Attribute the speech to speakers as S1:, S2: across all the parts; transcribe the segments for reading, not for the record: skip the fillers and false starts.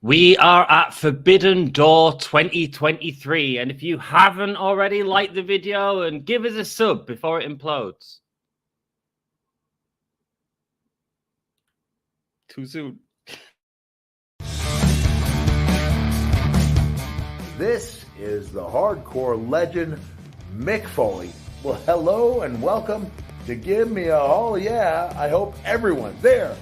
S1: We are at Forbidden Door 2023, and if you haven't already, like the video and give us a sub before it implodes. Too soon.
S2: This is the hardcore legend, Mick Foley. Well, hello and welcome to Give Me a Oh Yeah. I hope everyone there,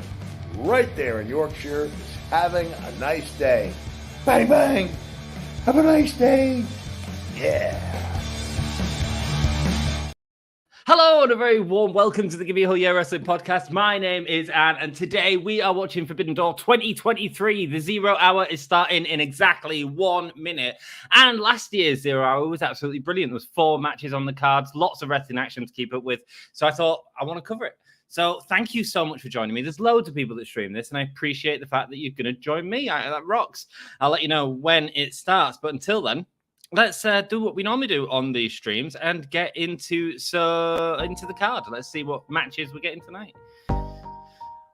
S2: right there in Yorkshire, is having a nice day. Bang, bang. Have a nice day. Yeah.
S1: Hello and a very warm welcome to the Give Me a Oh Yeah Wrestling Podcast. My name is Anne, and today we are watching Forbidden Door 2023. The 0 hour is starting in exactly 1 minute. And last year's 0 hour was absolutely brilliant. There was 4 matches on the cards, lots of wrestling action to keep up with. So I thought I want to cover it. So thank you so much for joining me. There's loads of people that stream this, and I appreciate the fact that you're going to join me. That rocks. I'll let you know when it starts. But until then, let's do what we normally do on these streams and get into the card. Let's see what matches we're getting tonight.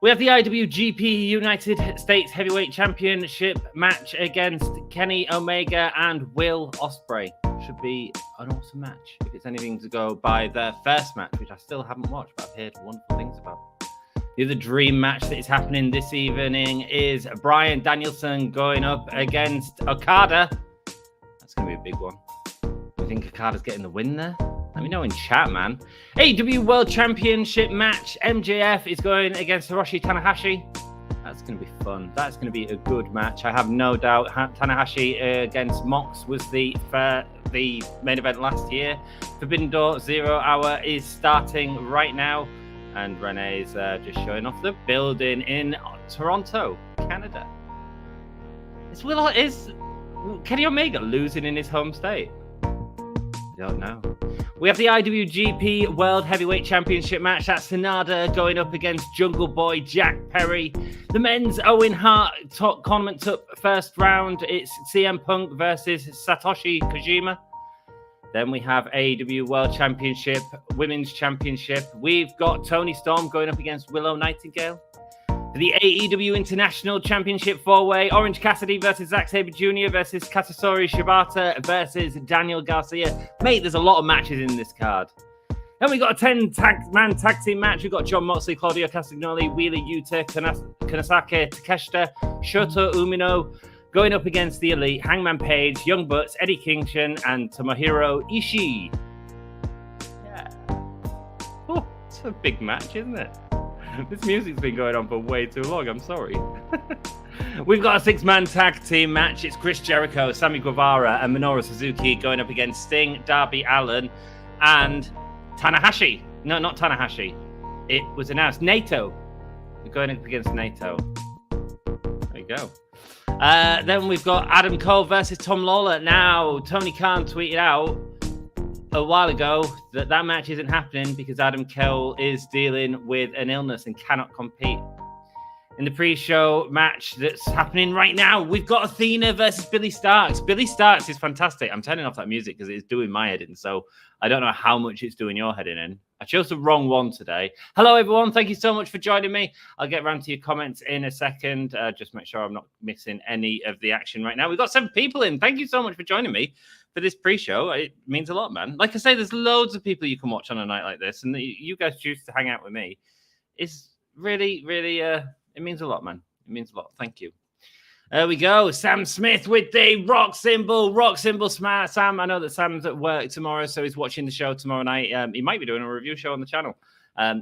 S1: We have the IWGP United States Heavyweight Championship match against Kenny Omega and Will Ospreay. Should be an awesome match if it's anything to go by their first match, which I still haven't watched, but I've heard wonderful things about. The other dream match that is happening this evening is Bryan Danielson going up against Okada. That's going to be a big one. I think Okada's getting the win there. Let me know in chat, man. AEW World Championship match. MJF is going against Hiroshi Tanahashi. That's going to be fun. That's going to be a good match. I have no doubt. Tanahashi against Mox was the main event last year. Forbidden Door 0 hour is starting right now. And Renee's just showing off the building in Toronto, Canada. Is Kenny Omega losing in his home state? I don't know. We have the IWGP World Heavyweight Championship match. That's Sanada going up against Jungle Boy Jack Perry. The men's Owen Hart Tournament first round. It's CM Punk versus Satoshi Kojima. Then we have AEW World Championship, Women's Championship. We've got Toni Storm going up against Willow Nightingale. The AEW International Championship 4-way, Orange Cassidy versus Zack Sabre Jr. versus Katsuyori Shibata versus Daniel Garcia. Mate, there's a lot of matches in this card. Then we got a 10-man tag team match. We've got John Moxley, Claudio, Castagnoli, Wheeler, Yuta, Konosuke, Takeshita, Shota, Umino going up against the Elite, Hangman Page, Young Bucks, Eddie Kingston, and Tomohiro Ishii. Yeah. Oh, it's a big match, isn't it? This music's been going on for way too long. I'm sorry. We've got a 6-man tag team match. It's Chris Jericho, Sammy Guevara, and Minoru Suzuki going up against Sting, Darby Allin, and Tanahashi. No, not Tanahashi. It was announced. Naito. We're going up against Naito. There you go. Then we've got Adam Cole versus Tom Lawler. Now, Tony Khan tweeted out a while ago that match isn't happening because Adam Cole is dealing with an illness and cannot compete. In the pre-show match that's happening right now, we've got Athena versus Billy Starks. Billy Starks is fantastic. I'm turning off that music because it's doing my head in, so I don't know how much it's doing your head in. I chose the wrong one today. Hello, everyone. Thank you so much for joining me. I'll get around to your comments in a second. Just make sure I'm not missing any of the action right now. We've got 7 people in. Thank you so much for joining me for this pre-show. It means a lot, man. Like I say, there's loads of people you can watch on a night like this, and you guys choose to hang out with me. It's really, really, it means a lot, man. It means a lot. Thank you. There we go. Sam Smith with the rock symbol. Rock symbol, Sam. I know that Sam's at work tomorrow, so he's watching the show tomorrow night. He might be doing a review show on the channel.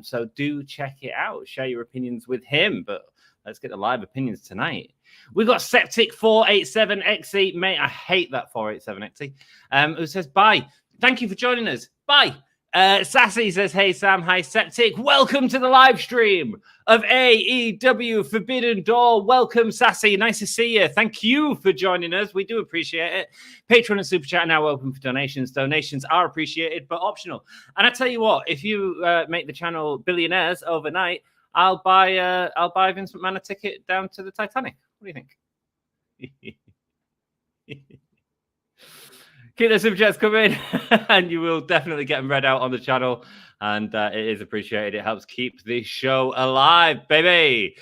S1: So do check it out. Share your opinions with him. But let's get the live opinions tonight. We've got Septic 487XE. Mate, I hate that 487XE. Who says, bye. Thank you for joining us. Bye. Sassy says, hey, Sam. Hi, Septic. Welcome to the live stream of AEW Forbidden Door. Welcome, Sassy. Nice to see you. Thank you for joining us. We do appreciate it. Patreon and Super Chat are now open for donations. Donations are appreciated, but optional. And I tell you what, if you make the channel billionaires overnight, I'll buy Vince McMahon a ticket down to the Titanic. What do you think? Keep the super chats coming, and you will definitely get them read out on the channel. And it is appreciated. It helps keep the show alive, baby.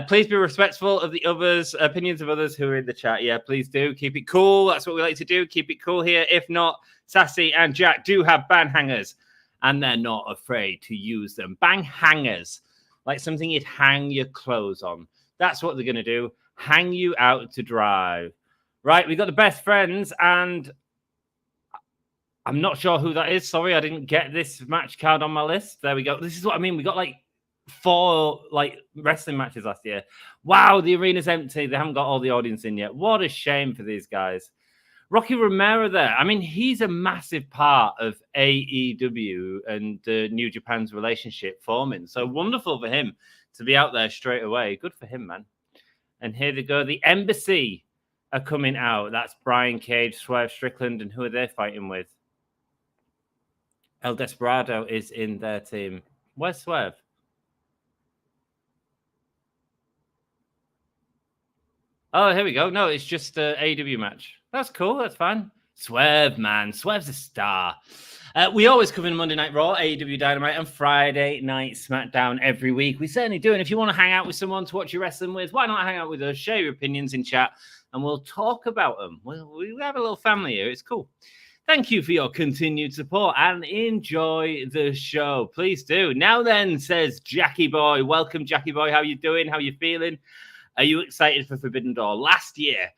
S1: Please be respectful of the others' opinions of others who are in the chat. Yeah, please do. Keep it cool. That's what we like to do. Keep it cool here. If not, Sassy and Jack do have bang hangers, and they're not afraid to use them. Bang hangers, like something you'd hang your clothes on. That's what they're going to do. Hang you out to dry. Right, we got the best friends, and I'm not sure who that is. Sorry, I didn't get this match card on my list. There we go. This is what I mean. We got like 4 wrestling matches last year. Wow, the arena's empty. They haven't got all the audience in yet. What a shame for these guys. Rocky Romero there. I mean, he's a massive part of AEW and New Japan's relationship forming. So wonderful for him to be out there straight away. Good for him, man. And here they go. The Embassy are coming out. That's Brian Cage, Swerve Strickland, and who are they fighting with? El Desperado is in their team. Where's Swerve? Oh, here we go. No, it's just an AEW match. That's cool. That's fine. Swerve, man. Swerve's a star. We always come in Monday Night Raw, AEW Dynamite, and Friday Night SmackDown every week. We certainly do. And if you want to hang out with someone to watch your wrestling with, why not hang out with us? Share your opinions in chat, and we'll talk about them. We have a little family here. It's cool. Thank you for your continued support and enjoy the show. Please do. Now then, says Jackie Boy. Welcome, Jackie Boy. How you doing? How you feeling? Are you excited for Forbidden Door? Last year,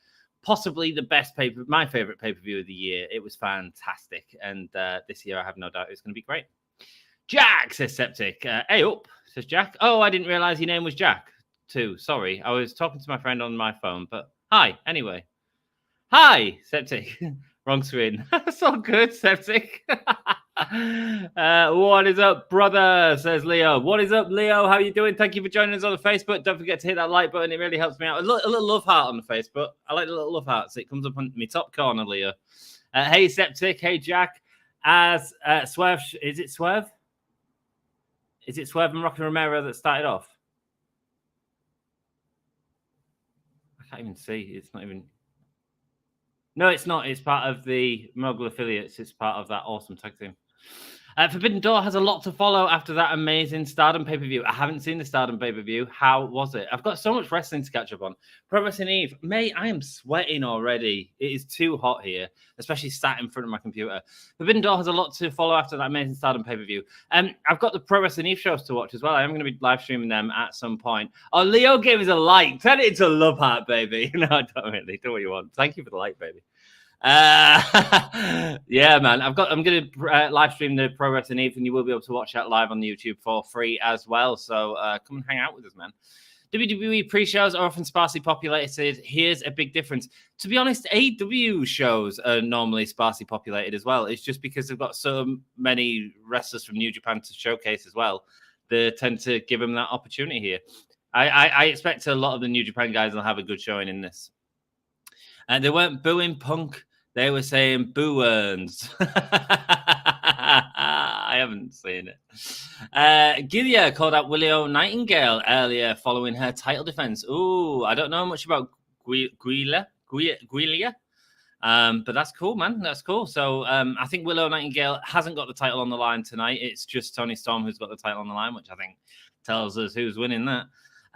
S1: possibly the best my favorite pay-per-view of the year. It was fantastic. And this year, I have no doubt it's going to be great. Jack, says Septic. Hey up, says Jack. Oh, I didn't realize your name was Jack too. Sorry. I was talking to my friend on my phone, but hi, anyway. Hi, Septic. Wrong screen. That's all good, Septic. What is up, brother? Says Leo. What is up, Leo? How you doing? Thank you for joining us on the Facebook. Don't forget to hit that like button. It really helps me out. A little love heart on the Facebook. I like the little love hearts. It comes up on my top corner, Leo. Hey, Septic. Hey, Jack. As Swerve. Is it Swerve? Is it Swerve and Rocky Romero that started off? I can't even see. It's not even... No, it's not. It's part of the Mogul affiliates. It's part of that awesome tag team. Forbidden Door has a lot to follow after that amazing Stardom pay-per-view. I haven't seen the Stardom pay-per-view. How was it? I've got so much wrestling to catch up on. Pro Wrestling Eve. Mate, I am sweating already. It is too hot here, especially sat in front of my computer. Forbidden Door has a lot to follow after that amazing Stardom pay-per-view. I've got the Pro Wrestling Eve shows to watch as well. I am going to be live streaming them at some point. Oh, Leo gave us a like. Turn it into a love heart, baby. No, don't really. Do what you want. Thank you for the like, baby. Yeah, man. I'm going to live stream the Pro Wrestling Eve, and you will be able to watch that live on YouTube for free as well. So come and hang out with us, man. WWE pre-shows are often sparsely populated. Here's a big difference. To be honest, AEW shows are normally sparsely populated as well. It's just because they've got so many wrestlers from New Japan to showcase as well. They tend to give them that opportunity here. I expect a lot of the New Japan guys will have a good showing in this. And they weren't booing Punk. They were saying boo-earns. I haven't seen it. Gilia called out Willow Nightingale earlier following her title defense. Ooh, I don't know much about Gilia. But that's cool, man. That's cool. So I think Willow Nightingale hasn't got the title on the line tonight. It's just Toni Storm who's got the title on the line, which I think tells us who's winning that.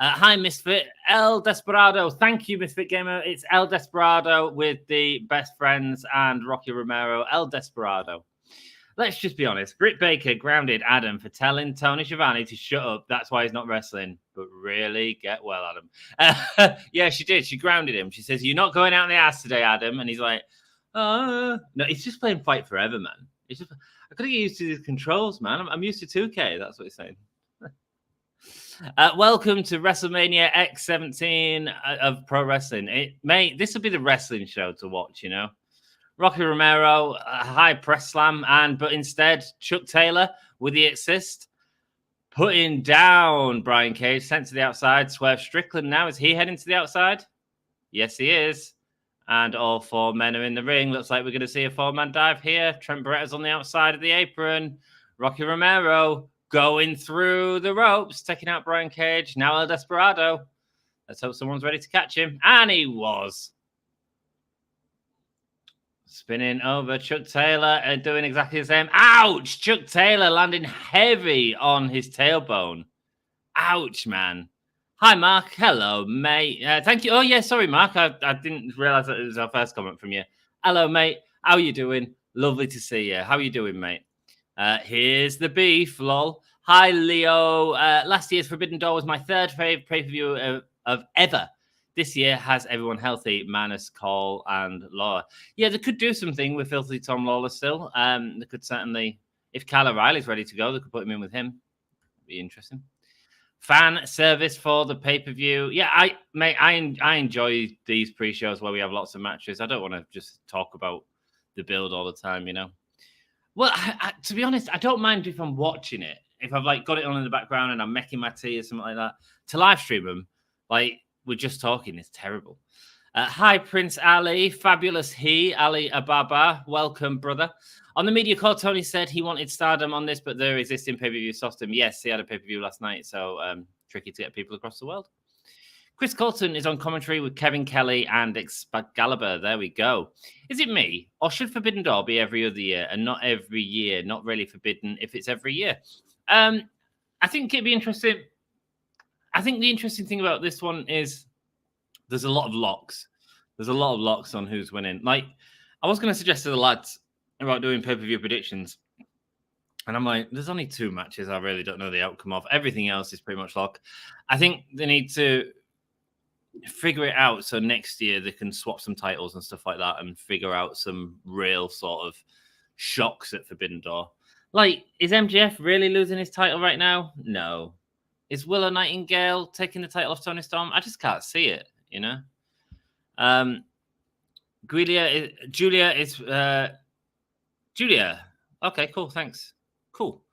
S1: Hi, Misfit. El Desperado. Thank you, Misfit Gamer. It's El Desperado with the best friends and Rocky Romero. El Desperado. Let's just be honest. Britt Baker grounded Adam for telling Tony Schiavone to shut up. That's why he's not wrestling. But really, get well, Adam. Yeah, she did. She grounded him. She says, "You're not going out in the ass today, Adam." And he's like, no, he's just playing Fight Forever, man. It's just, I got to get used to these controls, man. I'm used to 2K. That's what he's saying. Welcome to WrestleMania X17 of Pro Wrestling. Mate, this will be the wrestling show to watch, you know. Rocky Romero, a high press slam, but instead, Chuck Taylor with the assist, putting down Brian Cage, sent to the outside. Swerve Strickland now, is he heading to the outside? Yes, he is. And all 4 men are in the ring. Looks like we're going to see a 4-man dive here. Trent Beretta's on the outside of the apron. Rocky Romero going through the ropes, taking out Brian Cage. Now El Desperado. Let's hope someone's ready to catch him. And he was. Spinning over Chuck Taylor and doing exactly the same. Ouch! Chuck Taylor landing heavy on his tailbone. Ouch, man. Hi, Mark. Hello, mate. Thank you. Oh, yeah, sorry, Mark. I didn't realize that it was our first comment from you. Hello, mate. How you doing? Lovely to see you. How you doing, mate? Here's the beef, lol. Hi, Leo. Last year's Forbidden Door was my third favorite pay-per-view of ever. This year has everyone healthy, Manus, Cole, and Laura. Yeah, they could do something with Filthy Tom Lawler still. They could certainly, if Kyle O'Reilly's ready to go, they could put him in with him. Be interesting. Fan service for the pay-per-view. Yeah, I enjoy these pre-shows where we have lots of matches. I don't want to just talk about the build all the time, you know. Well, to be honest, I don't mind if I'm watching it. If I've like got it on in the background and I'm making my tea or something like that. To live stream them, like we're just talking, is terrible. Hi, Prince Ali. Fabulous Ali Ababa. Welcome, brother. On the media call, Tony said he wanted Stardom on this, but their existing pay-per-view sauced him. Yes, he had a pay-per-view last night, so tricky to get people across the world. Chris Colton is on commentary with Kevin Kelly and Excalibur. There we go. Is it me, or should Forbidden Door be every other year and not every year? Not really forbidden if it's every year. I think it'd be interesting. I think the interesting thing about this one is there's a lot of locks. There's a lot of locks on who's winning. Like, I was going to suggest to the lads about doing pay-per-view predictions. And I'm like, there's only 2 matches I really don't know the outcome of. Everything else is pretty much lock. I think they need to figure it out so next year they can swap some titles and stuff like that and figure out some real sort of shocks at Forbidden Door. Like, is MJF really losing his title right now? No. Is Willow Nightingale taking the title off Tony Storm? I just can't see it, you know? Julia. Okay, cool. Thanks. Cool.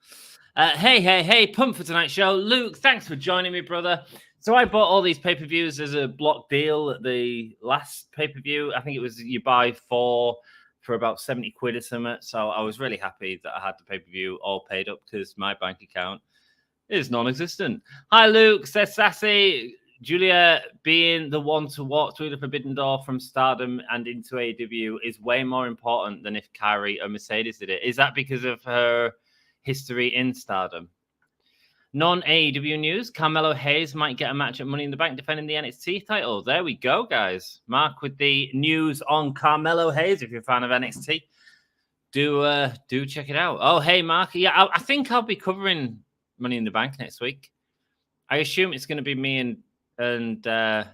S1: Hey, pumped for tonight's show. Luke, thanks for joining me, brother. So I bought all these pay-per-views as a block deal at the last pay-per-view. I think it was you buy 4 for about 70 quid or something. So I was really happy that I had the pay-per-view all paid up because my bank account is non-existent. Hi, Luke, says Sassy. Julia being the one to walk through the Forbidden Door from Stardom and into AEW is way more important than if Kairi or Mercedes did it. Is that because of her history in Stardom? Non-AEW news, Carmelo Hayes might get a match at Money in the Bank defending the NXT title. There we go, guys. Mark with the news on Carmelo Hayes. If you're a fan of NXT, do check it out. Oh, hey, Mark. Yeah, I think I'll be covering Money in the Bank next week. I assume it's going to be me and Dan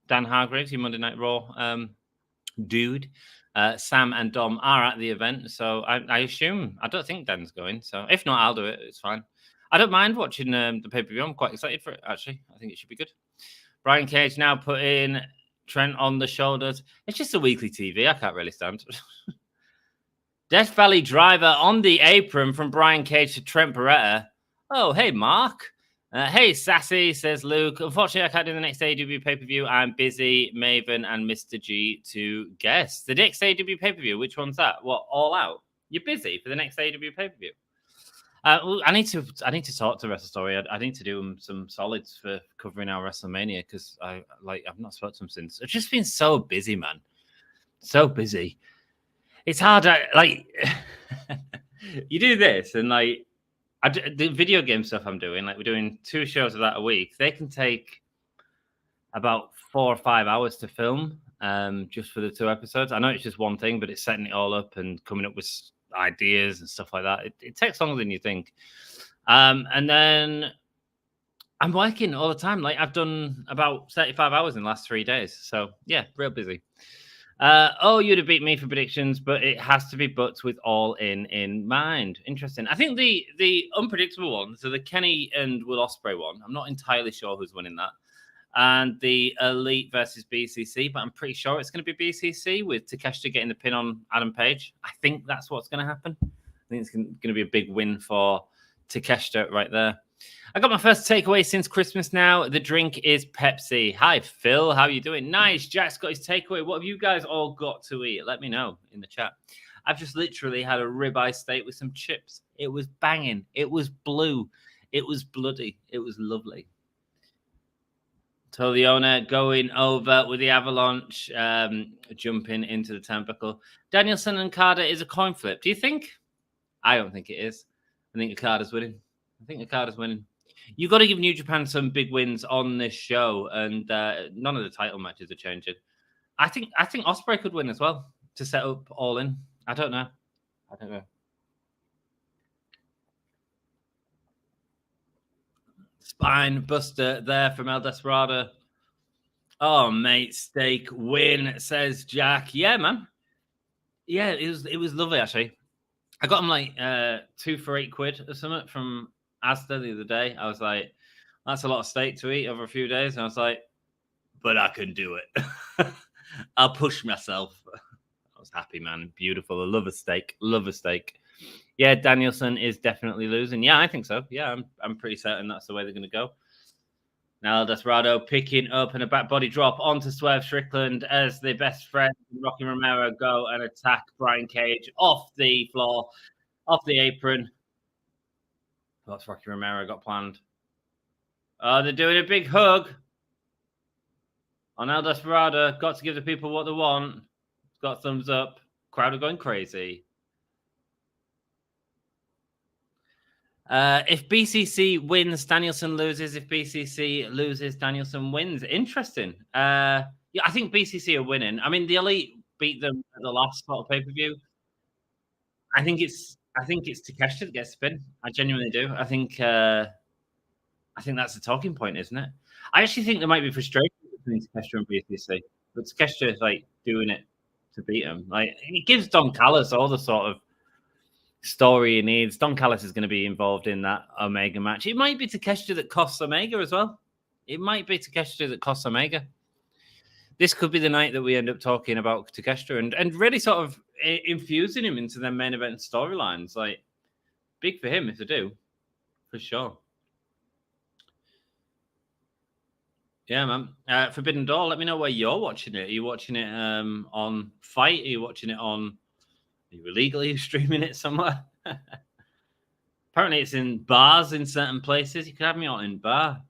S1: Hargraves, your Monday Night Raw dude. Sam and Dom are at the event, so I assume, I don't think Dan's going. So if not, I'll do it. It's fine. I don't mind watching the pay-per-view. I'm quite excited for it, actually. I think it should be good. Brian Cage now putting Trent on the shoulders. It's just a weekly TV. I can't really stand. Death Valley Driver on the apron from Brian Cage to Trent Beretta. Oh, hey, Mark. Hey, Sassy, says Luke. Unfortunately, I can't do the next AEW pay-per-view. I'm busy. Maven and Mr. G to guess. The next AEW pay-per-view, which one's that? What, All Out? You're busy for the next AEW pay-per-view? I need to talk to WrestleStory. I need to do some solids for covering our WrestleMania because I've not spoken to them since. It's just been so busy, man. So busy. It's hard. You do this and the video game stuff I'm doing. Like we're doing 2 shows of that a week. They can take about 4 or 5 hours to film just for the 2 episodes. I know it's just one thing, but it's setting it all up and coming up with ideas and stuff like that. It takes longer than you think. And then I'm working all the time. Like I've done about 35 hours in the last 3 days. So yeah, real busy. You'd have beat me for predictions, but it has to be butts with all in mind. Interesting. I think the unpredictable one, so the Kenny and Will Ospreay one, I'm not entirely sure who's winning that. And the Elite versus BCC, but I'm pretty sure it's going to be BCC with Takeshita getting the pin on Adam Page. I think that's what's going to happen. I think it's going to be a big win for Takeshita right there. I got my first takeaway since Christmas now. The drink is Pepsi. Hi, Phil. How are you doing? Nice. Jack's got his takeaway. What have you guys all got to eat? Let me know in the chat. I've just literally had a ribeye steak with some chips. It was banging. It was blue. It was bloody. It was lovely. Toliona going over with the Avalanche, jumping into the turnbuckle. Danielson and Okada is a coin flip. Do you think? I don't think it is. I think Okada's winning. You've got to give New Japan some big wins on this show, and none of the title matches are changing. I think Ospreay could win as well to set up All In. I don't know. Spine buster there from El Desperado. Oh, mate, steak win, says Jack. Yeah, man. Yeah, it was lovely, actually. I got him like 2 for £8 or something from Asda the other day. I was like, that's a lot of steak to eat over a few days. And I was like, but I can do it. I'll push myself. I was happy, man. Beautiful. I love a steak. Yeah, Danielson is definitely losing. Yeah, I think so. Yeah, I'm pretty certain that's the way they're going to go. Now Desperado picking up and a back body drop onto Swerve Strickland as the best friend Rocky Romero go and attack Brian Cage off the floor, off the apron. What's Rocky Romero got planned? Oh, they're doing a big hug on El Desperado. Got to give the people what they want. Got thumbs up. Crowd are going crazy. If BCC wins, Danielson loses. If BCC loses, Danielson wins. Interesting. Yeah, I think BCC are winning. I mean, the Elite beat them at the last sort of pay-per-view. I think it's Takeshita that gets spin. I genuinely do. I think that's the talking point, isn't it? I actually think there might be frustration between Takeshita and BCC, but Takeshita is like doing it to beat him. Like it gives Don Callis all the sort of story he needs. Don Callis is going to be involved in that Omega match. It might be Takeshita that costs Omega as well. This could be the night that we end up talking about Takeshita and really sort of infusing him into their main event storylines. Like, big for him if they do, for sure. Yeah, man. Forbidden Door, let me know where you're watching it. Are you watching it on Fight? Are you watching it on... Are you illegally streaming it somewhere? Apparently it's in bars in certain places. You could have me on in bar.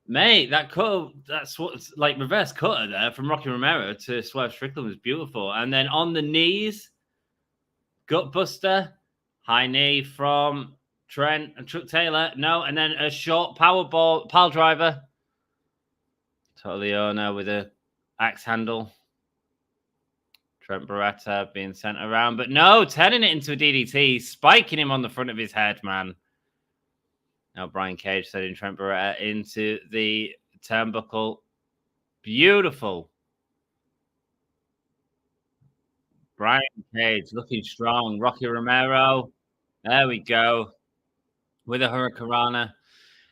S1: Mate, that's what's like reverse cutter there from Rocky Romero to Swerve Strickland was beautiful. And then on the knees, gutbuster, high knee from Trent and Chuck Taylor. No, and then a short power ball, pile driver. Toliona with a axe handle. Trent Beretta being sent around, but no, turning it into a DDT, spiking him on the front of his head, man. Now Brian Cage sending Trent Beretta into the turnbuckle. Beautiful. Brian Cage looking strong. Rocky Romero. There we go. With a Hurricanrana.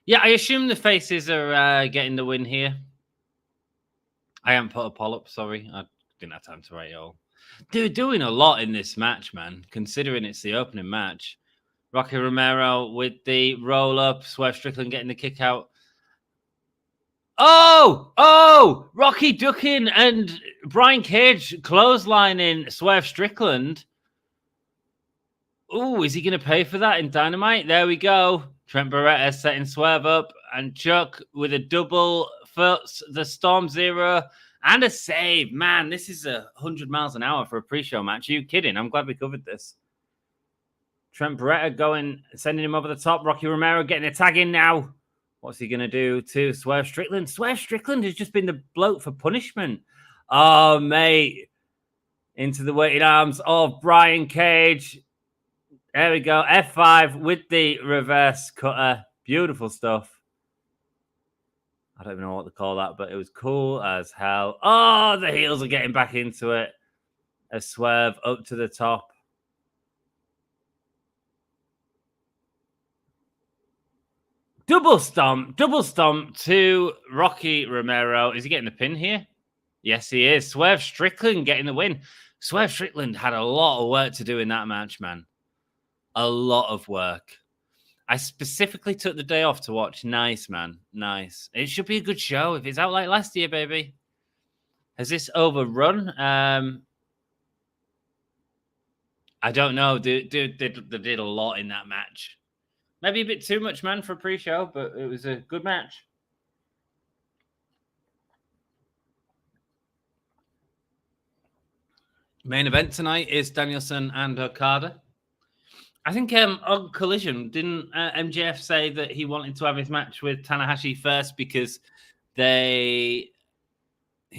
S1: Yeah, I assume the faces are getting the win here. I haven't put a poll up, sorry. I didn't have time to write it all. They're doing a lot in this match, man, considering it's the opening match. Rocky Romero with the roll-up. Swerve Strickland getting the kick out. Oh! Rocky ducking and Brian Cage clotheslining Swerve Strickland. Oh, is he going to pay for that in Dynamite? There we go. Trent Beretta setting Swerve up. And Chuck with a double foot, the Storm Zero. And a save. Man, this is 100 miles an hour for a pre-show match. Are you kidding? I'm glad we covered this. Trent Beretta sending him over the top. Rocky Romero getting a tag in now. What's he going to do to Swerve Strickland? Swerve Strickland has just been the bloke for punishment. Oh, mate. Into the weighted arms of Brian Cage. There we go. F5 with the reverse cutter. Beautiful stuff. I don't even know what to call that, but it was cool as hell. Oh, the heels are getting back into it. A Swerve up to the top. Double stomp to Rocky Romero. Is he getting the pin here? Yes, he is. Swerve Strickland getting the win. Swerve Strickland had a lot of work to do in that match, man. A lot of work. I specifically took the day off to watch. Nice, man. Nice. It should be a good show if it's out like last year, baby. Has this overrun? I don't know. They did a lot in that match. Maybe a bit too much, man, for a pre-show, but it was a good match. Main event tonight is Danielson and Okada. I think on Collision, didn't MJF say that he wanted to have his match with Tanahashi first because he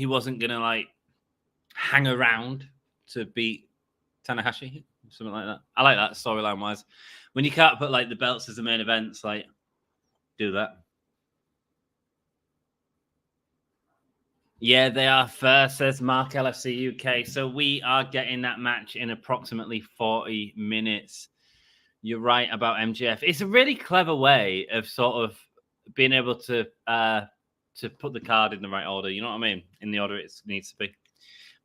S1: wasn't going to like hang around to beat Tanahashi, something like that. I like that storyline wise. When you can't put like the belts as the main events, like do that. Yeah, they are first, says Mark LFC UK. So we are getting that match in approximately 40 minutes. You're right about MJF. It's a really clever way of sort of being able to put the card in the right order. You know what I mean? In the order it needs to be.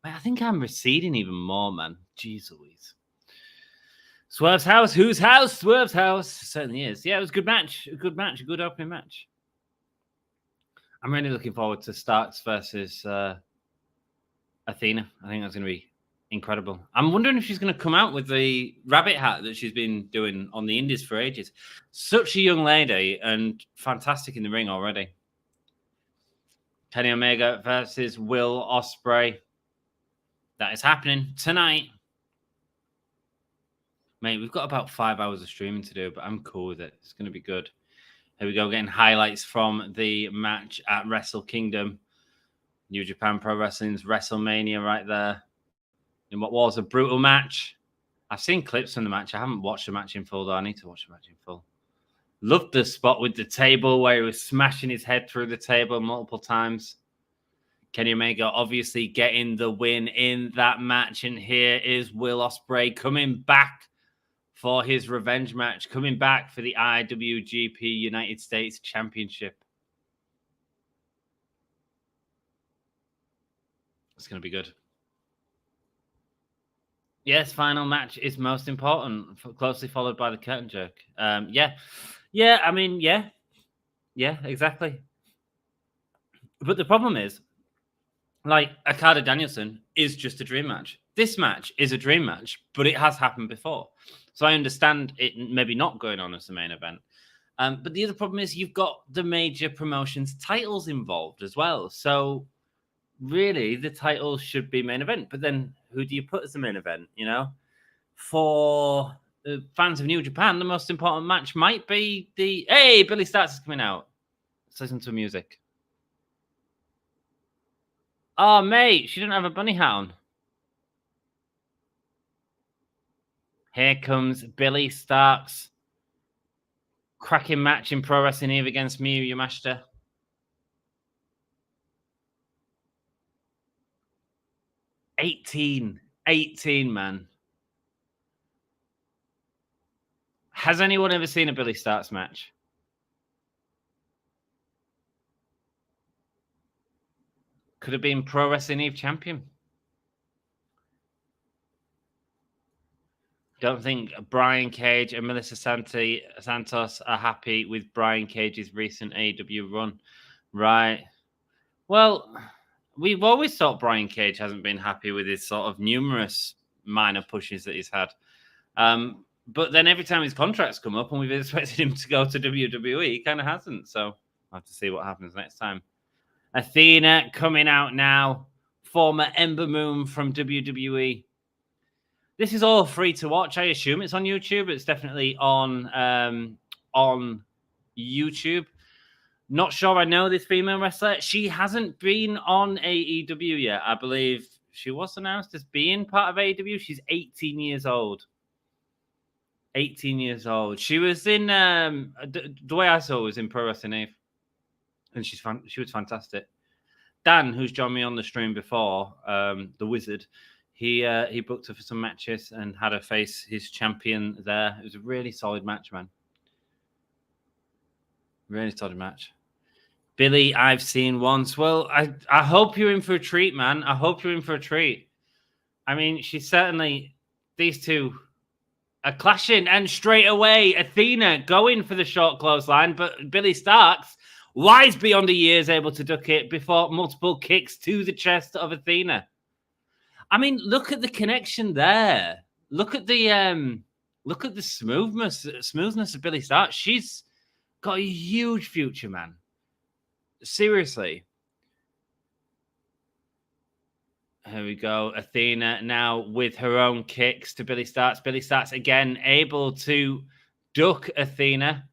S1: Man, I think I'm receding even more, man. Jeez Louise. Swerve's house. Whose house? Swerve's house. Certainly is. Yeah, it was a good match. A good match. A good opening match. I'm really looking forward to Starks versus Athena. I think that's going to be incredible. I'm wondering if she's going to come out with the rabbit hat that she's been doing on the indies for ages. Such a young lady and fantastic in the ring already. Kenny Omega versus Will Ospreay. That is happening tonight. Mate, we've got about 5 hours of streaming to do, but I'm cool with it. It's going to be good. Here we go, getting highlights from the match at Wrestle Kingdom. New Japan Pro Wrestling's WrestleMania right there. In what was a brutal match. I've seen clips from the match. I haven't watched the match in full, though. I need to watch the match in full. Loved the spot with the table where he was smashing his head through the table multiple times. Kenny Omega obviously getting the win in that match. And here is Will Ospreay coming back for his revenge match, coming back for the IWGP United States Championship. It's going to be good. Yes, final match is most important, closely followed by the curtain jerk. Yeah, exactly. But the problem is, like, Okada Danielson is just a dream match. This match is a dream match, but it has happened before. So I understand it maybe not going on as the main event. But the other problem is you've got the major promotions titles involved as well. So really, the titles should be main event. But then who do you put as the main event, you know? For the fans of New Japan, the most important match might be the... Hey, Billy Starks is coming out. Let's listen to music. Oh, mate, she didn't have a bunny hat on. Here comes Billy Starks. Cracking match in Pro Wrestling Eve against Miyu Yamashita. $18, man. Has anyone ever seen a Billy Starks match? Could have been Pro Wrestling Eve champion. Don't think Brian Cage and Melissa Santos are happy with Brian Cage's recent AEW run. Right. Well, we've always thought Brian Cage hasn't been happy with his sort of numerous minor pushes that he's had. But then every time his contracts come up and we've expected him to go to WWE, he kind of hasn't. So I'll have to see what happens next time. Athena coming out now. Former Ember Moon from WWE. This is all free to watch. I assume it's on YouTube. It's definitely on YouTube. Not sure I know this female wrestler. She hasn't been on AEW yet. I believe she was announced as being part of AEW. She's 18 years old. 18 years old. She was in the way I saw it was in Pro Wrestling Eve, and she was fantastic. Dan, who's joined me on the stream before, the Wizard, he booked her for some matches and had her face his champion there. It was a really solid match, man. Really solid match. Billy, I've seen once. Well, I hope you're in for a treat, man. I hope you're in for a treat. I mean, she's certainly... These two are clashing, and straight away, Athena going for the short clothesline, but Billy Starks, wise beyond the years, able to duck it before multiple kicks to the chest of Athena. I mean, look at the connection there. Look at the smoothness of Billy Starks. She's got a huge future, man. Seriously. Here we go. Athena now with her own kicks to Billy Starks. Billy Starks again able to duck Athena.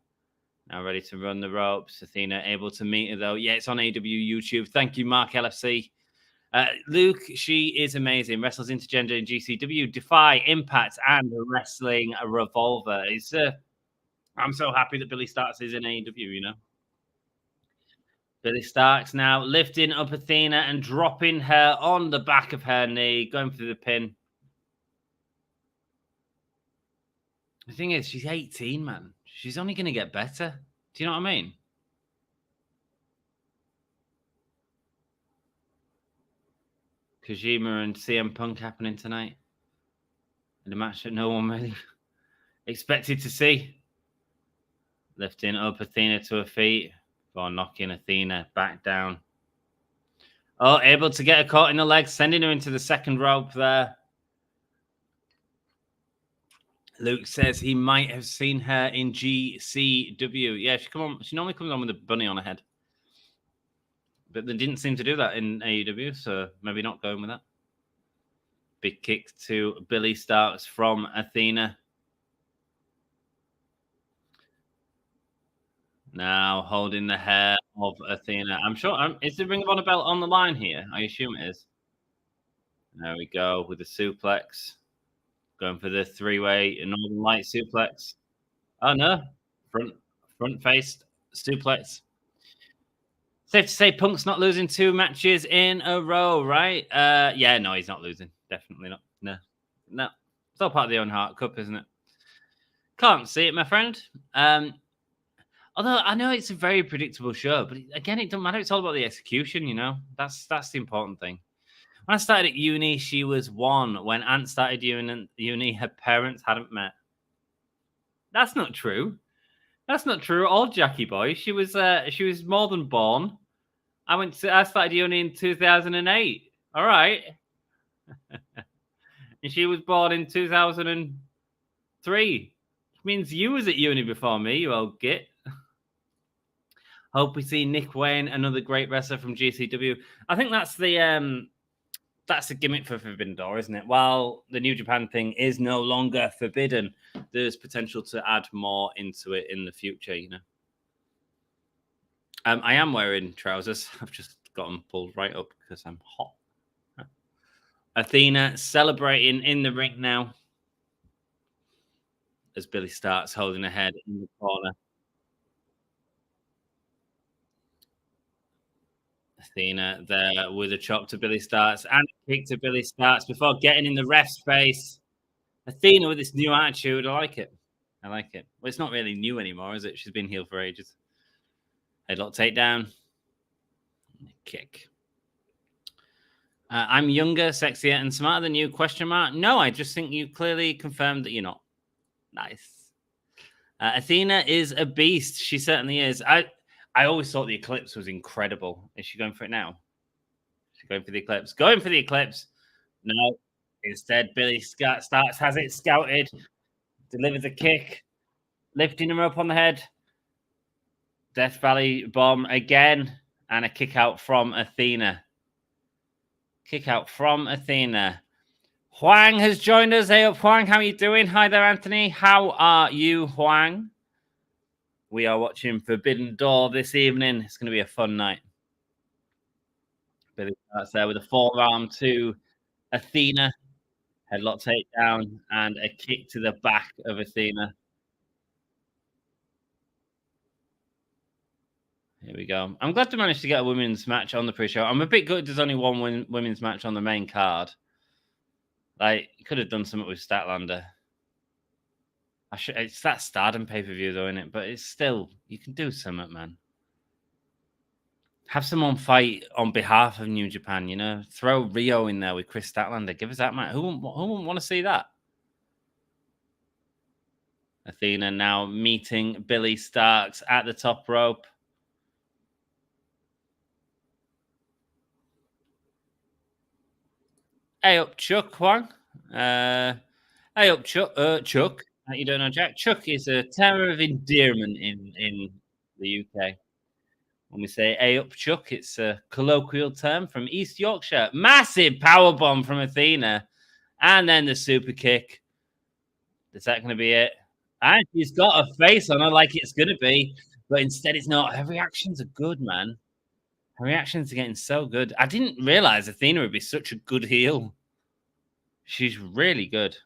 S1: Now ready to run the ropes. Athena able to meet her though. Yeah, it's on AW YouTube. Thank you, Mark LFC. Luke, she is amazing. Wrestles intergender in GCW, Defy, Impact, and Wrestling Revolver. I'm so happy that Billy Starks is in AEW, you know. Billy Starks now lifting up Athena and dropping her on the back of her knee, going for the pin. The thing is, she's 18, man. She's only going to get better. Do you know what I mean? Kojima and CM Punk happening tonight. In a match that no one really expected to see. Lifting up Athena to her feet. Before knocking Athena back down. Oh, able to get her caught in the legs, sending her into the second rope there. Luke says he might have seen her in GCW. Yeah, she normally comes on with a bunny on her head. But they didn't seem to do that in AEW, so maybe not going with that. Big kick to Billy Starks from Athena. Now holding the hair of Athena. I'm sure. Is the Ring of Honor belt on the line here? I assume it is. There we go with the suplex. Going for the three-way Northern Light suplex. Oh, no. Front-faced suplex. Safe to say Punk's not losing 2 matches in a row, right? Yeah, no, he's not losing. Definitely not. No. It's all part of the Owen Hart Cup, isn't it? Can't see it, my friend. Although I know it's a very predictable show, but again, it doesn't matter. It's all about the execution, you know? That's the important thing. When I started at uni, she was 1. When Ant started uni, her parents hadn't met. That's not true. That's not true at all, Jackie boy. She was more than born. I started uni in 2008. All right. And she was born in 2003. Which means you was at uni before me, you old git. Hope we see Nick Wayne, another great wrestler from GCW. I think that's the gimmick for Forbidden Door, isn't it? While the New Japan thing is no longer forbidden, there's potential to add more into it in the future, you know. I am wearing trousers. I've just got them pulled right up because I'm hot. Athena celebrating in the ring now as Billy Starks holding her head in the corner. Athena there with a chop to Billy Starks and a kick to Billy Starks before getting in the ref's face. Athena with this new attitude. I like it. Well, it's not really new anymore, is it? She's been healed for ages. Headlock takedown. Kick. I'm younger, sexier, and smarter than you, ? No, I just think you clearly confirmed that you're not. Nice. Athena is a beast. She certainly is. I always thought the Eclipse was incredible. Is she going for it now? She's going for the Eclipse. Going for the Eclipse. No. Instead, Billy Starks has it scouted. Delivers a kick. Lifting him up on the head. Death Valley bomb again. And a kick out from Athena. Huang has joined us. Hey up, Huang. How are you doing? Hi there, Anthony. How are you, Huang? We are watching Forbidden Door this evening. It's going to be a fun night. Billy starts there with a forearm to Athena. Headlock takedown and a kick to the back of Athena. Here we go. I'm glad to manage to get a women's match on the pre-show. I'm a bit good there's only one women's match on the main card. Like, could have done something with Statlander. It's that Stardom pay-per-view, though, isn't it? But it's still, you can do something, man. Have someone fight on behalf of New Japan, you know? Throw Rio in there with Chris Statlander. Give us that match. Who wouldn't want to see that? Athena now meeting Billy Starks at the top rope. Hey up, Chuck, Huang. Hey up, Chuck. How you doing, Jack? Chuck is a term of endearment in the UK. When we say A up Chuck, it's a colloquial term from East Yorkshire. Massive powerbomb from Athena. And then the super kick. Is that going to be it? And she's got a face on her like it's going to be. But instead it's not. Her reactions are good, man. Her reactions are getting so good. I didn't realize Athena would be such a good heel. She's really good.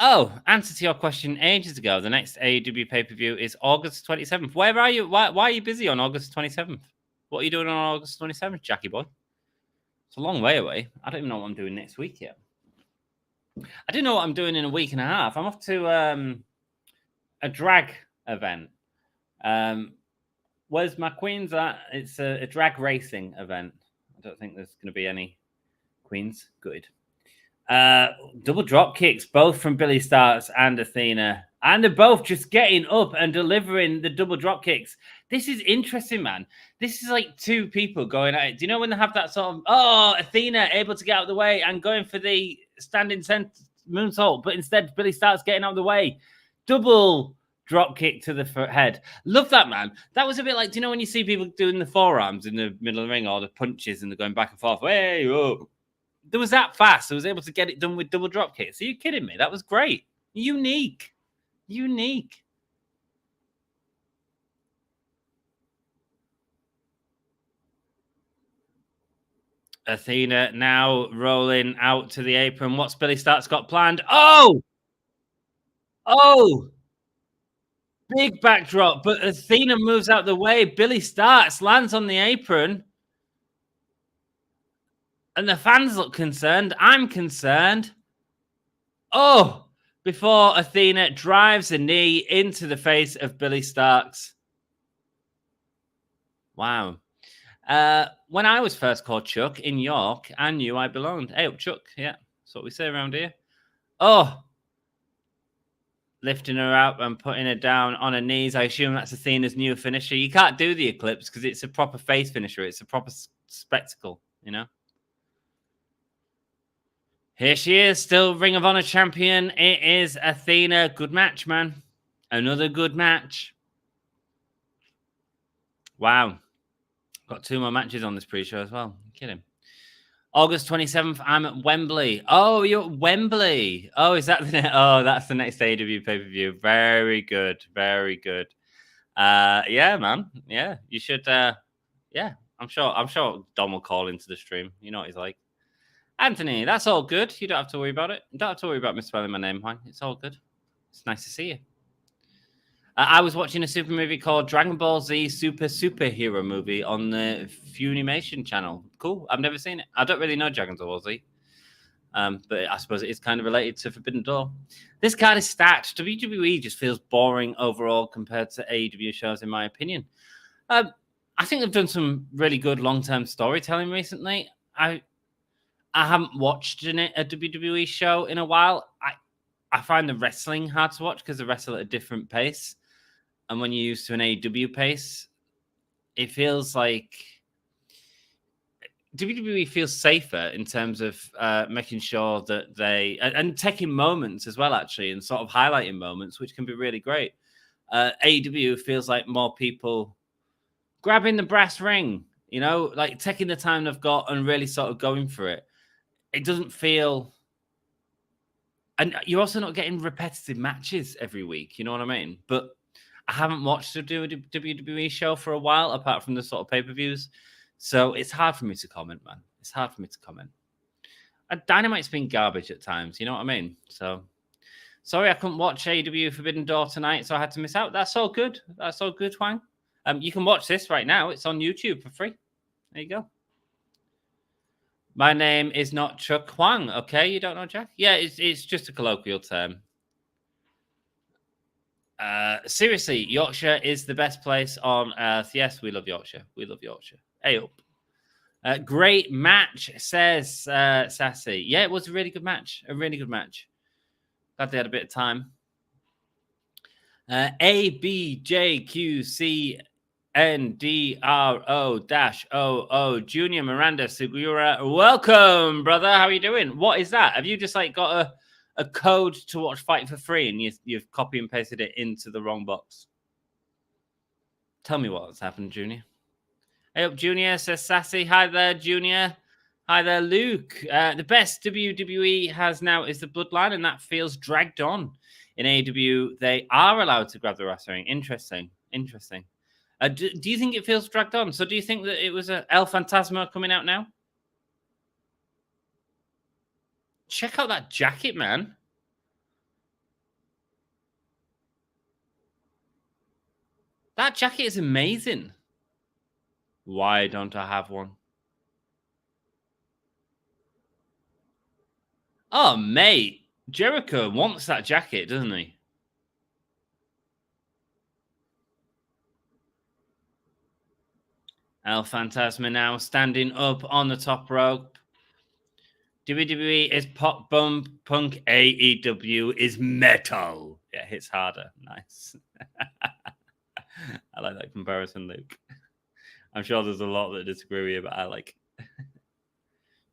S1: Oh, answer to your question ages ago. The next AEW pay-per-view is August 27th. Where are you? Why are you busy on August 27th? What are you doing on August 27th, Jackie boy? It's a long way away. I don't even know what I'm doing next week yet. I do know what I'm doing in a week and a half. I'm off to a drag event. Where's my queens at? It's a drag racing event. I don't think there's going to be any queens. Good. Double drop kicks, both from Billy Starks and Athena. And they're both just getting up and delivering the double drop kicks. This is interesting, man. This is like two people going at it. Do you know when they have that sort of, Athena able to get out of the way and going for the standing moonsault, but instead Billy Starks getting out of the way. Double drop kick to the head. Love that, man. That was a bit like, do you know when you see people doing the forearms in the middle of the ring or the punches and they're going back and forth? Hey, oh. There was that fast. I was able to get it done with double drop kicks. Are you kidding me? That was great. Unique. Athena now rolling out to the apron. What's Billy Starks got planned? Oh! Big backdrop, but Athena moves out the way. Billy Starks lands on the apron. And the fans look concerned. I'm concerned. Oh! Before Athena drives a knee into the face of Billy Starks. Wow. When I was first called Chuck in York, I knew I belonged. Hey up, Chuck. Yeah, that's what we say around here. Oh! Lifting her up and putting her down on her knees. I assume that's Athena's new finisher. You can't do the Eclipse because it's a proper face finisher. It's a proper spectacle, you know? Here she is, still Ring of Honor champion. It is Athena. Good match, man. Another good match. Wow. Got 2 more matches on this pre-show as well. I'm kidding. August 27th, I'm at Wembley. Oh, you're at Wembley. Oh, is that that's the next AEW pay-per-view. Very good. Very good. Yeah, man. Yeah, you should. Yeah, I'm sure Dom will call into the stream. You know what he's like. Anthony, that's all good. You don't have to worry about it. You don't have to worry about misspelling my name, Juan. It's all good. It's nice to see you. I was watching a super movie called Dragon Ball Z Superhero movie on the Funimation channel. Cool. I've never seen it. I don't really know Dragon Ball Z. But I suppose it is kind of related to Forbidden Door. This card is stacked. WWE just feels boring overall compared to AEW shows, in my opinion. I think they've done some really good long-term storytelling recently. I haven't watched a WWE show in a while. I find the wrestling hard to watch because they wrestle at a different pace. And when you're used to an AEW pace, it feels like WWE feels safer in terms of making sure that they and taking moments as well, actually, and sort of highlighting moments, which can be really great. AEW feels like more people grabbing the brass ring, you know, like taking the time they've got and really sort of going for it. It doesn't feel, and you're also not getting repetitive matches every week, you know what I mean? But I haven't watched a WWE show for a while, apart from the sort of pay-per-views. So it's hard for me to comment, man. It's hard for me to comment. Dynamite's been garbage at times, you know what I mean? So, sorry I couldn't watch AEW Forbidden Door tonight, so I had to miss out. That's all good. That's all good, Huang. You can watch this right now. It's on YouTube for free. There you go. My name is not Chuck Huang, okay? You don't know Jack? Yeah, it's just a colloquial term. Seriously, Yorkshire is the best place on earth. Yes, we love Yorkshire. We love Yorkshire. Hey up. Great match, says Sassy. Yeah, it was a really good match. A really good match. Glad they had a bit of time. ABJQCNDRO-OO Junior Miranda Segura. Welcome, brother. How are you doing? What is that? Have you just like got a code to watch Fight for free and you've copy and pasted it into the wrong box. Tell me what's happened, Junior. Hey up, Junior, says Sassy. Hi there, Junior. Hi there, Luke. The best WWE has now is the Bloodline, and that feels dragged on. In AEW, they are allowed to grab the wrestling. Interesting. Do you think it feels dragged on? So do you think that it was El Fantasma coming out now? Check out that jacket, man. That jacket is amazing. Why don't I have one? Oh, mate. Jericho wants that jacket, doesn't he? El Fantasma now standing up on the top rope. WWE is pop bump, punk AEW is metal. Yeah, hits harder. Nice. I like that comparison, Luke. I'm sure there's a lot that disagree with you, but I like.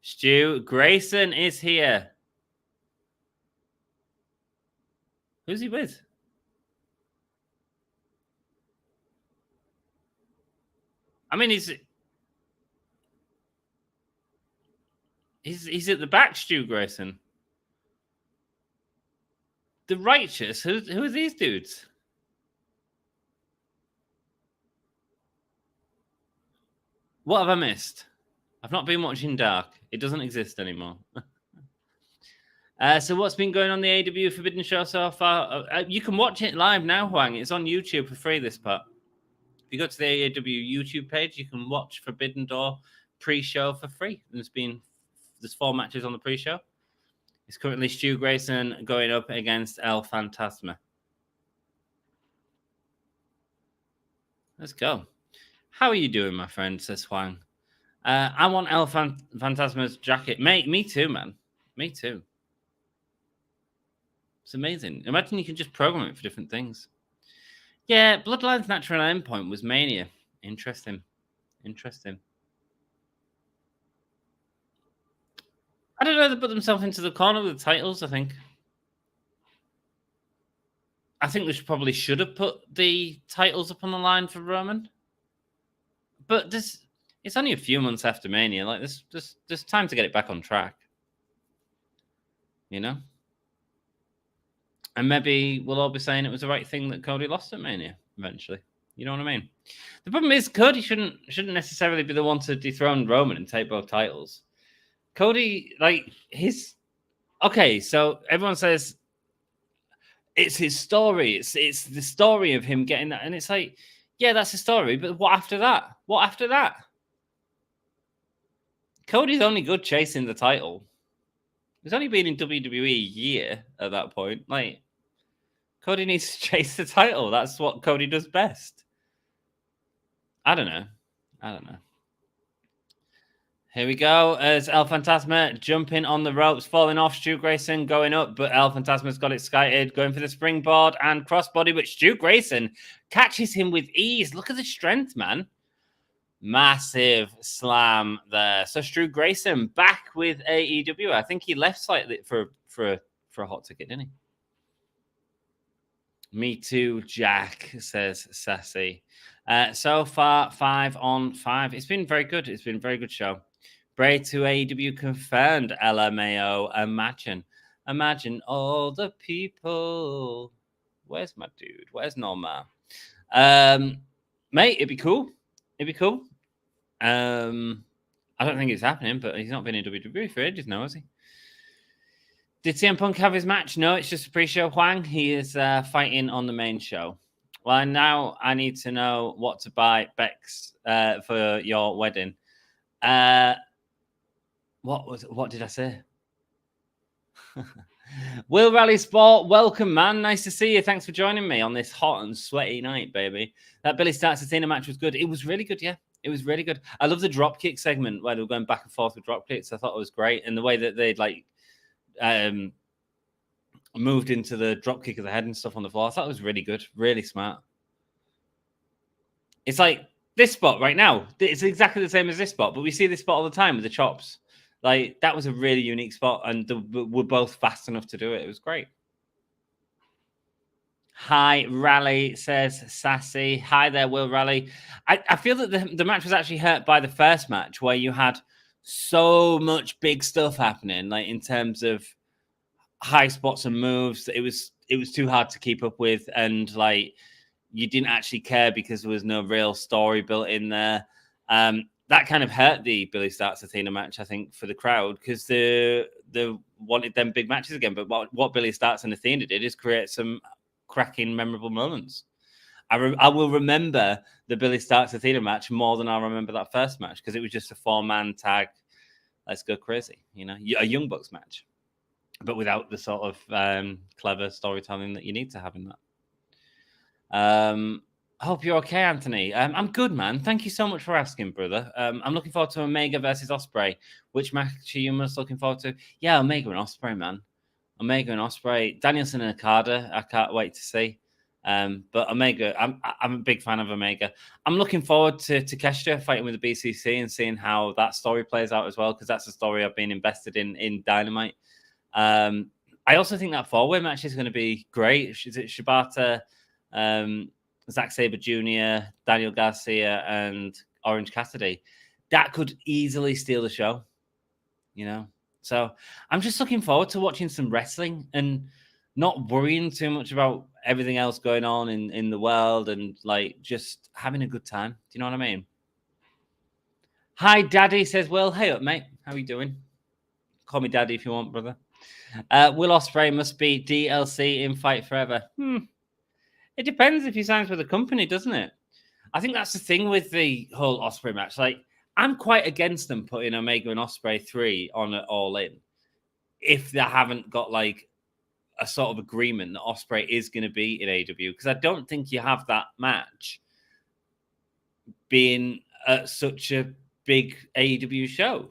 S1: Stu Grayson is here. Who's he with? I mean, he's at the back, Stu Grayson. The Righteous? Who are these dudes? What have I missed? I've not been watching Dark. It doesn't exist anymore. So what's been going on the AEW Forbidden show so far? You can watch it live now, Huang. It's on YouTube for free, this part. If you go to the AEW YouTube page, you can watch Forbidden Door pre-show for free. There's 4 matches on the pre-show. It's currently Stu Grayson going up against El Fantasma. Let's go. How are you doing, my friend? Says Huang. I want El Fantasma's jacket. Mate, me too, man. Me too. It's amazing. Imagine you can just program it for different things. Yeah, Bloodline's natural endpoint was Mania. Interesting. I don't know. They put themselves into the corner with the titles, I think. I think they probably should have put the titles up on the line for Roman. But it's only a few months after Mania. Like, there's time to get it back on track. You know? And maybe we'll all be saying it was the right thing that Cody lost at Mania eventually. You know what I mean? The problem is Cody shouldn't necessarily be the one to dethrone Roman and take both titles. Cody, like, okay, so everyone says it's his story. It's the story of him getting that. And it's like, yeah, that's a story. But what after that? What after that? Cody's only good chasing the title. He's only been in WWE a year at that point. Like, Cody needs to chase the title. That's what Cody does best. I don't know. Here we go as El Fantasma jumping on the ropes, falling off. Stu Grayson going up, but El Fantasma's got it skited, going for the springboard and crossbody, but Stu Grayson catches him with ease. Look at the strength, man. Massive slam there. So Stu Grayson back with AEW. I think he left slightly for a hot ticket, didn't he? Me too, Jack, says Sassy. So far, 5 on 5. It's been very good. It's been a very good show. Bray to AEW confirmed. LMAO. Imagine all the people. Where's my dude? Where's Norma? Mate, it'd be cool. I don't think it's happening, but he's not been in WWE for ages now, has he? Did CM Punk have his match? No, it's just a pre-show. Huang, he is fighting on the main show. Well, now I need to know what to buy, Bex, for your wedding. What did I say? Will Rally Sport, welcome, man. Nice to see you. Thanks for joining me on this hot and sweaty night, baby. That Billy Starks Athena match was good. It was really good, yeah. It was really good. I love the dropkick segment where they were going back and forth with dropkicks. I thought it was great. And the way that they'd moved into the dropkick of the head and stuff on the floor. I thought it was really good. Really smart. It's like this spot right now. It's exactly the same as this spot, but we see this spot all the time with the chops. Like, that was a really unique spot, and we're both fast enough to do it. It was great. Hi, Rally, says Sassy. Hi there, Will Rally. I feel that the match was actually hurt by the first match, where you had so much big stuff happening, like in terms of high spots and moves. It was too hard to keep up with, and like you didn't actually care because there was no real story built in there. That kind of hurt the Billy Starks Athena match, I think, for the crowd, because they wanted them big matches again. But what Billy Starks and Athena did is create some cracking, memorable moments. I will remember the Billy Starks Athena match more than I'll remember that first match, because it was just a 4-man tag. Let's go crazy, a Young Bucks match, but without the sort of clever storytelling that you need to have in that. I hope you're okay, Anthony. I'm good, man. Thank you so much for asking, brother. I'm looking forward to Omega versus Ospreay. Which match are you most looking forward to? Yeah, Omega and Ospreay, man. Omega and Ospreay. Danielson and Okada. I can't wait to see. But Omega, I'm a big fan of Omega. I'm looking forward to Takeshita fighting with the BCC and seeing how that story plays out as well, because that's a story I've been invested in Dynamite. I also think that 4-way match is going to be great. Is it Shibata, Zack Sabre Jr., Daniel Garcia, and Orange Cassidy? That could easily steal the show, So I'm just looking forward to watching some wrestling and not worrying too much about everything else going on in the world, and like just having a good time. Do you know what I mean? Hi, Daddy, says Will. Hey up, mate. How are you doing? Call me Daddy if you want, brother. Will Ospreay must be DLC in Fight Forever. It depends if he signs with a company, doesn't it? I think that's the thing with the whole Ospreay match. Like, I'm quite against them putting Omega and Ospreay 3 on it All In if they haven't got like a sort of agreement that Ospreay is going to be in AEW, because I don't think you have that match being at such a big AEW show,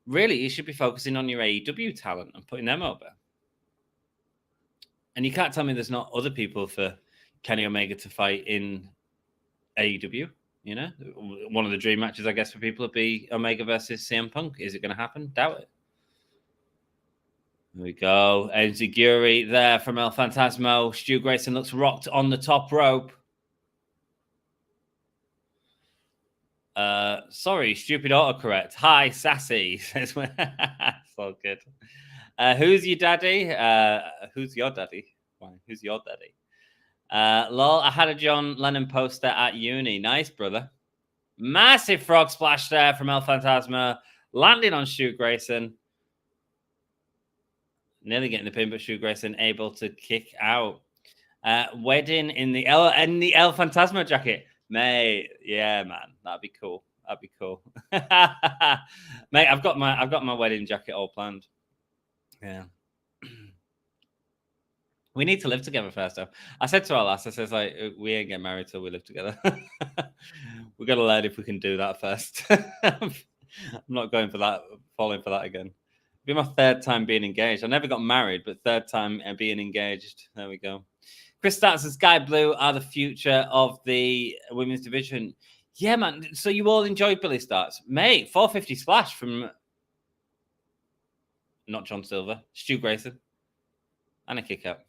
S1: Really, you should be focusing on your AEW talent and putting them over. And you can't tell me there's not other people for Kenny Omega to fight in AEW. One of the dream matches, I guess, for people would be Omega versus CM Punk. Is it going to happen? Doubt it. There we go. Enziguri there from El Fantasmo. Stu Grayson looks rocked on the top rope. Sorry, stupid autocorrect. Hi, Sassy. So good. Who's your daddy? Who's your daddy? Why? Who's your daddy? Lol, I had a John Lennon poster at uni. Nice, brother. Massive frog splash there from El Fantasma. Landing on Stu Grayson. Nearly getting the pin, but Stu Grayson able to kick out. Wedding in the El Fantasma jacket. Mate, yeah, man. That'd be cool. Mate, I've got my wedding jacket all planned. Yeah. We need to live together first, though. I said to our lass, I says, like, we ain't get married till we live together. We got to learn if we can do that first. I'm not going for that, falling for that again. It'll be my third time being engaged. I never got married, but third time being engaged. There we go. Chris Starks and Sky Blue are the future of the women's division. Yeah, man. So you all enjoyed Billy Starks? Mate, 450 splash from not John Silver, Stu Grayson. And a kick out.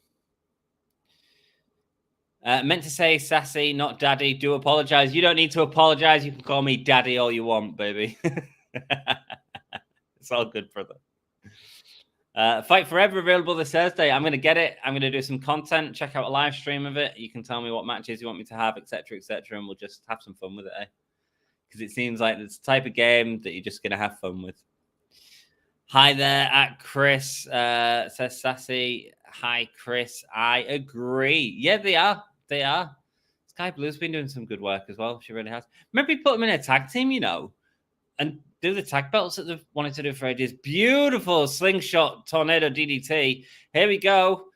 S1: Meant to say Sassy, not Daddy. Do apologize. You don't need to apologize. You can call me Daddy all you want, baby. It's all good, brother. Fight Forever available this Thursday. I'm going to get it. I'm going to do some content. Check out a live stream of it. You can tell me what matches you want me to have, etc., etc., and we'll just have some fun with it, Because it seems like it's the type of game that you're just going to have fun with. Hi there at Chris, says Sassy. Hi, Chris. I agree. Yeah, they are. Sky Blue's been doing some good work as well. She really has. Maybe put them in a tag team, and do the tag belts that they've wanted to do for ages. Beautiful slingshot tornado DDT. Here we go.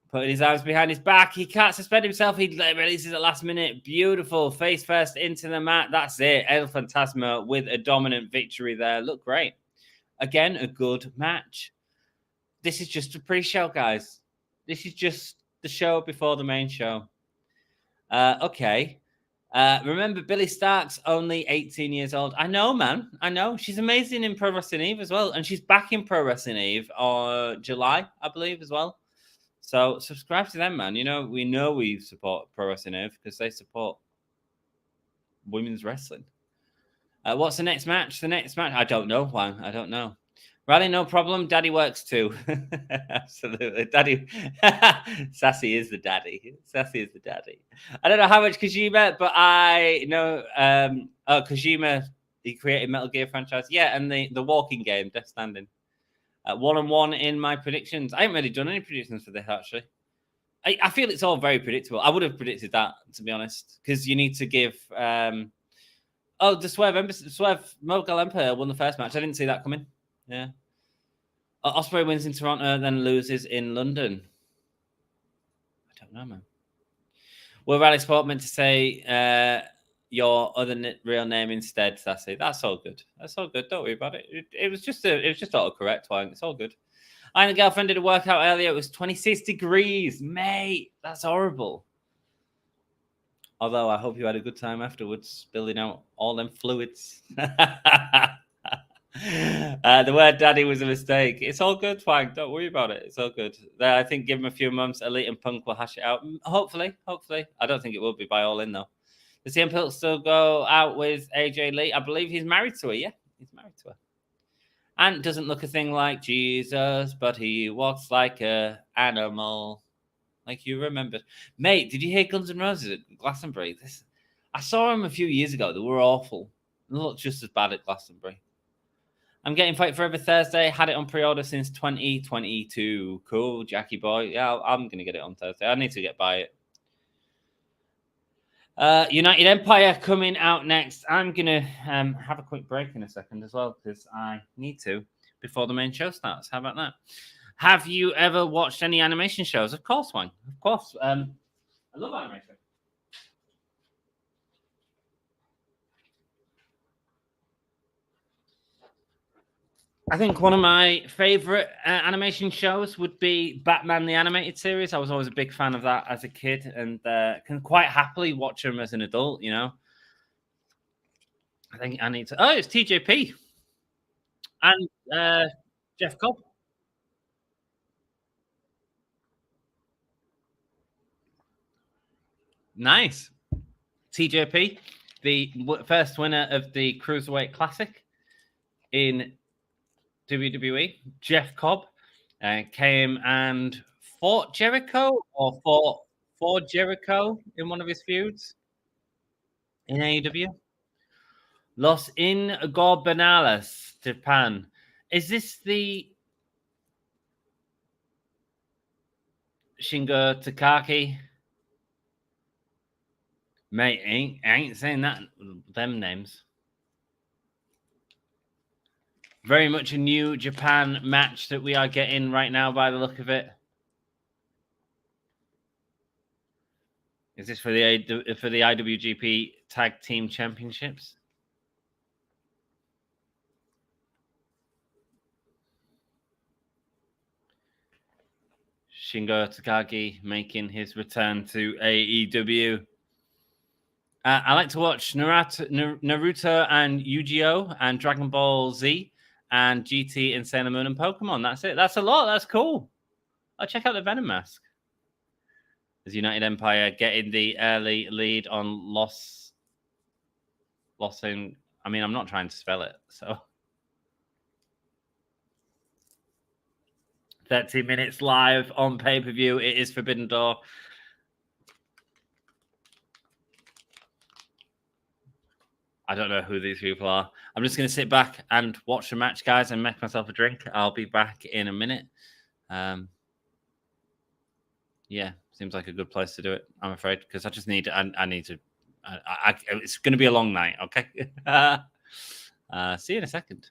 S1: Putting his arms behind his back. He can't suspend himself. He releases at last minute. Beautiful. Face first into the mat. That's it. El Fantasma with a dominant victory there. Look great. Again, a good match. This is just a pre-show, guys. This is just the show before the main show. Okay. Remember, Billy Stark's only 18 years old. I know, man. I know. She's amazing in Pro Wrestling Eve as well. And she's back in Pro Wrestling Eve on July, I believe, as well. So subscribe to them, man. You know we support Pro Wrestling Eve because they support women's wrestling. What's the next match? The next match? I don't know, Juan. I don't know. Riley, no problem. Daddy works too. Absolutely. Daddy. Sassy is the daddy. Sassy is the daddy. I don't know how much Kojima, but I know Kojima, he created Metal Gear franchise. Yeah, and the walking game, Death Standing. 1-1 in my predictions. I haven't really done any predictions for this, actually. I feel it's all very predictable. I would have predicted that, to be honest, because you need to give... the Swerve Mogul Empire won the first match. I didn't see that coming. Yeah. Ospreay wins in Toronto, then loses in London. I don't know, man. Will Rally Sport meant to say your other real name instead, Sassy? That's all good. That's all good. Don't worry about it. It was just autocorrect, Wang. It's all good. I and a girlfriend did a workout earlier. It was 26 degrees, mate. That's horrible. Although I hope you had a good time afterwards, spilling out all them fluids. The word daddy was a mistake. It's all good, Wang. Don't worry about it. It's all good. I think give him a few months, Elite and Punk will hash it out. Hopefully. I don't think it will be by All In, though. Does CM Punk still go out with AJ Lee? I believe he's married to her, yeah. He's married to her. And doesn't look a thing like Jesus, but he walks like an animal. Like you remembered. Mate, did you hear Guns N' Roses at Glastonbury? I saw them a few years ago. They were awful. They looked just as bad at Glastonbury. I'm getting Fight Forever Thursday. Had it on pre-order since 2022. Cool, Jackie boy. Yeah, I'm going to get it on Thursday. I need to get by it. United Empire coming out next. I'm going to have a quick break in a second as well because I need to before the main show starts. How about that? Have you ever watched any animation shows? Of course, one. Of course. I love animation. I think one of my favorite animation shows would be Batman the Animated Series. I was always a big fan of that as a kid and can quite happily watch them as an adult, you know. I think I need to... Oh, it's TJP. And Jeff Cobb. Nice. TJP, the first winner of the Cruiserweight Classic in WWE. Jeff Cobb came and fought Jericho or fought for Jericho in one of his feuds in AEW. Los Ingobernables, Japan. Is this the Shingo Takagi? Mate, I ain't saying that, them names. Very much a new Japan match that we are getting right now by the look of it. Is this for the IWGP Tag Team Championships? Shingo Takagi making his return to AEW. I like to watch Naruto and Yu-Gi-Oh! And Dragon Ball Z and GT and Sailor Moon and Pokemon. That's it. That's a lot. That's cool. I'll check out the Venom mask. As United Empire getting the early lead on Lossing. I mean, I'm not trying to spell it, so 30 minutes live on pay-per-view. It is Forbidden Door. I don't know who these people are. I'm just going to sit back and watch the match, guys, and make myself a drink. I'll be back in a minute. Yeah, seems like a good place to do it, I'm afraid, because I just need... I need to... it's going to be a long night, okay? See you in a second.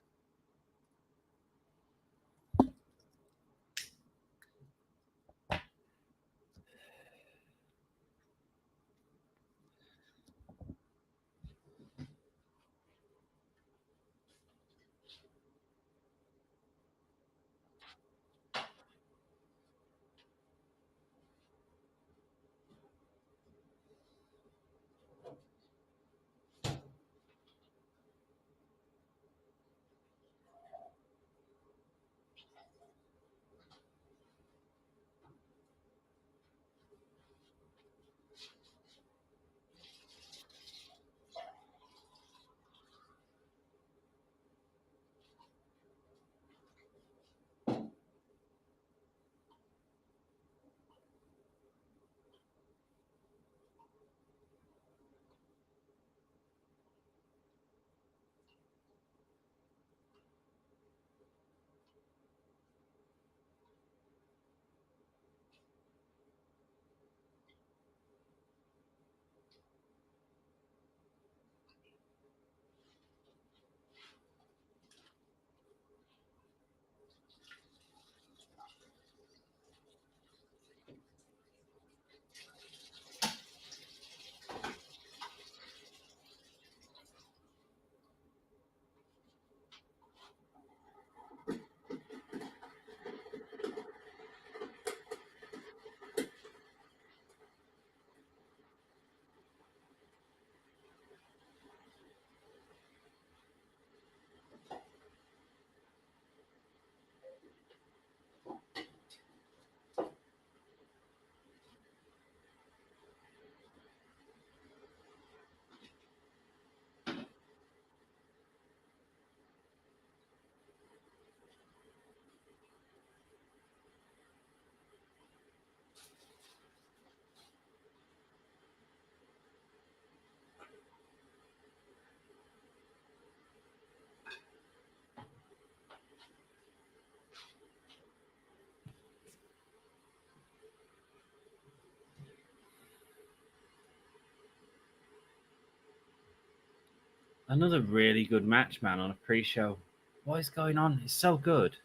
S1: Another really good match, man, on a pre-show. What is going on? It's so good.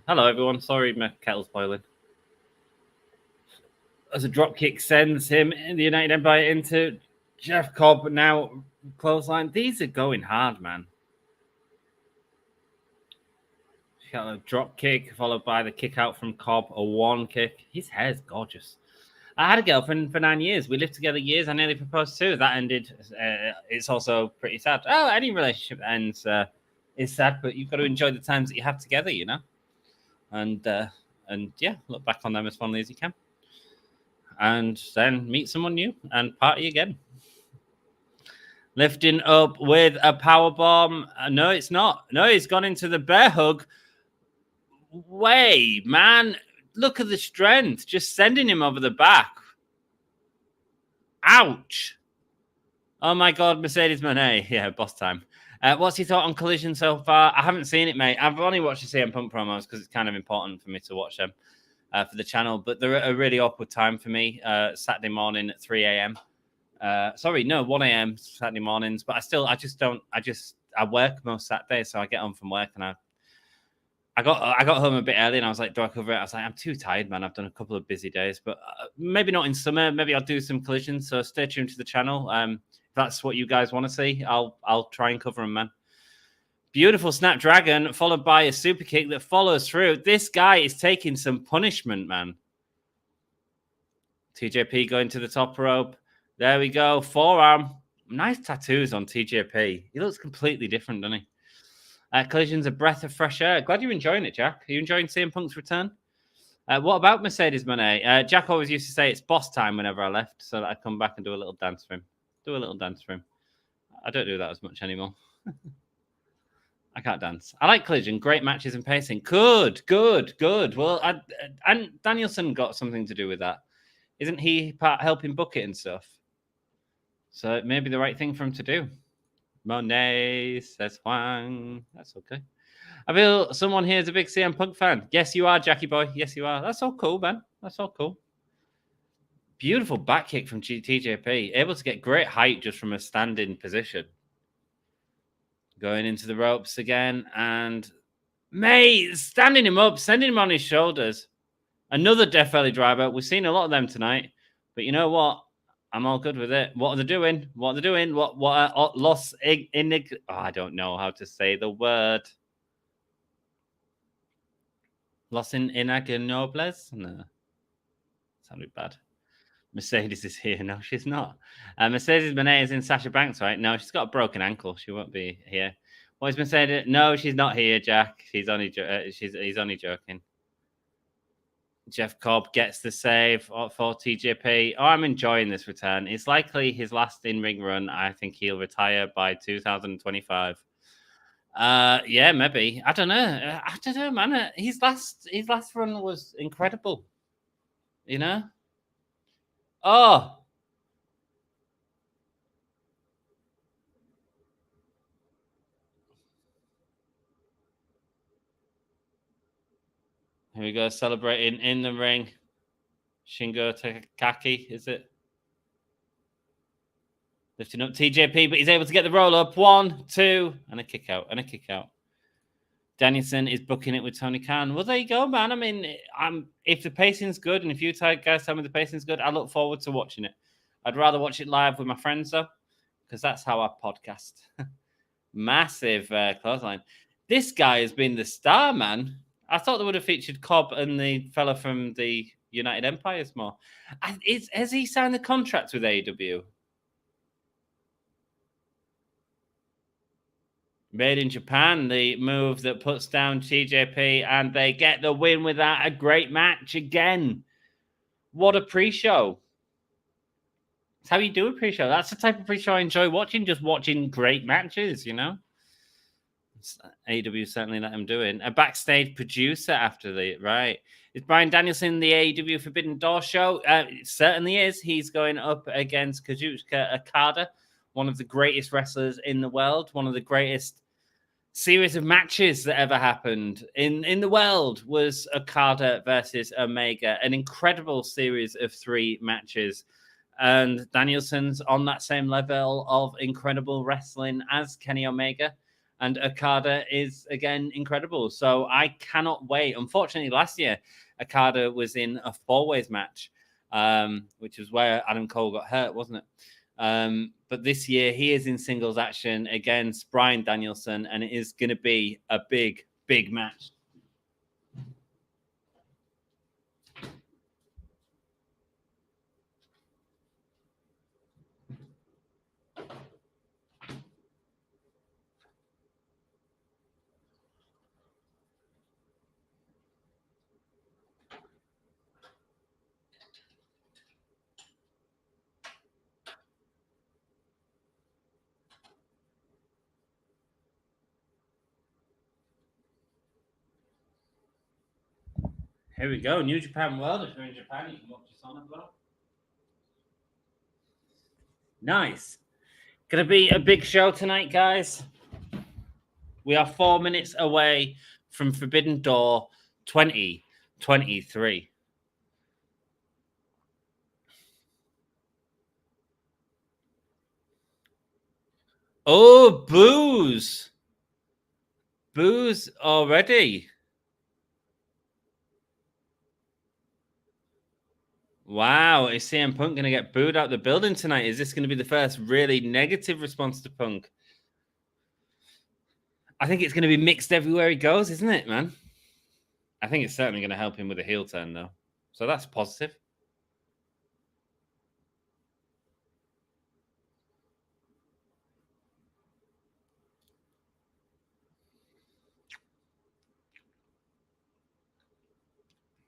S1: Hello, everyone. Sorry, my kettle's boiling. As a dropkick sends him in the United Empire into Jeff Cobb, now clothesline. These are going hard, man. Got a drop kick followed by the kick out from Cobb, a one kick. His hair's gorgeous. I had a girlfriend for 9 years. We lived together years. I nearly proposed too. That ended. It's also pretty sad. Oh, any relationship that ends is sad, but you've got to enjoy the times that you have together, you know. And yeah, look back on them as fondly as you can, and then meet someone new and party again. Lifting up with a power bomb. No, it's not. No, he's gone into the bear hug. Way, man. Look at the strength. Just sending him over the back. Ouch. Oh, my God. Mercedes Moné. Yeah, boss time. What's your thought on Collision so far? I haven't seen it, mate. I've only watched the CM Punk promos because it's kind of important for me to watch them for the channel. But they're at a really awkward time for me. Saturday morning at 3 a.m. 1 a.m. Saturday mornings. But I work most Saturdays, so I get home from work and I got home a bit early and I was like, do I cover it? I was like, I'm too tired, man. I've done a couple of busy days, but maybe not in summer. Maybe I'll do some collisions. So stay tuned to the channel. If that's what you guys want to see, I'll try and cover them, man. Beautiful Snapdragon followed by a super kick that follows through. This guy is taking some punishment, man. TJP going to the top rope. There we go. Forearm. Nice tattoos on TJP. He looks completely different, doesn't he? Collision's a breath of fresh air. Glad you're enjoying it, Jack. Are you enjoying CM Punk's return? What about Mercedes Moné? Jack always used to say it's boss time whenever I left, so that I'd come back and do a little dance for him. I don't do that as much anymore. I can't dance. I like Collision. Great matches and pacing. Good. Well, and Danielson got something to do with that. Isn't he helping book it and stuff? So it may be the right thing for him to do. Monet says Huang. That's okay. I feel someone here is a big CM Punk fan. Yes, you are, Jackie boy. Yes, you are. That's all cool, man. That's all cool. Beautiful back kick from TJP. Able to get great height just from a standing position. Going into the ropes again. And, mate, standing him up, sending him on his shoulders. Another Death Valley driver. We've seen a lot of them tonight. But you know what? I'm all good with it. What are they doing? What are Los Inig? Oh, I don't know how to say the word. Los Inagnobles? No. Sounded bad. Mercedes is here. No, she's not. Mercedes Moné is in Sasha Banks, right? No, she's got a broken ankle. She won't be here. What is Mercedes? No, she's not here, Jack. He's only joking. Jeff Cobb gets the save for TJP. Oh, I'm enjoying this return. It's likely his last in-ring run. I think he'll retire by 2025. Yeah, maybe. I don't know, man. His last run was incredible. You know? Oh. Here we go, celebrating in the ring. Shingo Takaki, is it? Lifting up TJP, but he's able to get the roll up. 1, 2, and a kick out, Danielson is booking it with Tony Khan. Well, there you go, man. I mean, if the pacing's good and if you guys tell me the pacing's good, I look forward to watching it. I'd rather watch it live with my friends, though, because that's how I podcast. Massive clothesline. This guy has been the star, man. I thought they would have featured Cobb and the fella from the United Empires more. Has he signed the contract with AEW? Made in Japan, the move that puts down TJP, and they get the win with that. A great match again. What a pre-show. That's how you do a pre-show. That's the type of pre-show I enjoy watching, just watching great matches, you know? AEW certainly let him do it. A backstage producer after right. Is Bryan Danielson the AEW Forbidden Door show? It certainly is. He's going up against Kazuchika Okada, one of the greatest wrestlers in the world, one of the greatest series of matches that ever happened in the world was Okada versus Omega. An incredible series of 3 matches. And Danielson's on that same level of incredible wrestling as Kenny Omega. And Okada is, again, incredible. So I cannot wait. Unfortunately, last year, Okada was in a four-ways match, which is where Adam Cole got hurt, wasn't it? But this year, he is in singles action against Bryan Danielson, and it is going to be a big, big match. Here we go. New Japan World. If you're in Japan, you can watch this on as well. Nice. Going to be a big show tonight, guys. We are 4 minutes away from Forbidden Door 2023. Oh, booze. Booze already. Wow, is CM Punk going to get booed out the building tonight? Is this going to be the first really negative response to Punk? I think it's going to be mixed everywhere he goes, isn't it, man? I think it's certainly going to help him with a heel turn, though. So that's positive.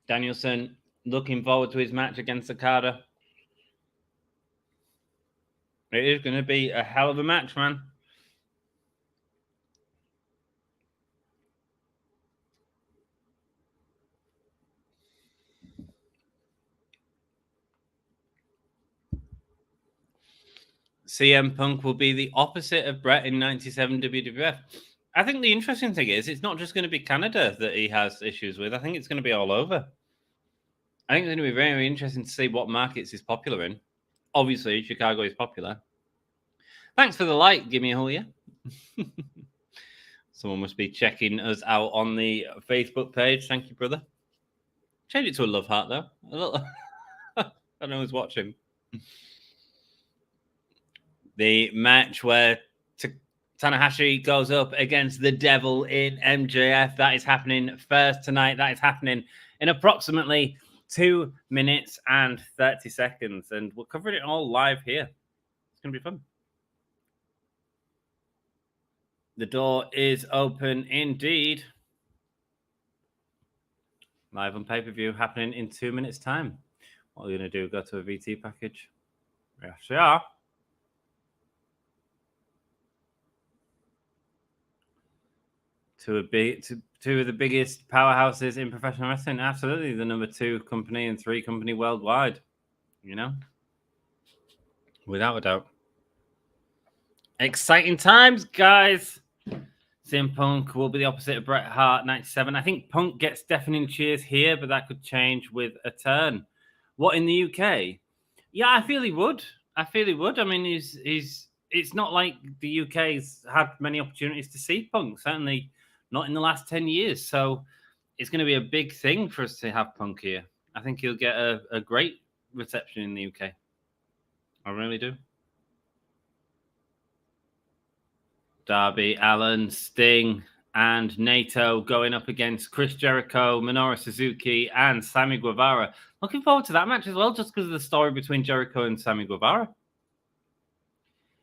S1: Danielson looking forward to his match against Okada. It is going to be a hell of a match, man. CM Punk will be the opposite of Brett in 97 WWF. I think the interesting thing is it's not just going to be Canada that he has issues with. I think it's going to be all over. I think it's going to be very, very interesting to see what markets he's popular in. Obviously, Chicago is popular. Thanks for the like. Give me a hole, yeah. Someone must be checking us out on the Facebook page. Thank you, brother. Change it to a love heart, though. A little... I don't know who's watching. The match where Tanahashi goes up against the Devil in MJF. That is happening first tonight. That is happening in approximately 2 minutes and 30 seconds. And we're covering it all live here. It's going to be fun. The door is open indeed. Live on pay-per-view happening in 2 minutes' time. What are we going to do? Go to a VT package? Yes, we are. Two of the biggest powerhouses in professional wrestling. Absolutely. The number 2 company and 3 company worldwide. You know? Without a doubt. Exciting times, guys. CM Punk will be the opposite of Bret Hart, 97. I think Punk gets deafening cheers here, but that could change with a turn. What, in the UK? Yeah, I feel he would. I mean, it's not like the UK's had many opportunities to see Punk. Certainly not in the last 10 years. So it's going to be a big thing for us to have Punk here. I think he'll get a great reception in the UK. I really do. Darby Allin, Sting, and Naito going up against Chris Jericho, Minoru Suzuki, and Sammy Guevara. Looking forward to that match as well, just because of the story between Jericho and Sammy Guevara.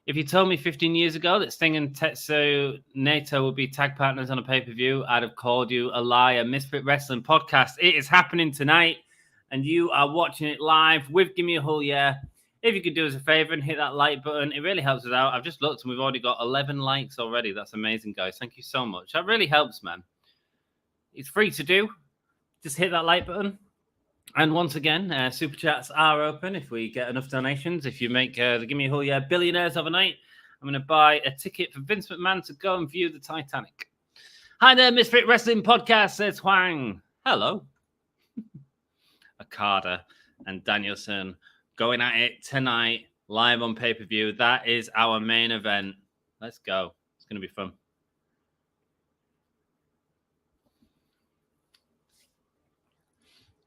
S1: If you told me 15 years ago that Sting and Tetsu Naito would be tag partners on a pay-per-view, I'd have called you a liar. Misfit Wrestling Podcast. It is happening tonight, and you are watching it live with Give Me a Hull, yeah. If you could do us a favor and hit that like button, it really helps us out. I've just looked and we've already got 11 likes already. That's amazing, guys. Thank you so much. That really helps, man. It's free to do. Just hit that like button. And once again, super chats are open if we get enough donations. If you make the Give Me a Hull, yeah, billionaires overnight, I'm going to buy a ticket for Vince McMahon to go and view the Titanic. Hi there, Misfit Wrestling Podcast, says Huang. Hello. Okada and Danielson going at it tonight, live on pay-per-view. That is our main event. Let's go. It's going to be fun.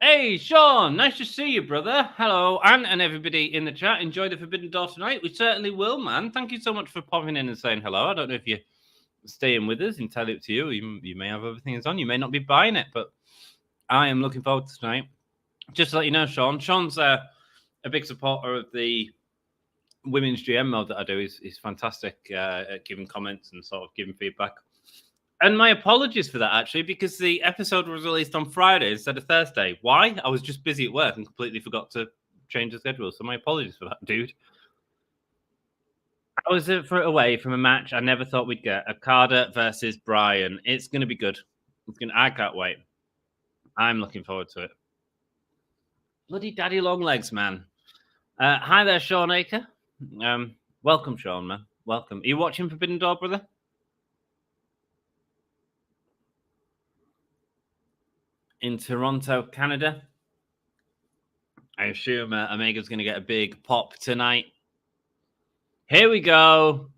S1: Hey, Sean, nice to see you, brother. Hello, and everybody in the chat. Enjoy the Forbidden Door tonight. We certainly will, man. Thank you so much for popping in and saying hello. I don't know if you're staying with us. Entirely up to you. You may have other things on. You may not be buying it, but I am looking forward to tonight. Just to let you know, Sean's a big supporter of the women's GM mode that I do. He's fantastic at giving comments and sort of giving feedback. And my apologies for that, actually, because the episode was released on Friday instead of Thursday. Why? I was just busy at work and completely forgot to change the schedule. So my apologies for that, dude. I was away from a match I never thought we'd get. Okada versus Bryan. It's going to be good. I can't wait. I'm looking forward to it. Bloody daddy long legs, man. Hi there, Sean Aker. Welcome, Sean, man. Welcome. Are you watching Forbidden Door, brother? In Toronto, Canada. I assume Omega's going to get a big pop tonight. Here we go.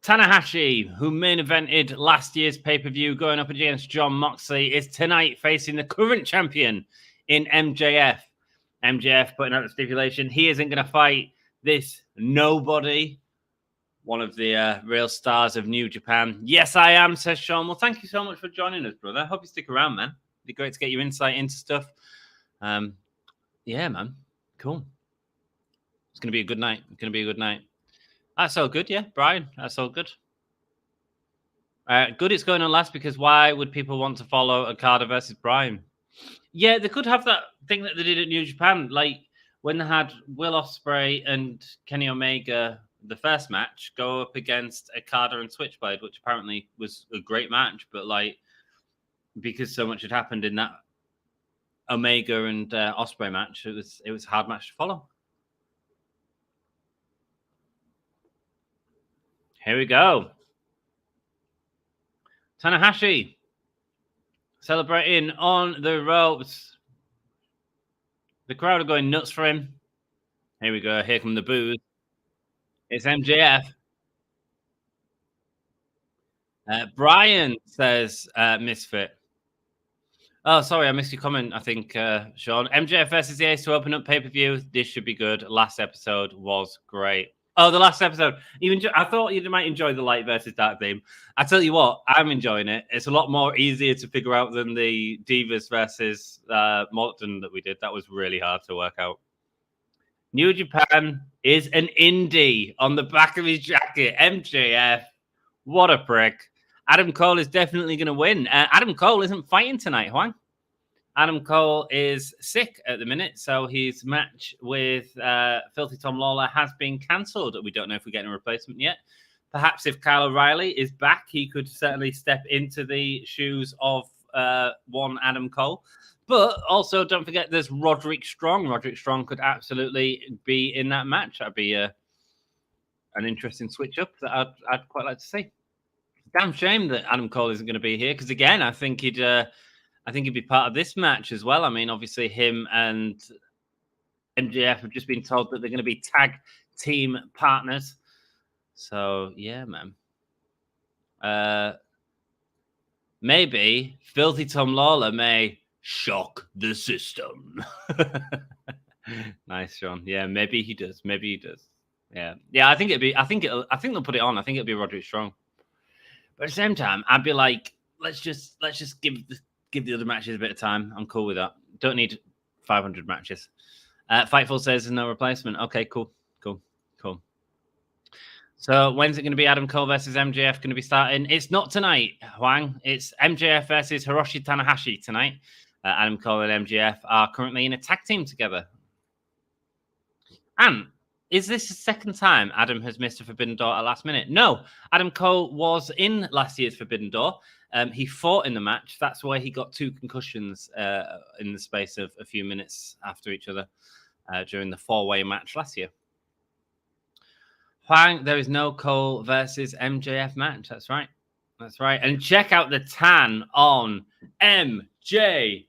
S1: Tanahashi, who main evented last year's pay-per-view, going up against Jon Moxley, is tonight facing the current champion in MJF. MJF putting out the stipulation he isn't going to fight this nobody, one of the real stars of New Japan. Yes, I am, says Sean. Well, thank you so much for joining us, brother. I hope you stick around, man. It'd be great to get your insight into stuff. Yeah, man. Cool. It's going to be a good night. It's going to be a good night. That's all good, yeah, Bryan. That's all good. Good it's going on last because why would people want to follow Okada versus Bryan? Yeah, they could have that thing that they did at New Japan, like when they had Will Ospreay and Kenny Omega, the first match, go up against Okada and Switchblade, which apparently was a great match, but like because so much had happened in that Omega and Ospreay match, it was a hard match to follow. Here we go. Tanahashi celebrating on the ropes. The crowd are going nuts for him. Here we go. Here come the boos. It's MJF. Bryan says Misfit. Oh, sorry, I missed your comment, I think, Sean. MJF versus the Ace to open up pay-per-view. This should be good. Last episode was great. Oh, the last episode. I thought you might enjoy the light versus dark theme. I tell you what, I'm enjoying it. It's a lot more easier to figure out than the Divas versus Morton that we did. That was really hard to work out. New Japan is an indie on the back of his jacket. MJF. What a prick. Adam Cole is definitely going to win. Adam Cole isn't fighting tonight, Juan. Adam Cole is sick at the minute, so his match with Filthy Tom Lawler has been cancelled. We don't know if we're getting a replacement yet. Perhaps if Kyle O'Reilly is back, he could certainly step into the shoes of one Adam Cole. But also, don't forget, there's Roderick Strong. Roderick Strong could absolutely be in that match. That'd be an interesting switch-up that I'd quite like to see. Damn shame that Adam Cole isn't going to be here because, again, I think he'd be part of this match as well. I mean, obviously, him and MJF have just been told that they're going to be tag team partners. So, yeah, man. Maybe Filthy Tom Lawler may shock the system. Nice, Sean. Yeah, maybe he does. Maybe he does. Yeah. I think they'll put it on. I think it'll be Roderick Strong. But at the same time, I'd be like, let's just give the other matches a bit of time. I'm cool with that. Don't need 500 matches. Fightful says there's no replacement. Okay, cool. So when's it going to be Adam Cole versus MJF going to be starting? It's not tonight, Huang. It's MJF versus Hiroshi Tanahashi tonight. Adam Cole and MJF are currently in a tag team together. And is this the second time Adam has missed a Forbidden Door at last minute? No. Adam Cole was in last year's Forbidden Door. He fought in the match. That's why he got 2 concussions in the space of a few minutes after each other during the 4-way match last year. Huang, there is no Cole versus MJF match. That's right. And check out the tan on MJF.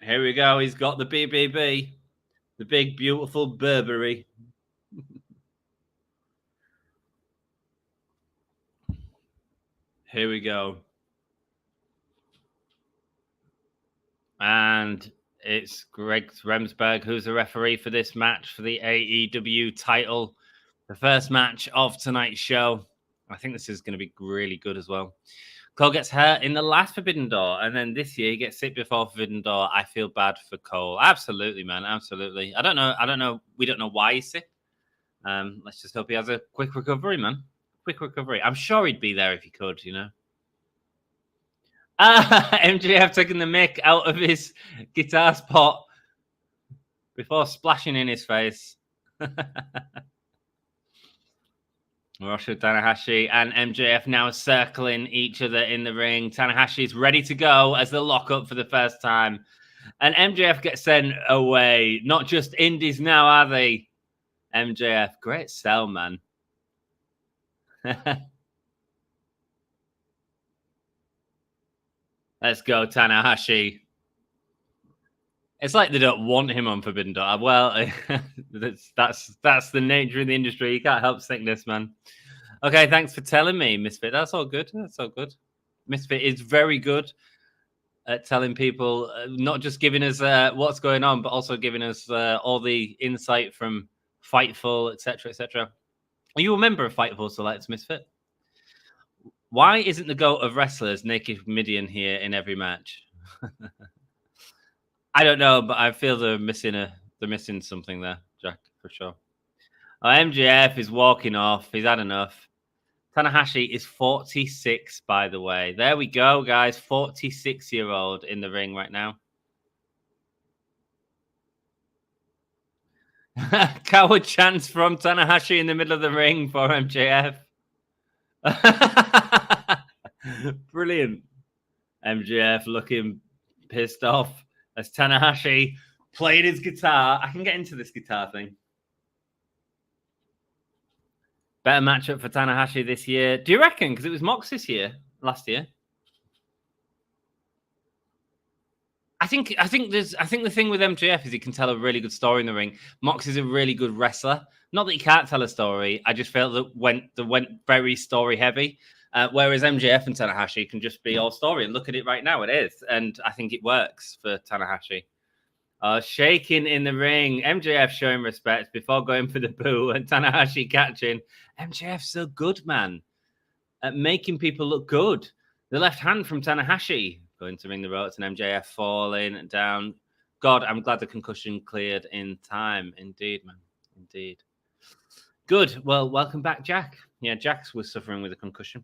S1: Here we go. He's got the BBB, the big, beautiful Burberry. Here we go. And it's Greg Remsberg who's the referee for this match for the AEW title. The first match of tonight's show. I think this is going to be really good as well. Cole gets hurt in the last Forbidden Door, and then this year he gets sick before Forbidden Door. I feel bad for Cole. Absolutely, man. Absolutely. I don't know. We don't know why he's sick. Let's just hope he has a quick recovery, man. Quick recovery. I'm sure he'd be there if he could, you know. MJF taking the mic out of his guitar spot before splashing in his face. Hiroshi, Tanahashi, and MJF now circling each other in the ring. Tanahashi is ready to go as the lock-up for the first time. And MJF gets sent away. Not just indies now, are they? MJF, great sell, man. Let's go, Tanahashi. It's like they don't want him on Forbidden Door. Well, that's the nature of the industry. You can't help sickness, man. Okay, thanks for telling me, Misfit. That's all good. That's all good. Misfit is very good at telling people, not just giving us what's going on, but also giving us all the insight from Fightful, etc., etc. Are you a member of Fightful Selects, Misfit? Why isn't the GOAT of wrestlers Naked Midian here in every match? I don't know, but I feel they're missing something there, Jack, for sure. Oh, MJF is walking off. He's had enough. Tanahashi is 46, by the way. There we go, guys. 46-year-old in the ring right now. Coward chance from Tanahashi in the middle of the ring for MJF. Brilliant. MJF looking pissed off as Tanahashi played his guitar. I can get into this guitar thing. Better matchup for Tanahashi this year. Do you reckon? Because it was Mox last year. I think the thing with MJF is he can tell a really good story in the ring. Mox is a really good wrestler. Not that he can't tell a story. I just felt that went very story heavy. Whereas MJF and Tanahashi can just be all story. And look at it right now, it is. And I think it works for Tanahashi. Shaking in the ring. MJF showing respect before going for the boo and Tanahashi catching. MJF's so good, man, at making people look good. The left hand from Tanahashi going to ring the ropes and MJF falling down. God, I'm glad the concussion cleared in time. Indeed, man. Indeed. Good. Well, welcome back, Jack. Yeah, Jack was suffering with a concussion.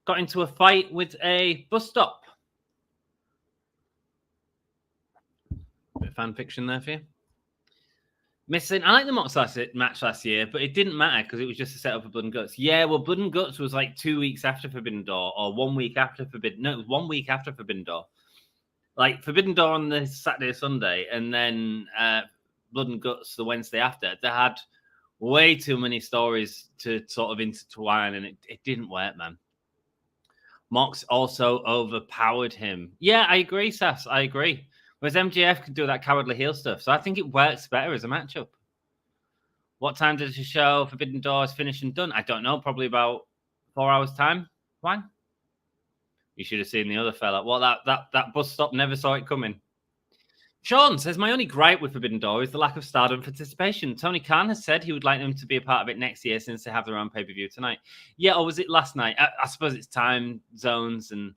S1: Got into a fight with a bus stop. Bit of fan fiction there for you. Missing. I like the Mox match last year, but it didn't matter because it was just a setup for Blood and Guts. Yeah, well, Blood and Guts was like 2 weeks after Forbidden Door, or 1 week after Forbidden. No, it was 1 week after Forbidden Door. Like Forbidden Door on the Saturday, Sunday, and then Blood and Guts the Wednesday after. They had way too many stories to sort of intertwine, and it didn't work, man. Mox also overpowered him. Yeah, I agree, Sass. I agree. Whereas MJF can do that cowardly heel stuff. So I think it works better as a matchup. What time did the show Forbidden Door is finished and done? I don't know. Probably about 4 hours' time. Why? You should have seen the other fella. Well, that bus stop never saw it coming. Sean says, my only gripe with Forbidden Door is the lack of Stardom participation. Tony Khan has said he would like them to be a part of it next year since they have their own pay-per-view tonight. Yeah, or was it last night? I suppose it's time zones and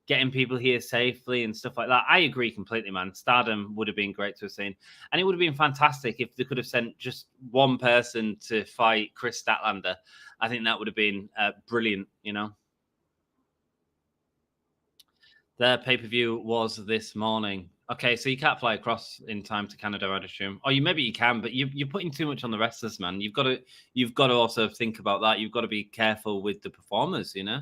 S1: getting people here safely and stuff like that. I agree completely, man. Stardom would have been great to have seen. And it would have been fantastic if they could have sent just one person to fight Chris Statlander. I think that would have been brilliant, you know. Their pay-per-view was this morning. Okay, so you can't fly across in time to Canada, I'd assume. Or maybe you can, but you're putting too much on the wrestlers, man. You've got to also think about that. You've got to be careful with the performers, you know.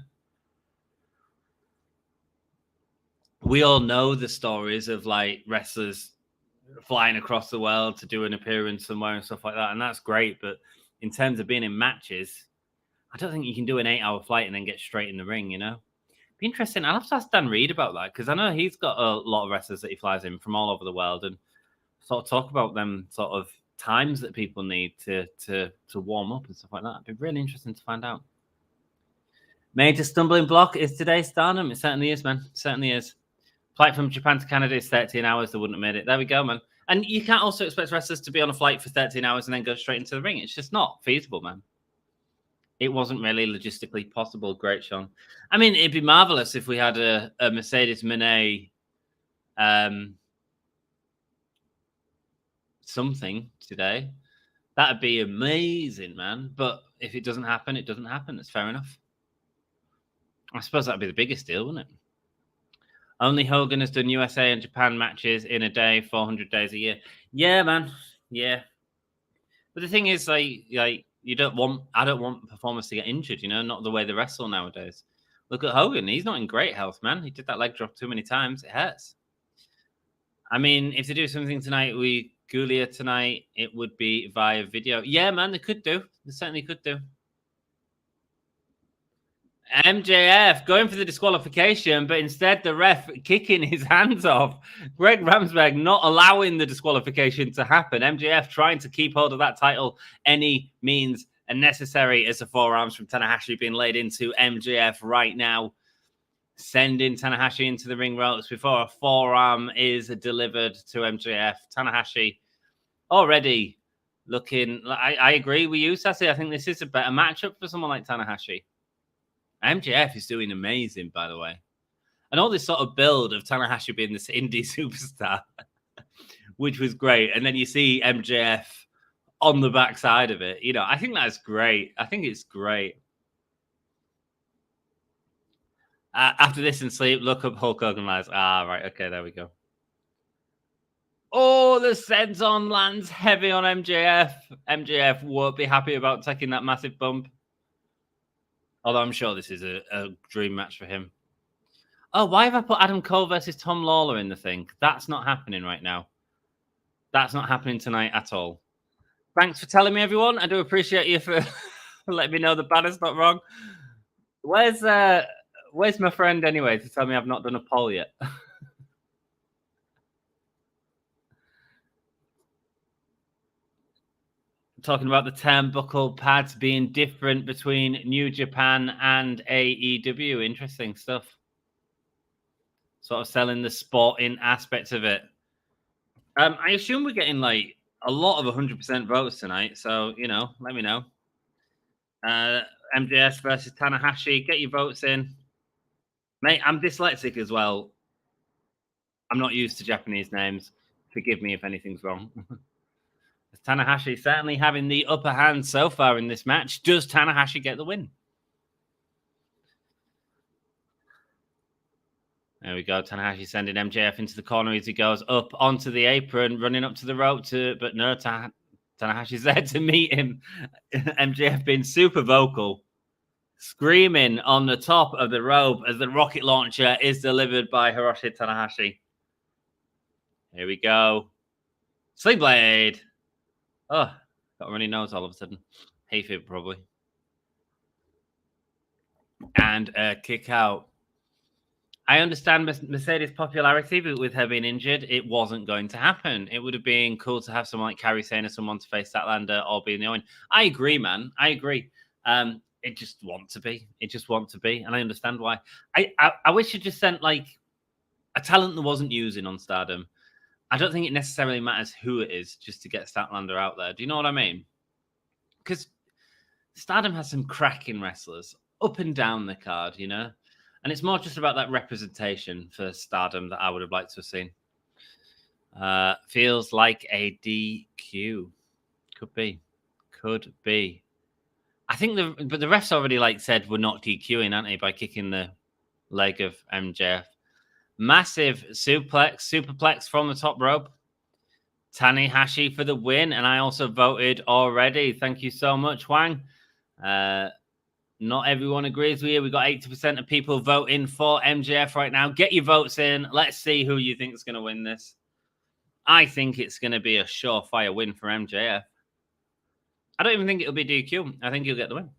S1: We all know the stories of like wrestlers flying across the world to do an appearance somewhere and stuff like that, and that's great. But in terms of being in matches, I don't think you can do an 8-hour flight and then get straight in the ring, you know. Be interesting. I'll have to ask Dan Reed about that because I know he's got a lot of wrestlers that he flies in from all over the world and sort of talk about them sort of times that people need to warm up and stuff like that. It'd be really interesting to find out. Major stumbling block is today's Stardom. It certainly is, man. It certainly is. Flight from Japan to Canada is 13 hours. They wouldn't have made it. There we go, man. And you can't also expect wrestlers to be on a flight for 13 hours and then go straight into the ring. It's just not feasible, man. It wasn't really logistically possible. Great, Sean. I mean, it'd be marvelous if we had a Mercedes Moné something today. That'd be amazing, man. But if it doesn't happen, it doesn't happen. That's fair enough. I suppose that'd be the biggest deal, wouldn't it? Only Hogan has done USA and Japan matches in a day, 400 days a year. Yeah, man. Yeah. But the thing is, like I don't want performers to get injured, you know, not the way they wrestle nowadays. Look at Hogan. He's not in great health, man. He did that leg drop too many times. It hurts. I mean, if they do something tonight with Gulia tonight, it would be via video. Yeah, man, they could do. They certainly could do. MJF going for the disqualification, but instead the ref kicking his hands off. Greg Ramsberg not allowing the disqualification to happen. MJF trying to keep hold of that title any means necessary as the forearms from Tanahashi being laid into MJF right now. Sending Tanahashi into the ring ropes before a forearm is delivered to MJF. Tanahashi already looking... I agree with you, Sassy. I think this is a better matchup for someone like Tanahashi. MJF is doing amazing, by the way. And all this sort of build of Tanahashi being this indie superstar, which was great. And then you see MJF on the backside of it. You know, I think that's great. I think it's great. After this and sleep, look up Hulk Hogan lives. Ah, right. Okay, there we go. Oh, the senton lands heavy on MJF. MJF won't be happy about taking that massive bump. Although I'm sure this is a dream match for him. Oh, why have I put Adam Cole versus Tom Lawler in the thing? That's not happening right now. That's not happening tonight at all. Thanks for telling me, everyone. I do appreciate you for letting me know the banner's not wrong. Where's my friend anyway to tell me I've not done a poll yet? Talking about the turnbuckle pads being different between New Japan and AEW. Interesting stuff. Sort of selling the sporting aspects of it. I assume we're getting like a lot of 100% votes tonight. So, you know, let me know. MJS versus Tanahashi. Get your votes in. Mate, I'm dyslexic as well. I'm not used to Japanese names. Forgive me if anything's wrong. Tanahashi certainly having the upper hand so far in this match. Does Tanahashi get the win? There we go. Tanahashi sending MJF into the corner as he goes up onto the apron, running up to the rope but no, Tanahashi's there to meet him. MJF being super vocal, screaming on the top of the rope as the rocket launcher is delivered by Hiroshi Tanahashi. Here we go. Sling Blade. Oh, got a runny nose all of a sudden. Hay fever, probably. And a kick out. I understand Mercedes' popularity, but with her being injured, it wasn't going to happen. It would have been cool to have someone like Kairi Sane or someone to face Statlander or be in the Owen. I agree, man. I agree. It just wants to be. It just wants to be. And I understand why. I wish it just sent like a talent that wasn't using on Stardom. I don't think it necessarily matters who it is just to get Statlander out there. Do you know what I mean? Because Stardom has some cracking wrestlers up and down the card, you know? And it's more just about that representation for Stardom that I would have liked to have seen. Feels like a DQ. Could be. Could be. I think but the refs already said we're not DQing, aren't they, by kicking the leg of MJF. Massive superplex from the top rope. Tanahashi for the win, and I also voted already. Thank you so much, Wang. Not everyone agrees with you. We've got 80% of people voting for MJF right now. Get your votes in. Let's see who you think is going to win this. I think it's going to be a surefire win for MJF. I don't even think it'll be DQ. I think he'll get the win.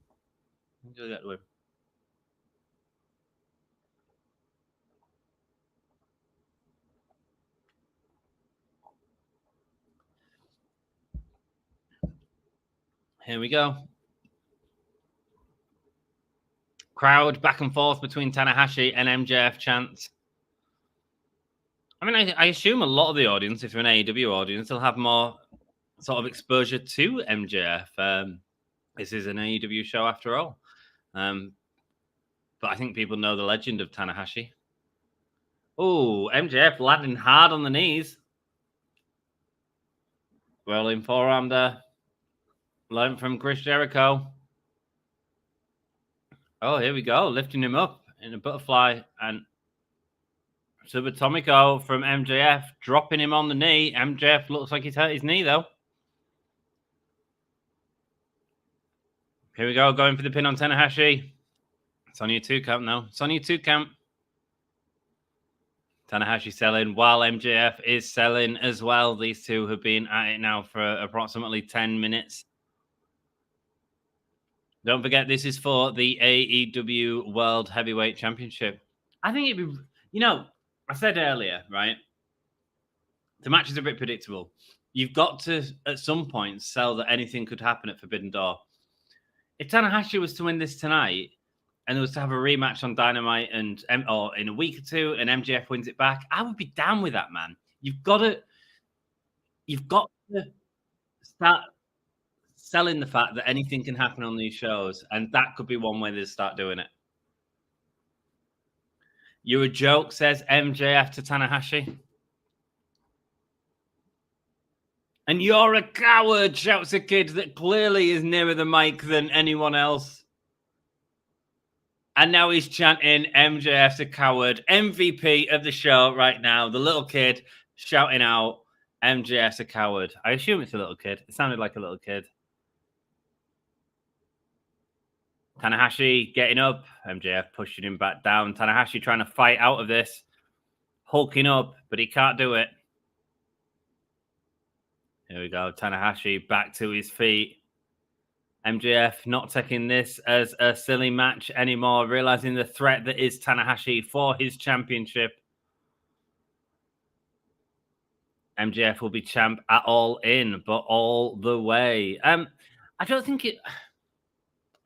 S1: Here we go. Crowd back and forth between Tanahashi and MJF chants. I mean, I assume a lot of the audience, if you're an AEW audience, will have more sort of exposure to MJF. This is an AEW show after all. But I think people know the legend of Tanahashi. Oh, MJF landing hard on the knees. Rolling forearm there. Learned from Chris Jericho. Oh, here we go. Lifting him up in a butterfly. And Subatomiko from MJF. Dropping him on the knee. MJF looks like he's hurt his knee, though. Here we go. Going for the pin on Tanahashi. It's on your 2 count now. It's on your 2 count. Tanahashi selling while MJF is selling as well. These two have been at it now for approximately 10 minutes. Don't forget, this is for the AEW World Heavyweight Championship. I think it'd be, you know, I said earlier, right? The match is a bit predictable. You've got to, at some point, sell that anything could happen at Forbidden Door. If Tanahashi was to win this tonight, and there was to have a rematch on Dynamite or in a week or two, and MJF wins it back, I would be down with that, man. You've got to start selling the fact that anything can happen on these shows, and that could be one way they start doing it. You're a joke, says MJF to Tanahashi. And you're a coward, shouts a kid that clearly is nearer the mic than anyone else. And now he's chanting MJF's a coward. MVP of the show right now. The little kid shouting out MJF's a coward. I assume it's a little kid. It sounded like a little kid. Tanahashi getting up. MJF pushing him back down. Tanahashi trying to fight out of this. Hulking up, but he can't do it. Here we go. Tanahashi back to his feet. MJF not taking this as a silly match anymore, realizing the threat that is Tanahashi for his championship. MJF will be champ at All In, but all the way. I don't think it...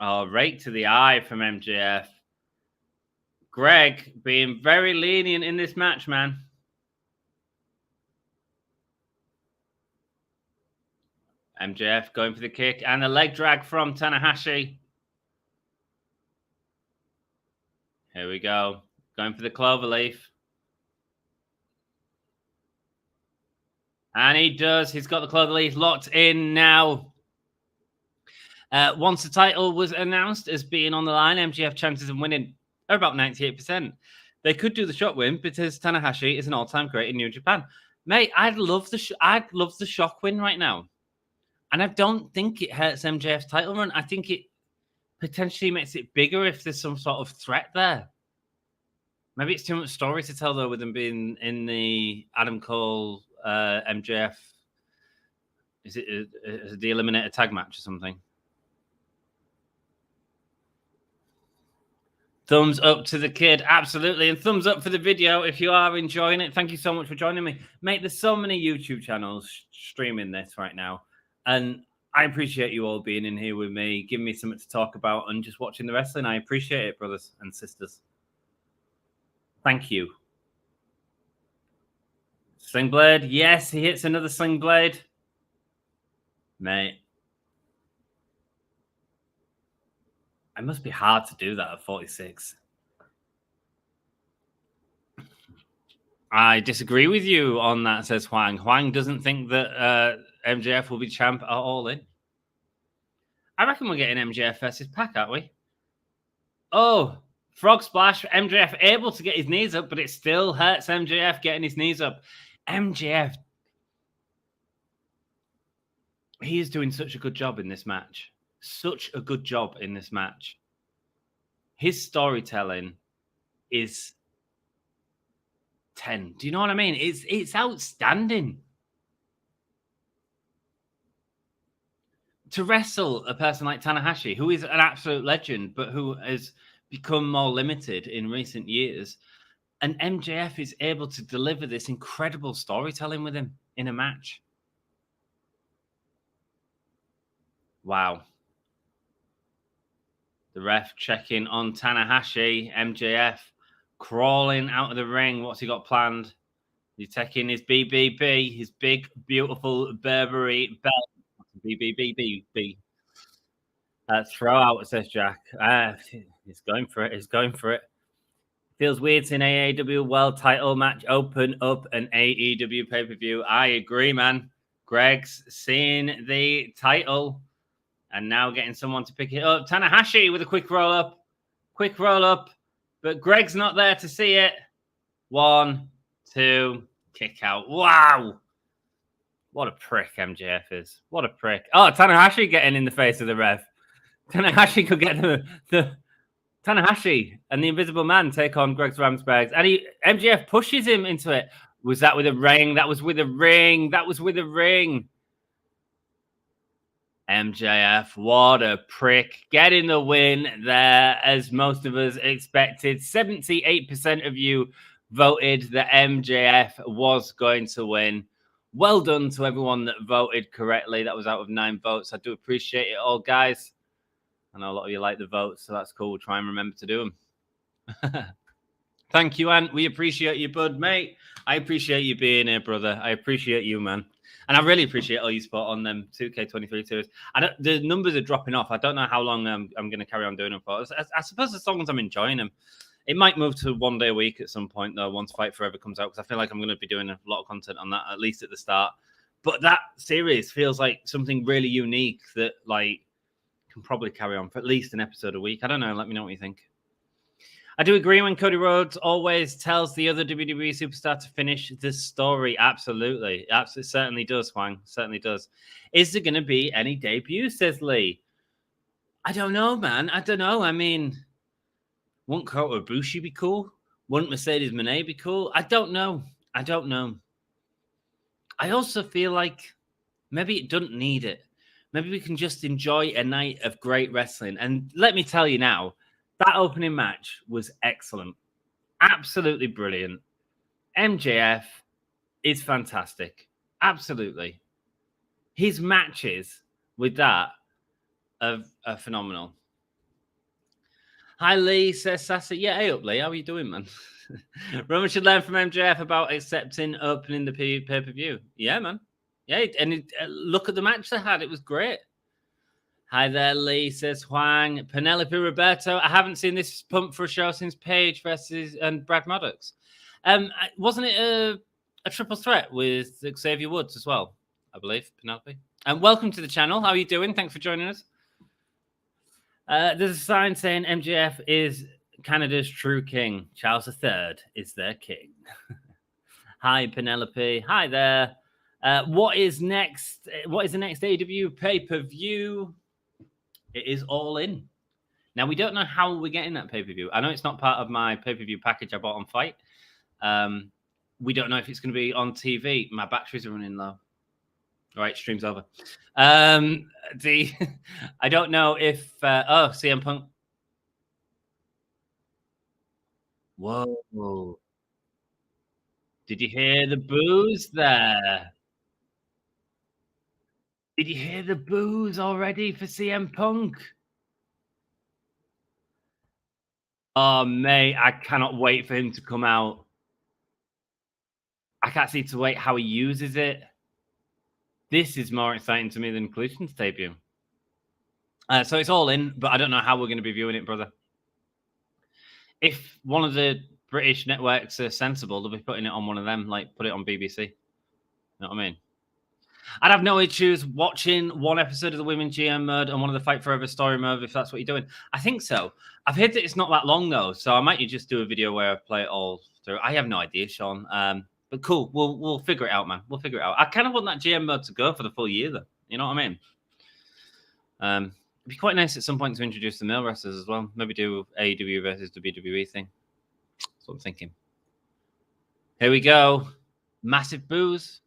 S1: Oh, right to the eye from MJF. Greg being very lenient in this match, man. MJF going for the kick and the leg drag from Tanahashi. Here we go. Going for the cloverleaf. And he does. He's got the cloverleaf locked in now. Once the title was announced as being on the line, MJF chances of winning are about 98%. They could do the shock win because Tanahashi is an all-time great in New Japan. Mate, I'd love the shock win right now. And I don't think it hurts MJF's title run. I think it potentially makes it bigger if there's some sort of threat there. Maybe it's too much story to tell, though, with them being in the Adam Cole MJF. Is it the Eliminator tag match or something? Thumbs up to the kid, absolutely. And thumbs up for the video if you are enjoying it. Thank you so much for joining me. Mate, there's so many YouTube channels streaming this right now. And I appreciate you all being in here with me, giving me something to talk about and just watching the wrestling. I appreciate it, brothers and sisters. Thank you. Sling Blade. Yes, he hits another Sling Blade. Mate. It must be hard to do that at 46. I disagree with you on that, says Huang. Huang doesn't think that MJF will be champ at All In. I reckon we're getting MJF versus Pac, aren't we? Oh, frog splash. MJF able to get his knees up, but it still hurts MJF getting his knees up. MJF, he is doing such a good job in this match. Such a good job in this match. His storytelling is 10. Do you know what I mean? It's outstanding. To wrestle a person like Tanahashi, who is an absolute legend, but who has become more limited in recent years, and MJF is able to deliver this incredible storytelling with him in a match. Wow. The ref checking on Tanahashi. MJF crawling out of the ring. What's he got planned? He's taking his BBB, his big, beautiful Burberry belt. BBBB. Throw out, says Jack. He's going for it. He's going for it. Feels weird seeing AEW World Title match open up an AEW pay-per-view. I agree, man. Greg's seeing the title and now getting someone to pick it up. Tanahashi with a quick roll-up. Quick roll-up. But Greg's not there to see it. 1, 2, kick out. Wow. What a prick MJF is. What a prick. Oh, Tanahashi getting in the face of the ref. Tanahashi could get the Tanahashi and the Invisible Man take on Greg's Ramsbergs. And MJF pushes him into it. Was that with a ring? That was with a ring. That was with a ring. MJF, what a prick. Getting the win there, as most of us expected. 78% of you voted that MJF was going to win. Well done to everyone that voted correctly. That was out of 9 votes. I do appreciate it all, guys. I know a lot of you like the votes, so that's cool. We'll try and remember to do them. Thank you, Ant. We appreciate you, bud, mate. I appreciate you being here, brother. I appreciate you, man. And I really appreciate all your support on them 2K23 tours. The numbers are dropping off. I don't know how long I'm going to carry on doing them for. I suppose as long as I'm enjoying them. It might move to 1 day a week at some point, though, once Fight Forever comes out, because I feel like I'm going to be doing a lot of content on that, at least at the start. But that series feels like something really unique that, like, can probably carry on for at least an episode a week. I don't know. Let me know what you think. I do agree when Cody Rhodes always tells the other WWE superstar to finish the story. Absolutely. Absolutely. Certainly does, Huang. Certainly does. Is there going to be any debut, says Lee? I don't know, man. I don't know. I mean, wouldn't Kota Ibushi be cool? Wouldn't Mercedes Moné be cool? I don't know. I don't know. I also feel like maybe it doesn't need it. Maybe we can just enjoy a night of great wrestling. And let me tell you now, that opening match was excellent. Absolutely brilliant. MJF is fantastic. Absolutely. His matches with that are phenomenal. Hi, Lee, says Sasa. Yeah, hey up, Lee. How are you doing, man? Roman should learn from MJF about accepting opening the pay-per-view. Yeah, man. Yeah, and look at the match they had. It was great. Hi there, Lee, says Huang. Penelope Roberto. I haven't seen this pump for a show since Paige versus and Brad Maddox. Wasn't it a triple threat with Xavier Woods as well, I believe, Penelope? And welcome to the channel. How are you doing? Thanks for joining us. There's a sign saying MJF is Canada's true king. Charles III is their king. Hi, Penelope. Hi there. What is next? What is the next AEW pay-per-view? It is All In. Now, we don't know how we're getting that pay-per-view. I know it's not part of my pay-per-view package I bought on Fight. We don't know if it's going to be on TV. My batteries are running low. All right, stream's over. I don't know if... CM Punk. Whoa. Did you hear the boos there? Did you hear the boos already for CM Punk? Oh, mate, I cannot wait for him to come out. I can't see to wait how he uses it. This is more exciting to me than Collision's debut. So it's All In, but I don't know how we're going to be viewing it, brother. If one of the British networks are sensible, they'll be putting it on one of them, like put it on BBC. You know what I mean? I'd have no issues watching one episode of the Women's GM mode and one of the Fight Forever story mode if that's what you're doing. I think so. I've heard that it's not that long, though, so I might just do a video where I play it all through. I have no idea, Sean. But cool. We'll figure it out, man. We'll figure it out. I kind of want that GM mode to go for the full year, though. You know what I mean? It'd be quite nice at some point to introduce the male wrestlers as well. Maybe do AEW versus WWE thing. That's what I'm thinking. Here we go. Massive boos.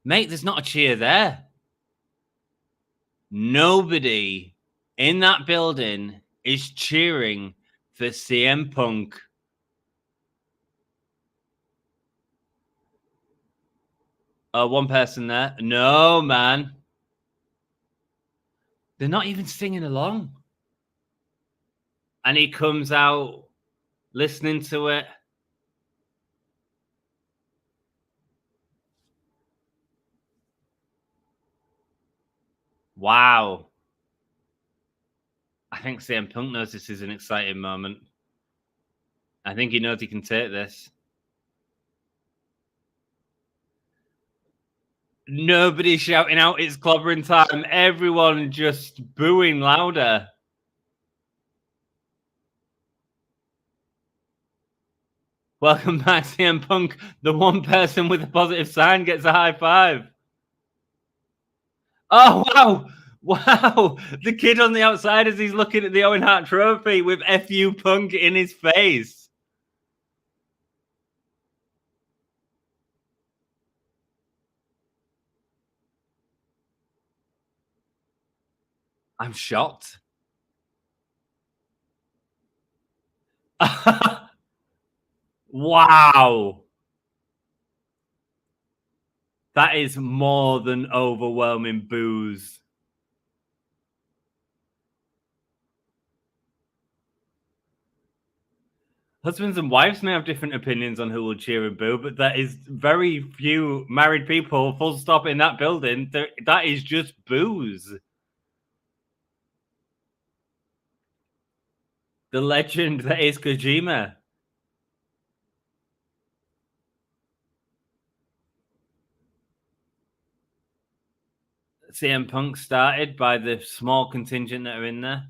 S1: Mate, there's not a cheer there. Nobody in that building is cheering for CM Punk. One person there. No, man. They're not even singing along. And he comes out listening to it. Wow. I think CM Punk knows this is an exciting moment. I think he knows he can take this. Nobody shouting out it's clobbering time. Everyone just booing louder. Welcome back, CM Punk. The one person with a positive sign gets a high five. Oh, wow. Wow. The kid on the outside as he's looking at the Owen Hart trophy with FU Punk in his face. I'm shocked. Wow. That is more than overwhelming boos. Husbands and wives may have different opinions on who will cheer and boo, but that is very few married people, full stop, in that building. That is just boos. The legend that is Kojima. CM Punk started by the small contingent that are in there.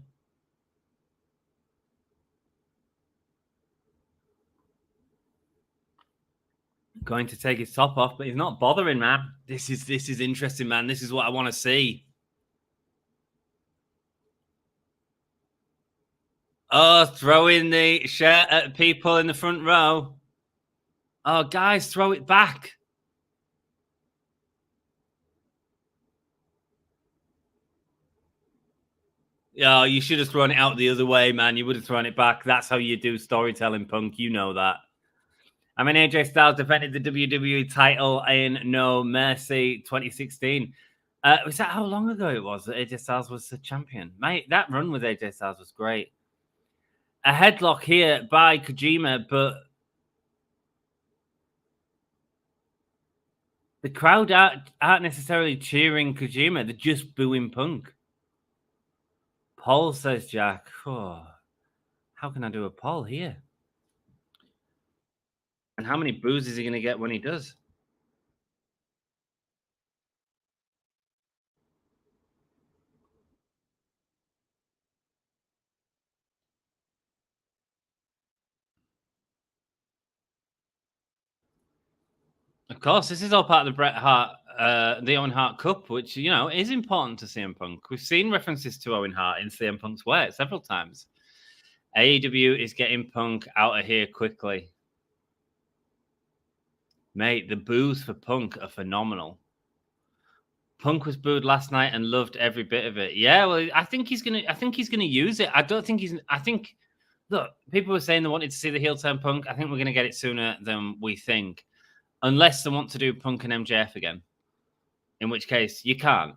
S1: Going to take his top off, but he's not bothering, man. This is interesting, man. This is what I want to see. Oh, throwing the shirt at people in the front row. Oh, guys, throw it back. Yeah, you should have thrown it out the other way, man. You would have thrown it back. That's how you do storytelling, Punk. You know that. I mean, AJ Styles defended the WWE title in No Mercy 2016. Was that how long ago it was that AJ Styles was the champion? Mate, that run with AJ Styles was great. A headlock here by Kojima, but the crowd aren't necessarily cheering Kojima. They're just booing Punk. Paul says, Jack, oh, how can I do a poll here? And how many boos is he going to get when he does? Of course, this is all part of the Owen Hart Cup, which, you know, is important to CM Punk. We've seen references to Owen Hart in CM Punk's way several times. AEW is getting Punk out of here quickly. Mate, the boos for Punk are phenomenal. Punk was booed last night and loved every bit of it. Yeah, well, I think he's gonna use it. Look, people were saying they wanted to see the heel turn Punk. I think we're gonna get it sooner than we think. Unless they want to do Punk and MJF again. In which case, you can't.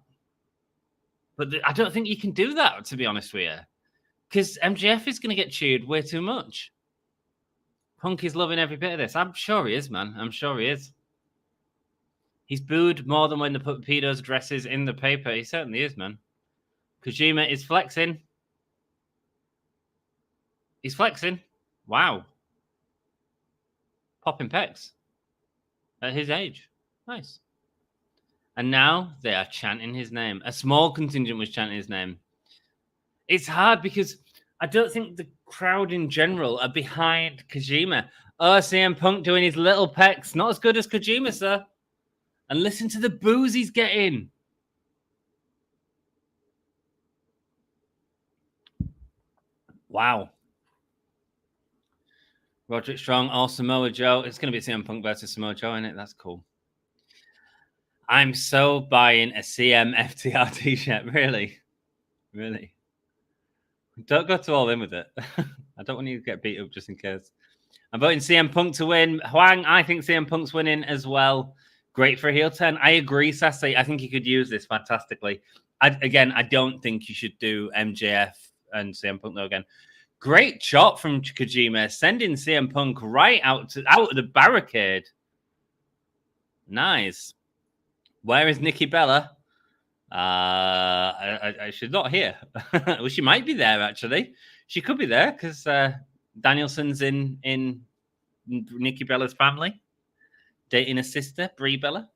S1: But I don't think you can do that, to be honest with you. Because MJF is going to get cheered way too much. Punk is loving every bit of this. I'm sure he is, man. I'm sure he is. He's booed more than when they put Pedo's addresses in the paper. He certainly is, man. Kojima is flexing. He's flexing. Wow. Popping pecs. At his age. Nice. And now they are chanting his name. A small contingent was chanting his name. It's hard because I don't think the crowd in general are behind Kojima. Oh, CM Punk doing his little pecs. Not as good as Kojima, sir. And listen to the boos he's getting. Wow. Roderick Strong or Samoa Joe. It's going to be CM Punk versus Samoa Joe, isn't it? That's cool. I'm so buying a CM FTR t-shirt. Really? Really? Don't go to all in with it. I don't want you to get beat up just in case. I'm voting CM Punk to win. Huang, I think CM Punk's winning as well. Great for a heel turn. I agree, Sassy. I think he could use this fantastically. I don't think you should do MJF and CM Punk though again. Great chop from Kojima, sending CM Punk right out of the barricade. Nice. Where is Nikki Bella? She's not here. Well, she might be there actually. She could be there because Danielson's in Nikki Bella's family, dating a sister, Brie Bella.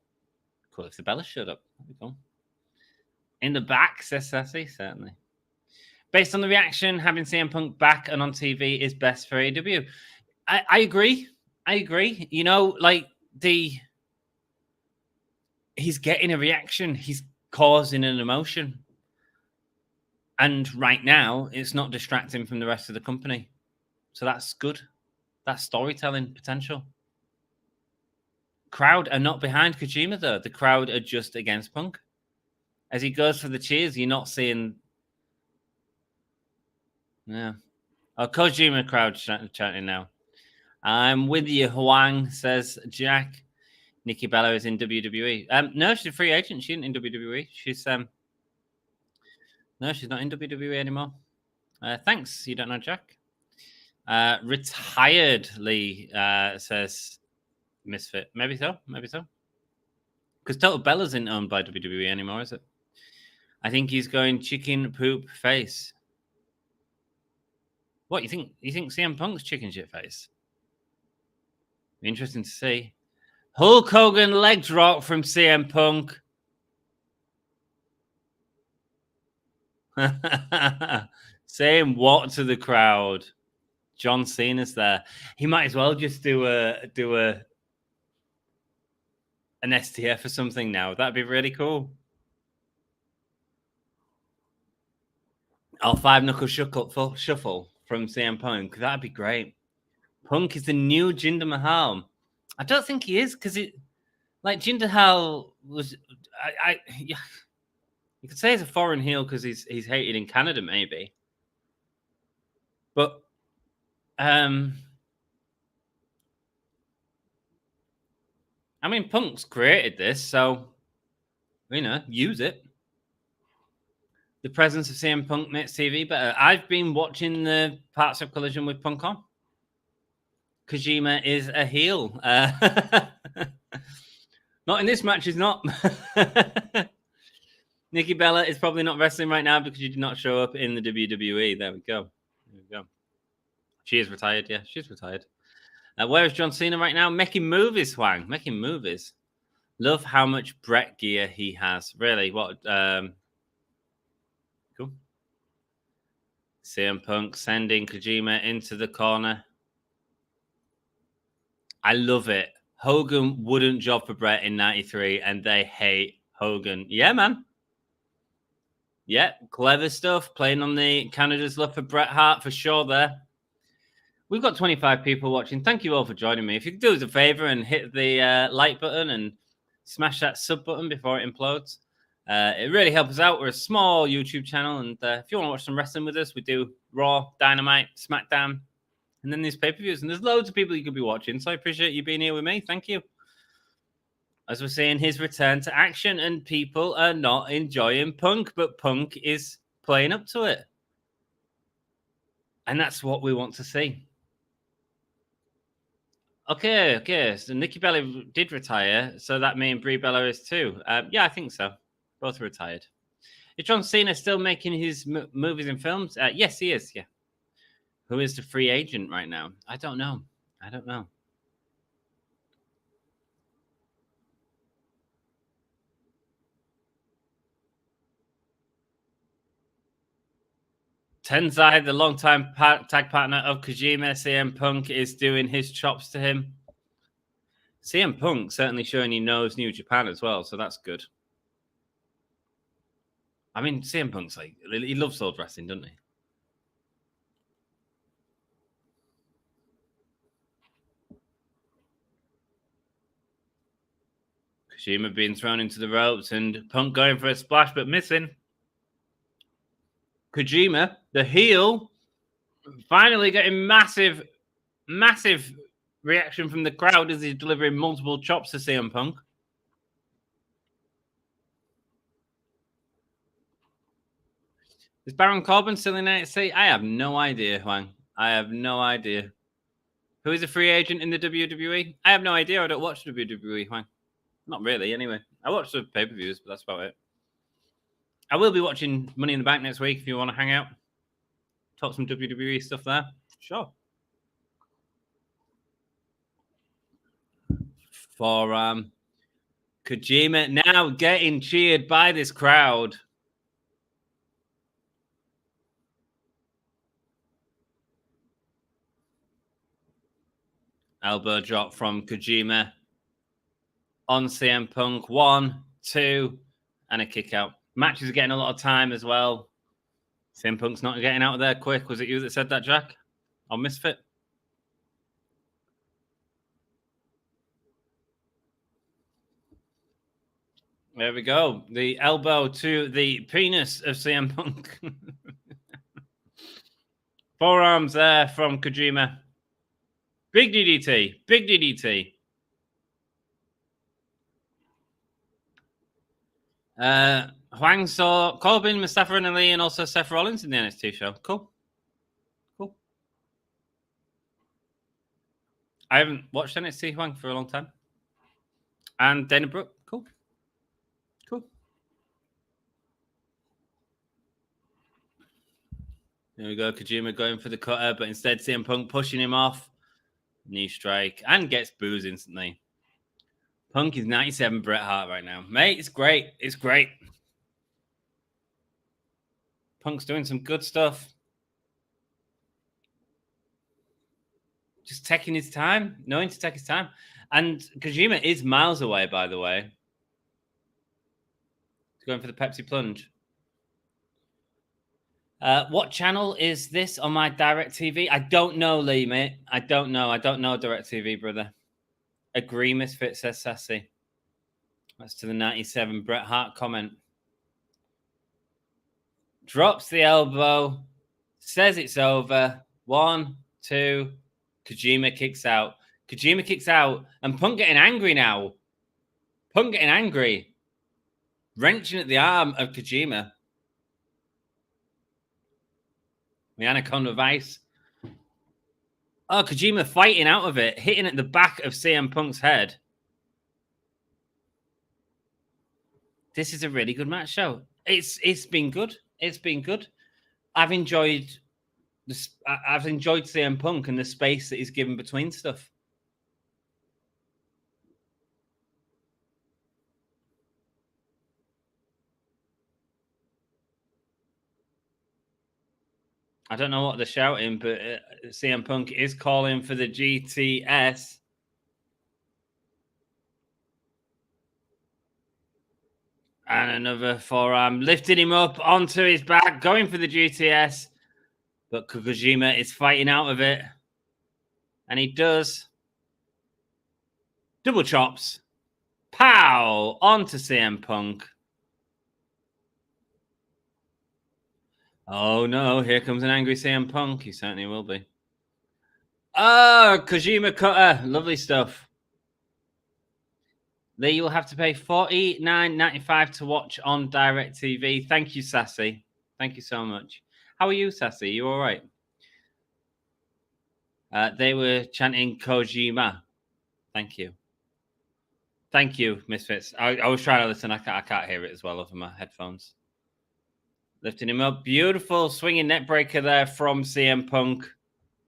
S1: Cool if the Bella showed up. That'd be cool. In the back, says Sassy, certainly. Based on the reaction, having CM Punk back and on TV is best for AEW. I agree. You know, like he's getting a reaction. He's causing an emotion. And right now, it's not distracting from the rest of the company. So that's good. That's storytelling potential. Crowd are not behind Kojima, though. The crowd are just against Punk. As he goes for the cheers, you're not seeing... Yeah. Oh, Kojima crowd chanting now. I'm with you, Huang, says Jack. Nikki Bella is in WWE. No, she's a free agent. She isn't in WWE. She's no, she's not in WWE anymore. Thanks. You don't know Jack. Retiredly, says Misfit. Maybe so. Because Total Bella's isn't owned by WWE anymore, is it? I think he's going chicken poop face. What, you think CM Punk's chicken shit face? Interesting to see. Hulk Hogan leg drop from CM Punk. Saying what to the crowd? John Cena's there. He might as well just do an STF or something now. That'd be really cool. Oh, 5-knuckle shuffle from CM Punk. That'd be great. Punk is the new Jinder Mahal. I don't think he is because Jinder Mahal was. You could say he's a foreign heel because he's hated in Canada, maybe. But I mean, Punk's created this, so use it. The presence of CM Punk makes TV better. I've been watching the parts of Collision with Punk on. Kojima is a heel. Not in this match, he's not. Nikki Bella is probably not wrestling right now because she did not show up in the WWE. There we go. She is retired. Yeah, she's retired. Where is John Cena right now? Making movies, Hwang. Making movies. Love how much Brett gear he has. Really, what? Cool. CM Punk sending Kojima into the corner. I love it. Hogan wouldn't job for Brett in 93, and they hate Hogan. Yeah, man. Yeah, clever stuff. Playing on the Canada's love for Bret Hart for sure there. We've got 25 people watching. Thank you all for joining me. If you could do us a favor and hit the like button and smash that sub button before it implodes. It really helps us out. We're a small YouTube channel, and if you want to watch some wrestling with us, we do Raw, Dynamite, SmackDown, and then these pay-per-views. And there's loads of people you could be watching, so I appreciate you being here with me. Thank you. As we're seeing his return to action, and people are not enjoying Punk, but Punk is playing up to it. And that's what we want to see. Okay. So Nikki Bella did retire, so that means Brie Bella is too. Yeah, I think so. Both retired. Is John Cena still making his movies and films? Yes, he is, yeah. Who is the free agent right now? I don't know. Tenzai, the longtime tag partner of Kojima, CM Punk is doing his chops to him. CM Punk certainly showing he knows New Japan as well, so that's good. I mean, CM Punk's he loves old wrestling, doesn't he? Kojima being thrown into the ropes and Punk going for a splash but missing. Kojima, the heel, finally getting massive reaction from the crowd as he's delivering multiple chops to CM Punk. Is Baron Corbin still in NXT? I have no idea, Huang. I have no idea. Who is a free agent in the WWE? I have no idea. I don't watch WWE, Huang. Not really, anyway. I watch the pay-per-views, but that's about it. I will be watching Money in the Bank next week if you want to hang out. Talk some WWE stuff there. Sure. For Kojima now getting cheered by this crowd. Elbow drop from Kojima on CM Punk. 1, 2, and a kick out. Matches are getting a lot of time as well. CM Punk's not getting out of there quick. Was it you that said that, Jack? Or Misfit? There we go. The elbow to the penis of CM Punk. Forearms there from Kojima. Big DDT. Big DDT. Huang saw Corbin, Mustafa and Ali, and also Seth Rollins in the NXT show. Cool. Cool. I haven't watched NXT Huang for a long time. And Dana Brooke. Cool. Cool. There we go. Kojima going for the cutter, but instead CM Punk pushing him off. Knee strike. And gets booze instantly. Punk is 97 Bret Hart right now. Mate, it's great. It's great. Punk's doing some good stuff. Just taking his time. Knowing to take his time. And Kojima is miles away, by the way. He's going for the Pepsi plunge. What channel is this on my DirecTV? I don't know, Lee, mate. I don't know. I don't know DirecTV, brother. Agree, Misfit, says Sassy. That's to the 97 Bret Hart comment. Drops the elbow. Says it's over. 1, 2. Kojima kicks out. Kojima kicks out. And Punk getting angry now. Punk getting angry. Wrenching at the arm of Kojima. The Anaconda Vice. Oh, Kojima fighting out of it. Hitting at the back of CM Punk's head. This is a really good match show. It's been good. It's been good. I've enjoyed CM Punk and the space that he's given between stuff. I don't know what they're shouting, but CM Punk is calling for the GTS. And another forearm, lifting him up onto his back, going for the GTS. But Kojima is fighting out of it. And he does. Double chops. Pow! Onto CM Punk. Oh no, here comes an angry CM Punk. He certainly will be. Oh, Kojima cutter. Lovely stuff. Lee, you'll have to pay $49.95 to watch on DirecTV. Thank you, Sassy. Thank you so much. How are you, Sassy? You all right? They were chanting Kojima. Thank you. Thank you, Misfits. I was trying to listen. I can't hear it as well over my headphones. Lifting him up. Beautiful swinging net breaker there from CM Punk.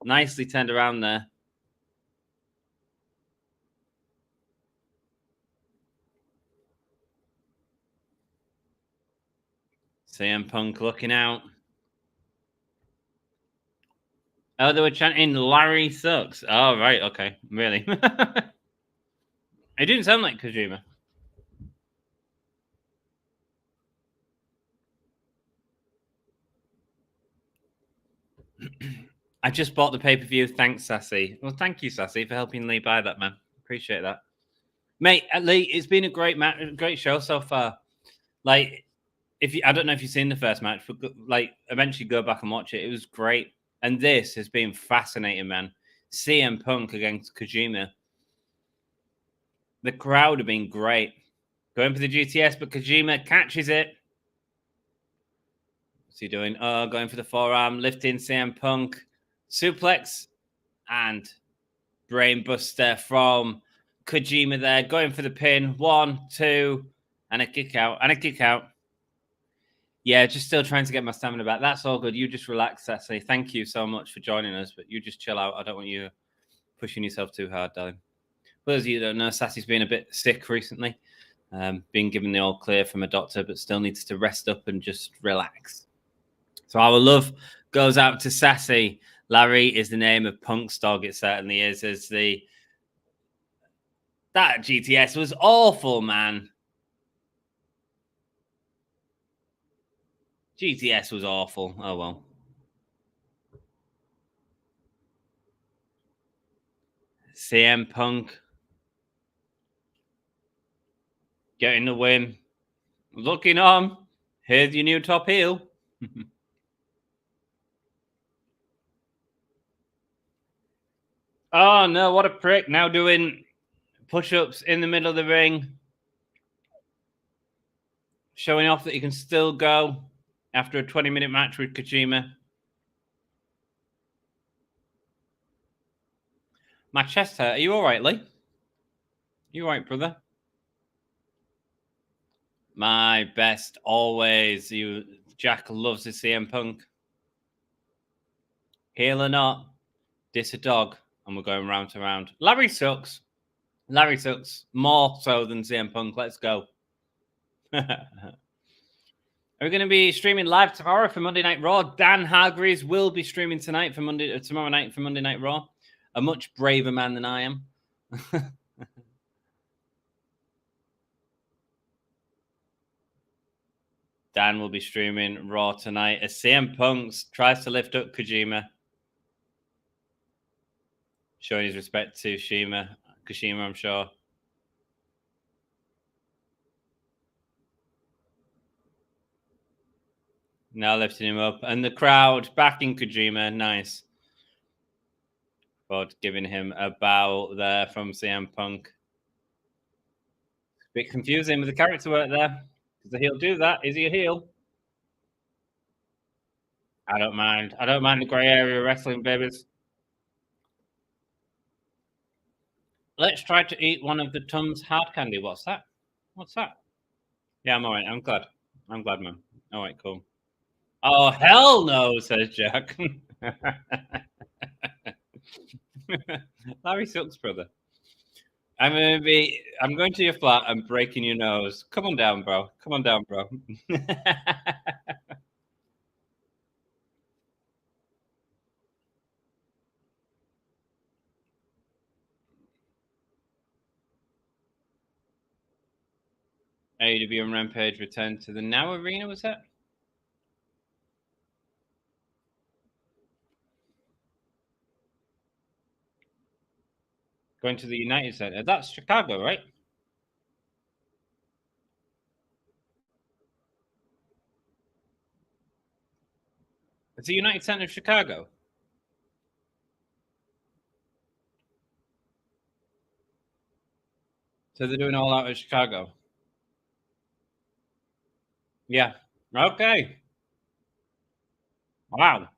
S1: Nicely turned around there. CM Punk looking out. Oh, they were chanting Larry sucks. Oh, right. Okay. Really? It didn't sound like Kojima. I just bought the pay-per-view. Thanks, Sassy. Well, thank you, Sassy, for helping Lee buy that, man. Appreciate that. Mate, Lee, it's been a great show so far. Like, I don't know if you've seen the first match, but like, eventually go back and watch it. It was great. And this has been fascinating, man. CM Punk against Kojima. The crowd have been great. Going for the GTS, but Kojima catches it. What's he doing? Oh, going for the forearm, lifting CM Punk, suplex, and brainbuster from Kojima there, going for the pin. 1, 2, and a kick out, Yeah, just still trying to get my stamina back. That's all good. You just relax, Sassy. Thank you so much for joining us, but you just chill out. I don't want you pushing yourself too hard, darling. For those of you who don't know, Sassy's been a bit sick recently. Being given the all clear from a doctor, but still needs to rest up and just relax. So our love goes out to Sassy. Larry is the name of Punk's dog. It certainly is. That GTS was awful, man. GTS was awful. Oh, well. CM Punk getting the win. Looking on. Here's your new top heel. Oh, no. What a prick. Now doing push-ups in the middle of the ring. Showing off that you can still go after a 20-minute match with Kojima. My chest hurt. Are you all right, Lee? You all right, brother? My best always. Jack loves the CM Punk. Heel or not, diss a dog, and we're going round to round. Larry sucks. Larry sucks more so than CM Punk. Let's go. Are we going to be streaming live tomorrow for Monday Night Raw? Dan Hargreaves will be streaming tomorrow night for Monday Night Raw. A much braver man than I am. Dan will be streaming Raw tonight as CM Punk tries to lift up Kojima. Showing his respect to Kojima, I'm sure. Now lifting him up. And the crowd backing Kojima. Nice. But giving him a bow there from CM Punk. A bit confusing with the character work there. Does a heel do that? Is he a heel? I don't mind. I don't mind the grey area wrestling, babies. Let's try to eat one of the Tums hard candy. What's that? What's that? Yeah, I'm all right. I'm glad. I'm glad, man. All right, cool. Oh, hell no, says Jack. Larry sucks, brother. I'm going to your flat and breaking your nose. Come on down, bro. Come on down, bro. AEW and Rampage returned to the Now Arena, was that? Going to the United Center. That's Chicago, right? It's the United Center of Chicago. So they're doing all out of Chicago. Yeah. Okay. Wow.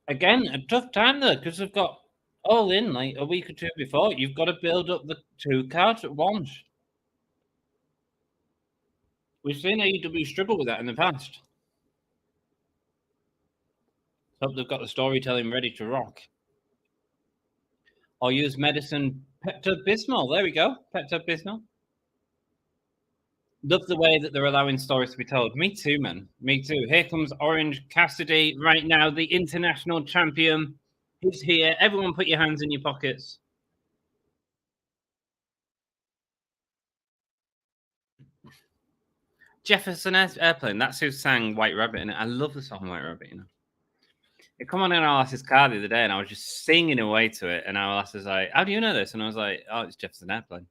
S1: Again, a tough time though, because they've got all in like a week or two before. You've got to build up the 2 cards at once. We've seen AEW struggle with that in the past. Hope they've got the storytelling ready to rock. Or use medicine Pepto-Bismol. There we go. Pepto-Bismol. Love the way that they're allowing stories to be told. Me too, man. Me too. Here comes Orange Cassidy right now, the international champion. He's here. Everyone put your hands in your pockets. Jefferson Airplane. That's who sang White Rabbit in it. I love the song White Rabbit, you know. It come on in Alice's car the other day and I was just singing away to it. And Alice was like, how do you know this? And I was like, oh, it's Jefferson Airplane.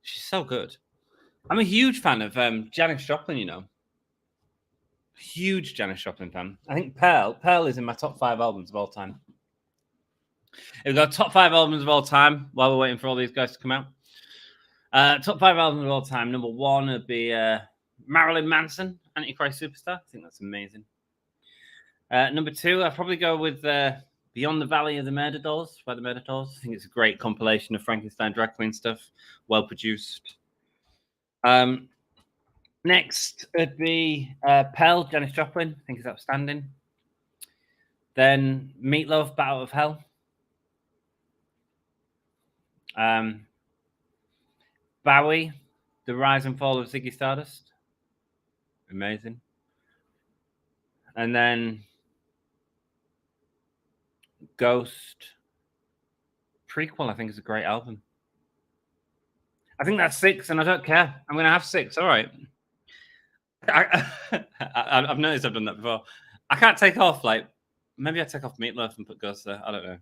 S1: She's so good. I'm a huge fan of Janis Joplin, you know. Huge Janis Joplin fan. I think Pearl is in my top 5 albums of all time. We've got top 5 albums of all time while we're waiting for all these guys to come out. Top 5 albums of all time. Number 1 would be Marilyn Manson, Antichrist Superstar. I think that's amazing. Number 2, I'd probably go with Beyond the Valley of the Murder Dolls by the Murder Dolls. I think it's a great compilation of Frankenstein drag queen stuff, well produced. Next would be Pell, Janis Joplin. I think it's outstanding. Then Meatloaf, Battle of Hell. Bowie, The Rise and Fall of Ziggy Stardust. Amazing. And then Ghost Prequel, I think, is a great album. I think that's 6, and I don't care. I'm going to have 6. All right. I've noticed I've done that before. I can't take off, maybe I take off Meatloaf and put Ghost there. I don't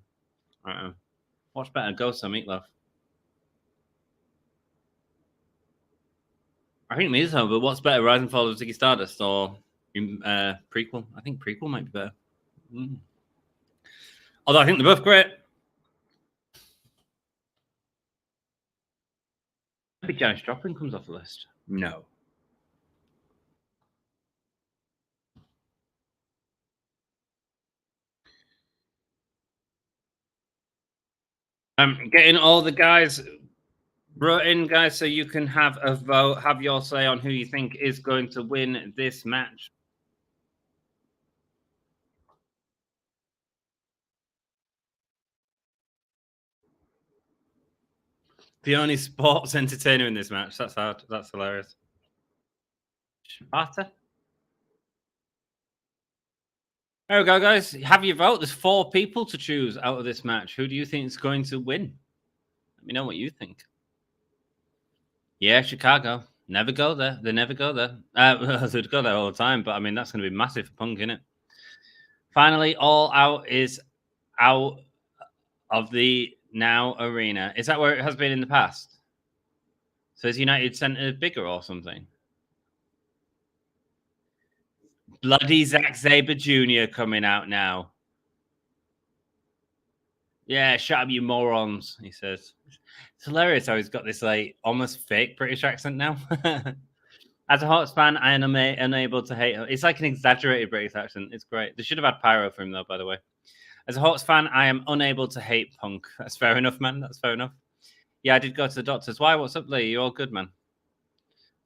S1: know. What's better, Ghost or Meatloaf? I think Meatloaf, but what's better, Rise and Fall of Ziggy Stardust or Prequel? I think Prequel might be better. Although I think they're both great. Maybe Janis Joplin comes off the list. No. Getting all the guys brought in, guys, so you can have a vote, have your say on who you think is going to win this match. The only sports entertainer in this match. That's hard. That's hilarious. Shibata. There we go, guys. Have your vote. There's 4 people to choose out of this match. Who do you think is going to win? Let me know what you think. Yeah, Chicago. Never go there. They never go there. They'd go there all the time, but I mean, that's going to be massive for Punk, isn't it? Finally, All Out is out of the Now Arena. Is that where it has been in the past? So is United Center bigger or something? Bloody Zack Sabre Jr. coming out now. Yeah, shut up, you morons, he says. It's hilarious how he's got this almost fake British accent now. As a Hawks fan, I am unable to hate him. It's like an exaggerated British accent. It's great. They should have had pyro for him, though, by the way. As a Hawks fan, I am unable to hate Punk. That's fair enough, man. That's fair enough. Yeah, I did go to the doctors. Why? What's up, Lee? You all good, man?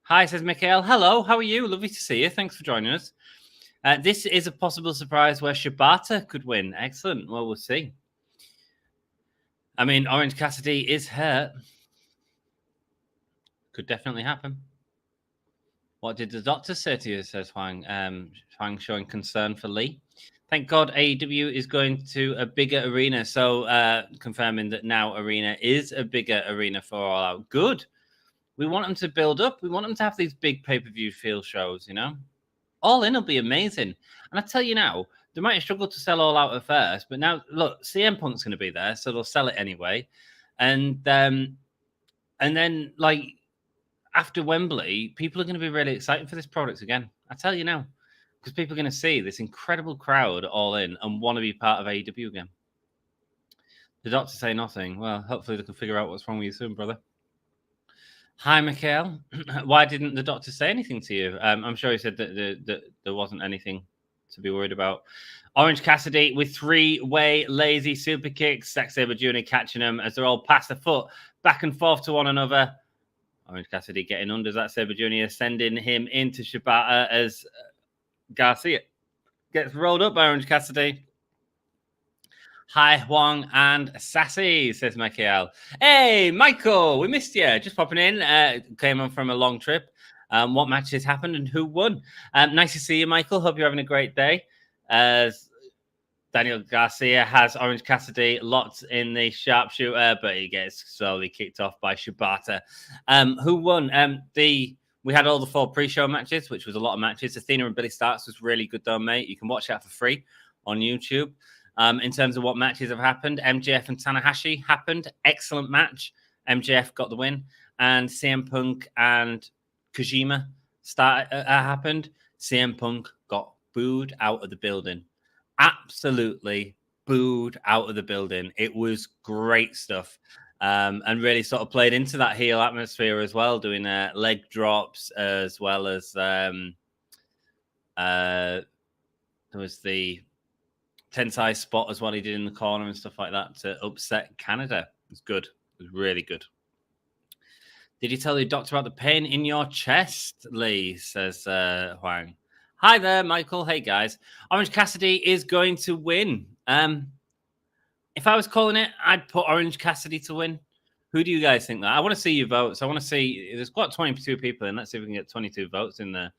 S1: Hi, says Mikhail. Hello, how are you? Lovely to see you. Thanks for joining us. This is a possible surprise where Shibata could win. Excellent. Well, we'll see. I mean, Orange Cassidy is hurt. Could definitely happen. What did the doctor say to you, says Huang? Huang showing concern for Lee. Thank God AEW is going to a bigger arena. So confirming that Now Arena is a bigger arena for All Out. Good. We want them to build up. We want them to have these big pay-per-view field shows, you know? All In will be amazing. And I tell you now, they might struggle to sell All Out at first, but now, look, CM Punk's going to be there, so they'll sell it anyway. And then, after Wembley, people are going to be really excited for this product again. I tell you now, because people are going to see this incredible crowd All In and want to be part of AEW again. The doctor say nothing. Well, hopefully they can figure out what's wrong with you soon, brother. Hi, Mikhail. Why didn't the doctor say anything to you? I'm sure he said that there wasn't anything to be worried about. Orange Cassidy with 3-way lazy super kicks. Zack Sabre Jr. catching them as they're all past the foot, back and forth to one another. Orange Cassidy getting under Zack Sabre Jr., sending him into Shibata as Garcia gets rolled up by Orange Cassidy. Hi, Huang and Sassy, says Michael. Hey, Michael, we missed you. Just popping in. Came on from a long trip. What matches happened and who won? Nice to see you, Michael. Hope you're having a great day. As Daniel Garcia has Orange Cassidy locked in the sharpshooter, but he gets slowly kicked off by Shibata. Who won? We had all the 4 pre-show matches, which was a lot of matches. Athena and Billy Starks was really good, though, mate. You can watch that for free on YouTube. In terms of what matches have happened, MJF and Tanahashi happened. Excellent match. MJF got the win. And CM Punk and Kojima happened. CM Punk got booed out of the building. Absolutely booed out of the building. It was great stuff. and really sort of played into that heel atmosphere as well, doing leg drops as well as there was the Tensai spot as well he did in the corner and stuff like that to upset Canada. It was good. It was really good. Did you tell your doctor about the pain in your chest, Lee? Says Huang. Hi there, Michael. Hey, guys. Orange Cassidy is going to win. If I was calling it, I'd put Orange Cassidy to win. Who do you guys think that? I want to see your votes. I want to see. There's got 22 people in. Let's see if we can get 22 votes in there.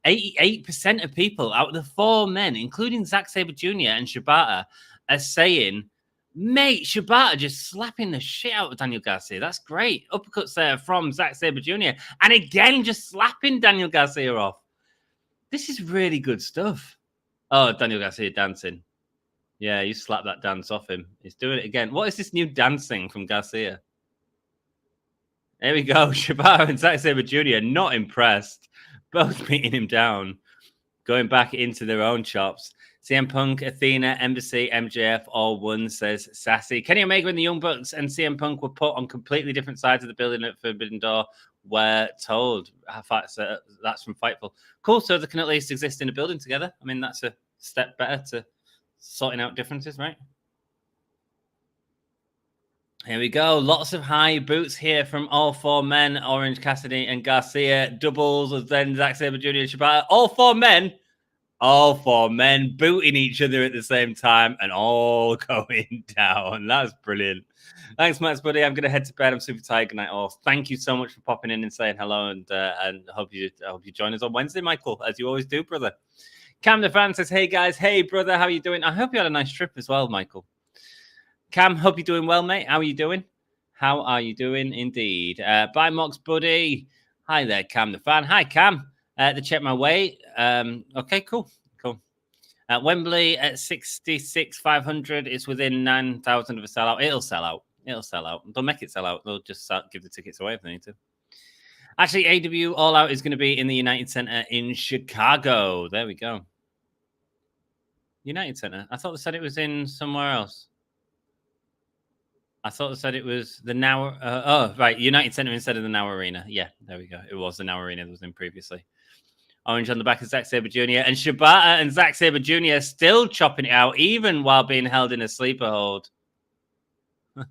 S1: 88% of people out of the 4 men, including Zack Sabre Jr. and Shibata, are saying, mate, Shibata just slapping the shit out of Daniel Garcia. That's great. Uppercuts there from Zack Sabre Jr. And again, just slapping Daniel Garcia off. This is really good stuff. Oh, Daniel Garcia dancing. Yeah, you slap that dance off him. He's doing it again. What is this new dancing from Garcia? There we go. Shibata and Zack Sabre Jr. not impressed. Both beating him down. Going back into their own chops. CM Punk, Athena, Embassy, MJF, all won, says Sassy. Kenny Omega and the Young Bucks and CM Punk were put on completely different sides of the building at Forbidden Door, we're told. That's from Fightful. Cool, so they can at least exist in a building together. I mean, that's a step better to sorting out differences, right? Here we go. Lots of high boots here from all 4 men. Orange Cassidy and Garcia. Doubles of then Zack Sabre Jr. and Shibata. All 4 men booting each other at the same time and all going down. That's brilliant. Thanks, Max, buddy. I'm going to head to bed. I'm super tired. Good night, all. Thank you so much for popping in and saying hello, and hope you join us on Wednesday, Michael, as you always do, brother. Cam the fan says, hey, guys. Hey, brother. How are you doing? I hope you had a nice trip as well, Michael. Cam, hope you're doing well, mate. How are you doing? How are you doing indeed? Bye, Mox, buddy. Hi there, Cam the fan. Hi, Cam. To check my weight. Okay, cool. Wembley at 66,500. It's within 9,000 of a sellout. It'll sell out. They'll make it sell out. They'll just give the tickets away if they need to. Actually, AEW All Out is going to be in the United Center in Chicago. There we go. United Center. I thought they said it was in somewhere else. I thought they said it was the Now. Right. United Center instead of the Now Arena. Yeah, there we go. It was the Now Arena that was in previously. Orange on the back of Zack Sabre Jr. And Shibata and Zack Sabre Jr. still chopping it out, even while being held in a sleeper hold. I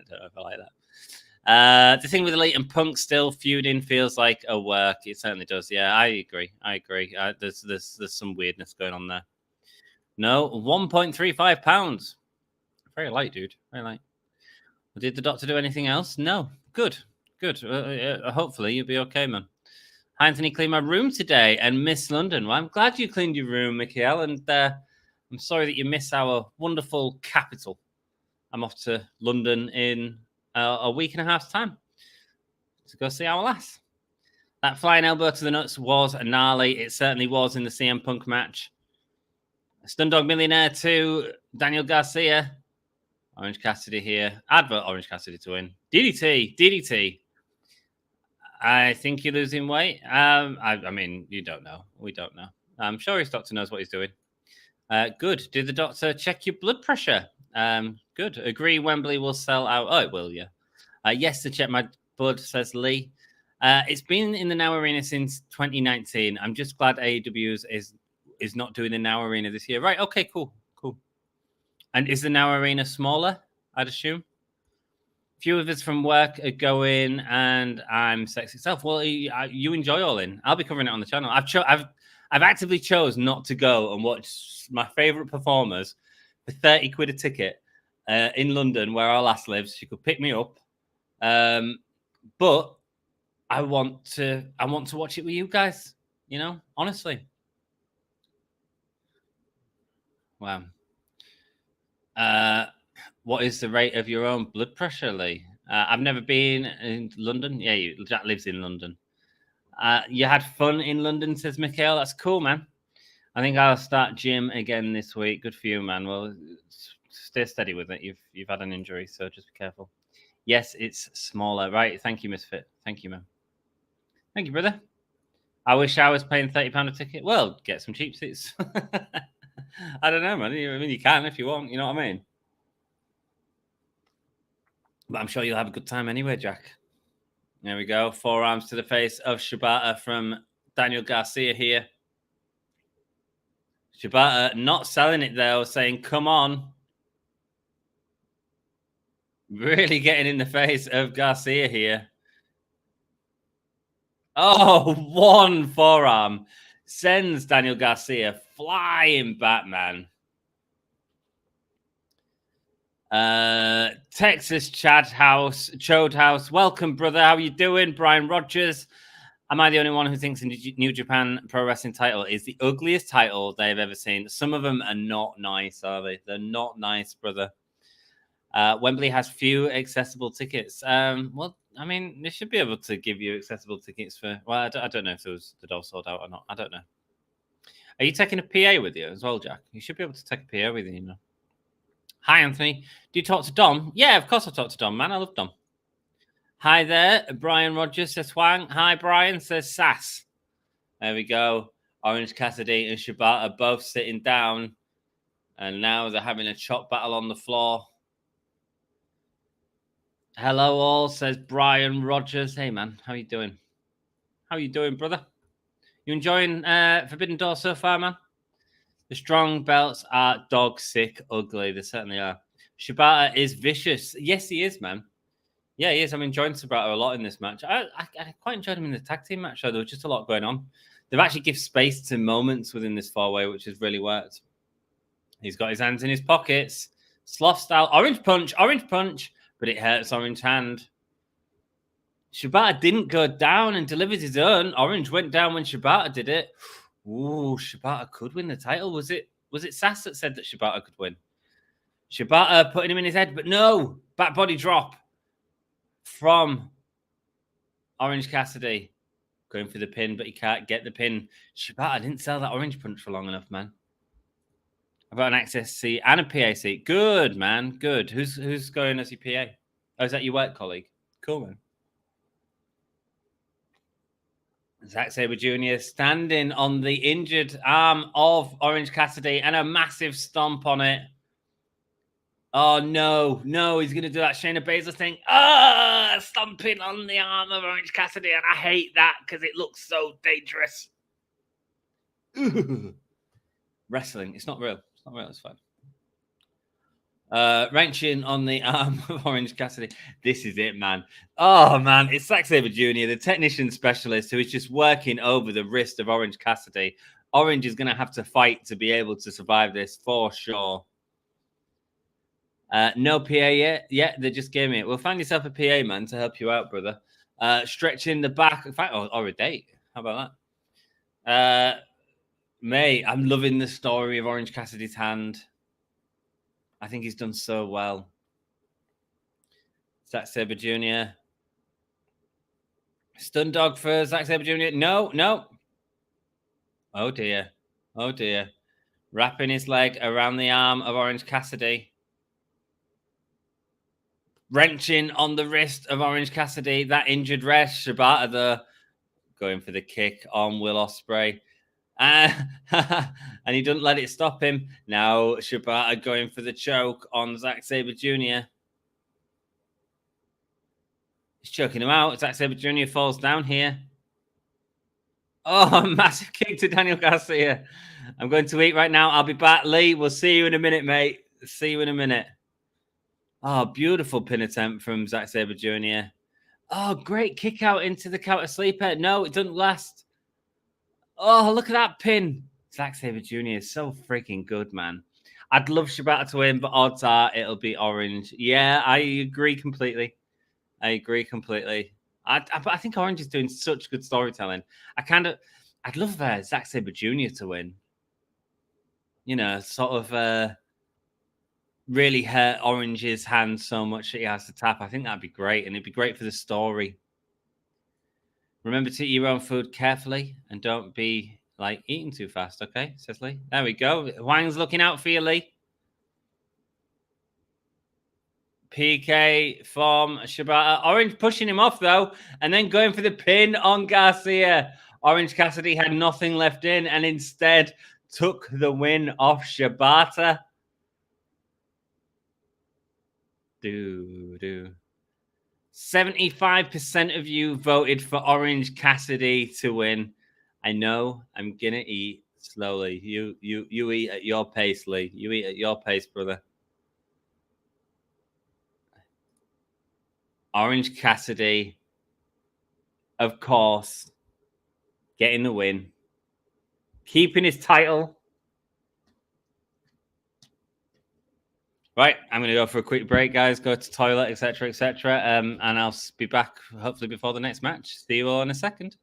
S1: don't know if I like that. The thing with Elite and Punk still feuding feels like a work. It certainly does. Yeah, I agree. There's some weirdness going on there. No, 1.35 pounds. Very light, dude. Very light. Did the doctor do anything else? No. Good. Hopefully you'll be okay, man. Hi, Anthony, cleaned my room today and miss London. Well, I'm glad you cleaned your room, Mikhail, and I'm sorry that you miss our wonderful capital. I'm off to London in a week and a half's time to go see our lass. That flying elbow to the nuts was gnarly. It certainly was in the CM Punk match. Stundog Millionaire to Daniel Garcia. Orange Cassidy here. Advert Orange Cassidy to win. DDT. I think you're losing weight. I mean, you don't know. We don't know. I'm sure his doctor knows what he's doing. Good. Did the doctor check your blood pressure? Good. Agree Wembley will sell out. Oh, it will, yeah. Yes, to check my blood, says Lee. It's been in the Now Arena since 2019. I'm just glad AEW is not doing the Now Arena this year. Right, okay, cool. And is the Now Arena smaller, I'd assume? Few of us from work are going, and I'm sexy self. Well, you enjoy All In. I'll be covering it on the channel. I've actively chose not to go and watch my favorite performers for 30 quid a ticket in London, where our lass lives. She could pick me up, but I want to watch it with you guys. You know, honestly. Wow. What is the rate of your own blood pressure, Lee? I've never been in London. Yeah, Jack lives in London. You had fun in London, says Mikhail. That's cool, man. I think I'll start gym again this week. Good for you, man. Well, stay steady with it. You've had an injury, so just be careful. Yes, it's smaller. Right. Thank you, Misfit. Thank you, man. Thank you, brother. I wish I was paying £30 a ticket. Well, get some cheap seats. I don't know, man. I mean, you can if you want. You know what I mean? But I'm sure you'll have a good time anyway, Jack. There we go. Forearms to the face of Shibata from Daniel Garcia here. Shibata not selling it, though, saying, come on. Really getting in the face of Garcia here. Oh, one forearm sends Daniel Garcia flying back, man. Texas Chad House, Chode House. Welcome, brother. How you doing? Brian Rogers. Am I the only one who thinks the New Japan Pro Wrestling title is the ugliest title they've ever seen? Some of them are not nice, are they? They're not nice, brother. Wembley has few accessible tickets. Well, I mean, they should be able to give you accessible tickets for... Well, I don't know if they're all sold out or not. I don't know. Are you taking a PA with you as well, Jack? You should be able to take a PA with you, you know. Hi, Anthony. Do you talk to Dom? Yeah, of course I talk to Dom, man. I love Dom. Hi there. Brian Rogers says Wang. Hi, Brian says Sass. There we go. Orange Cassidy and Shibata both sitting down. And now they're having a chop battle on the floor. Hello all, says Brian Rogers. Hey, man. How you doing? How you doing, brother? You enjoying Forbidden Door so far, man? The strong belts are dog sick ugly. They certainly are. Shibata is vicious. Yes, he is, man. Yeah, he is. I'm enjoying Shibata a lot in this match. I quite enjoyed him in the tag team match, though. There was just a lot going on. They've actually given space to moments within this four-way, which has really worked. He's got his hands in his pockets. Sloth style. Orange punch, but it hurts Orange hand. Shibata didn't go down and delivered his own. Orange went down when Shibata did it. Ooh, Shibata could win the title. Was it Sass that said that Shibata could win? Shibata putting him in his head, but no. Back body drop from Orange Cassidy. Going for the pin, but he can't get the pin. Shibata didn't sell that orange punch for long enough, man. I've got an access seat and a PA seat. Good, man. Good. Who's going as your PA? Oh, is that your work colleague? Cool, man. Zack Sabre Jr. standing on the injured arm of Orange Cassidy and a massive stomp on it. Oh, no. No, he's going to do that Shayna Baszler thing. Stomping on the arm of Orange Cassidy. And I hate that because it looks so dangerous. Wrestling. It's not real. It's not real. It's fine. Wrenching on the arm of Orange Cassidy. This is it, man. Oh, man. It's Zack Sabre Jr., the technician specialist who is just working over the wrist of Orange Cassidy. Orange is going to have to fight to be able to survive this for sure. No PA yet. Yeah, they just gave me it. Well, find yourself a PA, man, to help you out, brother. Stretching the back. In fact, or a date. How about that? Mate, I'm loving the story of Orange Cassidy's hand. I think he's done so well. Zack Sabre Jr. Stun dog for Zack Sabre Jr. No. Oh, dear. Oh, dear. Wrapping his leg around the arm of Orange Cassidy. Wrenching on the wrist of Orange Cassidy. That injured wrist. Shibata, though, going for the kick on Will Ospreay. And he doesn't let it stop him. Now Shibata going for the choke on Zack Sabre Jr. He's choking him out. Zack Sabre Jr. falls down here. Oh, massive kick to Daniel Garcia. I'm going to eat right now. I'll be back. Lee, we'll see you in a minute, mate. See you in a minute. Oh, beautiful pin attempt from Zack Sabre Jr. Oh, great kick out into the counter sleeper. No, it doesn't last. Oh, look at that pin. Zack Sabre Jr. is so freaking good, man. I'd love Shibata to win, but odds are it'll be Orange. Yeah, I agree completely. I think Orange is doing such good storytelling. I'd love Zack Sabre Jr. to win. You know, sort of really hurt Orange's hand so much that he has to tap. I think that'd be great, and it'd be great for the story. Remember to eat your own food carefully and don't be like eating too fast, okay? Says Lee. There we go. Wang's looking out for you, Lee. PK from Shibata. Orange pushing him off, though, and then going for the pin on Garcia. Orange Cassidy had nothing left in and instead took the win off Shibata. 75% of you voted for Orange Cassidy to win. I know I'm gonna eat slowly. You eat at your pace, Lee. You eat at your pace, brother. Orange Cassidy, of course, getting the win, keeping his title. Right, I'm going to go for a quick break, guys. Go to toilet, etc., etc. And I'll be back hopefully before the next match. See you all in a second.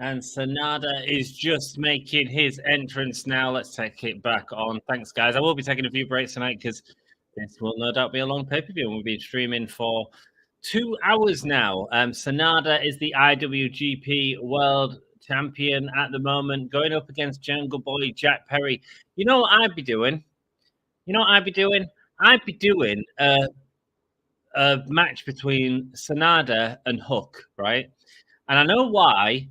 S1: And Sanada is just making his entrance now. Let's take it back on. Thanks, guys. I will be taking a few breaks tonight because this will no doubt be a long pay-per-view. We'll be streaming for 2 hours now. Sanada is the IWGP World Champion at the moment, going up against Jungle Boy Jack Perry. You know what I'd be doing? I'd be doing a match between Sanada and Hook, right? And I know why,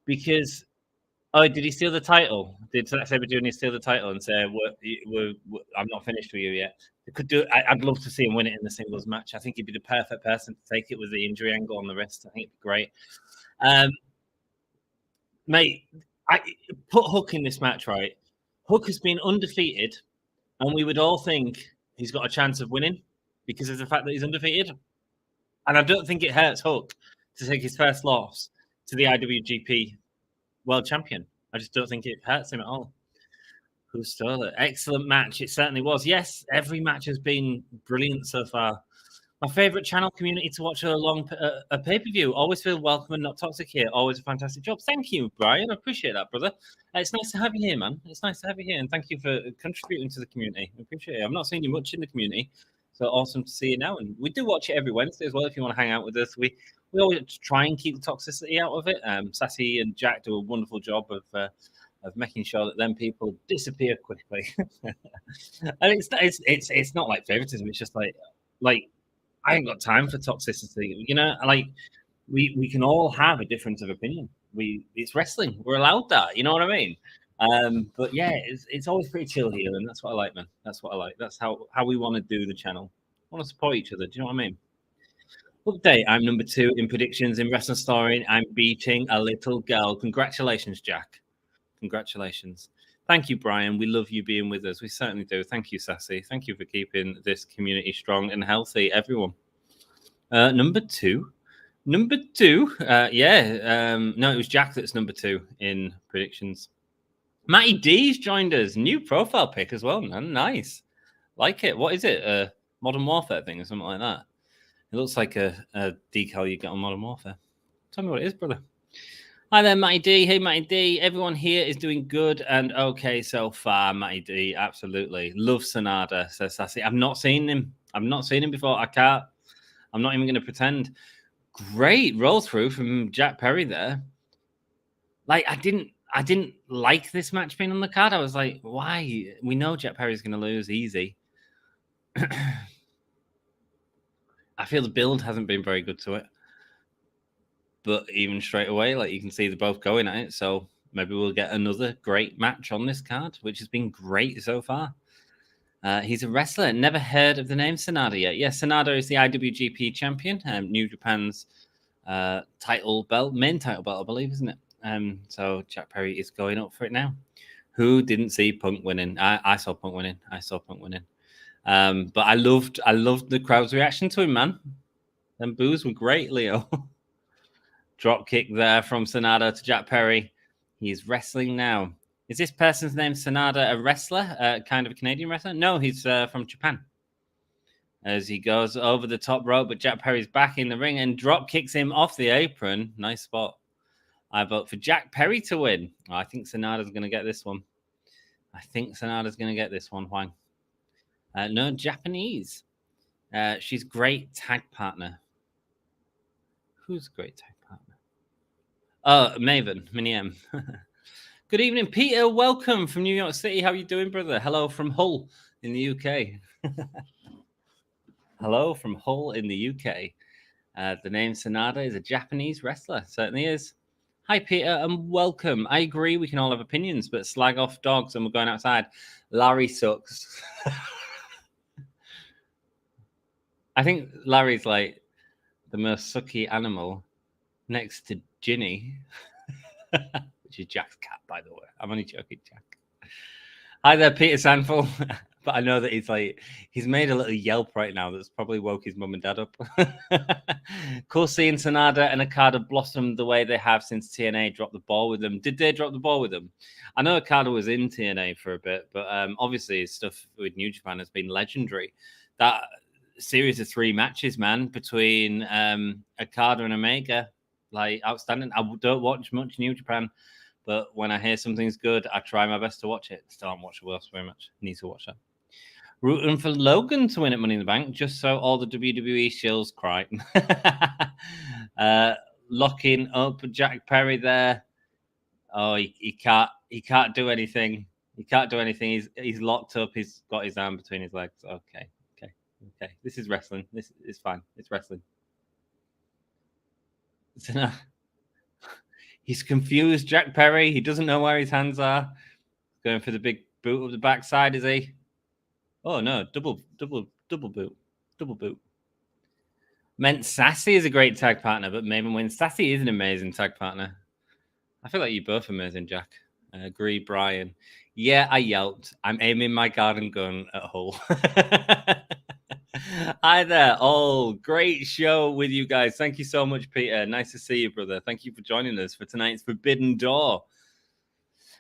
S1: because did he steal the title? Did Sabre Jr. steal the title and say, I'm not finished with you yet? They could do. I'd love to see him win it in the singles match. I think he'd be the perfect person to take it with the injury angle on the wrist. I think it'd be great. Mate, I put Hook in this match, right? Hook has been undefeated, and we would all think he's got a chance of winning because of the fact that he's undefeated. And I don't think it hurts Hook to take his first loss to the IWGP World Champion. I just don't think it hurts him at all. Who stole it? Excellent match. It certainly was. Yes, every match has been brilliant so far. My favorite channel community to watch a pay-per-view. Always feel welcome and not toxic here. Always a fantastic job. Thank you, Bryan. I appreciate that, brother. It's nice to have you here, man. It's nice to have you here. And thank you for contributing to the community. I appreciate it. I've not seen you much in the community. So awesome to see you now. And we do watch it every Wednesday as well if you want to hang out with us. We always try and keep the toxicity out of it. Sassy and Jack do a wonderful job of making sure that them people disappear quickly. And it's not like favoritism. It's just like I ain't got time for toxicity. We can all have a difference of opinion. It's wrestling. We're allowed that. You know what I mean? But yeah, it's always pretty chill here, and that's what I like, man. That's what I like. That's how we want to do the channel. I want to support each other. Do you know what I mean? Update, I'm number 2 in predictions in Wrestling Story. I'm beating a little girl. Congratulations, Jack. Congratulations. Thank you, Bryan. We love you being with us. We certainly do. Thank you, Sassy. Thank you for keeping this community strong and healthy, everyone. Number 2. No, it was Jack that's number 2 in predictions. Matty D's joined us. New profile pic as well, man. Nice. Like it. What is it? A Modern Warfare thing or something like that? It looks like a decal you get on Modern Warfare. Tell me what it is, brother. Hi there, Matty D. Hey, Matty D. Everyone here is doing good and okay so far, Matty D. Absolutely. Love Sanada, says Sassy. I've not seen him. Before. I'm not even going to pretend. Great roll through from Jack Perry there. I didn't like this match being on the card. I was like, why? We know Jack Perry's going to lose easy. I feel the build hasn't been very good to it. But even straight away, you can see they're both going at it. So maybe we'll get another great match on this card, which has been great so far. He's a wrestler. Never heard of the name Sanada yet. Yes, Sanada is the IWGP champion. New Japan's title belt, main title belt, I believe, isn't it? So Jack Perry is going up for it now. Who didn't see Punk winning? I saw Punk winning. But I loved the crowd's reaction to him, man. Them boos were great, Leo. Drop kick there from Sanada to Jack Perry. He's wrestling now. Is this person's name Sanada a wrestler? Kind of a Canadian wrestler? No, he's from Japan. As he goes over the top rope, but Jack Perry's back in the ring and drop kicks him off the apron. Nice spot. I vote for Jack Perry to win. Oh, I think Sanada's going to get this one. Huang. No, Japanese. She's great tag partner. Who's a great tag partner? Oh, Maven, Mini M. Good evening, Peter. Welcome from New York City. How are you doing, brother? Hello from Hull in the UK. Hello from Hull in the UK. The name Sanada is a Japanese wrestler. Certainly is. Hi, Peter, and welcome. I agree we can all have opinions, but slag off dogs and we're going outside. Larry sucks. I think Larry's like the most sucky animal next to Ginny, which is Jack's cat, by the way. I'm only joking, Jack. Hi there, Peter Sanford. But I know that he's made a little yelp right now that's probably woke his mum and dad up. Cool seeing Sanada and Okada blossom the way they have since TNA dropped the ball with them. Did they drop the ball with them? I know Okada was in TNA for a bit, but obviously his stuff with New Japan has been legendary. That series of 3 matches, man, between Okada and Omega, like outstanding. I don't watch much New Japan, but when I hear something's good, I try my best to watch it. Still haven't watched the World very much. Need to watch that. Rooting for Logan to win at Money in the Bank, just so all the WWE shills cry. Locking up Jack Perry there. Oh, he can't do anything. He can't do anything. He's locked up. He's got his arm between his legs. Okay. This is wrestling. This is fine. It's wrestling. So, he's confused, Jack Perry. He doesn't know where his hands are. Going for the big boot of the backside, is he? Oh no, double boot. Meant Sassy is a great tag partner, but Maven wins. Sassy is an amazing tag partner. I feel like you both amazing, Jack. I agree, Bryan. Yeah, I yelped. I'm aiming my garden gun at Hull. Hi there. Oh, great show with you guys. Thank you so much, Peter. Nice to see you, brother. Thank you for joining us for tonight's Forbidden Door.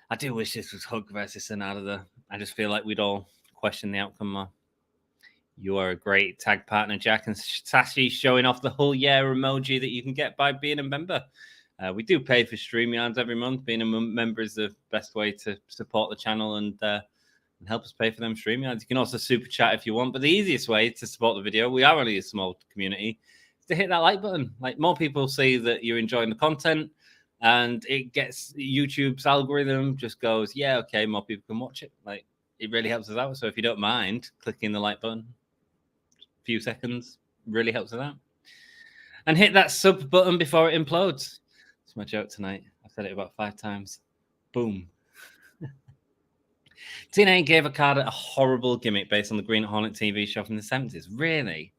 S1: I do wish this was Hook versus Sanada, though. I just feel like we'd all question the outcome more. You are a great tag partner, Jack, and Sashi showing off the whole yeah emoji that you can get by being a member. We do pay for StreamYards every month. Being a member is the best way to support the channel and help us pay for them StreamYards. You can also super chat if you want, but the easiest way to support the video, we are only a small community, is to hit that like button. Like, more people see that you're enjoying the content, and it gets YouTube's algorithm just goes, yeah, okay, more people can watch it. Like, it really helps us out. So if you don't mind clicking the like button, a few seconds, really helps us out. And hit that sub button before it implodes. That's my joke tonight. I've said it about 5 times. Boom. TNA gave Okada a horrible gimmick based on the Green Hornet TV show from the 70s. Really?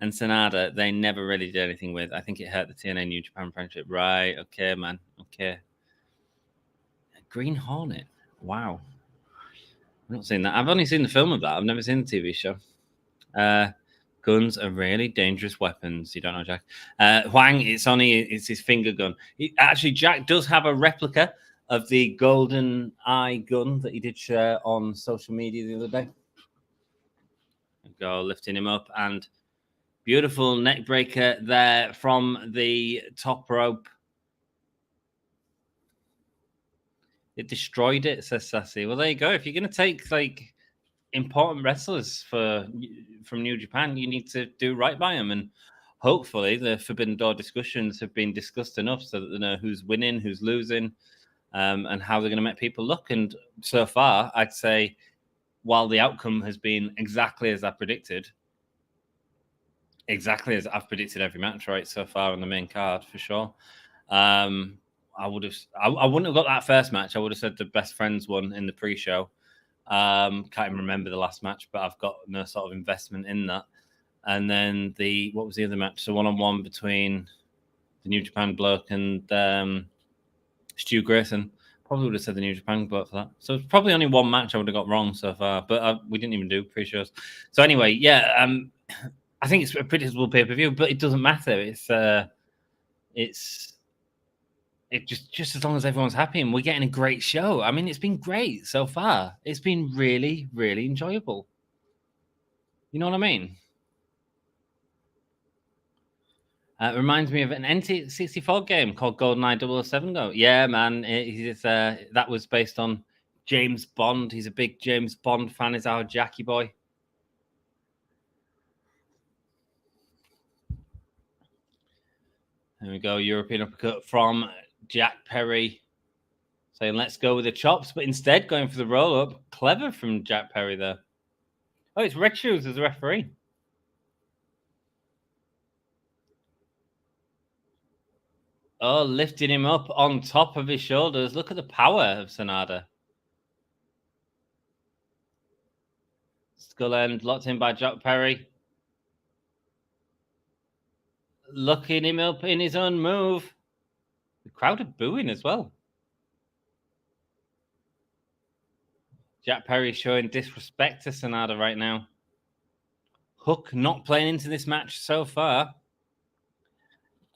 S1: And Sanada, they never really did anything with. I think it hurt the TNA New Japan friendship. Right. Okay, man. Okay. Green Hornet. Wow. I've not seen that. I've only seen the film of that. I've never seen the TV show. Guns are really dangerous weapons. You don't know, Jack. Huang, it's his finger gun. Actually, Jack does have a replica of the golden eye gun that he did share on social media the other day. Go lifting him up, and beautiful neck breaker there from the top rope. It destroyed it, says Sassy. Well, there you go. If you're going to take like important wrestlers from New Japan, you need to do right by them. And hopefully the Forbidden Door discussions have been discussed enough so that they know who's winning, who's losing, and how they're going to make people look. And so far, I'd say, while the outcome has been exactly as I predicted, exactly as I've predicted every match right so far on the main card, for sure. I wouldn't have got that first match. I would have said the best friends won in the pre-show. Can't even remember the last match, but I've got no sort of investment in that. And then what was the other match? The one-on-one between the New Japan bloke and Stu Grayson. Probably would have said the New Japan bloke for that. So it's probably only one match I would have got wrong so far, but we didn't even do pre-shows. So anyway, yeah, I think it's a predictable pay-per-view, but it doesn't matter. It's just as long as everyone's happy and we're getting a great show. I mean, it's been great so far. It's been really, really enjoyable. You know what I mean? It reminds me of an N64 game called GoldenEye 007 Go. Yeah, man. That was based on James Bond. He's a big James Bond fan, is our Jackie boy. There we go. European uppercut from Jack Perry, saying let's go with the chops, but instead going for the roll-up. Clever from Jack Perry there. Oh, it's Red Shoes as the referee. Oh, lifting him up on top of his shoulders. Look at the power of Sanada. Skull end locked in by Jack Perry. Looking him up in his own move. The crowd are booing as well. Jack Perry showing disrespect to Sanada right now. Hook not playing into this match so far.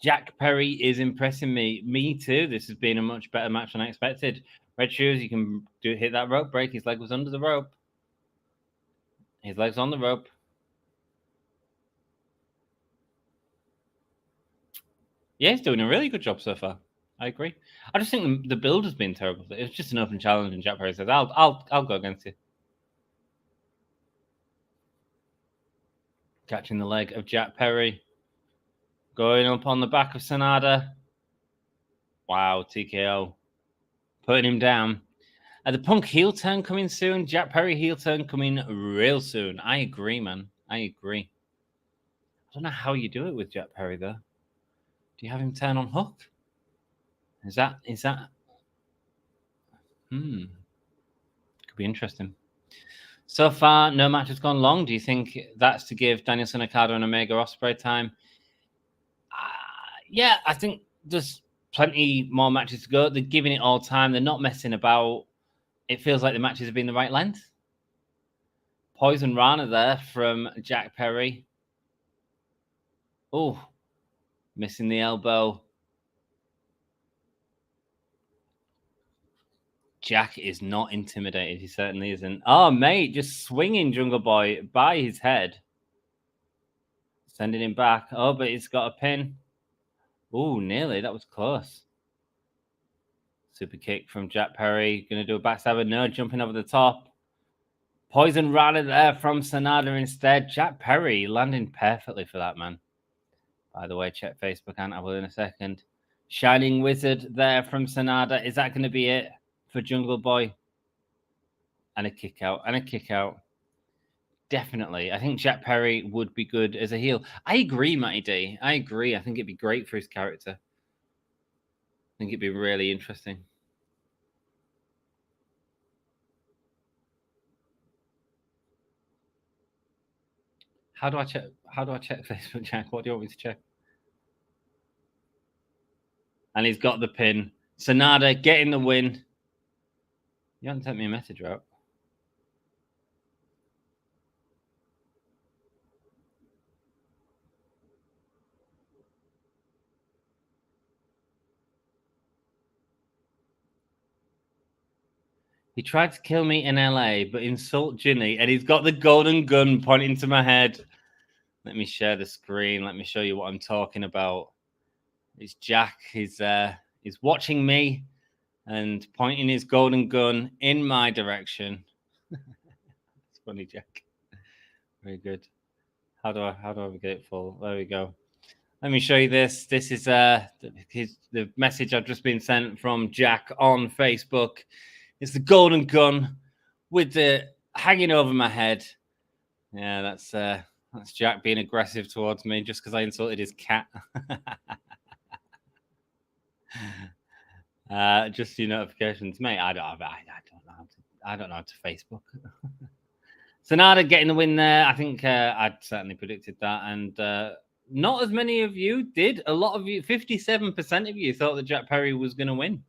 S1: Jack Perry is impressing me. Me too. This has been a much better match than I expected. Red Shoes, you can hit that rope break. His leg was under the rope. His leg's on the rope. Yeah, he's doing a really good job so far. I agree. I just think the build has been terrible. It's just an open challenge, and Jack Perry says, "I'll go against you." Catching the leg of Jack Perry, going up on the back of Sanada. Wow, TKO, putting him down. The Punk heel turn coming soon. Jack Perry heel turn coming real soon. I agree, man. I agree. I don't know how you do it with Jack Perry though. Do you have him turn on Hook? Is that? Could be interesting. So far, no match has gone long. Do you think that's to give Danielson, Okada, and Omega Ospreay time? Yeah, I think there's plenty more matches to go. They're giving it all time. They're not messing about. It feels like the matches have been the right length. Poison Rana there from Jack Perry. Oh, missing the elbow. Jack is not intimidated. He certainly isn't. Oh, mate, just swinging Jungle Boy by his head. Sending him back. Oh, but he's got a pin. Oh, nearly. That was close. Super kick from Jack Perry. Going to do a backstabber. No, jumping over the top. Poison Rana there from Sanada instead. Jack Perry landing perfectly for that, man. By the way, check Facebook and I will in a second. Shining Wizard there from Sanada. Is that going to be it for Jungle Boy? And a kick out. And a kick out. Definitely. I think Jack Perry would be good as a heel. I agree, Matty D. I agree. I think it'd be great for his character. I think it'd be really interesting. How do I check Facebook, Jack? What do you want me to check? And he's got the pin. Sanada getting the win. You haven't sent me a message, right? He tried to kill me in LA, but insult Ginny, and he's got the golden gun pointing to my head. Let me share the screen. Let me show you what I'm talking about. It's Jack. He's watching me and pointing his golden gun in my direction. It's funny, Jack. Very good. How do I get it full? There we go. Let me show you this. This is the message I've just been sent from Jack on Facebook. It's the golden gun with the hanging over my head. Yeah, that's Jack being aggressive towards me just because I insulted his cat. Just your notifications, mate. I don't know how to Facebook. Sanada getting the win there. I think I'd certainly predicted that, and not as many of you did. A lot of you, 57% of you, thought that Jack Perry was going to win.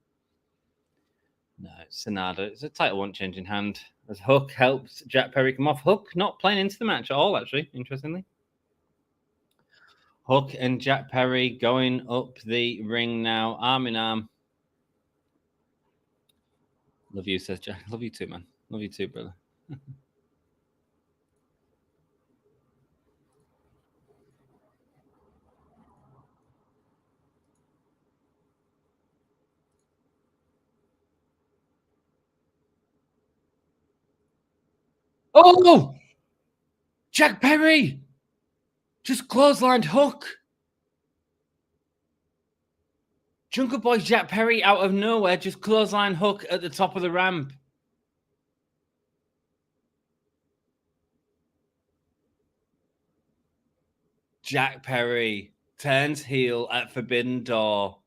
S1: No, Sanada. It's a title won't change in hand as Hook helps Jack Perry come off. Hook not playing into the match at all, actually, interestingly. Hook and Jack Perry going up the ring now, arm in arm. Love you, says Jack. Love you too, man. Love you too, brother. Oh! Jack Perry! Just clotheslined Hook. Jungle Boy Jack Perry out of nowhere just clothesline Hook at the top of the ramp. Jack Perry turns heel at Forbidden Door.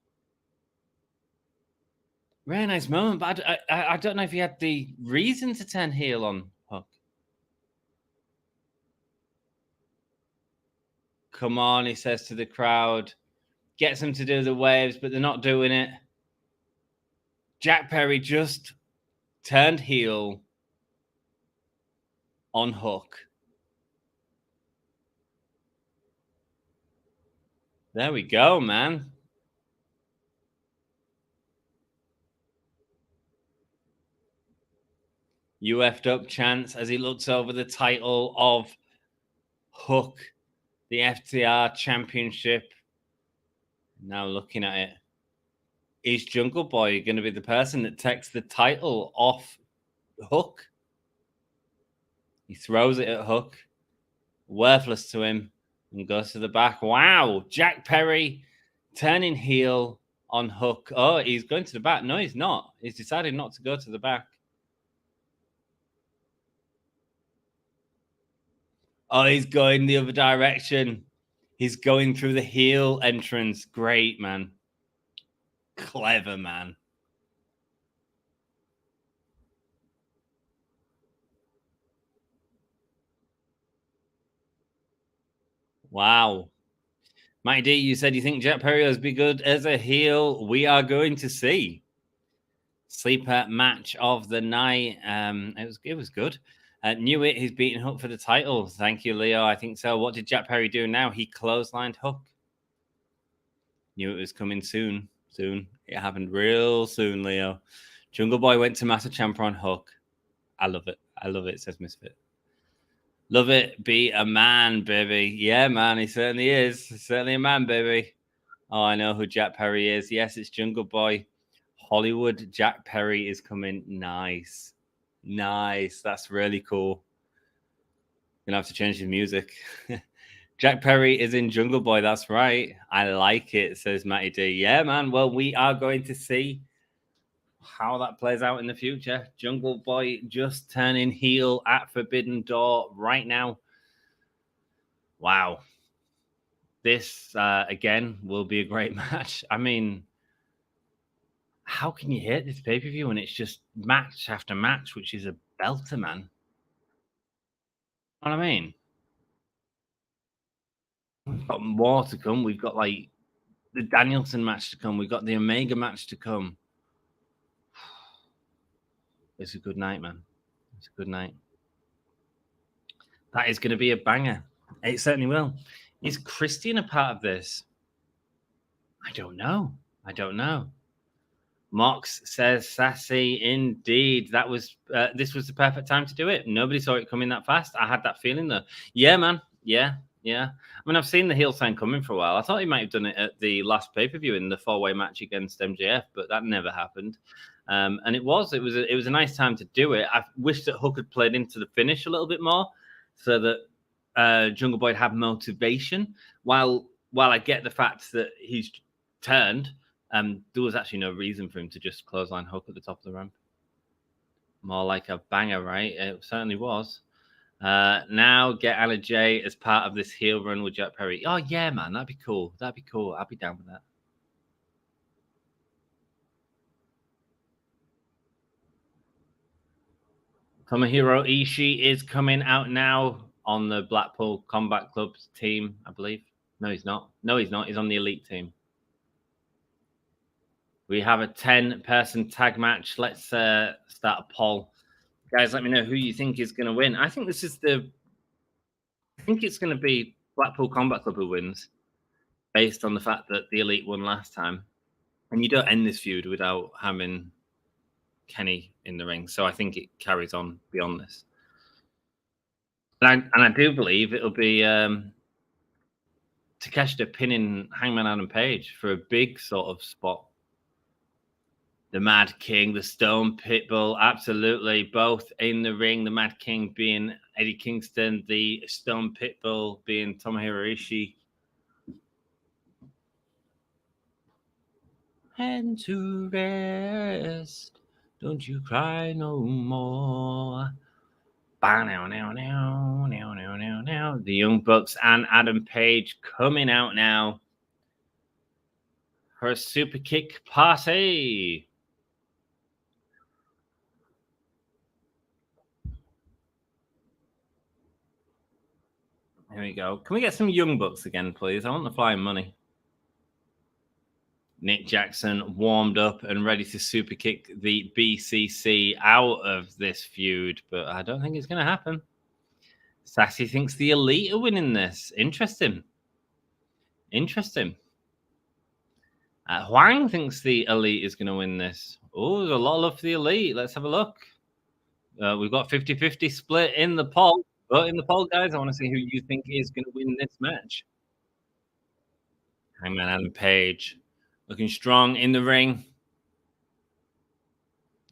S1: Very nice moment, but I don't know if he had the reason to turn heel on Hook. Come on, he says to the crowd. Gets them to do the waves, but they're not doing it. Jack Perry just turned heel on Hook. There we go, man. You effed up chance as he looks over the title of Hook, the FTR Championship. Now looking at it, is Jungle Boy going to be the person that takes the title off Hook? He throws it at Hook, worthless to him, and goes to the back. Wow, Jack Perry turning heel on Hook. Oh, he's going to the back. No, he's not. He's decided not to go to the back. Oh, he's going the other direction. He's going through the heel entrance. Great, man. Clever, man. Wow. Mighty D, you said you think Jack Perry will be good as a heel. We are going to see. Sleeper match of the night. It was good. Knew it. He's beating Hook for the title. Thank you, Leo. I think so. What did Jack Perry do now? He clotheslined Hook. Knew it was coming soon. Soon. It happened real soon, Leo. Jungle Boy went to Master Ciampa on Hook. I love it. I love it, says Misfit. Love it. Be a man, baby. Yeah, man. He certainly is. He's certainly a man, baby. Oh, I know who Jack Perry is. Yes, it's Jungle Boy. Hollywood Jack Perry is coming. Nice. Nice. That's really cool. Gonna have to change the music. Jack Perry is in Jungle Boy. That's right. I like it, says Matty D. Yeah, man. Well, we are going to see how that plays out in the future. Jungle Boy just turning heel at Forbidden Door right now. Wow. This, again, will be a great match. I mean, how can you hate this pay-per-view when it's just match after match, which is a belter, man? You know what I mean? We've got more to come. We've got, like, the Danielson match to come. We've got the Omega match to come. It's a good night, man. It's a good night. That is going to be a banger. It certainly will. Is Christian a part of this? I don't know. I don't know. Mox says, sassy indeed. That was this was the perfect time to do it. Nobody saw it coming that fast. I had that feeling though. Yeah, man. Yeah. I mean, I've seen the heel sign coming for a while. I thought he might have done it at the last pay-per-view in the 4-way match against MJF, but that never happened. And it was a nice time to do it. I wish that Hook had played into the finish a little bit more, so that Jungle Boy had motivation. While I get the fact that he's turned, there was actually no reason for him to just clothesline Hook at the top of the ramp. More like a banger, right? It certainly was. Now get Anna Jay as part of this heel run with Jack Perry. Oh yeah, man, that'd be cool. That'd be cool. I'd be down with that. Tomohiro Ishii is coming out now on the Blackpool Combat Club's team, I believe. No, he's not. He's on the Elite team. We have a 10-person tag match. Let's start a poll. Guys, let me know who you think is going to win. I think it's going to be Blackpool Combat Club who wins, based on the fact that the Elite won last time. And you don't end this feud without having Kenny in the ring. So I think it carries on beyond this. And I do believe it'll be Takeshita pinning Hangman Adam Page for a big sort of spot. The Mad King, the Stone Pitbull, absolutely. Both in the ring. The Mad King being Eddie Kingston, the Stone Pitbull being Tomohiro Ishii. And to rest, don't you cry no more. The Young Bucks and Adam Page coming out now for a super kick party. Here we go. Can we get some Young Bucks again, please? I want the flying money. Nick Jackson warmed up and ready to super kick the BCC out of this feud, but I don't think it's going to happen. Sassy thinks the Elite are winning this. Interesting. Huang thinks the Elite is going to win this. Oh, there's a lot of love for the Elite. Let's have a look. We've got 50-50 split in the poll. Vote in the poll, guys. I want to see who you think is going to win this match. Hangman Adam Page looking strong in the ring.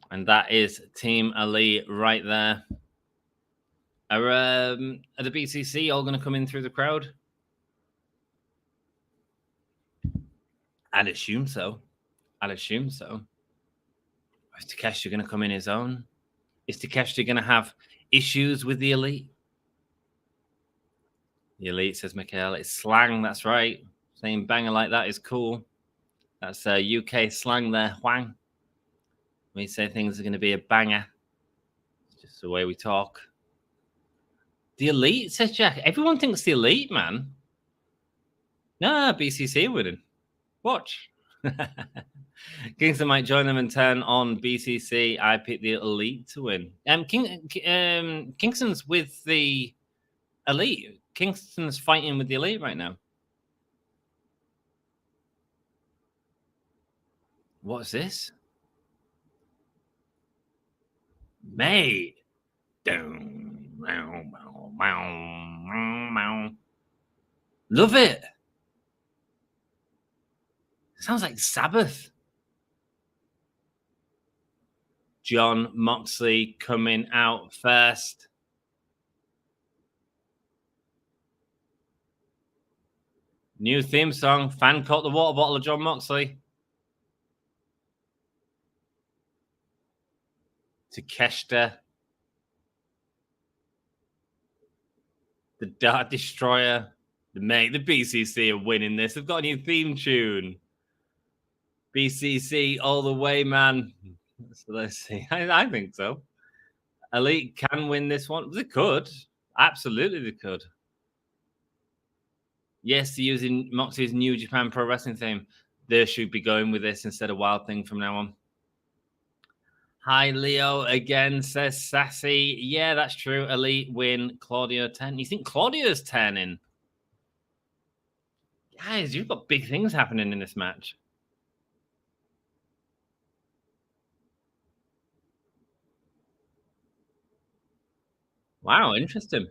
S1: And that is Team Elite right there. Are the BCC all going to come in through the crowd? I'd assume so. Is Takeshita going to come in his own? Is Takeshita going to have issues with the Elite? The Elite, says Michael. It's slang, that's right. Saying banger like that is cool. That's UK slang there, Huang. We say things are going to be a banger. It's just the way we talk. The Elite, says Jack. Everyone thinks the Elite, man. Nah, BCC winning. Watch. Kingston might join them in turn on BCC. I picked the Elite to win. Kingston's with the Elite. Kingston's fighting with the Elite right now. What's this? Mate. Love it. Sounds like Sabbath. John Moxley coming out first. New theme song. Fan caught the water bottle of John Moxley. Takeshita. The Dart Destroyer. The BCC are winning this. They've got a new theme tune. BCC all the way, man. So let's see. I think so. Elite can win this one. They could. Absolutely, they could. Yes, they're using Moxley's New Japan Pro Wrestling theme. They should be going with this instead of Wild Thing from now on. Hi, Leo again, says Sassy. Yeah, that's true. Elite win. Claudio 10. You think Claudio's turning? Guys, you've got big things happening in this match. Wow, interesting.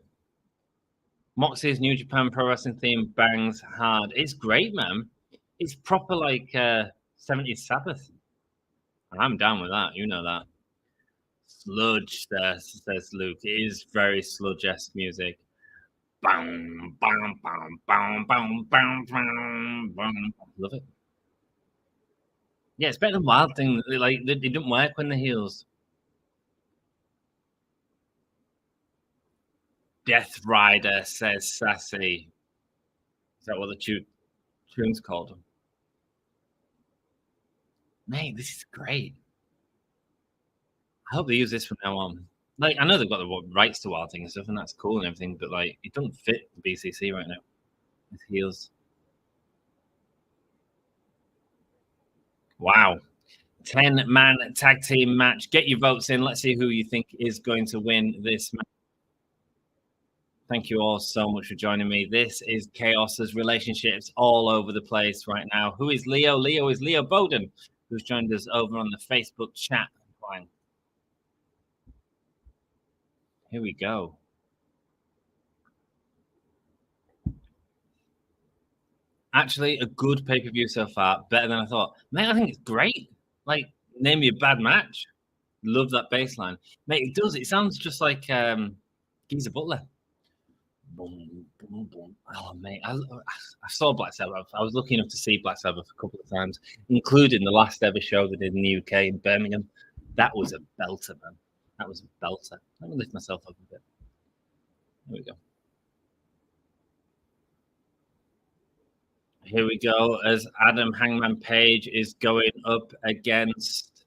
S1: Moxley's New Japan Pro Wrestling theme bangs hard. It's great, man. It's proper like 70s Sabbath. I'm down with that. You know that. Sludge, says Luke. It is very sludge-esque music. Bam, bam, bam, bam, bam, bam, bam, bam. Love it. Yeah, it's better than Wild Thing. Like, it didn't work when the heels. Death Rider, says Sassy. Is that what the tune's called? Mate, this is great. I hope they use this from now on. Like, I know they've got the rights to Wild Thing and stuff, and that's cool and everything, but like, it doesn't fit the BCC right now. With heels. Wow. 10-man tag team match. Get your votes in. Let's see who you think is going to win this match. Thank you all so much for joining me. This is Chaos. There's relationships all over the place right now. Who is Leo? Leo is Leo Bowden, who's joined us over on the Facebook chat line. Here we go. Actually, a good pay-per-view so far. Better than I thought. Mate, I think it's great. Like, name me a bad match. Love that bass line. Mate, it does. It sounds just like Geezer Butler. Boom, boom, boom. Oh, mate. I saw Black Sabbath. I was lucky enough to see Black Sabbath a couple of times, including the last ever show they did in the UK in Birmingham. That was a belter, man. That was a belter. Let me lift myself up a bit. There we go. Here we go as Adam Hangman Page is going up against,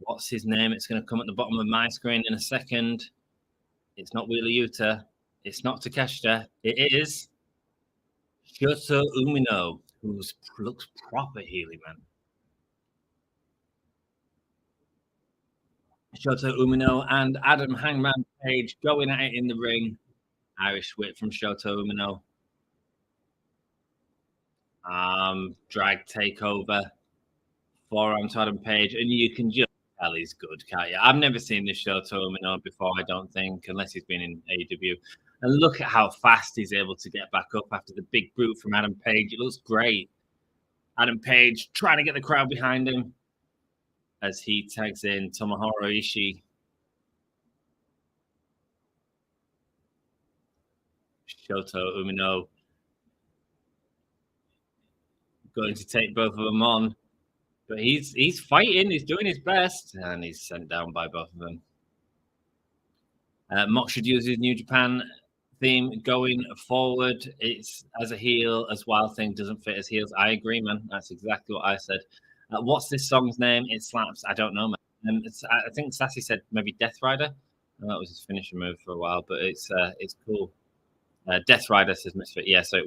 S1: what's his name? It's going to come at the bottom of my screen in a second. It's not Wheeler Yuta. It's not Takeshita. It is Shota Umino, who looks proper healy, man. Shota Umino and Adam Hangman Page going at it in the ring. Irish whip from Shota Umino. Drag takeover. Forearm to Adam Page. And you can just tell he's good, can't you? I've never seen this Shota Umino before, I don't think, unless he's been in AEW. And look at how fast he's able to get back up after the big brute from Adam Page. It looks great. Adam Page trying to get the crowd behind him as he tags in Tomohiro Ishii. Shota Umino going to take both of them on. But he's fighting, he's doing his best, and he's sent down by both of them. Mox should use his New Japan theme going forward. It's as a heel, as Wild Thing doesn't fit as heels. I agree, man. That's exactly what I said. What's this song's name? It slaps. I don't know, man. I think Sassy said maybe Death Rider. That was his finishing move for a while, but it's cool. Death Rider says Misfit. Yeah, so it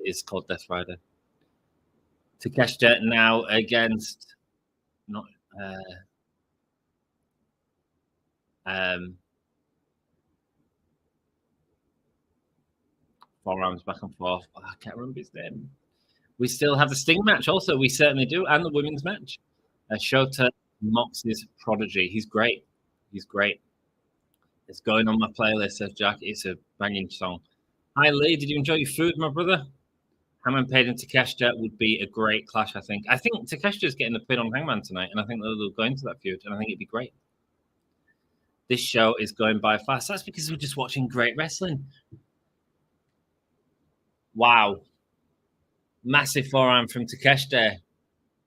S1: is called Death Rider. Takeshita now against forearms back and forth. I can't remember his name. We still have the Sting match also. We certainly do. And the women's match. Shota Mox's Prodigy. He's great. It's going on my playlist, says Jack. It's a banging song. Hi, Lee. Did you enjoy your food, my brother? Hangman Page and Takeshita would be a great clash, I think. I think Takeshita's getting the pin on Hangman tonight, and I think they'll go into that feud, and I think it'd be great. This show is going by fast. That's because we're just watching great wrestling. Wow. Massive forearm from Takeshita.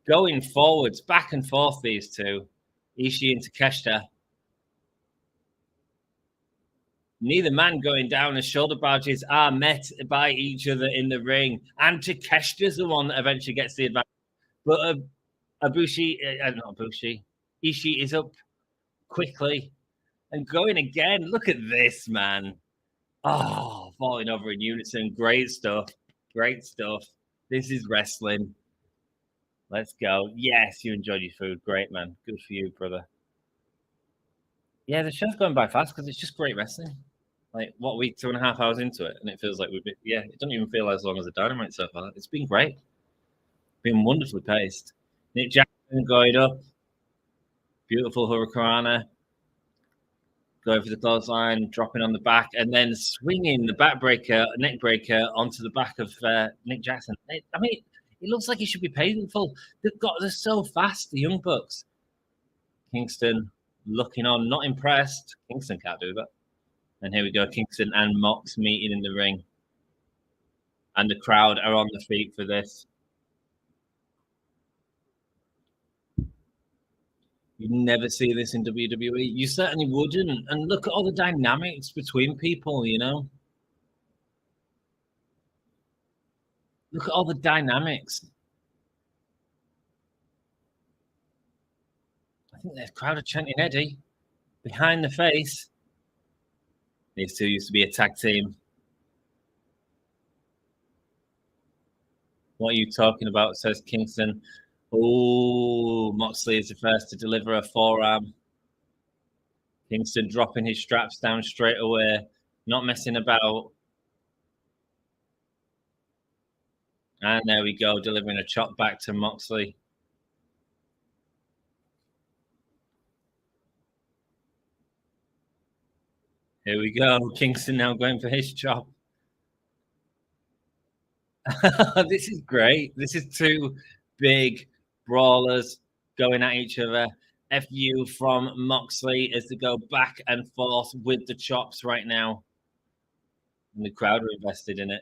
S1: Going forwards, back and forth, these two. Ishii and Takeshita. Neither man going down as shoulder barges are met by each other in the ring. And Takeshita's the one that eventually gets the advantage. But Ishii is up quickly and going again. Look at this, man. Oh, falling over in unison. Great stuff. This is wrestling. Let's go. Yes, you enjoyed your food. Great, man. Good for you, brother. Yeah, the show's going by fast because it's just great wrestling. Like, what, week 2.5 hours into it, and it feels like it doesn't even feel as long as a Dynamite so far. It's been great. Been wonderfully paced. Nick Jackson going up. Beautiful Hurricanrana. Going for the clothesline, dropping on the back, and then swinging the neck breaker onto the back of Nick Jackson. It looks like he should be painful. They're so fast, the Young Bucks. Kingston looking on, not impressed. Kingston can't do that. And here we go, Kingston and Mox meeting in the ring. And the crowd are on the feet for this. You'd never see this in WWE. You certainly wouldn't. And look at all the dynamics between people, you know? Look at all the dynamics. I think the crowd are chanting Eddie behind the face. These two used to be a tag team. What are you talking about? Says Kingston. Oh, Moxley is the first to deliver a forearm. Kingston dropping his straps down straight away. Not messing about. And there we go, delivering a chop back to Moxley. Here we go. Kingston now going for his chop. This is great. This is two big brawlers going at each other. FU from Moxley as they go back and forth with the chops right now. And the crowd are invested in it.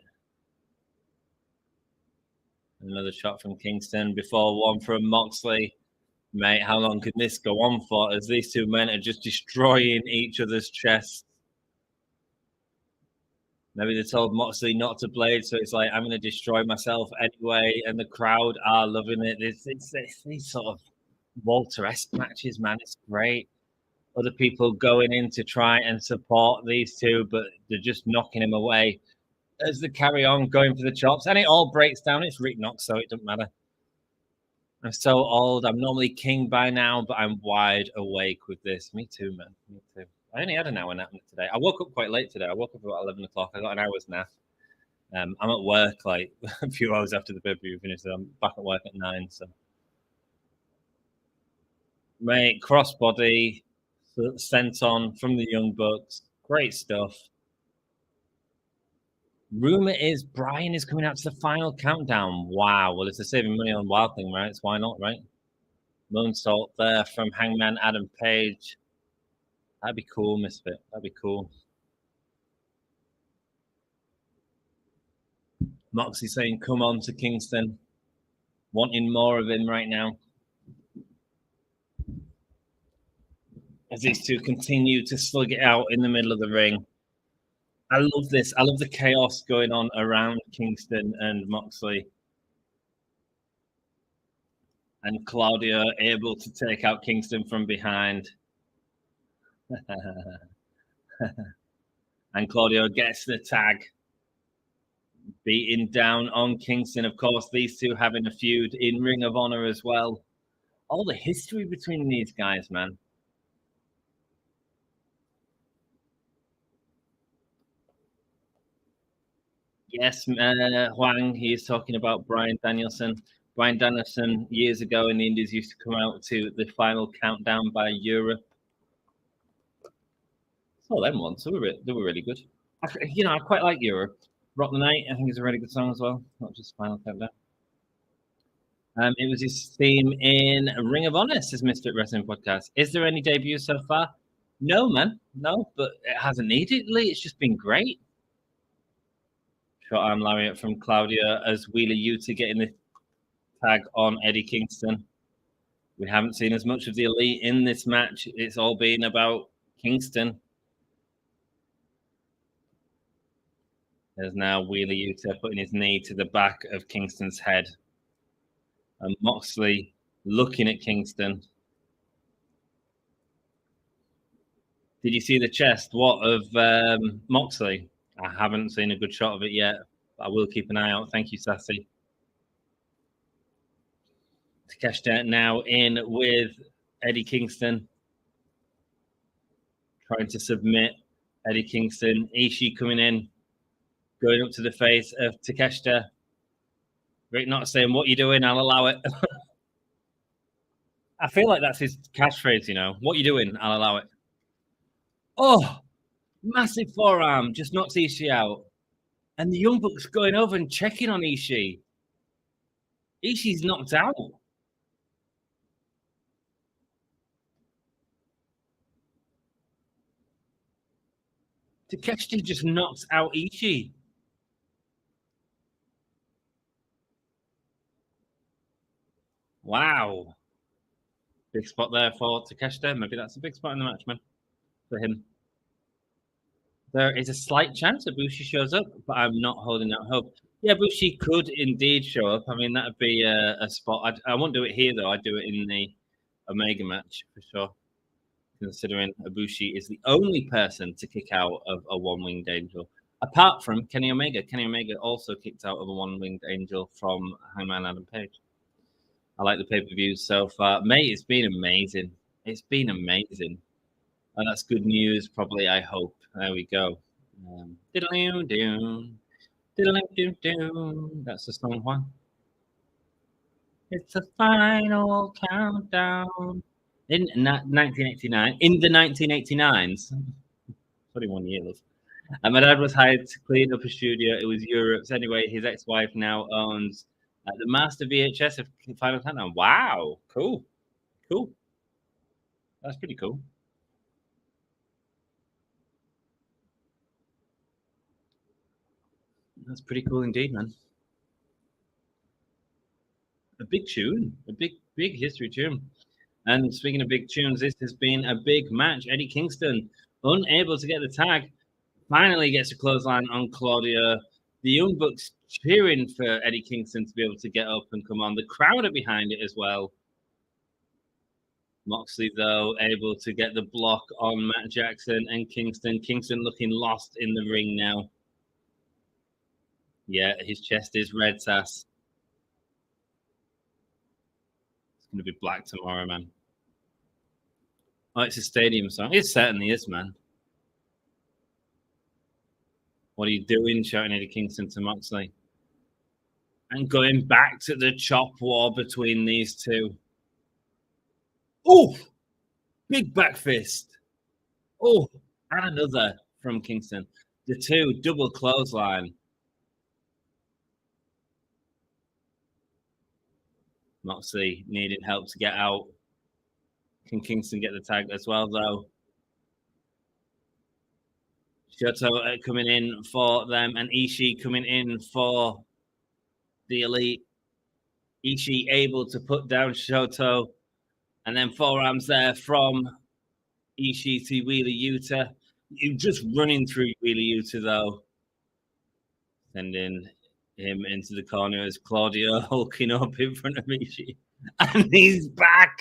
S1: Another shot from Kingston before one from Moxley. Mate, how long can this go on for as these two men are just destroying each other's chests? Maybe they told Moxley not to blade, so it's like, I'm going to destroy myself anyway, and the crowd are loving it. It's these sort of Walter-esque matches, man. It's great. Other people going in to try and support these two, but they're just knocking him away as they carry on going for the chops, and it all breaks down. It's Rick Knox, so it doesn't matter. I'm so old. I'm normally king by now, but I'm wide awake with this. Me too, man. Me too. I only had an hour nap today. I woke up quite late today. I woke up about 11 o'clock. I got an hour's nap. I'm at work like a few hours after the pay-per-view finished. So I'm back at work at 9. So, mate, crossbody sent on from the Young Bucks. Great stuff. Rumor is Bryan is coming out to the final countdown. Wow. Well, it's a saving money on Wild Thing, right? So why not, right? Moonsault there from Hangman Adam Page. That'd be cool, Misfit. That'd be cool. Moxley saying, come on to Kingston. Wanting more of him right now. As these two continue to slug it out in the middle of the ring. I love this. I love the chaos going on around Kingston and Moxley. And Claudio able to take out Kingston from behind. And Claudio gets the tag. Beating down on Kingston. Of course, these two having a feud in Ring of Honor as well. All the history between these guys, man. Yes, Huang, he is talking about Bryan Danielson. Bryan Danielson, years ago in the Indies, used to come out to the final countdown by Europe. Saw them once. They were really good. I quite like Europe. Rock the Night, I think, is a really good song as well. Not just Final Countdown. It was his theme in Ring of Honor, says Mr. Wrestling Podcast. Is there any debuts so far? No, man. No, but it hasn't needed. It's just been great. Short arm lariat from Claudio as Wheeler Yuta getting the tag on Eddie Kingston. We haven't seen as much of the Elite in this match. It's all been about Kingston. There's now Wheeler Yuta putting his knee to the back of Kingston's head. And Moxley looking at Kingston. Did you see the chest? What of Moxley? I haven't seen a good shot of it yet. But I will keep an eye out. Thank you, Sassy. Takeshita now in with Eddie Kingston. Trying to submit Eddie Kingston. Ishii coming in. Going up to the face of Takeshita. Rick not saying, what you doing? I'll allow it. I feel like that's his catchphrase, What you doing? I'll allow it. Oh, massive forearm. Just knocks Ishii out. And the Young Bucks going over and checking on Ishii. Ishii's knocked out. Takeshita just knocks out Ishii. Wow. Big spot there for Takeshita. Maybe that's a big spot in the match, man, for him. There is a slight chance Ibushi shows up, but I'm not holding out hope. Yeah, Ibushi could indeed show up. I mean, that would be a spot. I won't do it here, though. I'd do it in the Omega match, for sure, considering Ibushi is the only person to kick out of a one-winged angel, apart from Kenny Omega. Kenny Omega also kicked out of a one-winged angel from Hangman Adam Page. I like the pay-per-views so far. Mate, it's been amazing. It's been amazing. And that's good news, probably, I hope. There we go. That's the song one. It's the final countdown. In 1989. In the 1989s. 21 years. And my dad was hired to clean up a studio. It was Europe's. Anyway, his ex-wife now owns the master VHS of Final Countdown. Wow. Cool. Cool. That's pretty cool. That's pretty cool indeed, man. A big tune. A big history tune. And speaking of big tunes, this has been a big match. Eddie Kingston, unable to get the tag, finally gets a clothesline on Claudio. The Young Bucks cheering for Eddie Kingston to be able to get up and come on. The crowd are behind it as well. Moxley, though, able to get the block on Matt Jackson and Kingston. Kingston looking lost in the ring now. Yeah, his chest is red, Sass. It's going to be black tomorrow, man. Oh, it's a stadium song. It certainly is, man. What are you doing, shouting Eddie Kingston to Moxley? And going back to the chop war between these two. Oh, big back fist. Oh, and another from Kingston. The two double clothesline. Moxley needing help to get out. Can Kingston get the tag as well, though? Shota coming in for them, and Ishii coming in for the Elite. Ishii able to put down Shota, and then forearms there from Ishii to Wheeler Yuta. Just running through Wheeler Yuta, though. Sending him into the corner as Claudio hulking up in front of Ishii. And he's back.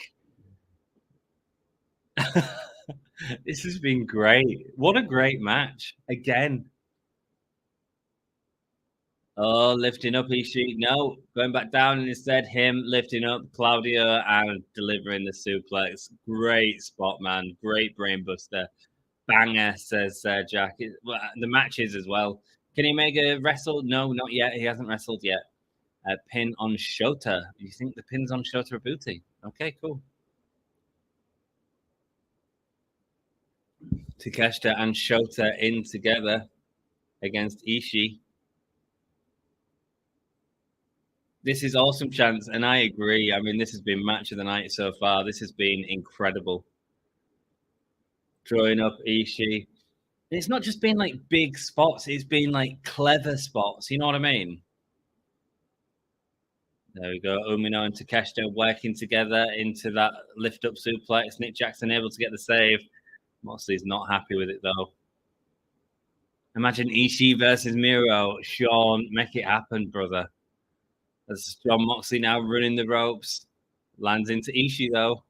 S1: This has been great. What a great match. Again. Oh, lifting up Ishii. No, going back down, and instead him lifting up Claudio and delivering the suplex. Great spot, man. Great brainbuster. Banger, says Jack. The matches as well. Kenny Omega wrestled? No, not yet. He hasn't wrestled yet. Pin on Shota. You think the pin's on Shota or Booty? Okay, cool. Takeshita and Shota in together against Ishii. This is awesome, chance, and I agree. I mean, this has been match of the night so far. This has been incredible. Drawing up Ishii. It's not just been like big spots, it's been like clever spots. You know what I mean? There we go. Umino and Takeshita working together into that lift up suplex. Nick Jackson able to get the save. Moxley's not happy with it, though. Imagine Ishii versus Miro. Sean, make it happen, brother. As John Moxley now running the ropes. Lands into Ishii, though.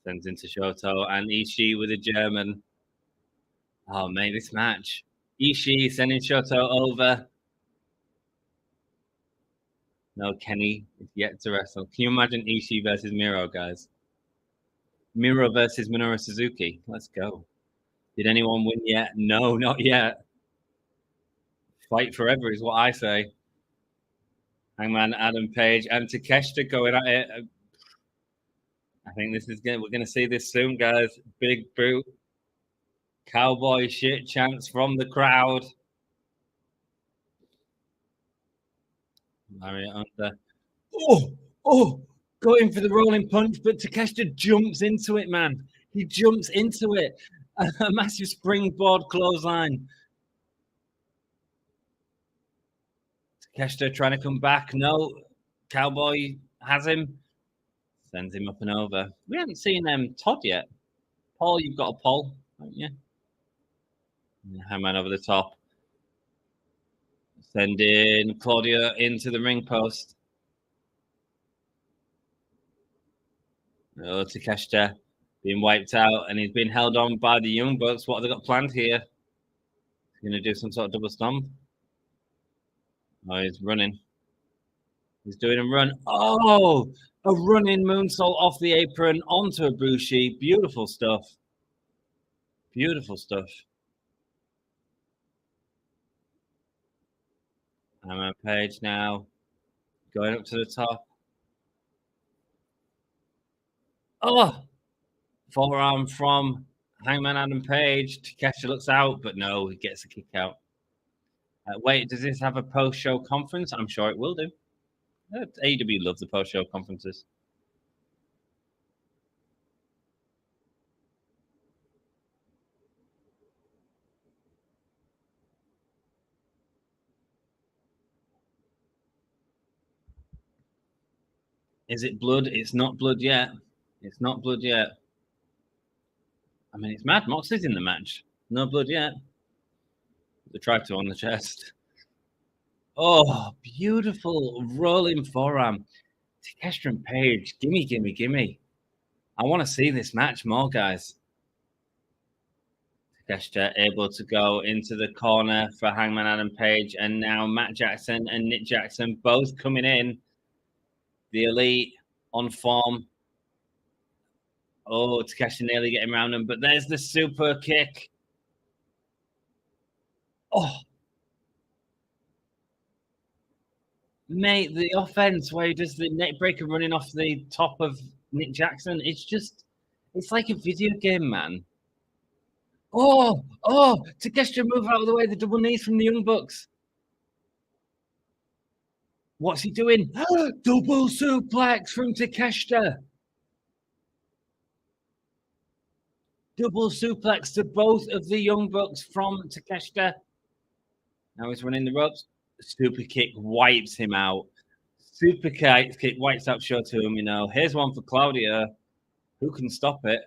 S1: Sends into Shota and Ishii with a German. Oh, mate, this match. Ishii sending Shota over. No, Kenny is yet to wrestle. Can you imagine Ishii versus Miro, guys? Miro versus Minoru Suzuki. Let's go. Did anyone win yet? No, not yet. Fight forever is what I say. Hangman, Adam Page, and Takeshita going at it. I think this is we're gonna see this soon, guys. Big boot. Cowboy shit chants from the crowd. Marriott under. Oh, going for the rolling punch, but Takeshita jumps into it, man. He jumps into it. A massive springboard clothesline. Takeshita trying to come back. No, Cowboy has him. Sends him up and over. We haven't seen Todd yet. Paul, you've got a poll, haven't you? Hangman over the top. Sending Claudio into the ring post. Oh, Takeshita being wiped out, and he's been held on by the Young Bucks. What have they got planned here? He's going to do some sort of double stomp. Oh, he's running. He's doing a run. Oh, a running moonsault off the apron onto Ibushi. Beautiful stuff. Beautiful stuff. I'm on Page now. Going up to the top. Oh! Forearm from Hangman Adam Page. Takeshita looks out, but no, he gets a kick out. Wait, does this have a post-show conference? I'm sure it will do. AEW loves the post-show conferences. Is it blood? It's not blood yet. It's not blood yet. I mean, it's mad. Moxley's in the match. No blood yet. The tractor on the chest. Oh, beautiful rolling forearm. Takeshita and Page. Gimme, gimme, gimme. I want to see this match more, guys. Takeshita able to go into the corner for Hangman Adam Page. And now Matt Jackson and Nick Jackson both coming in. The Elite on form. Oh, Takeshita nearly getting around him. But there's the super kick. Oh. Mate, the offense where he does the neck breaker running off the top of Nick Jackson, it's like a video game, man. Oh, Takeshita move out of the way, the double knees from the Young Bucks. What's he doing? Double suplex from Takeshita. Double suplex to both of the Young Bucks from Takeshita. Now he's running the ropes. Super kick wipes him out. Super kick wipes out Shota Umino. Here's one for Claudio. Who can stop it?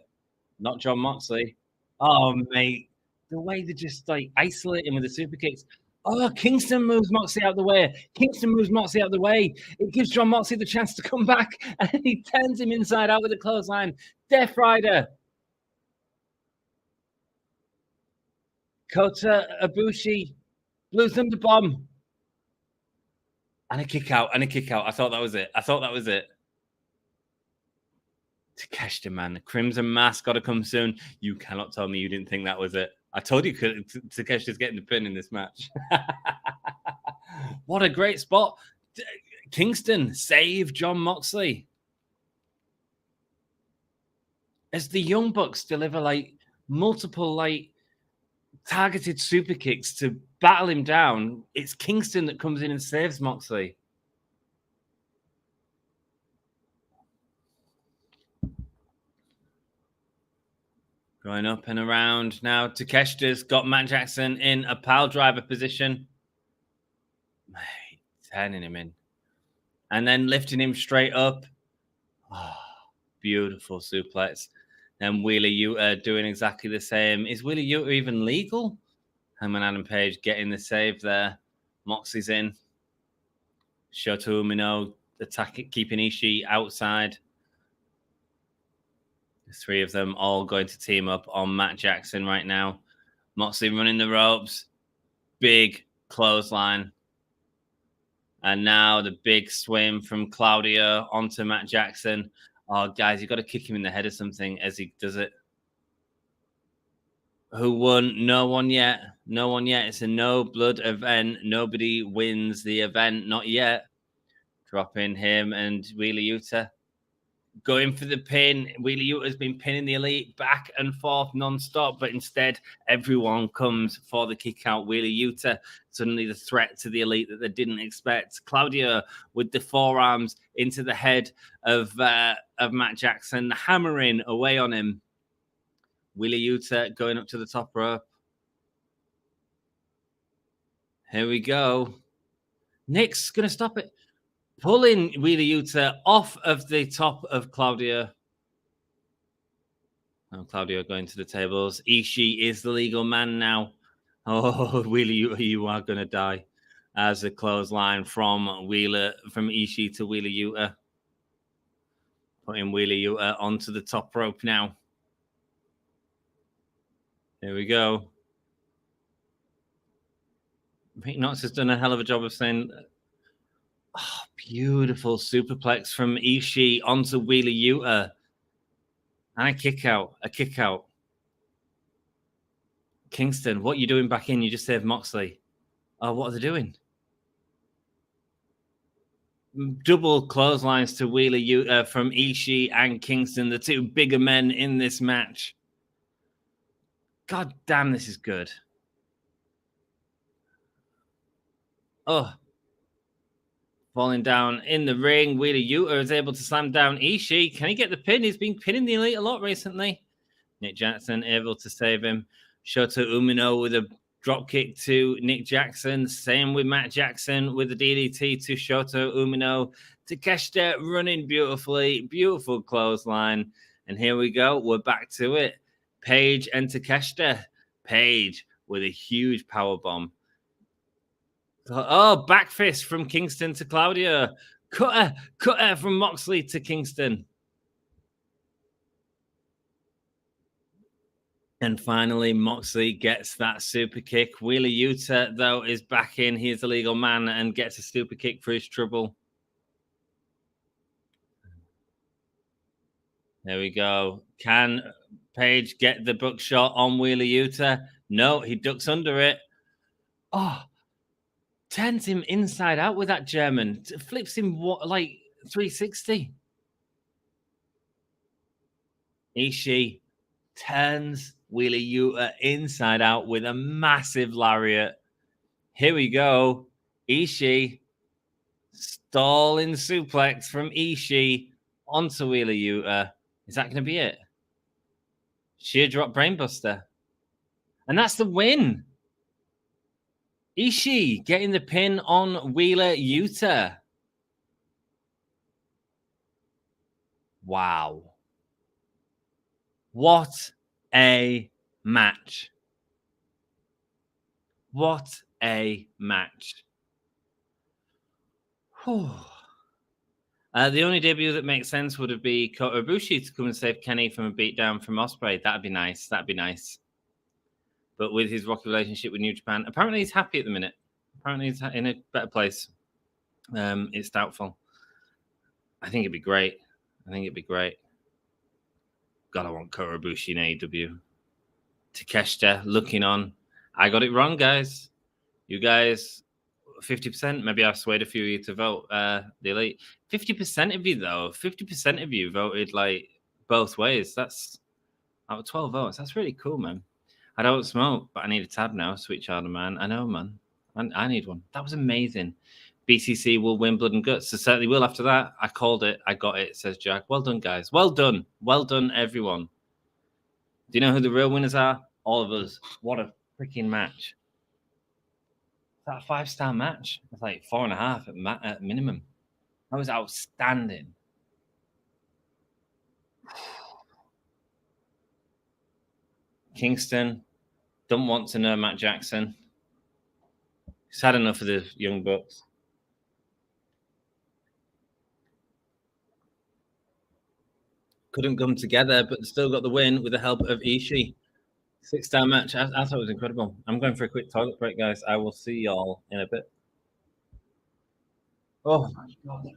S1: Not John Moxley. Oh, mate. The way they just like isolate him with the super kicks. Oh, Kingston moves Moxley out the way. Kingston moves Moxley out the way. It gives John Moxley the chance to come back, and he turns him inside out with a clothesline. Death Rider. Kota Ibushi. Blue Thunder Bomb. And a kick out. I thought that was it. Takeshita, man. The Crimson Mask got to come soon. You cannot tell me you didn't think that was it. I told you Takeshita's getting the pin in this match. What a great spot. Kingston, save John Moxley. As the Young Bucks deliver like multiple like targeted super kicks to battle him down, it's Kingston that comes in and saves Moxley. Going up and around now. Takeshita's got Matt Jackson in a pile driver position. Turning him in. And then lifting him straight up. Oh, beautiful suplex. Then Wheeler Yuta doing exactly the same. Is Wheeler Yuta even legal? Hangman Adam Page getting the save there. Moxley's in. Shota Umino keeping Ishii outside. The three of them all going to team up on Matt Jackson right now. Moxley running the ropes. Big clothesline. And now the big swim from Claudio onto Matt Jackson. Oh, guys, you've got to kick him in the head or something as he does it. Who won? No one yet. It's a no-blood event. Nobody wins the event. Not yet. Dropping him and Wheeler Yuta. Going for the pin. Wheeler Yuta's been pinning the Elite back and forth non-stop, but instead everyone comes for the kick out. Wheeler Yuta, suddenly the threat to the Elite that they didn't expect. Claudio with the forearms into the head of Matt Jackson, hammering away on him. Wheeler Yuta going up to the top rope. Here we go. Nick's going to stop it. Pulling Wheeler Yuta off of the top of Claudio. Oh, Claudio going to the tables. Ishii is the legal man now. Oh, Wheeler Yuta, you are going to die. As a clothesline from Ishii to Wheeler Yuta. Putting Wheeler Yuta onto the top rope now. There we go. Mick Knox has done a hell of a job of saying... Oh, beautiful superplex from Ishii onto Wheeler Yuta. And a kick out. Kingston, what are you doing back in? You just saved Moxley. Oh, what are they doing? Double clotheslines to Wheeler Yuta from Ishii and Kingston, the two bigger men in this match. God damn, this is good. Oh. Falling down in the ring. Wheeler Yuta is able to slam down Ishii. Can he get the pin? He's been pinning the Elite a lot recently. Nick Jackson able to save him. Shota Umino with a drop kick to Nick Jackson. Same with Matt Jackson with the DDT to Shota Umino. Takeshita running beautifully. Beautiful clothesline. And here we go. We're back to it. Page and Takeshita. Page with a huge powerbomb. Oh, back fist from Kingston to Claudio. Cutter from Moxley to Kingston. And finally, Moxley gets that super kick. Wheeler Yuta, though, is back in. He is a legal man and gets a super kick for his trouble. There we go. Can Page get the buckshot on Wheeler Yuta? No, he ducks under it. Oh, turns him inside out with that German. Flips him like 360. Ishii turns Wheeler Yuta inside out with a massive lariat. Here we go. Ishii Stalling suplex from Ishii onto Wheeler Yuta. Is that going to be it? Sheer drop brainbuster. And that's the win. Ishii getting the pin on Wheeler Yuta. Wow. What a match. What a match. The only debut that makes sense would be Kota Ibushi to come and save Kenny from a beatdown from Ospreay. That'd be nice. That'd be nice. But with his rocky relationship with New Japan, apparently he's happy at the minute. Apparently he's in a better place. It's doubtful. I think it'd be great. God, I want Kota Ibushi in AEW. Takeshita looking on. I got it wrong, guys. You guys, 50%. Maybe I've swayed a few of you to vote the Elite. 50% of you, though. 50% of you voted like both ways. That's out of 12 votes. That's really cool, man. I don't smoke, but I need a tab now. Sweet child of man. I know, man. I need one. That was amazing. BCC will win Blood and Guts. So certainly will after that. I called it. I got it, says Jack. Well done, guys. Well done. Well done, everyone. Do you know who the real winners are? All of us. What a freaking match. That 5-star match. It's like 4.5 at minimum. That was outstanding. Kingston. Don't want to know Matt Jackson. He's had enough of the Young Bucks. Couldn't come together, but still got the win with the help of Ishii. 6-star match. I thought it was incredible. I'm going for a quick toilet break, guys. I will see y'all in a bit. Oh, my God.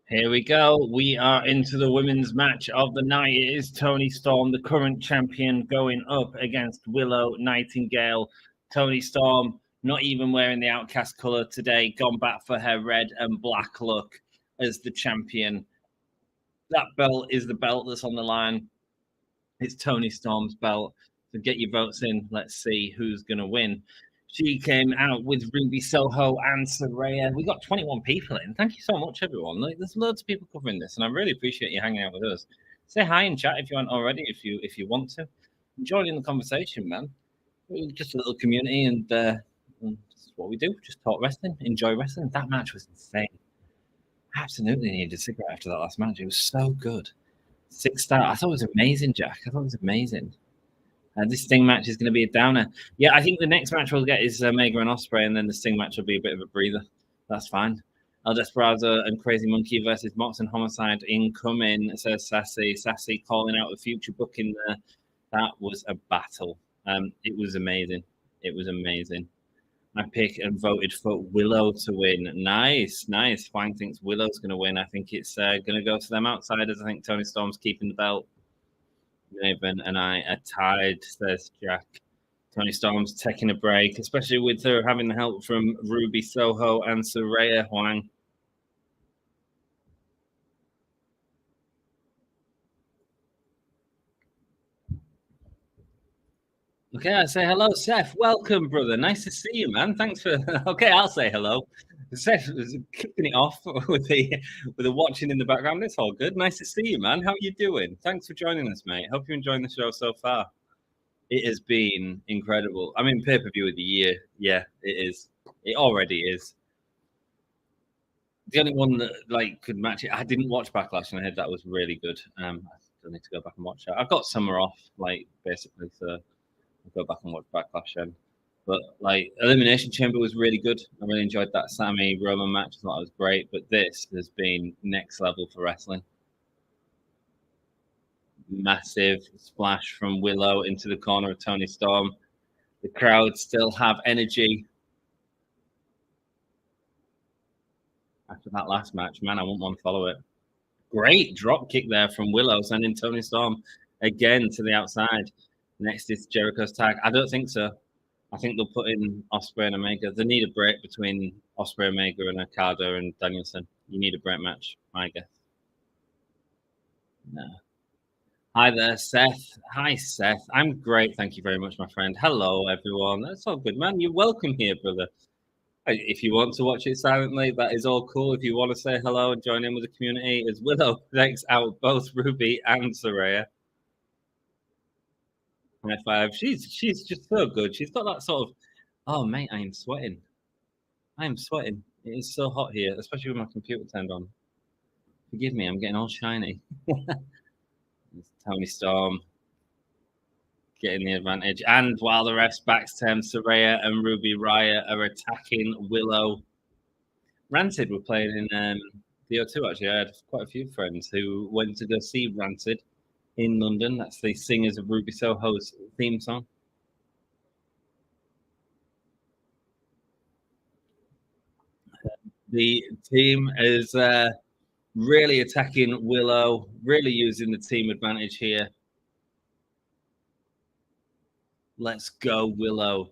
S1: Here we go. We are into the women's match of the night. It is Toni Storm, the current champion, going up against Willow Nightingale. Toni Storm not even wearing the Outcast colour today, gone back for her red and black look as the champion. That belt is the belt that's on the line. It's Toni Storm's belt. So get your votes in. Let's see who's going to win. She came out with Ruby Soho and Saraya. We got 21 people in. Thank you so much, everyone. There's loads of people covering this, and I really appreciate you hanging out with us. Say hi in chat if you aren't already, if you want to. Join in the conversation, man. We're just a little community, and that's what we do. Just talk wrestling, enjoy wrestling. That match was insane. Absolutely needed a cigarette after that last match. It was so good. 6-star. I thought it was amazing, Jack. I thought it was amazing. This Sting match is going to be a downer. Yeah, I think the next match we'll get is Omega and Ospreay, and then the Sting match will be a bit of a breather. That's fine. El Desperado and Crazy Monkey versus Mox and Homicide incoming, says Sassy. Sassy calling out the future booking there. That was a battle. It was amazing. It was amazing. I picked and voted for Willow to win. Nice, nice. Fine thinks Willow's going to win. I think it's going to go to them outsiders. I think Toni Storm's keeping the belt. Raven and I are tied, says Jack. Toni Storm's taking a break, especially with her having the help from Ruby Soho and Saraya Huang. Okay, I say hello, Seth. Welcome, brother. Nice to see you, man. Thanks for. Okay, I'll say hello. Seth was kicking it off with the watching in the background. It's all good. Nice to see you, man. How are you doing? Thanks for joining us, mate. Hope you're enjoying the show so far. It has been incredible. I mean, pay-per-view of the year. Yeah, it is. It already is. The only one that could match it. I didn't watch Backlash, and I heard that was really good. I still need to go back and watch that. I've got summer off, basically, so I'll go back and watch Backlash then. But Elimination Chamber was really good. I really enjoyed that Sammy Roman match. I thought it was great. But this has been next level for wrestling. Massive splash from Willow into the corner of Toni Storm. The crowd still have energy after that last match. Man, I wouldn't want to follow it. Great drop kick there from Willow, sending Toni Storm again to the outside. Next is Jericho's tag. I don't think so. I think they'll put in Ospreay and Omega. They need a break between Ospreay, Omega, and Okada and Danielson. You need a break match, I guess. No. Hi there, Seth. Hi, Seth. I'm great. Thank you very much, my friend. Hello, everyone. That's all good, man. You're welcome here, brother. If you want to watch it silently, that is all cool. If you want to say hello and join in with the community, as Willow takes out both Ruby and Saraya. High five. She's just so good. She's got that sort of, oh, mate, I am sweating. I am sweating. It is so hot here, especially with my computer turned on. Forgive me, I'm getting all shiny. Toni Storm getting the advantage. And while the refs backstem, Saraya and Ruby Riott are attacking Willow. Rancid were playing in the O2, actually. I had quite a few friends who went to go see Rancid in London. That's the singers of Ruby Soho's theme song. The team is really attacking Willow, really using the team advantage here. Let's go, Willow.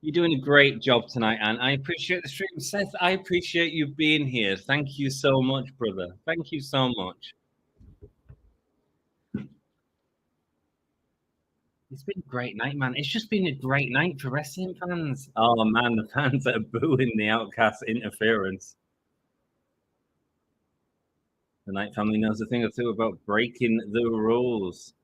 S1: You're doing a great job tonight, and I appreciate the stream. Seth, I appreciate you being here. Thank you so much, brother. Thank you so much. It's been a great night, man. It's just been a great night for wrestling fans. Oh, man, the fans that are booing the Outcast interference. The Knight family knows a thing or two about breaking the rules.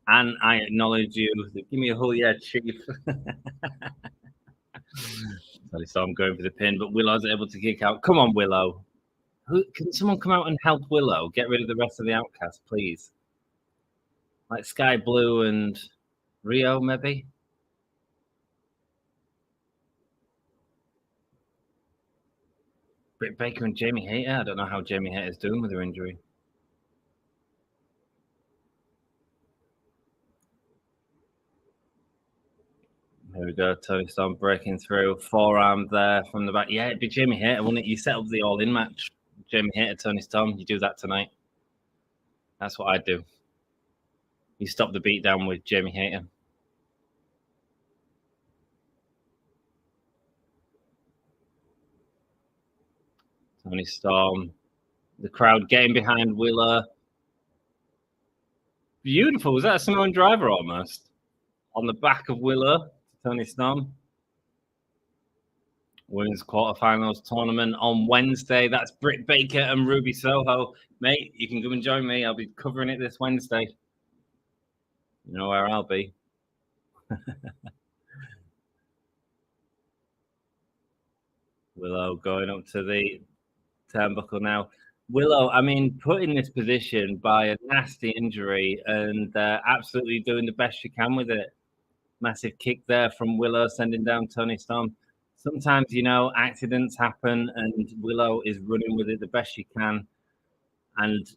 S1: And I acknowledge you. Give me a whole yeah, chief. So I'm going for the pin, but Willow's able to kick out. Come on, Willow. Can someone come out and help Willow? Get rid of the rest of the Outcast, please. Like Sky Blue and Rio, maybe? Britt Baker and Jamie Hayter. I don't know how Jamie Hayter's doing with her injury. Here we go. Toni Storm breaking through. Forearm there from the back. Yeah, it'd be Jamie Hayter, wouldn't it? You set up the all-in match. Jamie Hayter, Toni Storm. You do that tonight. That's what I'd do. You stop the beatdown with Jamie Hayter. Toni Storm. The crowd getting behind Willow. Beautiful. Was that a Samoan driver almost? On the back of Willow. Toni Storm. Women's quarterfinals tournament on Wednesday. That's Britt Baker and Ruby Soho. Mate, you can come and join me. I'll be covering it this Wednesday. You know where I'll be. Willow going up to the turnbuckle now. Willow, I mean, put in this position by a nasty injury and absolutely doing the best she can with it. Massive kick there from Willow, sending down Toni Storm. Sometimes, you know, accidents happen and Willow is running with it the best she can. And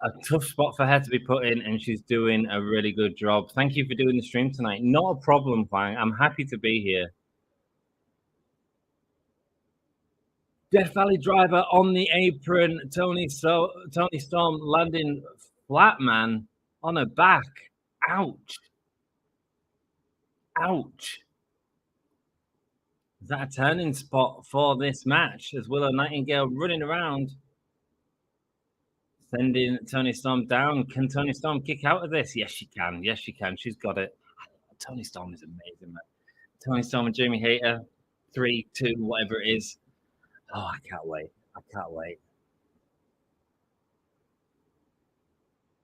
S1: a tough spot for her to be put in, and she's doing a really good job. Thank you for doing the stream tonight. Not a problem, Fang. I'm happy to be here. Death Valley driver on the apron. Toni Storm landing flat, man, on her back. Ouch. Ouch. Is that a turning spot for this match as Willow Nightingale running around, sending Toni Storm down? Can Toni Storm kick out of this? Yes, she can. Yes, she can. She's got it. Toni Storm is amazing, man. Toni Storm and Jamie Hayter, 3, 2, whatever it is. Oh, I can't wait. I can't wait.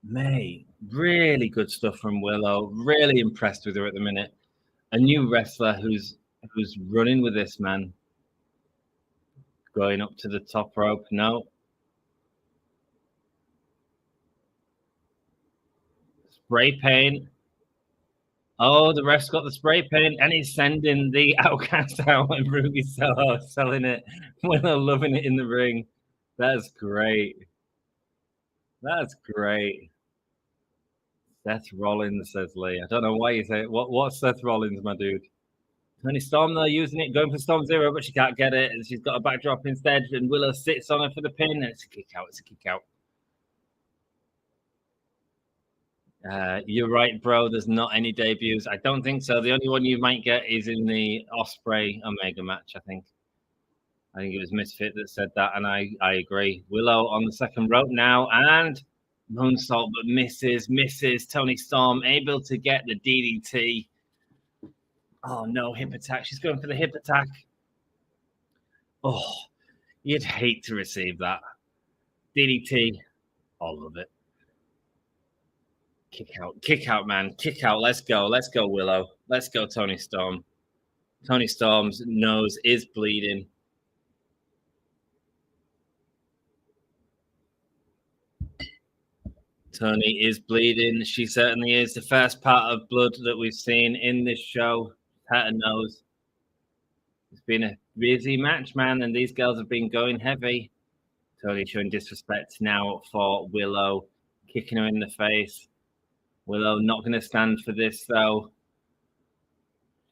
S1: May, really good stuff from Willow. Really impressed with her at the minute. A new wrestler who's running with this, man. Going up to the top rope. No. Spray paint. Oh, the ref's got the spray paint and he's sending the Outcast out and Ruby Soho selling it. Willow loving it in the ring. That's great. That's great. Seth Rollins, says Lee. I don't know why you say it. What's Seth Rollins, my dude? Toni Storm, though, using it, going for Storm Zero, but she can't get it. And she's got a backdrop instead. And Willow sits on her for the pin. And it's a kick out. It's a kick out. You're right, bro. There's not any debuts. I don't think so. The only one you might get is in the Ospreay Omega match, I think. I think it was Misfit that said that, and I agree. Willow on the second rope now, and moonsault, but misses. Toni Storm able to get the DDT. Oh, no, hip attack. She's going for the hip attack. Oh, you'd hate to receive that. DDT. All of it. Kick out, man. Kick out. Let's go, Willow. Let's go, Toni Storm. Toni Storm's nose is bleeding. Toni is bleeding. She certainly is. The first part of blood that we've seen in this show. Her nose. It's been a busy match, man, and these girls have been going heavy. Toni showing disrespect now for Willow, kicking her in the face. Willow not going to stand for this, though.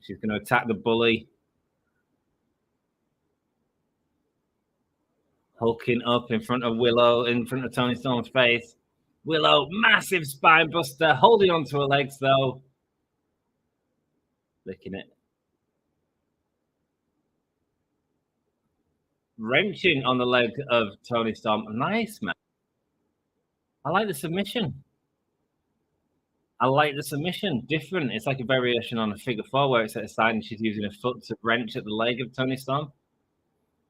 S1: She's going to attack the bully. Hulking up in front of Willow, in front of Toni Storm's face. Willow, massive spine buster, holding onto her legs, though. Licking it. Wrenching on the leg of Toni Storm. Nice, man. I like the submission. Different. It's like a variation on a figure four where it's at a side and she's using her foot to wrench at the leg of Toni Storm.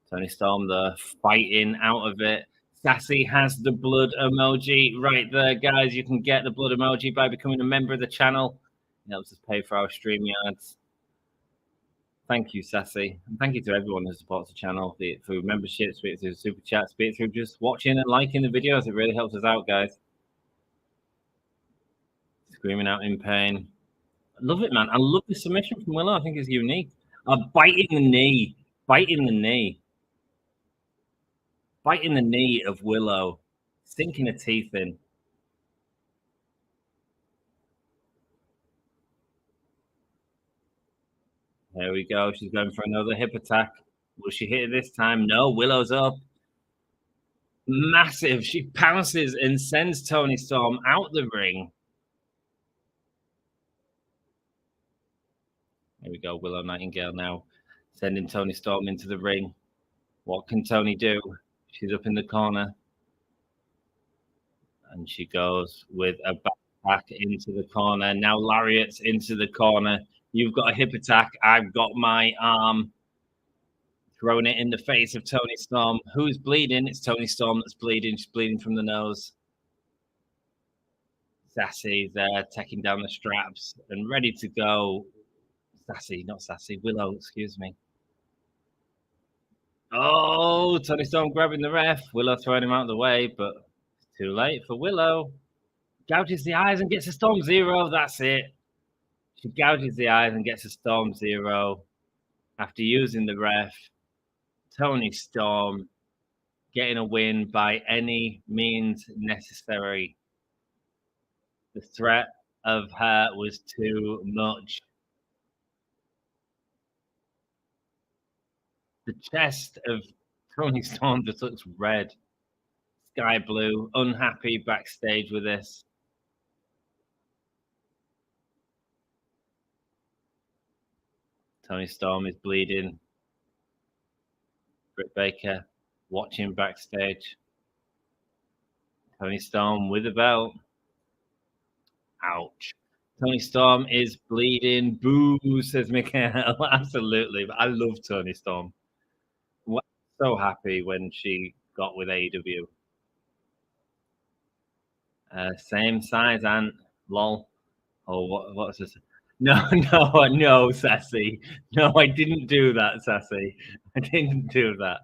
S1: Toni Storm, the fighting out of it. Sassy has the blood emoji right there, guys. You can get the blood emoji by becoming a member of the channel. It helps us pay for our StreamYards. Thank you, Sassy. And thank you to everyone who supports the channel, be it through memberships, be it through super chats, be it through just watching and liking the videos. It really helps us out, guys. Screaming out in pain. I love it, man. I love the submission from Willow. I think it's unique. Biting the knee. Biting the knee of Willow. Sinking her teeth in. There we go. She's going for another hip attack. Will she hit it this time? No. Willow's up. Massive. She pounces and sends Toni Storm out the ring. There we go. Willow Nightingale now sending Toni Storm into the ring. What can Toni do? She's up in the corner. And she goes with a back into the corner. Now lariats into the corner. You've got a hip attack. I've got my arm. Throwing it in the face of Toni Storm. Who's bleeding? It's Toni Storm that's bleeding. She's bleeding from the nose. Sassy there, taking down the straps and ready to go. Willow, excuse me. Oh, Toni Storm grabbing the ref. Willow throwing him out of the way, but it's too late for Willow. Gouges the eyes and gets a Storm Zero. That's it. She gouges the eyes and gets a Storm Zero after using the ref. Toni Storm getting a win by any means necessary. The threat of her was too much. The chest of Toni Storm just looks red, sky blue, unhappy backstage with this. Toni Storm is bleeding. Britt Baker watching backstage. Toni Storm with a belt. Ouch. Toni Storm is bleeding. Boo, says Michael. Absolutely. But I love Toni Storm. So happy when she got with AEW. Same size, Ant. Lol. Oh, what's this? No, Sassy. No, I didn't do that, Sassy. I didn't do that.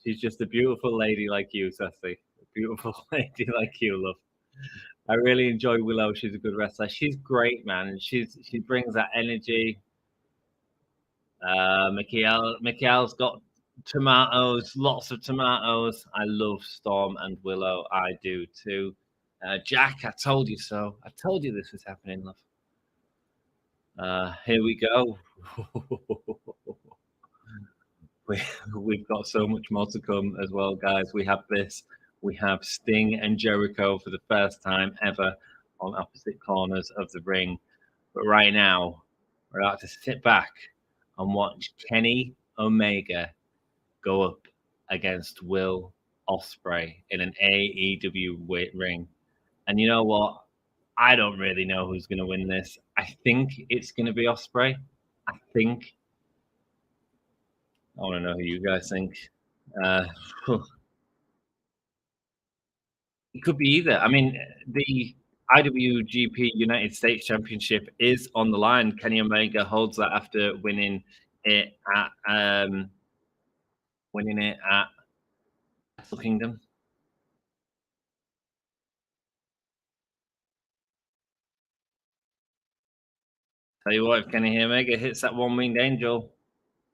S1: She's just a beautiful lady like you, Sassy. A beautiful lady like you, love. I really enjoy Willow. She's a good wrestler. She's great, man. And she brings that energy. Mikhail's got tomatoes, lots of tomatoes. I love Storm and Willow. I do too. Jack, I told you so. I told you this was happening, love. Here we go. We've got so much more to come as well, guys. We have this. We have Sting and Jericho for the first time ever on opposite corners of the ring. But right now, we're about to sit back and watch Kenny Omega go up against Will Ospreay in an AEW ring. And you know what? I don't really know who's going to win this. I think it's going to be Ospreay. I think. I want to know who you guys think. It could be either. I mean, the IWGP United States Championship is on the line. Kenny Omega holds that after winning it at Wrestle Kingdom. Tell you what, if Kenny Omega hits that one-winged angel,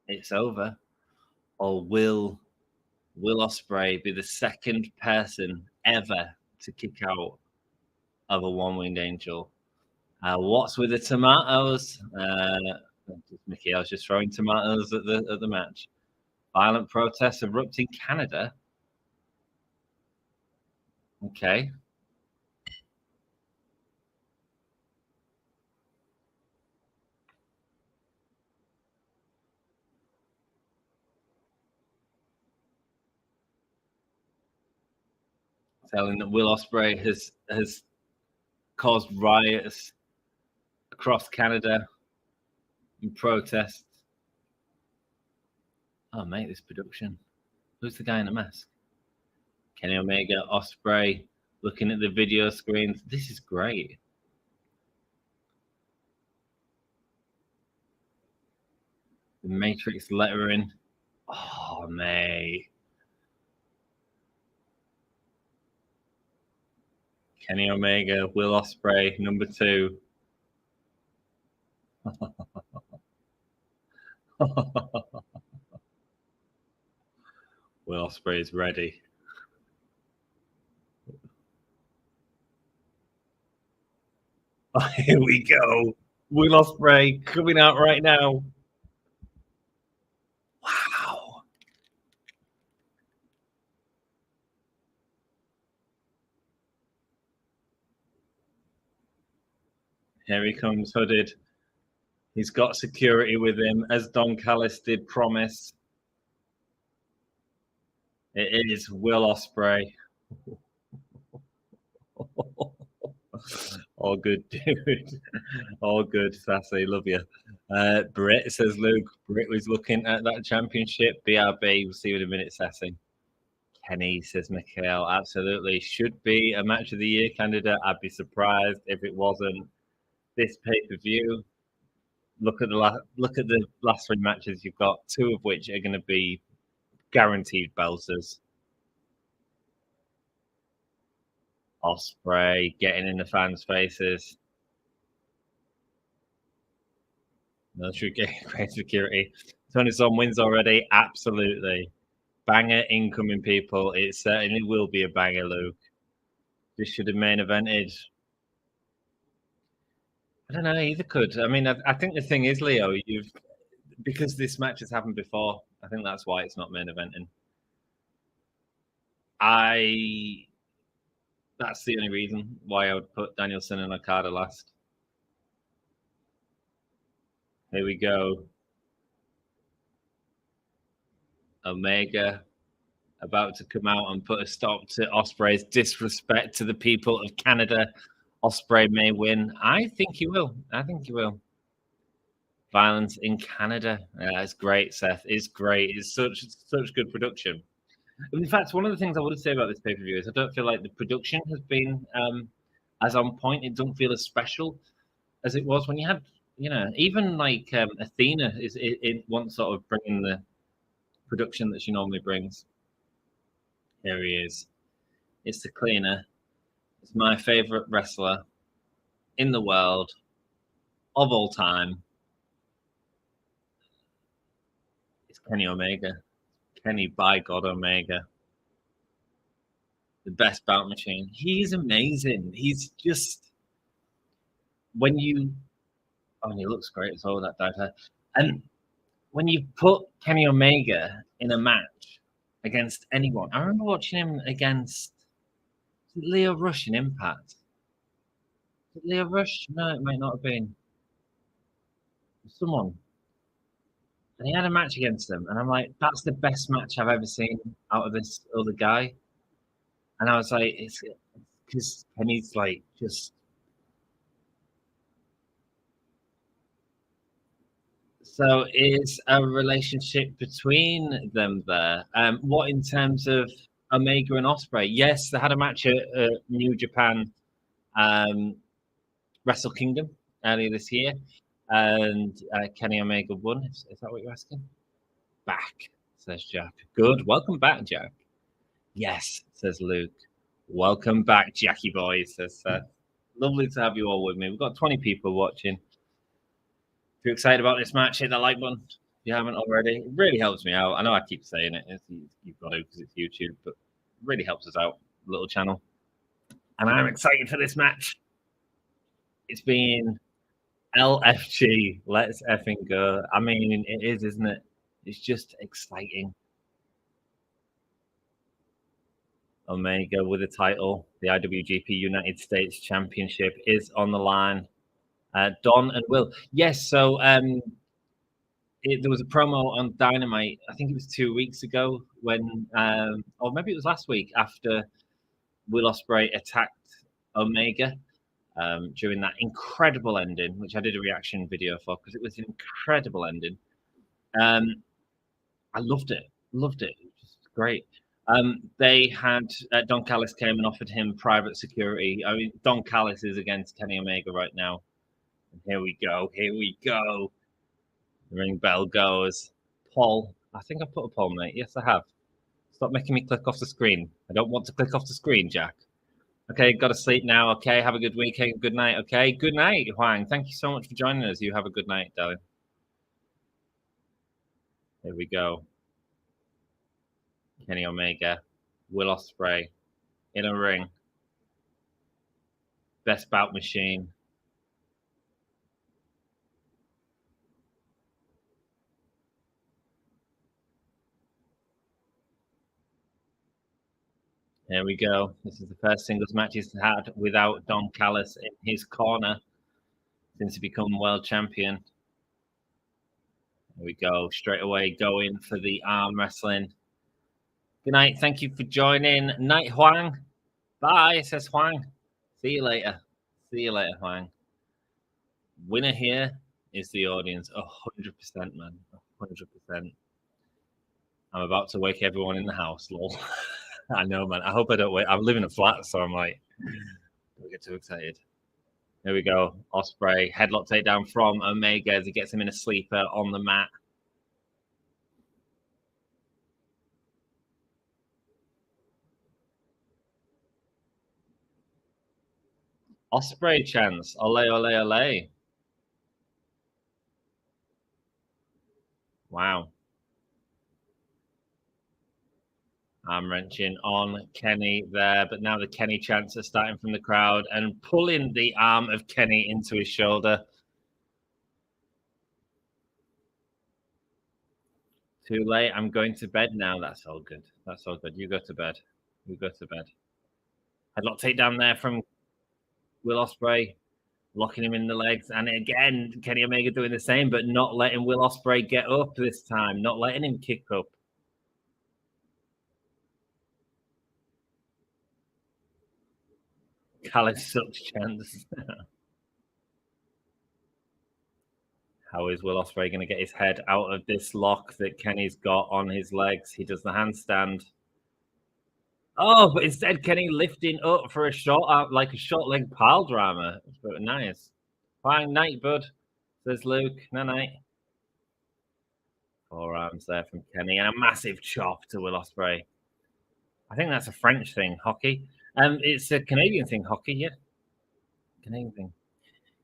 S1: it's over. Or will Ospreay be the second person ever to kick out of a one-winged angel? What's with the tomatoes? Mickey, I was just throwing tomatoes at the match. Violent protests erupt in Canada. Okay. Telling that Will Ospreay has caused riots across Canada in protests. Oh, mate, this production. Who's the guy in the mask? Kenny Omega, Ospreay, looking at the video screens. This is great. The Matrix lettering. Oh, mate. Kenny Omega, Will Ospreay, number 2. Will Ospreay is ready. Oh, here we go. Will Ospreay coming out right now. Wow. Here he comes, hooded. He's got security with him, as Don Callis did promise. It is Will Ospreay. All good, dude. All good, Sassy. Love you. Britt says Luke. Britt was looking at that championship. BRB. We'll see you in a minute, Sassy. Kenny says Mikhail. Absolutely. Should be a match of the year candidate. I'd be surprised if it wasn't. This pay-per-view. Look at the last three matches you've got, two of which are going to be guaranteed belters. Ospreay getting in the fans' faces. Military great security. Tony's on wins already. Absolutely. Banger incoming, people. It certainly will be a banger, Luke. This should have main evented. I don't know. Either could. I mean, I think the thing is, Leo, because this match has happened before. I think that's why it's not main eventing. That's the only reason why I would put Danielson and Okada last. Here we go. Omega about to come out and put a stop to Ospreay's disrespect to the people of Canada. Ospreay may win. I think he will. Violence in Canada. Yeah, it's great, Seth. It's great. It's such good production. In fact, one of the things I would say about this pay-per-view is I don't feel like the production has been as on point. It doesn't feel as special as it was when you had, even like Athena is in one sort of bringing the production that she normally brings. Here he is. It's the cleaner. It's my favorite wrestler in the world of all time. It's Kenny Omega. Kenny, by God, Omega. The best bout machine. He's amazing. He's just he looks great as well, that dyed hair. And when you put Kenny Omega in a match against anyone, I remember watching him against Leo Rush in Impact. Leo Rush? No, it might not have been. Someone. And he had a match against him, and I'm like, that's the best match I've ever seen out of this other guy. And I was like, it's because Kenny's like just. So is a relationship between them there? What in terms of Omega and Ospreay? Yes, they had a match at New Japan Wrestle Kingdom earlier this year, and Kenny Omega won. Is that what you're asking? Back, says Jack. Good. Welcome back, Jack. Yes, says Luke. Welcome back, Jackie boy, says Seth. Lovely to have you all with me. We've got 20 people watching. If you're excited about this match, hit that like button. If you haven't already, it really helps me out. I know I keep saying it. You've got to because it's YouTube, but it really helps us out, little channel. And I'm excited for this match. It's been LFG. Let's effing go. I mean, it is, isn't it? It's just exciting. Omega with a title. The IWGP United States Championship is on the line. Don and Will. Yes, so there was a promo on Dynamite. I think it was 2 weeks ago when, or maybe it was last week after Will Ospreay attacked Omega during that incredible ending, which I did a reaction video for because it was an incredible ending. I loved it. It was just great. They had Don Callis came and offered him private security. I mean, Don Callis is against Kenny Omega right now. And here we go. The ring bell goes. Paul, I think I put a poll, mate. Yes, I have. Stop making me click off the screen. I don't want to click off the screen, Jack. Okay, got to sleep now. Okay, have a good weekend. Good night. Okay, good night, Huang. Thank you so much for joining us. You have a good night, darling. Here we go. Kenny Omega, Will Ospreay in a ring. Best bout machine. Here we go. This is the first singles match he's had without Don Callis in his corner since he became world champion. Here we go. Straight away going for the arm wrestling. Good night. Thank you for joining. Night Huang. Bye, says Huang. See you later. See you later, Huang. Winner here is the audience. 100%, man. 100%. I'm about to wake everyone in the house, lol. I know, man. I hope I don't wait. I live in a flat, so I'm like, don't get too excited. There we go. Ospreay, headlock takedown from Omega as he gets him in a sleeper on the mat. Ospreay chance. Ole, ole, ole. Wow. Arm wrenching on Kenny there, but now the Kenny chants are starting from the crowd and pulling the arm of Kenny into his shoulder. Too late. I'm going to bed now. That's all good. That's all good. You go to bed. You go to bed. Headlock takedown there from Will Ospreay, locking him in the legs. And again, Kenny Omega doing the same, but not letting Will Ospreay get up this time. Not letting him kick up. Callis sucks chance. How is Will Ospreay going to get his head out of this lock that Kenny's got on his legs? He does the handstand. Oh, but instead Kenny lifting up for a short, like a short leg pile drama. But nice. Fine night, bud, says Luke. No night. Forearms there from Kenny and a massive chop to Will Ospreay. I think that's a French thing, hockey. It's a Canadian thing, hockey, yeah. Canadian thing.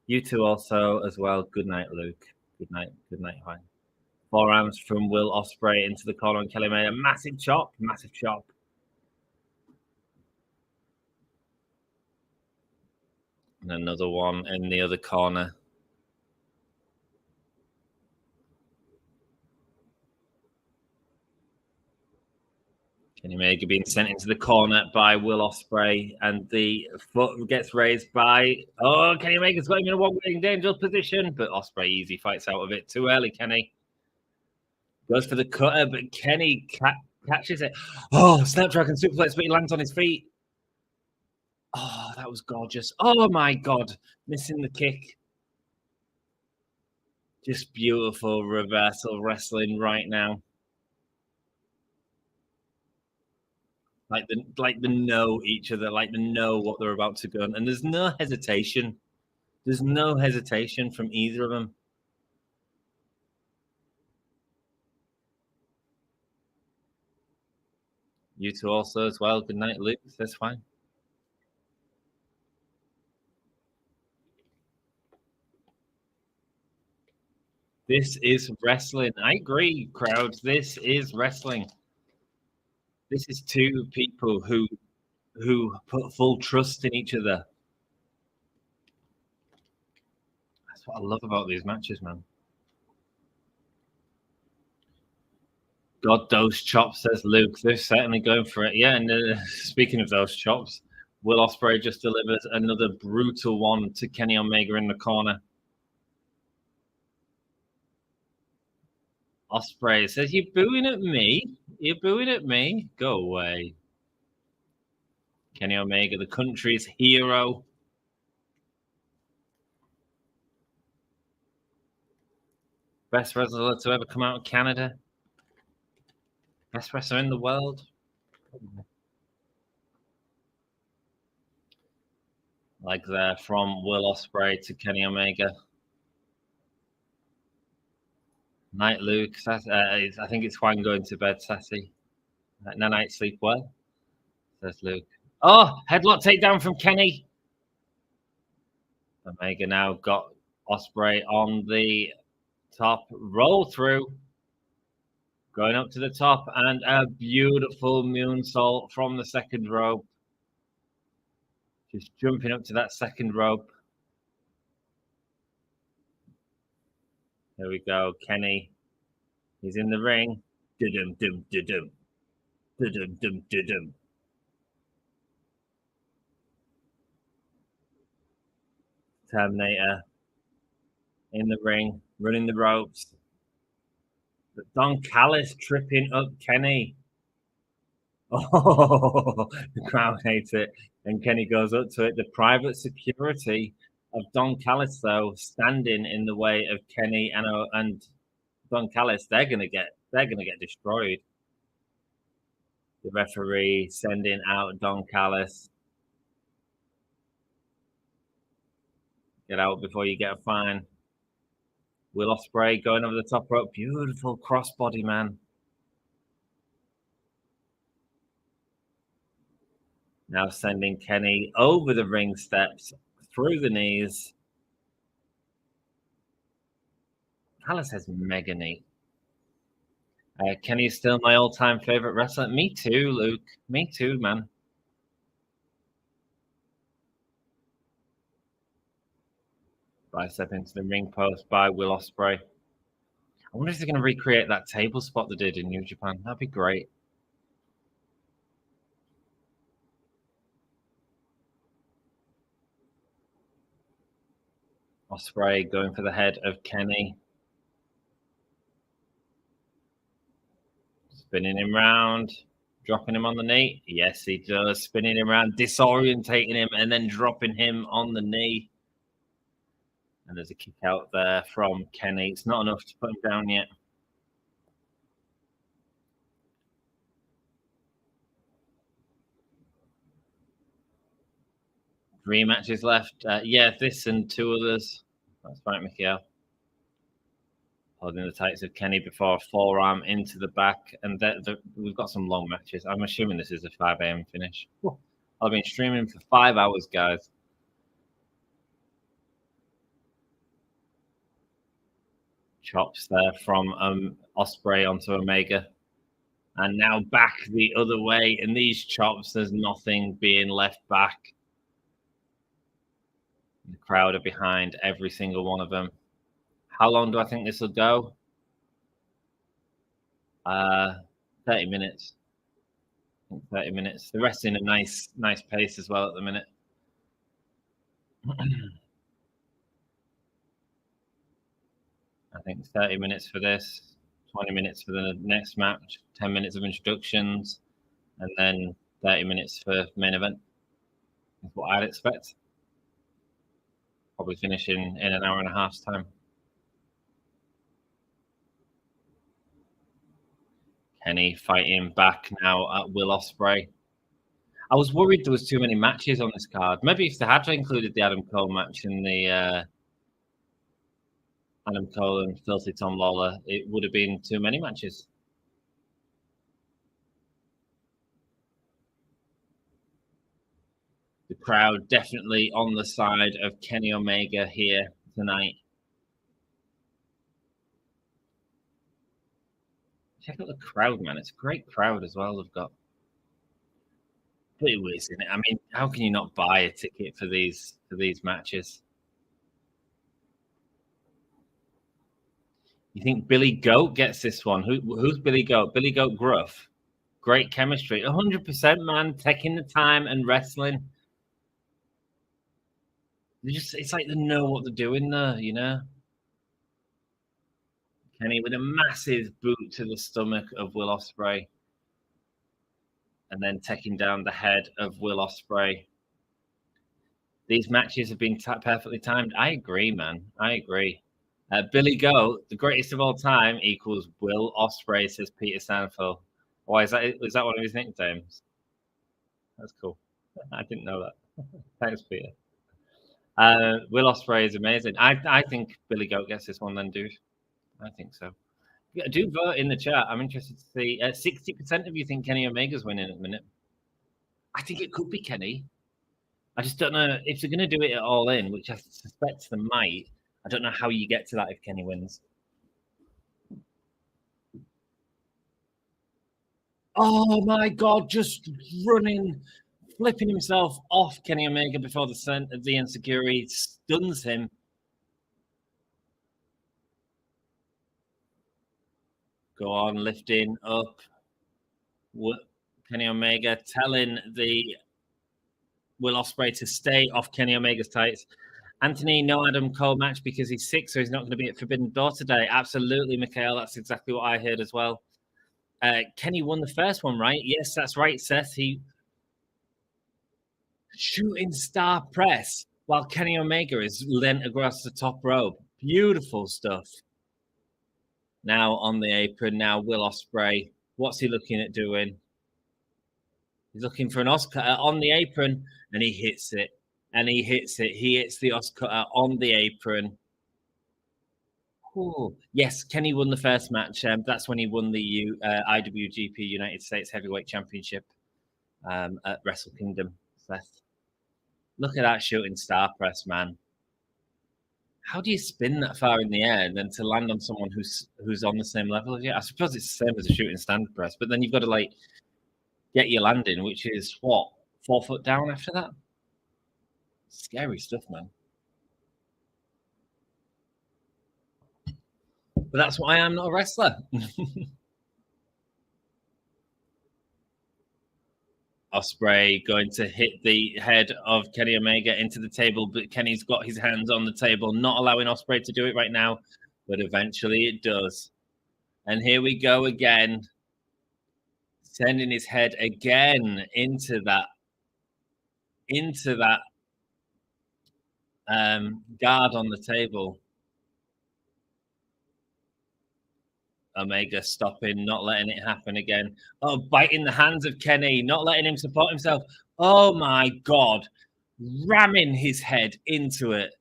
S1: You two also as well. Good night, Luke. Good night. Good night, Juan. Forearms from Will Ospreay into the corner, and Kelly made a massive chop. Massive chop. And another one in the other corner. Kenny Omega being sent into the corner by Will Ospreay, and the foot gets raised by Kenny Omega's got him in a one-wing dangerous position, but Ospreay easy fights out of it. Too early, Kenny. Goes for the cutter, but Kenny catches it. Oh, Snapdragon suplex, but he lands on his feet. Oh, that was gorgeous. Oh, my God. Missing the kick. Just beautiful reversal wrestling right now. Like the know each other, like the know what they're about to go. And there's no hesitation. There's no hesitation from either of them. You two also as well. Good night, Luke. That's fine. This is wrestling. I agree, crowd. This is wrestling. This is two people who put full trust in each other. That's what I love about these matches, man. God, those chops, says Luke. They're certainly going for it. Yeah, and speaking of those chops, Will Ospreay just delivered another brutal one to Kenny Omega in the corner. Ospreay says, "You're booing at me? You're booing at me? Go away." Kenny Omega, the country's hero. Best wrestler to ever come out of Canada. Best wrestler in the world. Like there from Will Ospreay to Kenny Omega. Night, Luke. I think it's Juan going to bed, Sassy. No night, sleep well, says Luke. Oh, headlock takedown from Kenny. Omega now got Ospreay on the top. Roll through. Going up to the top, and a beautiful moonsault from the second rope. Just jumping up to that second rope. There we go. Kenny. He's in the ring. Dum-dum-dum-dum. Dum-dum-dum-dum. Terminator in the ring, running the ropes. But Don Callis tripping up Kenny. Oh, the crowd hates it. And Kenny goes up to it. The private security of Don Callis, though, standing in the way of Kenny and Don Callis, they're gonna get destroyed. The referee sending out Don Callis. Get out before you get a fine. Will Ospreay going over the top rope. Beautiful crossbody, man. Now sending Kenny over the ring steps, through the knees. Callis has mega knee. Kenny's still my all-time favorite wrestler. Me too, Luke. Me too, man. Bicep into the ring post by Will Ospreay. I wonder if they're going to recreate that table spot they did in New Japan. That'd be great. Ospreay going for the head of Kenny. Spinning him round, dropping him on the knee. Yes, he does. Spinning him around, disorientating him, and then dropping him on the knee. And there's a kick out there from Kenny. It's not enough to put him down yet. Three matches left. This and two others. That's right, Mikhail. Holding the tights of Kenny before a forearm into the back. And we've got some long matches. I'm assuming this is a 5 a.m. finish. I've been streaming for 5 hours, guys. Chops there from Ospreay onto Omega. And now back the other way. In these chops, there's nothing being left back. The crowd are behind every single one of them. How long do I think this will go? 30 minutes. 30 minutes. The rest in a nice pace as well at the minute. I think 30 minutes for this, 20 minutes for the next match, 10 minutes of introductions, and then 30 minutes for main event. That's what I'd expect. Probably finish in an hour and a half's time. Kenny fighting back now at Will Ospreay. I was worried there was too many matches on this card. Maybe if they had included the Adam Cole match in the Adam Cole and Filthy Tom Lawler, it would have been too many matches. The crowd definitely on the side of Kenny Omega here tonight. Check out the crowd, man. It's a great crowd as well they've got. But it is, isn't it? I mean, how can you not buy a ticket for these matches? You think Billy Goat gets this one? Who's Billy Goat? Billy Goat Gruff. Great chemistry. 100%, man. Taking the time and wrestling. It's like they know what they're doing there, you know? Kenny with a massive boot to the stomach of Will Ospreay. And then taking down the head of Will Ospreay. These matches have been perfectly timed. I agree, man. I agree. Billy Goat, the greatest of all time, equals Will Ospreay, says Peter Sanford. Why is that one of his nicknames? That's cool. I didn't know that. Thanks, Peter. Will Ospreay is amazing. I think Billy Goat gets this one then, dude. I think so. Yeah, do vote in the chat. I'm interested to see. 60% of you think Kenny Omega's winning at the minute. I think it could be Kenny. I just don't know if they're going to do it at All In, which I suspect they might. I don't know how you get to that if Kenny wins. Oh my God! Just running, flipping himself off Kenny Omega before the insecurity stuns him. Go on, lifting up. Kenny Omega telling the Will Ospreay to stay off Kenny Omega's tights. Anthony, no Adam Cole match because he's sick, so he's not going to be at Forbidden Door today. Absolutely, Mikhail. That's exactly what I heard as well. Kenny won the first one, right? Yes, that's right, Seth. He shooting star press while Kenny Omega is leant across the top rope. Beautiful stuff. Now on the apron, now Will Ospreay. What's he looking at doing? He's looking for an Oscar on the apron, and he hits it. And he hits it. He hits the Oscar on the apron. Ooh. Yes, Kenny won the first match. That's when he won the IWGP United States Heavyweight Championship at Wrestle Kingdom. Seth, look at that shooting star press, man. How do you spin that far in the air and then to land on someone who's on the same level as you? I suppose it's the same as a shooting stand press, but then you've got to like get your landing, which is what, 4 foot down after that? Scary stuff, man. But that's why I'm not a wrestler. Ospreay going to hit the head of Kenny Omega into the table, but Kenny's got his hands on the table, not allowing Ospreay to do it right now, but eventually it does. And here we go again, sending his head again into that guard on the table. Omega stopping, not letting it happen again. Oh, biting the hands of Kenny, not letting him support himself. Oh my God. Ramming his head into it.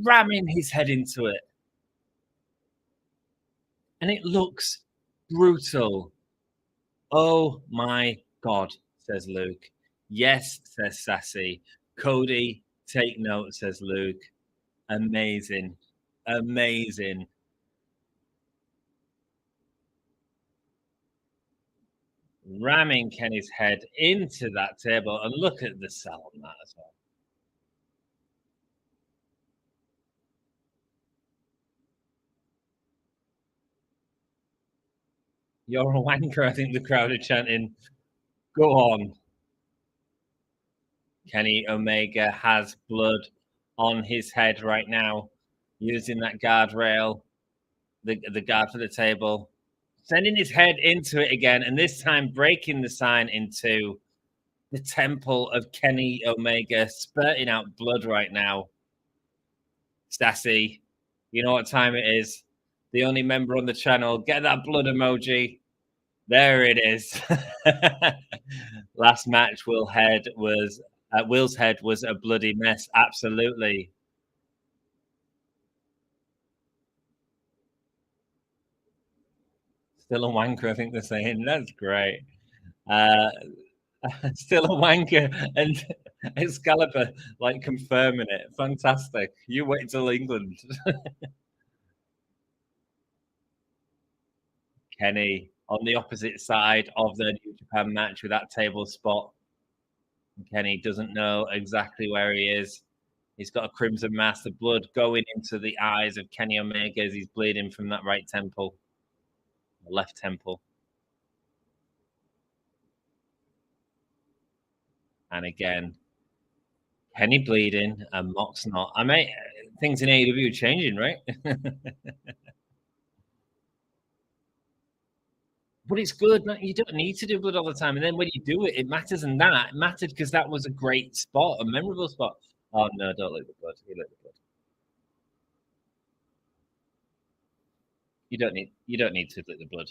S1: Ramming his head into it. And it looks brutal. Oh my God, says Luke. Yes, says Sassy. Cody, take note, says Luke. Amazing. Amazing. Ramming Kenny's head into that table, and look at the sell on that as well. You're a wanker, I think the crowd are chanting. Go on. Kenny Omega has blood on his head right now, using that guardrail, the guard for the table, sending his head into it again, and this time breaking the sign into the temple of Kenny Omega, spurting out blood right now. Stassi, you know what time it is. The only member on the channel, get that blood emoji. There it is. Last match, Will's head was a bloody mess. Absolutely. Still a wanker, I think they're saying. That's great. Still a wanker, and Excalibur like confirming it. Fantastic. You wait till England. Kenny on the opposite side of the New Japan match with that table spot. Kenny doesn't know exactly where he is. He's got a crimson mass of blood going into the eyes of Kenny Omega as he's bleeding from that right temple, left temple. And again, Kenny bleeding and Mox not. I mean, things in AEW are changing, right? But it's good. You don't need to do blood all the time. And then when you do it, it matters. And that mattered because that was a great spot, a memorable spot. Oh, no, don't look the blood. You look the blood. You don't need to lick the blood.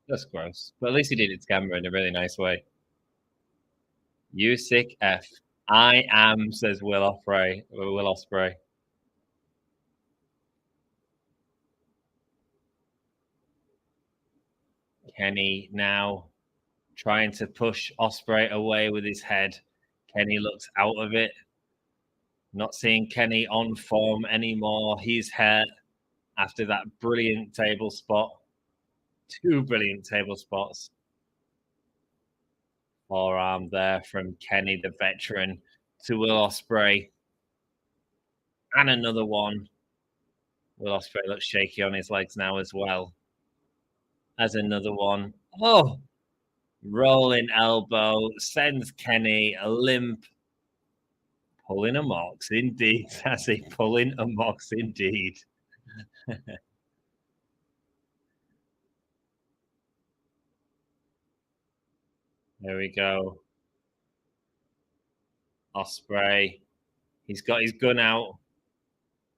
S1: That's gross. But at least he did it to camera in a really nice way. You sick F. I am, says Will Ospreay. Kenny now trying to push Ospreay away with his head. Kenny looks out of it. Not seeing Kenny on form anymore. He's hurt after that brilliant table spot. 2 brilliant table spots. Forearm there from Kenny, the veteran, to Will Ospreay. And another one. Will Ospreay looks shaky on his legs now as well. As another one. Oh, rolling elbow sends Kenny a limp, Pulling a Mox, indeed. That's a pulling a Mox, indeed. There we go. Ospreay. He's got his gun out.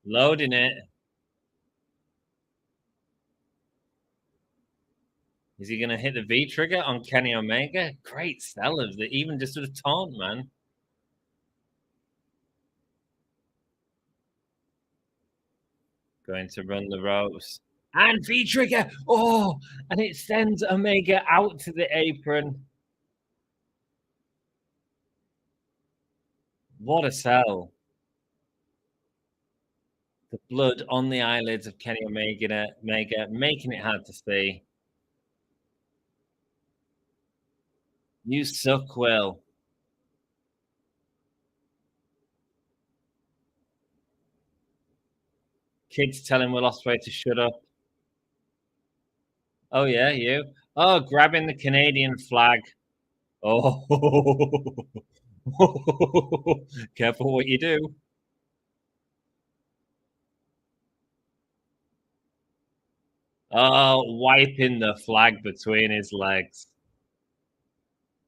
S1: Loading it. Is he going to hit the V trigger on Kenny Omega? Great sell of the even just sort of taunt, man. Going to run the ropes. And V trigger. Oh, and it sends Omega out to the apron. What a sell. The blood on the eyelids of Kenny Omega, making it hard to see. You suck, Will. Kids telling Will Ospreay to shut up. Oh, yeah, you. Oh, grabbing the Canadian flag. Oh, careful what you do. Oh, wiping the flag between his legs.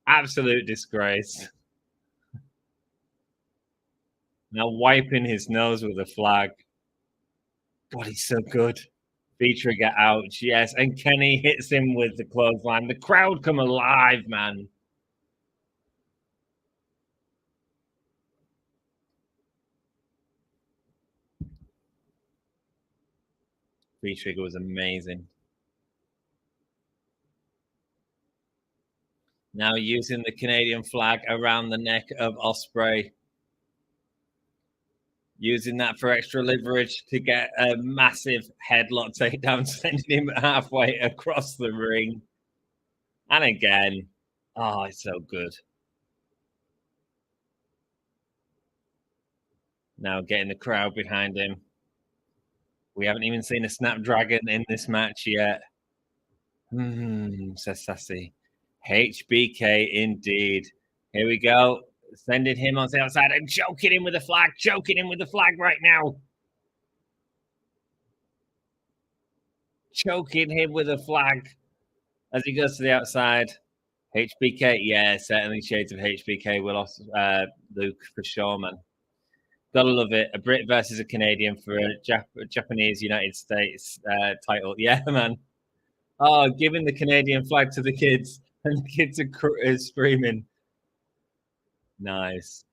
S1: Absolute disgrace. Now wiping his nose with a flag. God, he's so good. V-trigger ouch, yes. And Kenny hits him with the clothesline. The crowd come alive, man. V-trigger was amazing. Now using the Canadian flag around the neck of Ospreay. Using that for extra leverage to get a massive headlock takedown, sending him halfway across the ring. And again, oh, it's so good. Now getting the crowd behind him. We haven't even seen a Snapdragon in this match yet. Says Sassy. HBK indeed. Here we go. Sending him on the outside and choking him with a flag. Choking him with the flag right now. Choking him with a flag as he goes to the outside. HBK, yeah, certainly shades of HBK. Luke, for sure, man. Gotta love it. A Brit versus a Canadian for a Japanese United States title. Yeah, man. Oh, giving the Canadian flag to the kids, and the kids are screaming. Nice.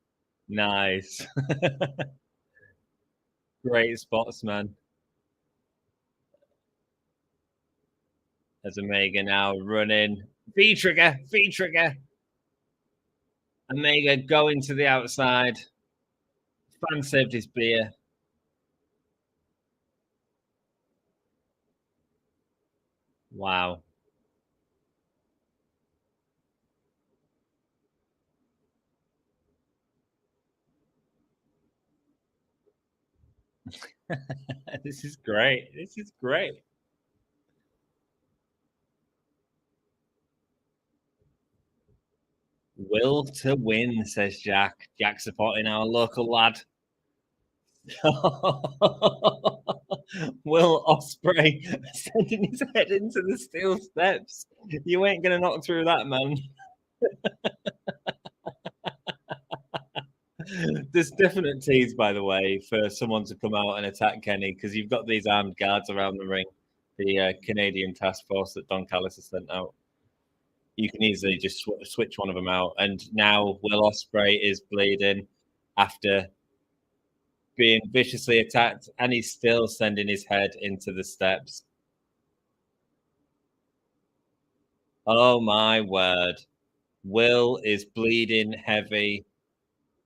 S1: Great spots, man. As Omega now running. V-trigger. Omega going to the outside. Fan saved his beer. Wow. This is great. Will to win, says Jack. Jack supporting our local lad. Will Ospreay sending his head into the steel steps. You ain't going to knock through that, man. There's definite tease, by the way, for someone to come out and attack Kenny because you've got these armed guards around the ring, the Canadian task force that Don Callis has sent out. You can easily just switch one of them out. And now Will Ospreay is bleeding after being viciously attacked, and he's still sending his head into the steps. Oh, my word. Will is bleeding heavy.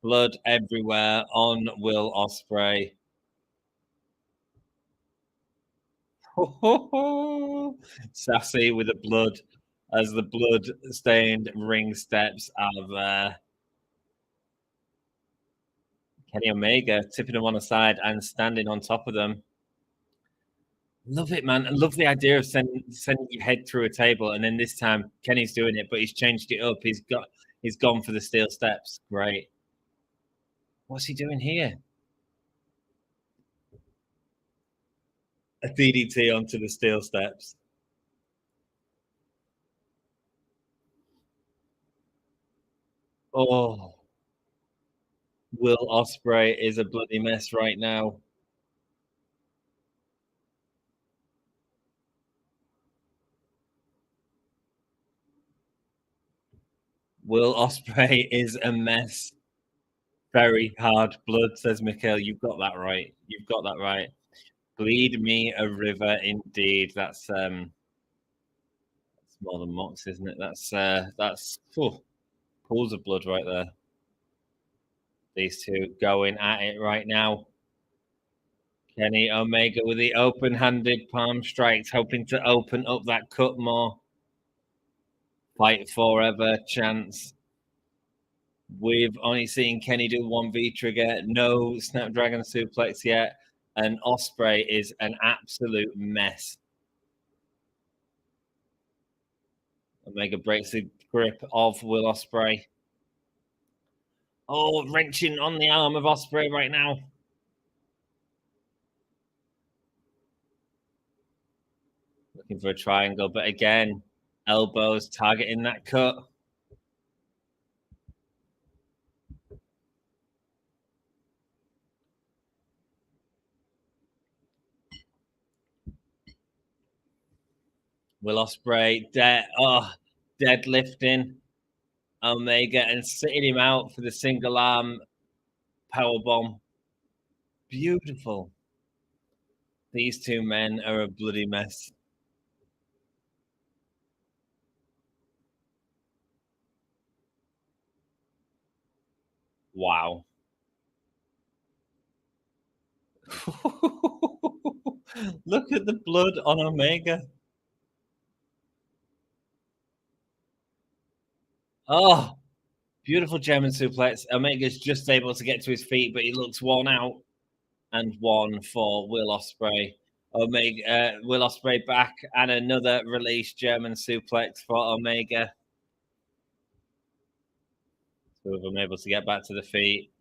S1: Blood everywhere on Will Ospreay. Sassy with the blood as the blood-stained ring steps are there. Kenny Omega tipping them on the side and standing on top of them. Love it, man. I love the idea of sending your head through a table, and then this time Kenny's doing it, but he's changed it up. He's gone for the steel steps. Great. What's he doing here? A DDT onto the steel steps. Oh. Will Ospreay is a bloody mess right now. Will Ospreay is a mess. Very hard blood, says Mikhail. You've got that right. You've got that right. Bleed me a river, indeed. That's more than Mox, isn't it? That's pools of blood right there. These two going at it right now. Kenny Omega with the open-handed palm strikes, hoping to open up that cut more. Fight forever chance. We've only seen Kenny do one V trigger, no Snapdragon suplex yet, and Ospreay is an absolute mess. Omega breaks the grip of Will Ospreay. Oh, wrenching on the arm of Ospreay right now. Looking for a triangle, but again, elbows targeting that cut. Will Ospreay deadlifting Omega and sitting him out for the single arm power bomb. Beautiful. These two men are a bloody mess. Wow. Look at the blood on Omega. Oh, beautiful German suplex. Omega's just able to get to his feet, but he looks worn out. And one for Will Ospreay. Will Ospreay back, and another release German suplex for Omega. Two of them able to get back to the feet.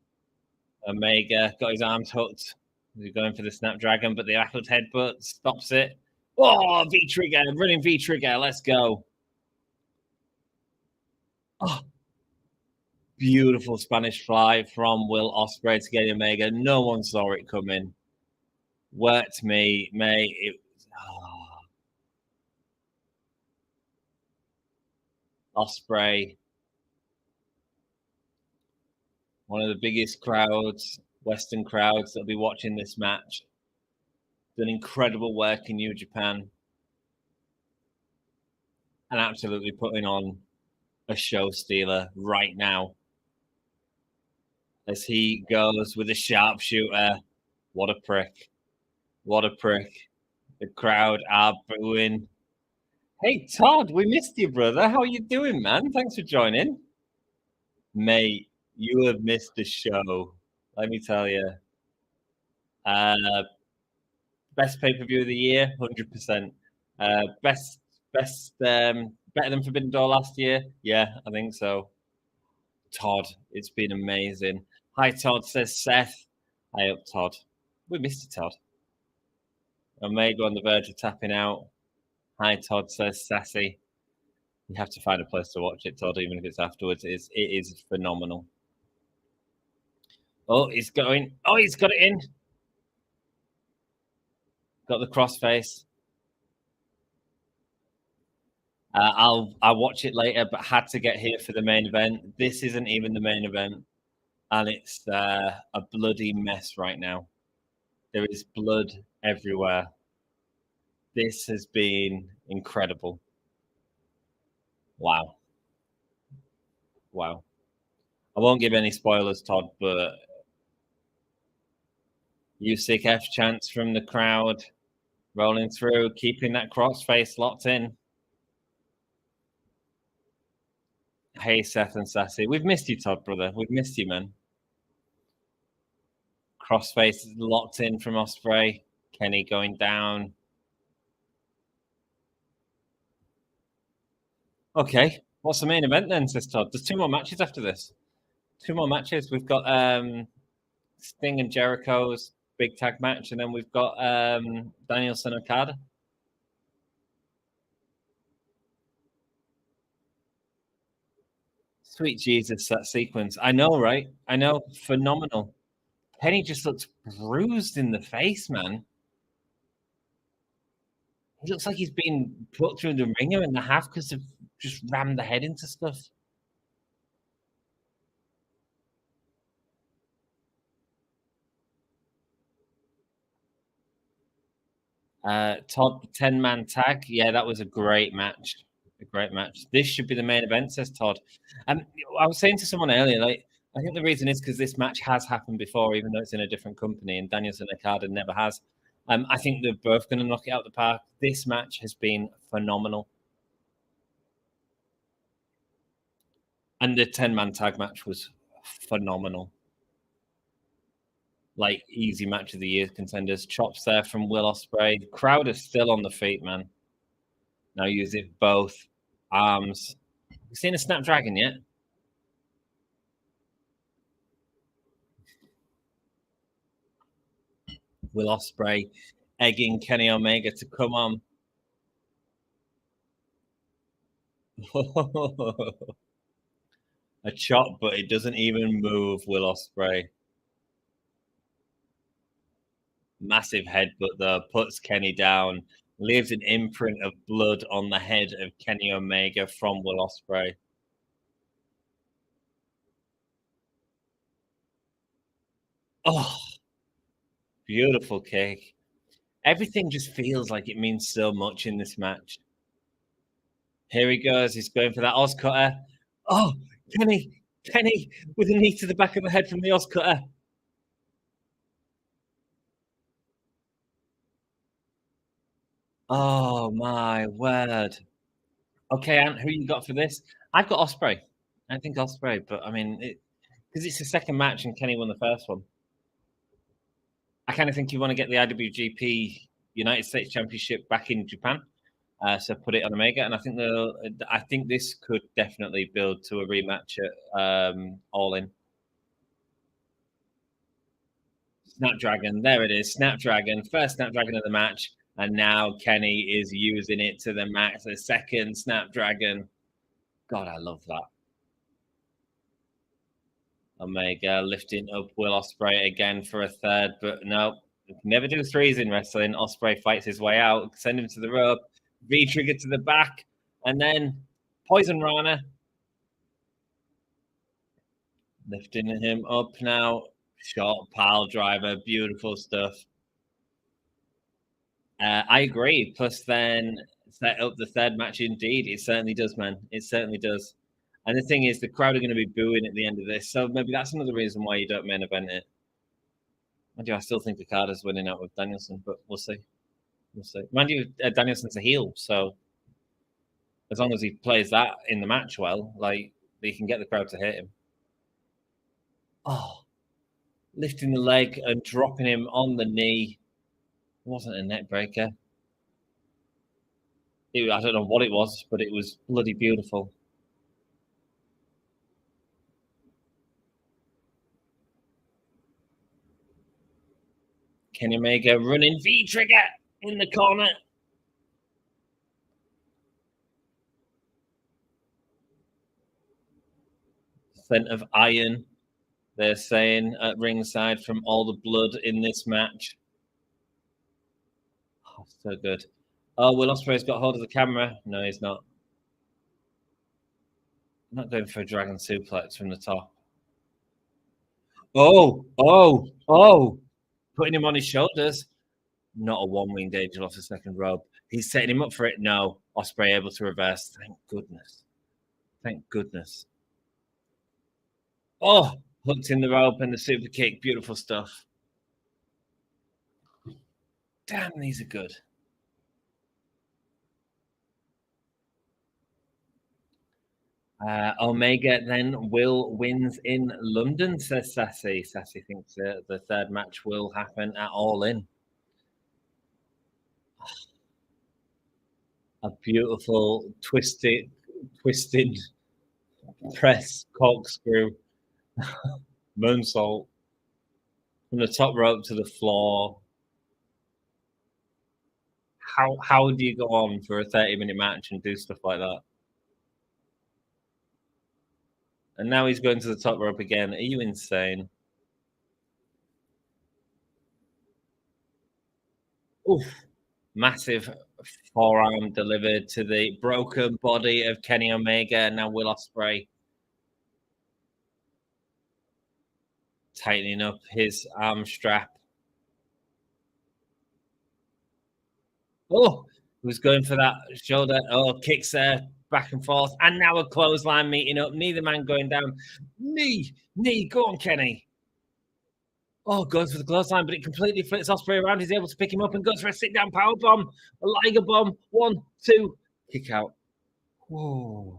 S1: Omega got his arms hooked. He's going for the Snapdragon, but the backward headbutt stops it. Oh, V trigger, running V trigger. Let's go. Oh, beautiful Spanish fly from Will Ospreay to get Omega. No one saw it coming. Worked me, mate. Ospreay, one of the biggest crowds, Western crowds that'll be watching this match. Done incredible work in New Japan, and absolutely putting on a show stealer right now. As he goes with a sharpshooter. What a prick. What a prick. The crowd are booing. Hey, Todd, we missed you, brother. How are you doing, man? Thanks for joining. Mate, you have missed the show. Let me tell you. Best pay-per-view of the year, 100%. Best, better than Forbidden Door last year? Yeah, I think so. Todd, it's been amazing. Hi, Todd, says Seth. Hi up, Todd. We missed you, Todd. Omega on the verge of tapping out. Hi, Todd, says Sassy. You have to find a place to watch it, Todd, even if it's afterwards. It is phenomenal. Oh, he's going. Oh, he's got it in. Got the crossface. I'll watch it later, but had to get here for the main event. This isn't even the main event, and it's a bloody mess right now. There is blood everywhere. This has been incredible. Wow. Wow. I won't give any spoilers, Todd, but Usyk F chants from the crowd, rolling through, keeping that crossface locked in. Hey, Seth and Sassy. We've missed you, Todd, brother. We've missed you, man. Crossface locked in from Ospreay. Kenny going down. Okay. What's the main event then, says Todd? There's 2 more matches after this. 2 more matches. We've got
S3: Sting and Jericho's big tag match, and then we've got Danielson and Okada. Sweet Jesus, that sequence. I know, right? I know. Phenomenal. Kenny just looks bruised in the face, man. He looks like he's been put through the ringer in the half because they've just rammed the head into stuff. Todd, 10-man tag. Yeah, that was a great match. A great match. This should be the main event, says Todd. And I was saying to someone earlier, like, I think the reason is because this match has happened before, even though it's in a different company, and Danielson and Okada never has. I think they're both going to knock it out of the park. This match has been phenomenal. And the 10-man tag match was phenomenal. Like, easy match of the year contenders. Chops there from Will Ospreay. The crowd is still on the feet, man. Now using both arms. You seen a Snapdragon yet? Will Ospreay egging Kenny Omega to come on. A chop, but it doesn't even move, Will Ospreay. Massive headbutt, though, puts Kenny down. Leaves an imprint of blood on the head of Kenny Omega from Will Ospreay. Oh, beautiful kick. Everything just feels like it means so much in this match. Here he goes. He's going for that Oz cutter. Oh, Kenny with a knee to the back of the head from the Oz cutter. Oh, my word. Okay, Ant, who you got for this? I've got Ospreay. I think Ospreay, but I mean, because it's the second match and Kenny won the first one. I kind of think you want to get the IWGP United States Championship back in Japan, so put it on Omega, and I think this could definitely build to a rematch at All In. Snapdragon, there it is, Snapdragon, first Snapdragon of the match. And now Kenny is using it to the max. The second Snapdragon. God, I love that. Omega lifting up Will Ospreay again for a third, but no, never do threes in wrestling. Ospreay fights his way out, send him to the rope, V-trigger to the back, and then Poison Rana. Lifting him up now. Short pile driver, beautiful stuff. I agree. Plus, then set up the third match. Indeed, it certainly does, man. It certainly does. And the thing is, the crowd are going to be booing at the end of this, so maybe that's another reason why you don't main event it. Mind you, I still think Okada's winning out with Danielson, but we'll see. We'll see. Mind you, Danielson's a heel, so as long as he plays that in the match well, like he can get the crowd to hit him. Oh, lifting the leg and dropping him on the knee. It wasn't a neck breaker. I don't know what it was, but it was bloody beautiful. Kenny Omega running V-trigger in the corner. Scent of iron, they're saying at ringside from all the blood in this match. Oh, so good. Oh, Will Ospreay's got hold of the camera. No, he's not. I'm not going for a dragon suplex from the top. Oh. Putting him on his shoulders. Not a one-winged angel off the second rope. He's setting him up for it. No. Ospreay able to reverse. Thank goodness. Thank goodness. Oh, hooked in the rope and the super kick. Beautiful stuff. Damn, these are good. Omega then Will wins in London, says Sassy. Sassy thinks the third match will happen at All In. A beautiful twisted press corkscrew moonsault. From the top rope to the floor. How do you go on for a 30-minute match and do stuff like that? And now he's going to the top rope again. Are you insane? Oof. Massive forearm delivered to the broken body of Kenny Omega, and now Will Ospreay tightening up his arm strap. Oh, he was going for that shoulder. Oh, kicks there, back and forth, and now a clothesline meeting up. Neither man going down. Knee, go on, Kenny. Oh, goes for the clothesline, but it completely flips Ospreay around. He's able to pick him up and goes for a sit-down power bomb, a Liger bomb. 1, 2, kick out. Whoa.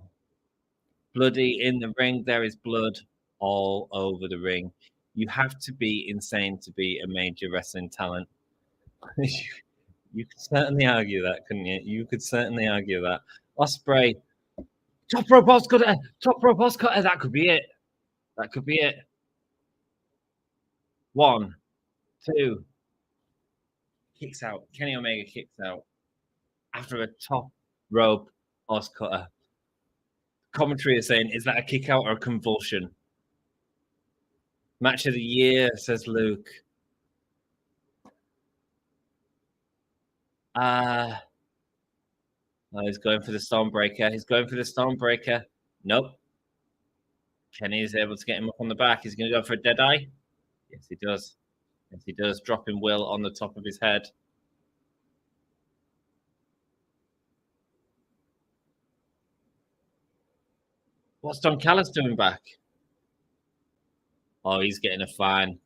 S3: Bloody in the ring. There is blood all over the ring. You have to be insane to be a major wrestling talent. You could certainly argue that, couldn't you? You could certainly argue that. Ospreay, top rope boss cutter, top rope boss cutter. That could be it. That could be it. 1, 2, kicks out. Kenny Omega kicks out after a top rope boss cutter. Commentary is saying, is that a kick out or a convulsion? Match of the year, says Luke. Oh, he's going for the Stormbreaker. He's going for the Stormbreaker. Nope. Kenny is able to get him up on the back. He's going to go for a Deadeye. Yes, he does. Yes, he does. Dropping Will on the top of his head. What's Don Callis doing back? Oh, he's getting a fine.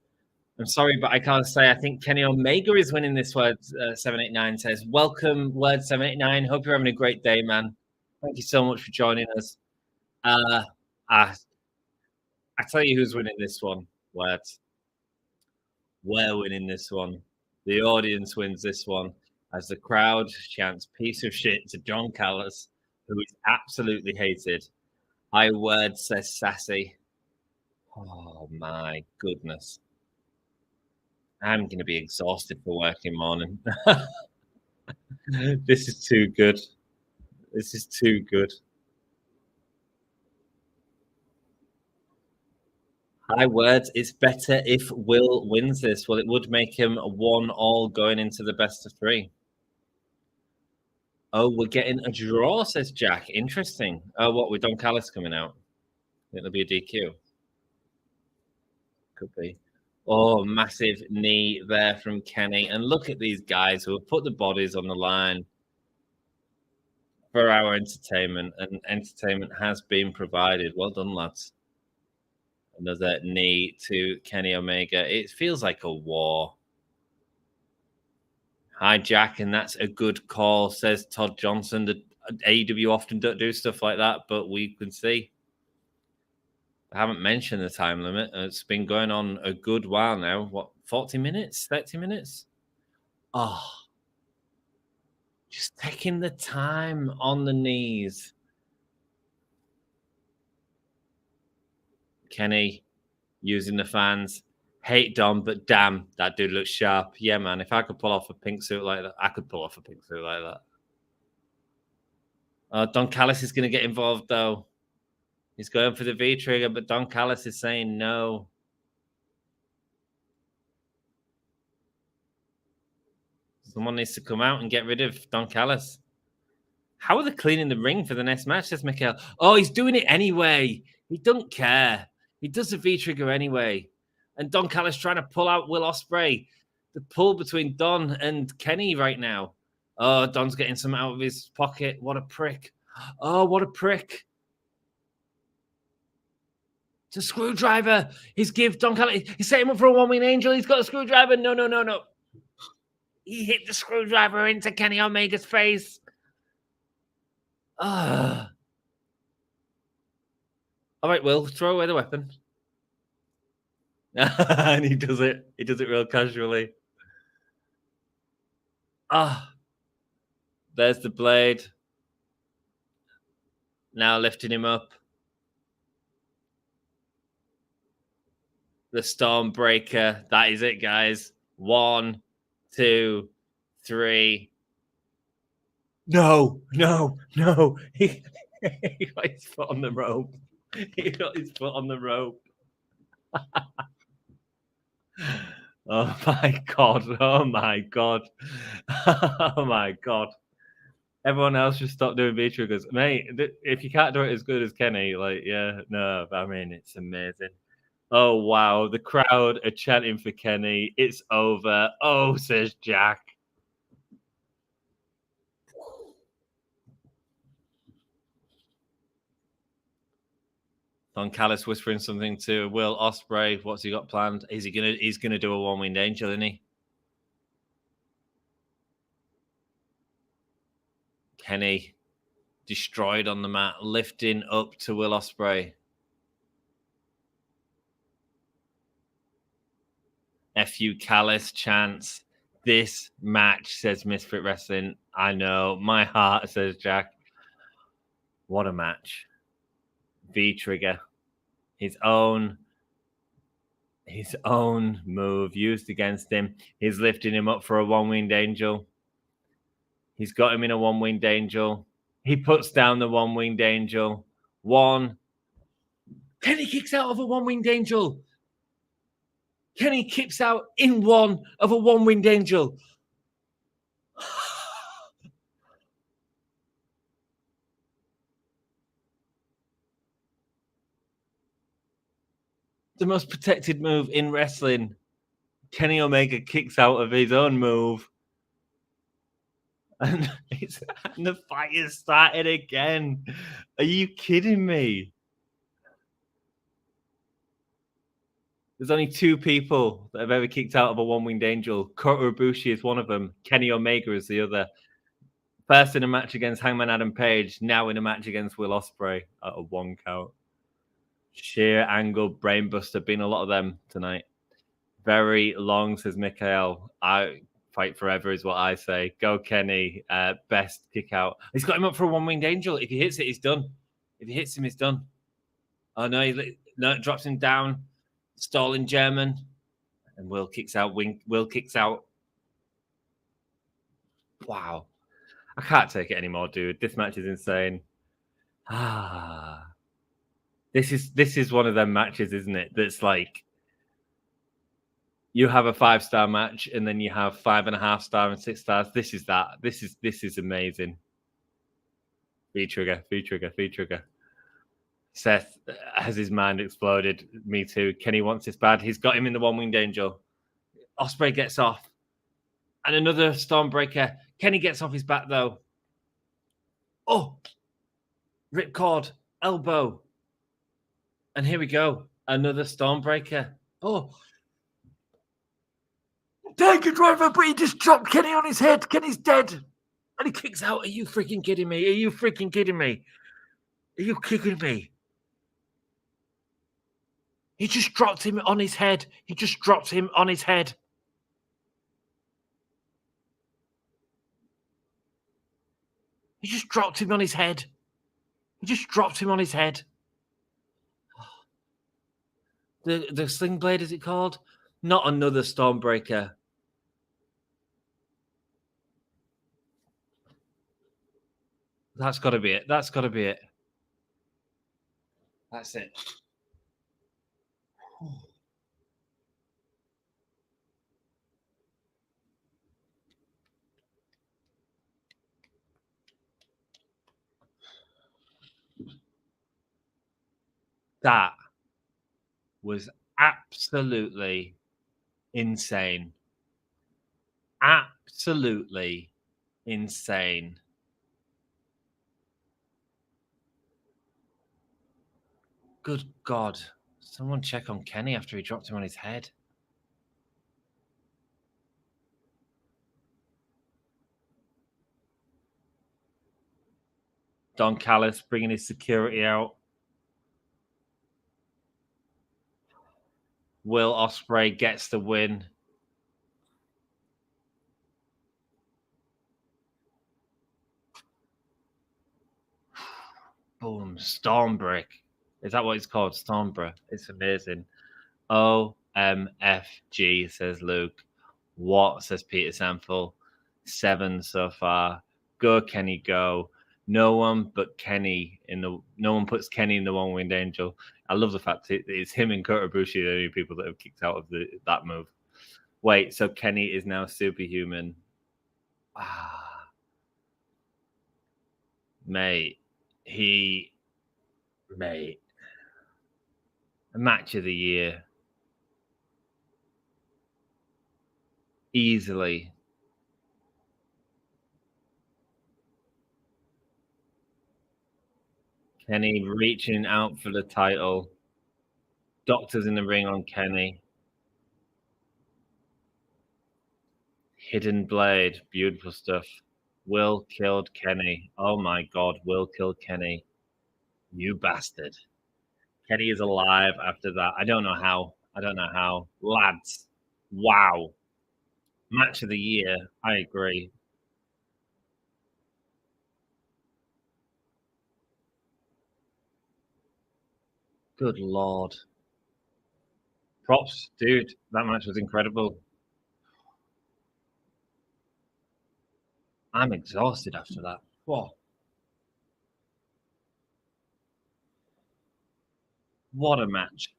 S3: I'm sorry, but I can't say. I think Kenny Omega is winning this. Word 789 says, welcome, Word 789. Hope you're having a great day, man. Thank you so much for joining us. I tell you who's winning this one, Word. We're winning this one. The audience wins this one as the crowd chants piece of shit to Don Callis, who is absolutely hated. High Word says sassy. Oh, my goodness. I'm going to be exhausted for working morning. This is too good. This is too good. High Words, it's better if Will wins this. Well, it would make him 1-1 going into the best of 3. Oh, we're getting a draw, says Jack. Interesting. Oh, what, with Don Callis coming out? It'll be a DQ. Could be. Oh, massive knee there from Kenny. And look at these guys who have put the bodies on the line for our entertainment. And entertainment has been provided. Well done, lads. Another knee to Kenny Omega. It feels like a war. Hi, Jack, and that's a good call, says Todd Johnson. The AEW often don't do stuff like that, but we can see. I haven't mentioned the time limit. It's been going on a good while now. What, 40 minutes? 30 minutes? Oh, just taking the time on the knees. Kenny using the fans. Hate Dom, but damn, that dude looks sharp. Yeah, man, if I could pull off a pink suit like that, I could pull off a pink suit like that. Don Callis is going to get involved, though. He's going for the V-trigger, but Don Callis is saying no. Someone needs to come out and get rid of Don Callis. How are they cleaning the ring for the next match, says Mikhail? Oh, he's doing it anyway. He don't care. He does the V-trigger anyway. And Don Callis trying to pull out Will Ospreay. The pull between Don and Kenny right now. Oh, Don's getting some out of his pocket. What a prick. Oh, what a prick. It's a screwdriver. He's give Don Callis. He's setting him up for a one-wing angel. He's got a screwdriver. No. He hit the screwdriver into Kenny Omega's face. All right, Will, throw away the weapon. And he does it. He does it real casually. There's the blade. Now lifting him up. The Stormbreaker. That is it, guys. 1, 2, 3. No. He got his foot on the rope. Oh my god. Oh my god. Everyone else just stop doing V-triggers. Mate, if you can't do it as good as Kenny, I mean, it's amazing. Oh, wow. The crowd are chanting for Kenny. It's over. Oh, says Jack. Don Callis whispering something to Will Ospreay. What's he got planned? He's gonna do a one-winged angel, isn't he? Kenny destroyed on the mat, lifting up to Will Ospreay. FU Callis chants. This match, says Misfit Wrestling. I know. My heart, says Jack. What a match. V-trigger. His own move used against him. He's lifting him up for a one-winged angel. He's got him in a one-winged angel. He puts down the one-winged angel. One. Kenny kicks out of a one-winged angel. Kenny kicks out in one of a one-winged angel. The most protected move in wrestling. Kenny Omega kicks out of his own move. And the fight is started again. Are you kidding me? There's only 2 people that have ever kicked out of a one-winged angel. Kota Ibushi is one of them. Kenny Omega is the other. First in a match against Hangman Adam Page, now in a match against Will Ospreay at a 1 count. Sheer angle, brainbuster, been a lot of them tonight. Very long, says Mikhail. I fight forever is what I say. Go Kenny. Best kick out. He's got him up for a one-winged angel. If he hits it, he's done. If he hits him, he's done. Oh no, it drops him down. Stalling German. And Will kicks out. Will kicks out. Wow. I can't take it anymore, dude. This match is insane. This is one of them matches, isn't it? That's like you have a 5-star match and then you have 5.5 star and 6 stars. This is that. This is amazing. V-trigger. Seth has his mind exploded. Me too. Kenny wants this bad. He's got him in the one-winged angel. Ospreay gets off. And another Stormbreaker. Kenny gets off his back, though. Oh! Ripcord. Elbow. And here we go. Another Stormbreaker. Oh! Tiger Driver, but he just dropped Kenny on his head. Kenny's dead. And he kicks out. Are you freaking kidding me? Are you kidding me? He just dropped him on his head. He just dropped him on his head. The Sling Blade, is it called? Not another Stormbreaker. That's got to be it. That's it. That was absolutely insane. Absolutely insane. Good God. Someone check on Kenny after he dropped him on his head. Don Callis bringing his security out. Will Ospreay gets the win. Boom. Stormbreak. Is that what it's called? Stormbreak. It's amazing. Oh
S1: MFG, says Luke. What, says Peter Sample. 7 so far. Go, Kenny, go. No one puts Kenny in the one-winged angel. I love the fact it's him and Kota Ibushi, the only people that have kicked out of that move. Wait, so Kenny is now superhuman. Mate. A match of the year. Easily. Kenny reaching out for the title. Doctors in the ring on Kenny. Hidden Blade. Beautiful stuff. Will killed Kenny. Oh my God, Will killed Kenny. You bastard. Kenny is alive after that. I don't know how. Lads, wow. Match of the year. I agree. Good Lord. Props, dude. That match was incredible. I'm exhausted after that. Whoa. What a match.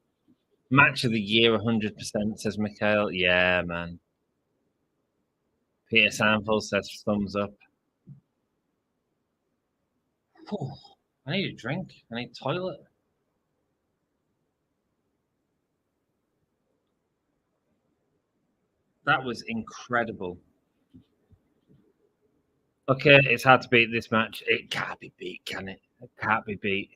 S1: Match of the year, 100%, says Mikhail. Yeah, man. Peter Sample says thumbs up. Whew. I need a drink. I need a toilet. That was incredible. Okay, it's hard to beat this match. It can't be beat, can it? It can't be beat.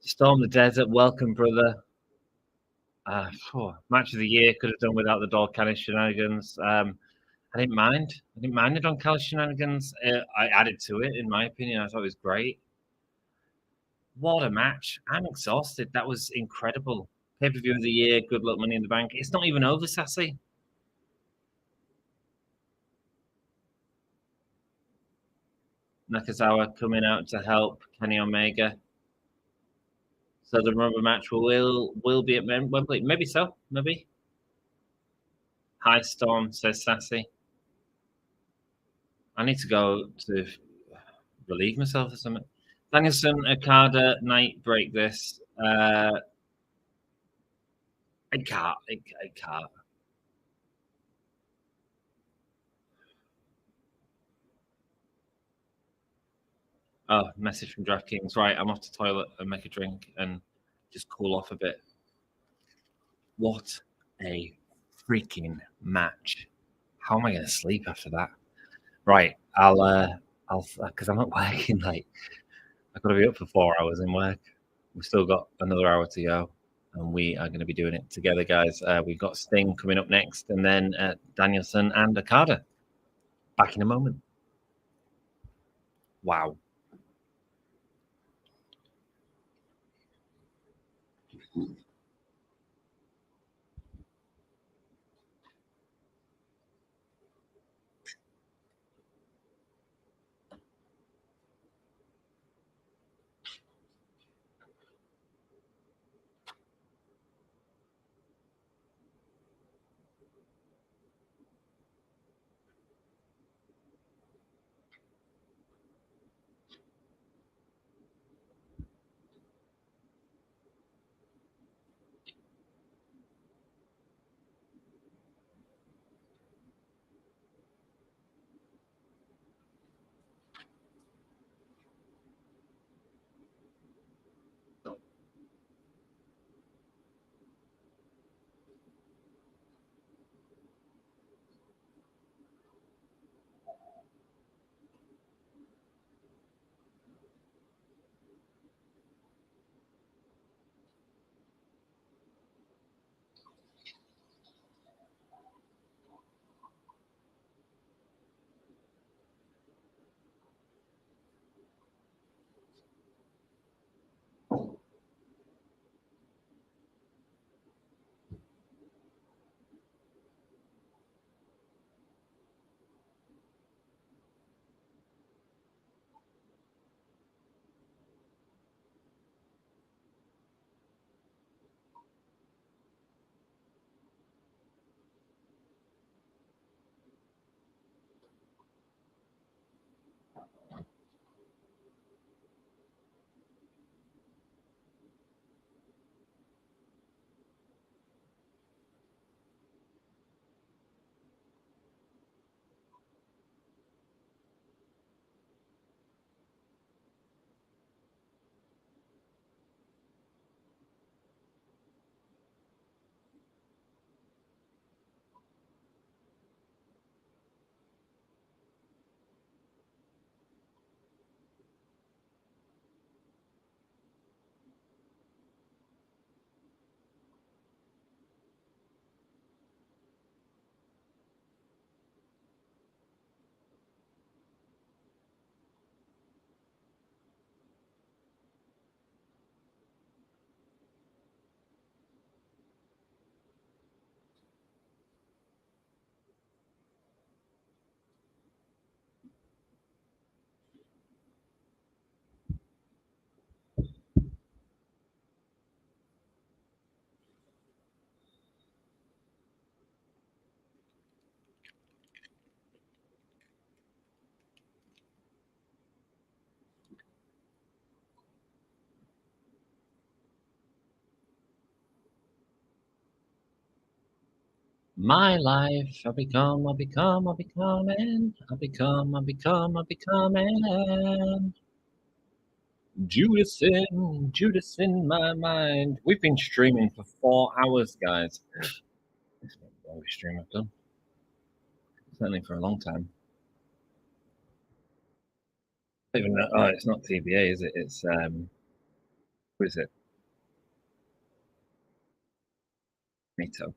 S1: Storm the Desert, welcome, brother. Match of the year, could have done without the Don Callis shenanigans. I didn't mind. The Don Callis shenanigans. I added to it, in my opinion. I thought it was great. What a match. I'm exhausted. That was incredible. Pay-per-view of the year, good luck, Money in the Bank. It's not even over, Sassy. Nakazawa coming out to help Kenny Omega. So the rubber match will be at Wembley. Maybe so. Maybe. High Storm, says Sassy. I need to go to relieve myself or something. Danielson, Okada, night break this. I can't. Oh, message from DraftKings. Right, I'm off to the toilet and make a drink and just cool off a bit. What a freaking match. How am I going to sleep after that? Right, I'll because I'm not working late. I've got to be up for 4 hours in work. We've still got another hour to go, and we are going to be doing it together, guys. We've got Sting coming up next, and then Danielson and Okada. Back in a moment. Wow.
S3: My life, I become, I become, I becoming, I become, I become, I becoming. Judas in my mind. We've been streaming for 4 hours, guys. It's not the longest stream I've done. Certainly for a long time. Even though, oh, it's not TBA, is it? It's who is it? Mito.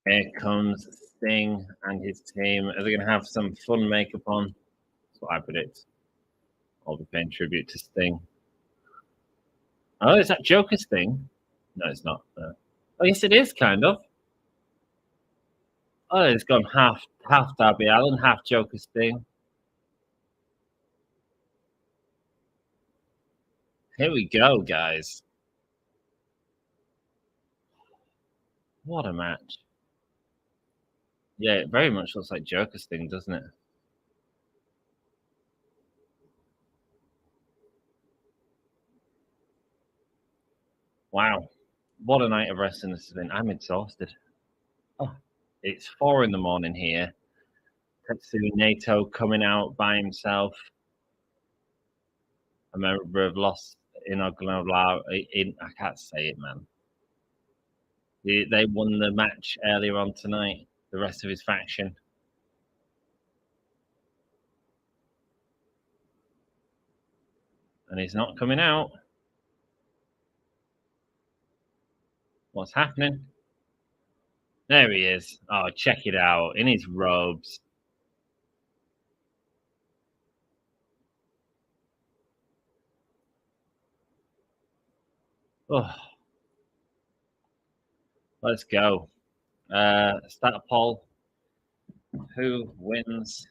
S3: Here comes Sting and his team. Are they going to have some fun makeup on? That's what I predict. I'll be paying tribute to Sting. Oh, is that Joker's thing? No, it's not. Oh, yes, it is, kind of. Oh, it's gone half Darby Allin, half Joker's thing. Here we go, guys. What a match. Yeah, it very much looks like Joker's thing, doesn't it? Wow. What a night of wrestling this has been. I'm exhausted. Oh, it's 4 a.m. here. Tetsuya Naito coming out by himself. A member of Lost in Oglala. I can't say it, man. They won the match earlier on tonight, the rest of his faction. And he's not coming out. What's happening? There he is. Oh, check it out. In his robes. Oh. Let's go. Start a poll. Who wins?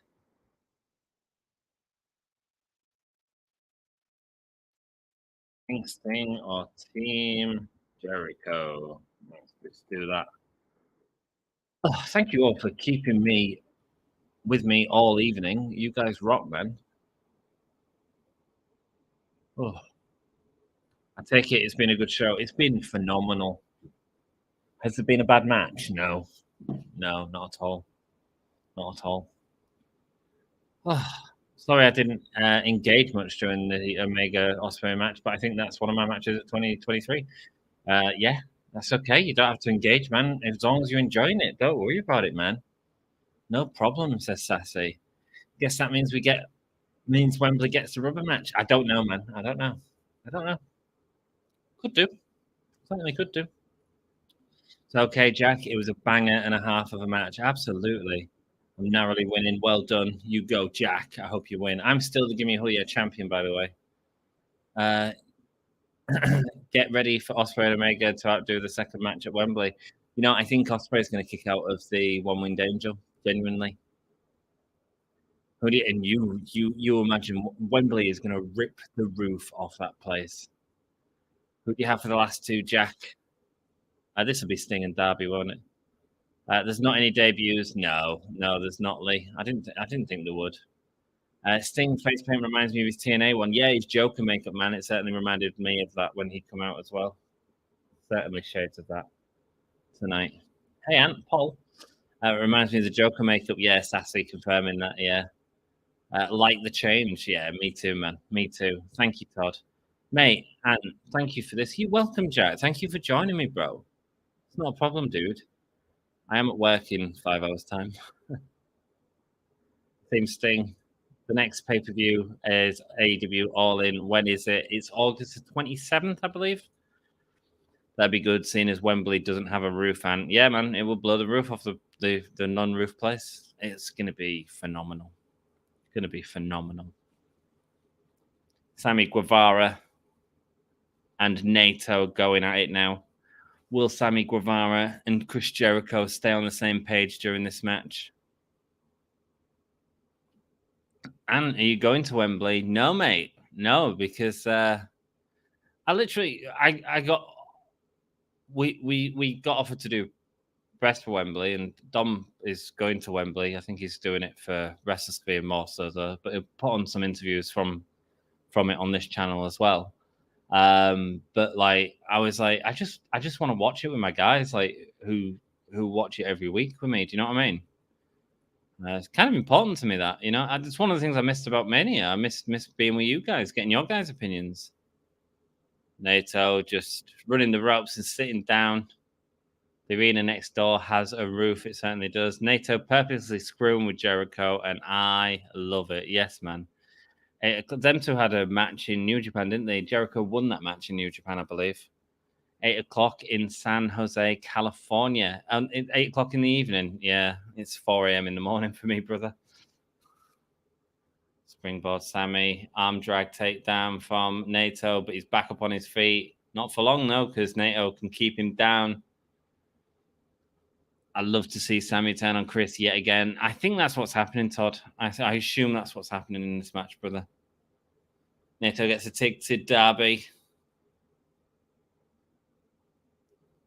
S3: Kingston or Team Jericho? Let's do that. Oh, thank you all for keeping me with me all evening. You guys rock, man. Oh, I take it it's been a good show. It's been phenomenal. Has there been a bad match? No, not at all. Not at all. Oh, sorry, I didn't engage much during the Omega Ospreay match, but I think that's one of my matches at 2023. Yeah, that's okay. You don't have to engage, man. As long as you're enjoying it, don't worry about it, man. No problem, says Sassy. Guess that means Wembley gets the rubber match. I don't know, man. I don't know. Could do. Certainly could do. So, okay, Jack, it was a banger and a half of a match. Absolutely. I'm narrowly winning. Well done. You go, Jack. I hope you win. I'm still the Gimme Hoya champion, by the way. Get ready for Ospreay and Omega to outdo the second match at Wembley. You know, I think Ospreay is going to kick out of the one-winged angel, genuinely. And you imagine Wembley is going to rip the roof off that place. Who do you have for the last two, Jack? This will be Sting and Darby, won't it? There's not any debuts. No, there's not, Lee. I didn't think there would. Sting face paint reminds me of his TNA one. Yeah, his Joker makeup, man. It certainly reminded me of that when he come out as well. Certainly shades of that tonight. Hey, Ant, Paul. It reminds me of the Joker makeup. Yeah, Sassy confirming that. Yeah. Like the change. Yeah, me too, man. Me too. Thank you, Todd. Mate, Ant, thank you for this. You're welcome, Jack. Thank you for joining me, bro. It's not a problem, dude. I am at work in 5 hours' time. Team Sting. The next pay-per-view is AEW All In. When is it? It's August the 27th, I believe. That'd be good, seeing as Wembley doesn't have a roof. And yeah, man, it will blow the roof off the non-roof place. It's going to be phenomenal. It's going to be phenomenal. Sammy Guevara and Naito going at it now. Will Sammy Guevara and Chris Jericho stay on the same page during this match? And are you going to Wembley? No, mate. No, because we got offered to do press for Wembley, and Dom is going to Wembley. I think he's doing it for WrestleSphere more so, though, but he'll put on some interviews from it on this channel as well.
S1: But like, I was like, I just want to watch it with my guys, like who watch it every week with me. Do you know what I mean? It's kind of important to me that, you know, it's one of the things I missed about Mania. I missed being with you guys, getting your guys' opinions. Naito just running the ropes and sitting down. The arena next door has a roof. It certainly does. Naito purposely screwing with Jericho, and I love it. Yes, man. Them two had a match in New Japan, didn't they? Jericho won that match in New Japan, I believe. 8 o'clock in San Jose, California. 8 o'clock in the evening. Yeah, it's 4 a.m. in the morning for me, brother. Springboard Sammy, arm drag takedown from Naito, but he's back up on his feet. Not for long, though, because Naito can keep him down. I'd love to see Sammy turn on Chris yet again. I think that's what's happening, Todd. I assume that's what's happening in this match, brother. Naito gets a ticketed Darby.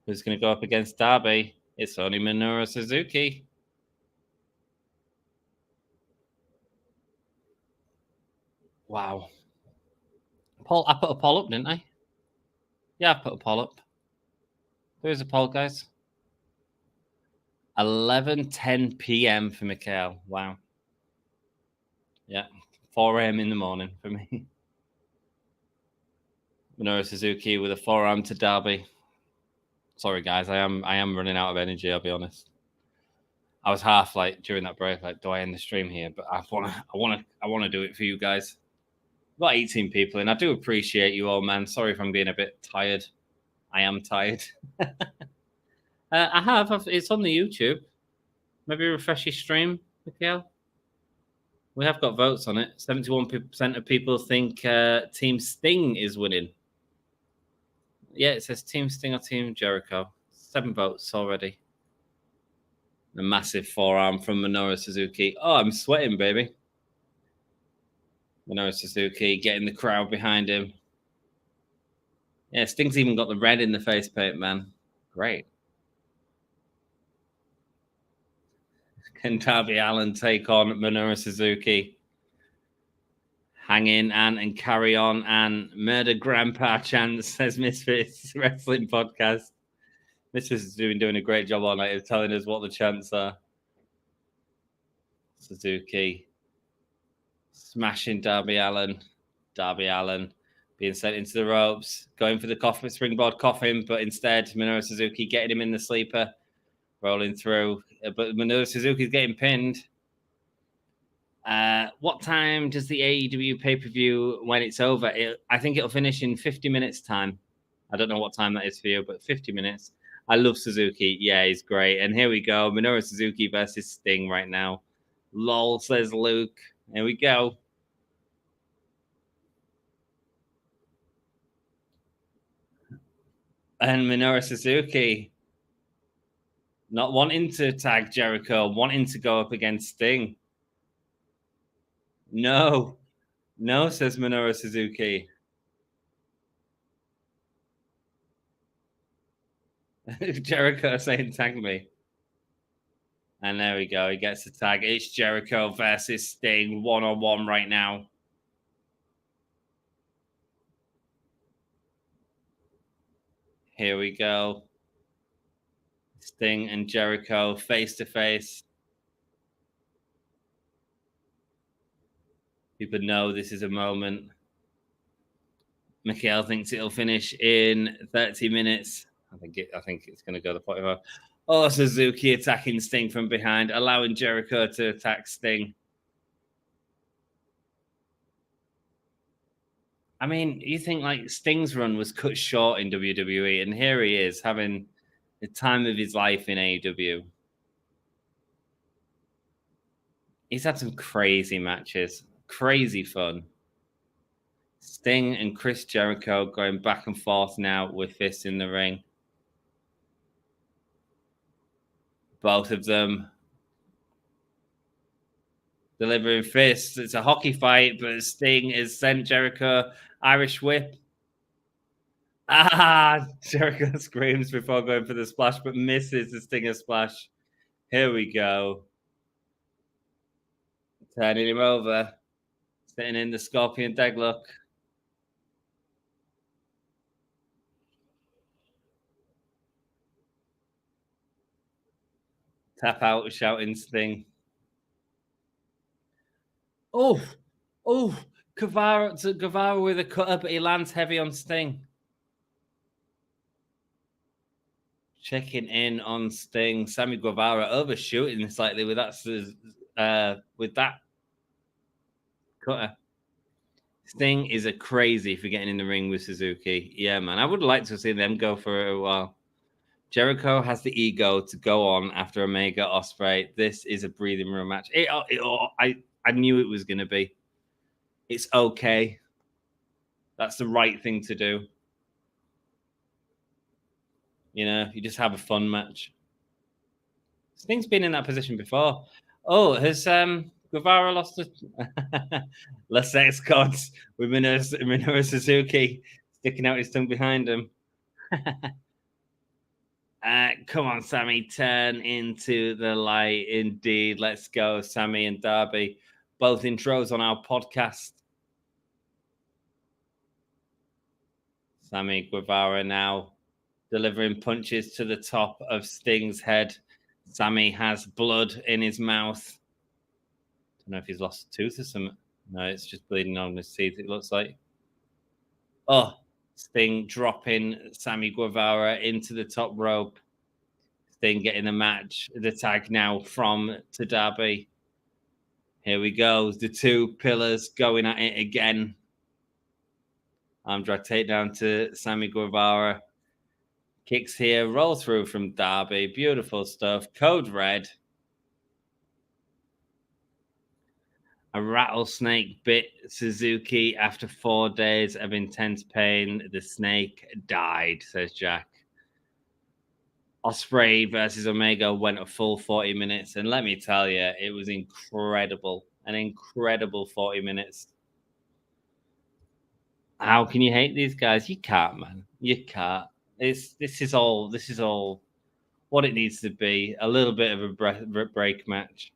S1: Who's going to go up against Darby? It's only Minoru Suzuki. Wow. Paul, I put a poll up, didn't I? Yeah, I put a poll up. There's a poll, guys. 11:10 p.m. for Mikhail. Wow. Yeah, 4 a.m. in the morning for me. Minoru Suzuki with a forearm to Darby. Sorry, guys, I am running out of energy. I'll be honest. I was half like during that break, like, do I end the stream here? But I want to do it for you guys. About 18 people, and I do appreciate you all, man. Sorry if I'm being a bit tired. I am tired. I have. It's on the YouTube. Maybe refresh your stream, Mikhail. We have got votes on it. 71% of people think Team Sting is winning. Yeah, it says Team Sting or Team Jericho. 7 votes already. A massive forearm from Minoru Suzuki. Oh, I'm sweating, baby. Minoru Suzuki getting the crowd behind him. Yeah, Sting's even got the red in the face paint, man. Great. Can Darby Allin take on Minoru Suzuki? Hang in and carry on and murder grandpa chance, says Misfits Wrestling Podcast. Misfits has been doing a great job all night of telling us what the chants are. Suzuki smashing Darby Allin. Darby Allin being sent into the ropes, going for the springboard coffin, but instead Minoru Suzuki getting him in the sleeper, rolling through. But Minoru Suzuki's getting pinned. What time does the AEW pay-per-view when it's over? I think it'll finish in 50 minutes time. I don't know what time that is for you, but 50 minutes. I love Suzuki. Yeah, he's great. And here we go. Minoru Suzuki versus Sting right now. Lol, says Luke. Here we go. And Minoru Suzuki not wanting to tag Jericho, wanting to go up against Sting. No, says Minoru Suzuki. Jericho saying tag me. And there we go. He gets the tag. It's Jericho versus Sting 1-on-1 right now. Here we go. Sting and Jericho face to face. People know this is a moment. Mikhail thinks it'll finish in 30 minutes. I think it's going to go to 45. Oh, Suzuki attacking Sting from behind, allowing Jericho to attack Sting. I mean, you think like Sting's run was cut short in WWE, and here he is having the time of his life in AEW. He's had some crazy matches, crazy fun. Sting and Chris Jericho going back and forth now with fists in the ring. Both of them delivering fists. It's a hockey fight, but Sting has sent Jericho Irish whip. Jericho screams before going for the splash, but misses the Stinger splash. Here we go. Turning him over. Sitting in the Scorpion Deadlock. Tap out, shouting Sting. Oh, Guevara with a cutter, but he lands heavy on Sting. Checking in on Sting. Sammy Guevara overshooting slightly with that cutter. Sting is a crazy for getting in the ring with Suzuki. Yeah, man. I would like to see them go for a while. Jericho has the ego to go on after Omega Ospreay. This is a breathing room match. I knew it was going to be. It's okay. That's the right thing to do. You know, you just have a fun match. Sting's been in that position before. Oh, has Guevara lost to La Sex Gods with Minoru Suzuki sticking out his tongue behind him? Come on, Sammy, turn into the light. Indeed, let's go, Sammy and Darby. Both intros on our podcast. Sammy Guevara now delivering punches to the top of Sting's head. Sammy has blood in his mouth. Don't know if he's lost a tooth or something. No, it's just bleeding on his teeth, it looks like. Oh, Sting dropping Sammy Guevara into the top rope. Sting getting the tag now from Darby. Here we go. The two pillars going at it again. Arm drag takedown to Sammy Guevara. Kicks here, roll through from Darby. Beautiful stuff. Code red. A rattlesnake bit Suzuki after 4 days of intense pain. The snake died, says Jack. Ospreay versus Omega went a full 40 minutes. And let me tell you, it was incredible. An incredible 40 minutes. How can you hate these guys? You can't, man. You can't. This is all what it needs to be. A little bit of a break match.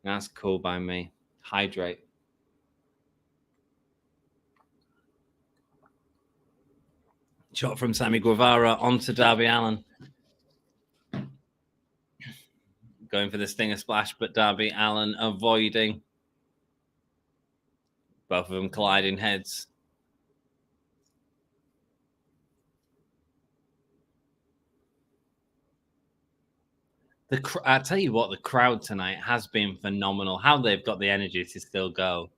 S1: That's cool by me. Hydrate. Shot from Sammy Guevara onto Darby Allin. Going for the Stinger Splash, but Darby Allin avoiding. Both of them colliding heads. I tell you what, the crowd tonight has been phenomenal. How they've got the energy to still go.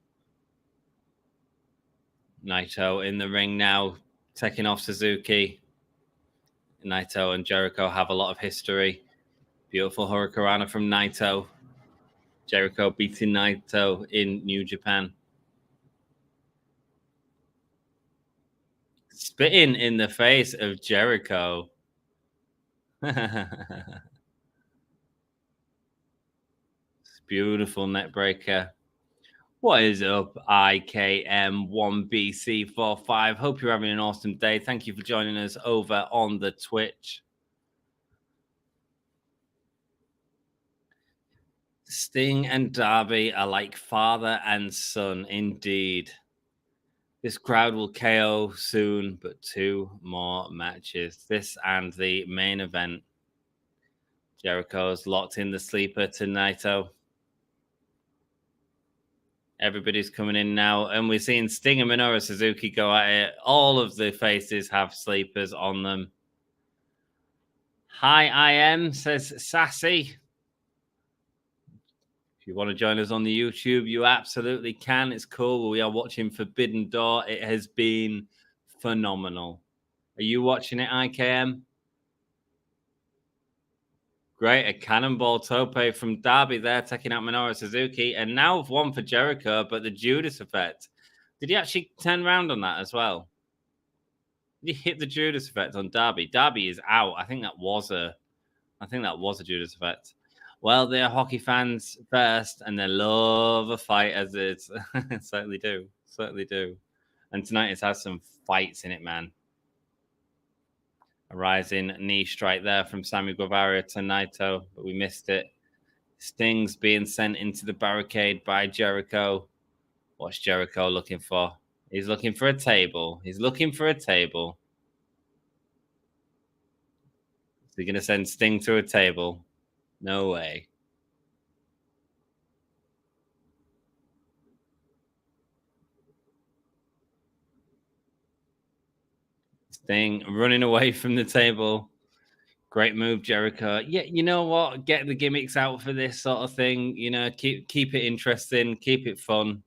S1: Naito in the ring now, taking off Suzuki. Naito and Jericho have a lot of history. Beautiful Hurricanrana from Naito. Jericho beating Naito in New Japan. Spitting in the face of Jericho. Beautiful net breaker. What is up, IKM1BC45? Hope you're having an awesome day. Thank you for joining us over on the Twitch. Sting and Darby are like father and son, indeed. This crowd will KO soon, but 2 more matches. This and the main event. Jericho's locked in the sleeper to Naito. Everybody's coming in now, and we're seeing Sting and Minoru Suzuki go at it. All of the faces have sleepers on them. Hi, IM, says Sassy. If you want to join us on the YouTube, you absolutely can. It's cool. We are watching Forbidden Door. It has been phenomenal. Are you watching it, IKM? Great, a cannonball tope from Darby there, taking out Minoru Suzuki. And now one for Jericho, but the Judas effect. Did he actually turn around on that as well? Did he hit the Judas effect on Darby? Darby is out. I think that was a Judas effect. Well, they're hockey fans first, and they love a fight as it's certainly do. And tonight it has some fights in it, man. A rising knee strike there from Sammy Guevara to Naito, but we missed it. Sting's being sent into the barricade by Jericho. What's Jericho looking for? He's looking for a table. Is he going to send Sting to a table? No way. Sting running away from the table. Great move, Jericho. Yeah, you know what? Get the gimmicks out for this sort of thing. You know, keep it interesting, keep it fun.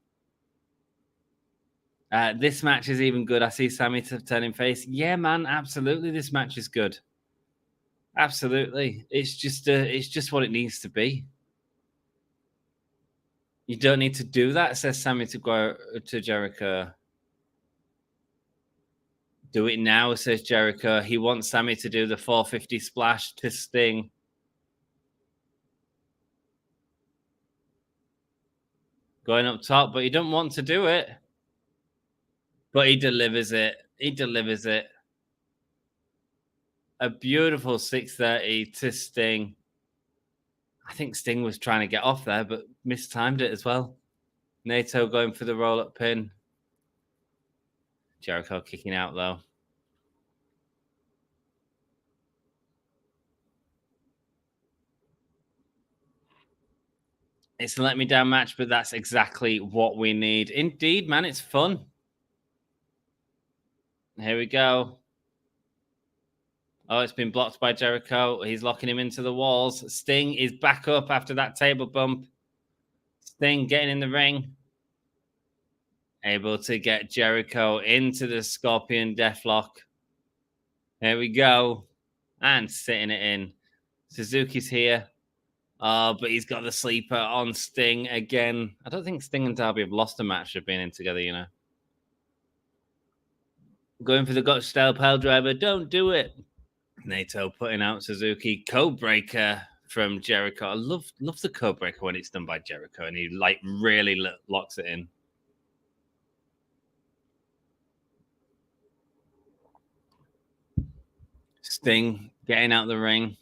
S1: This match is even good. I see Sammy turning face. Yeah, man, absolutely. This match is good. Absolutely. It's just what it needs to be. You don't need to do that, says Sammy to Jericho. Do it now, says Jericho. He wants Sammy to do the 450 splash to Sting. Going up top, but he doesn't want to do it. But he delivers it. He delivers it. A beautiful 630 to Sting. I think Sting was trying to get off there, but mistimed it as well. Naito going for the roll-up pin. Jericho kicking out, though. It's a let-me-down match, but that's exactly what we need. Indeed, man, it's fun. Here we go. Oh, it's been blocked by Jericho. He's locking him into the walls. Sting is back up after that table bump. Sting getting in the ring. Able to get Jericho into the Scorpion Deathlock. Here we go. And sitting it in. Suzuki's here. Oh, but he's got the sleeper on Sting again. I don't think Sting and Darby have lost a match of being in together, you know. Going for the Gotch style pile driver. Don't do it. Naito putting out Suzuki. Code breaker from Jericho. I love the code breaker when it's done by Jericho and he like really locks it in. Sting getting out the ring.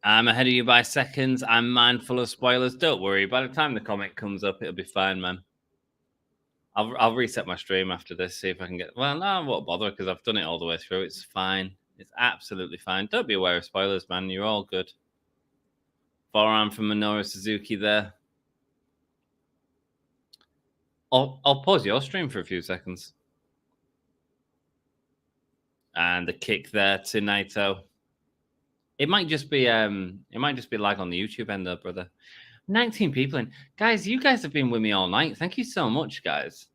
S1: I'm ahead of you by seconds. I'm mindful of spoilers. Don't worry. By the time the comic comes up, it'll be fine, man. I'll reset my stream after this, see if I can get... Well, no, I won't bother because I've done it all the way through. It's fine. It's absolutely fine. Don't be aware of spoilers, man. You're all good. Forearm from Minoru Suzuki there. I'll pause your stream for a few seconds. And the kick there to Naito. It might just be like on the YouTube end though, brother. 19 people in. Guys, you guys have been with me all night. Thank you so much, guys.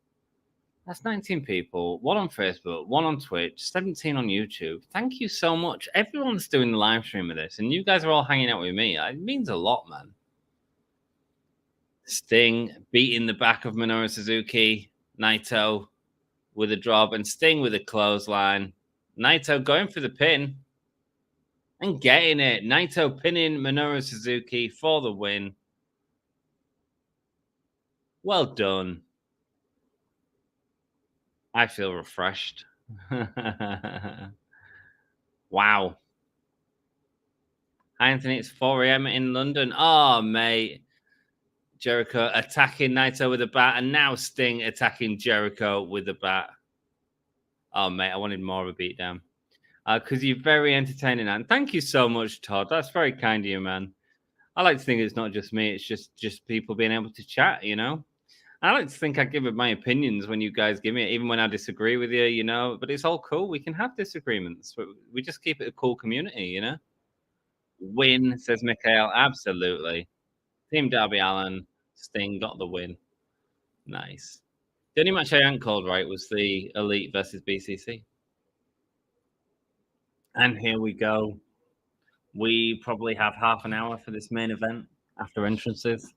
S1: That's 19 people. One on Facebook, one on Twitch, 17 on YouTube. Thank you so much. Everyone's doing the live stream of this, and you guys are all hanging out with me. It means a lot, man. Sting beating the back of Minoru Suzuki. Naito with a drop, and Sting with a clothesline. Naito going for the pin. And getting it. Naito pinning Minoru Suzuki for the win. Well done. I feel refreshed. Wow. Anthony, it's 4 a.m. in London. Oh, mate. Jericho attacking Naito with a bat, and now Sting attacking Jericho with a bat. Oh, mate, I wanted more of a beatdown. Because you're very entertaining, and thank you so much, Todd. That's very kind of you, man. I like to think it's not just me; it's just people being able to chat, you know. I like to think I give it my opinions when you guys give me it, even when I disagree with you, you know. But it's all cool. We can have disagreements. We just keep it a cool community, you know. Win, says Mikhail. Absolutely. Team Darby Allin, Sting got the win. Nice. The only match I hadn't called right was the Elite versus BCC. And here we go. We probably have half an hour for this main event after entrances.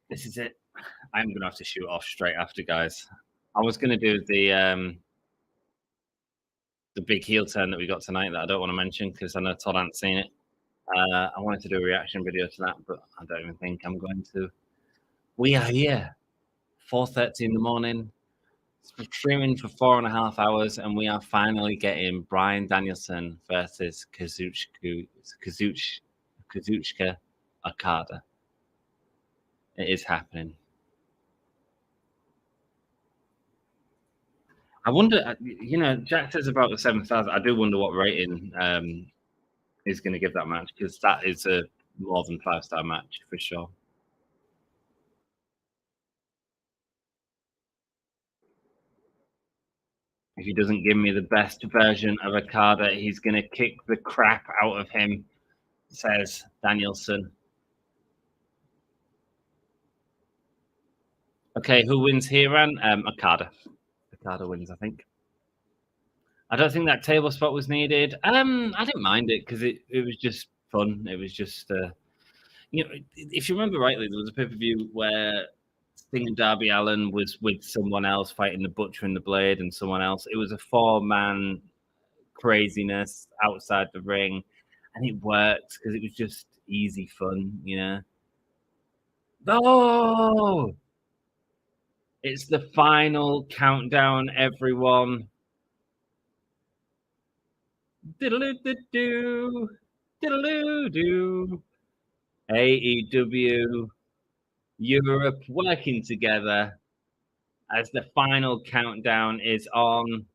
S1: This is it. I'm going to have to shoot off straight after, guys. I was going to do the big heel turn that we got tonight that I don't want to mention because I know Todd hasn't seen it. I wanted to do a reaction video to that, but I don't even think I'm going to. We are here, 4:30 in the morning, streaming for 4.5 hours, and we are finally getting Bryan Danielson versus Kazuchika Okada. It is happening. I wonder, Jack says about the 7,000. I do wonder what rating is going to give that match, because that is a more than 5-star match for sure. If he doesn't give me the best version of Okada, he's going to kick the crap out of him, says Danielson. Okay, who wins here, Ran? Okada. Okada wins, I think. I don't think that table spot was needed. I didn't mind it because it was just fun. It was just, if you remember rightly, there was a pay-per-view where Sting and Darby Allin was with someone else fighting the Butcher and the Blade and someone else. It was a 4-man craziness outside the ring, and it worked because it was just easy fun, Oh! It's the final countdown, everyone. Diddle-oo-doo-doo. Diddle-oo-doo. AEW Europe working together as the final countdown is on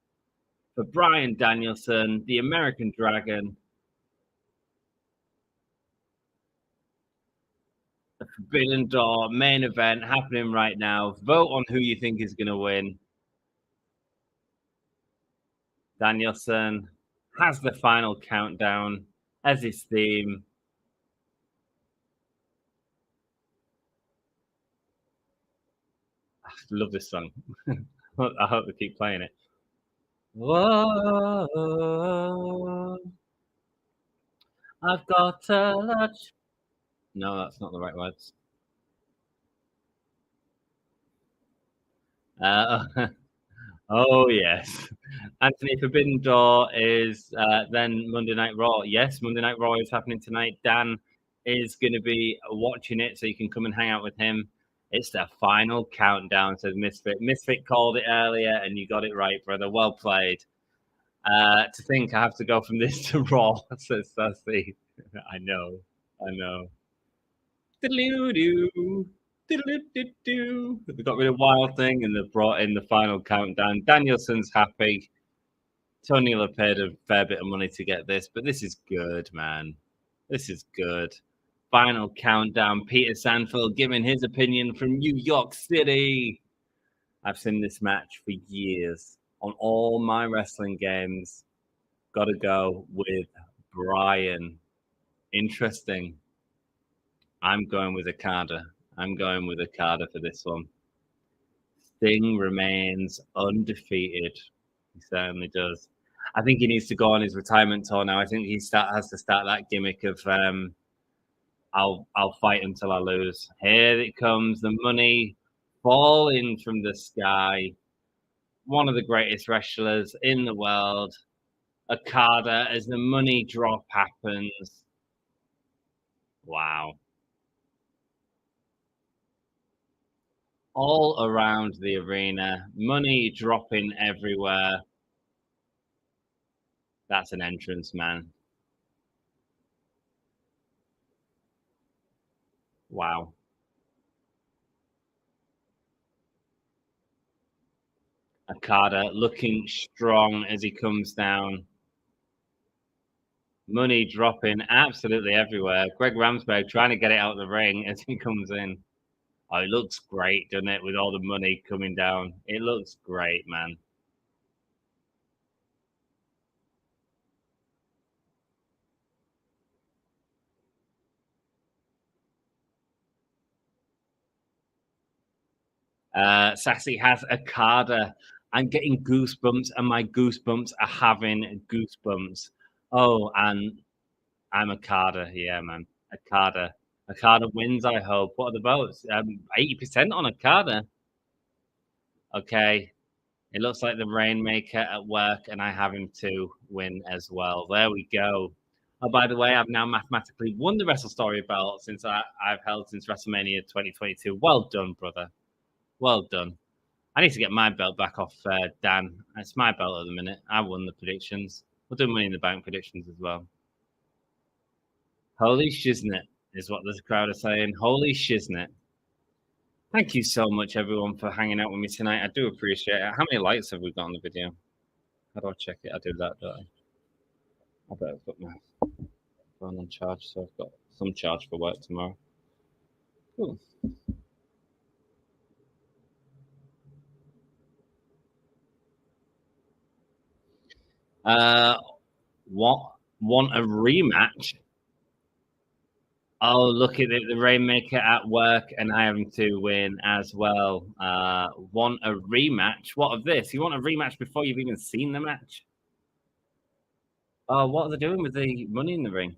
S1: for Bryan Danielson, the American Dragon. The Forbidden Door main event happening right now. Vote on who you think is going to win. Danielson has the final countdown as his theme. I love this song. I hope they keep playing it. Whoa, I've got to touch. No, that's not the right words. Oh, yes. Anthony, Forbidden Door is then Monday Night Raw. Yes, Monday Night Raw is happening tonight. Dan is going to be watching it, so you can come and hang out with him. It's the final countdown, says Misfit. Misfit called it earlier, and you got it right, brother. Well played. To think I have to go from this to Raw, says Sassy. I know. Diddle-oo-doo. They got rid of Wild Thing and they brought in the final countdown. Danielson's happy. Toni will have paid a fair bit of money to get this, but this is good, man. This is good. Final countdown. Peter Sanfield giving his opinion from New York City. I've seen this match for years on all my wrestling games. Got to go with Bryan. Interesting. I'm going with Okada. For this one. Sting remains undefeated. He certainly does. I think he needs to go on his retirement tour now. I think he has to start that gimmick of I'll fight until I lose. Here it comes, the money falling from the sky. One of the greatest wrestlers in the world, Okada, as the money drop happens. Wow. All around the arena, money dropping everywhere. That's an entrance, man. Wow. Okada looking strong as he comes down. Money dropping absolutely everywhere. Greg Ramsberg trying to get it out of the ring as he comes in. Oh, it looks great, doesn't it, with all the money coming down? It looks great, man. Sassy has Okada. I'm getting goosebumps, and my goosebumps are having goosebumps. Oh, and I'm Okada. Yeah, man. Okada. Okada wins, I hope. What are the votes? 80% on Okada. Okay. It looks like the Rainmaker at work, and I have him to win as well. There we go. Oh, by the way, I've now mathematically won the Wrestle Story belt since I've held since WrestleMania 2022. Well done, brother. Well done. I need to get my belt back off Dan. It's my belt at the minute. I won the predictions. We'll do Money in the Bank predictions as well. Holy shiznit is what the crowd are saying. Holy shiznit. Thank you so much, everyone, for hanging out with me tonight. I do appreciate it. How many likes have we got on the video? How do I check it? I do that, don't I? I better put my phone on charge, so I've got some charge for work tomorrow. Cool. Want a rematch? Oh, look at it, the Rainmaker at work and having to win as well. Want a rematch? What of this? You want a rematch before you've even seen the match? Oh, what are they doing with the money in the ring?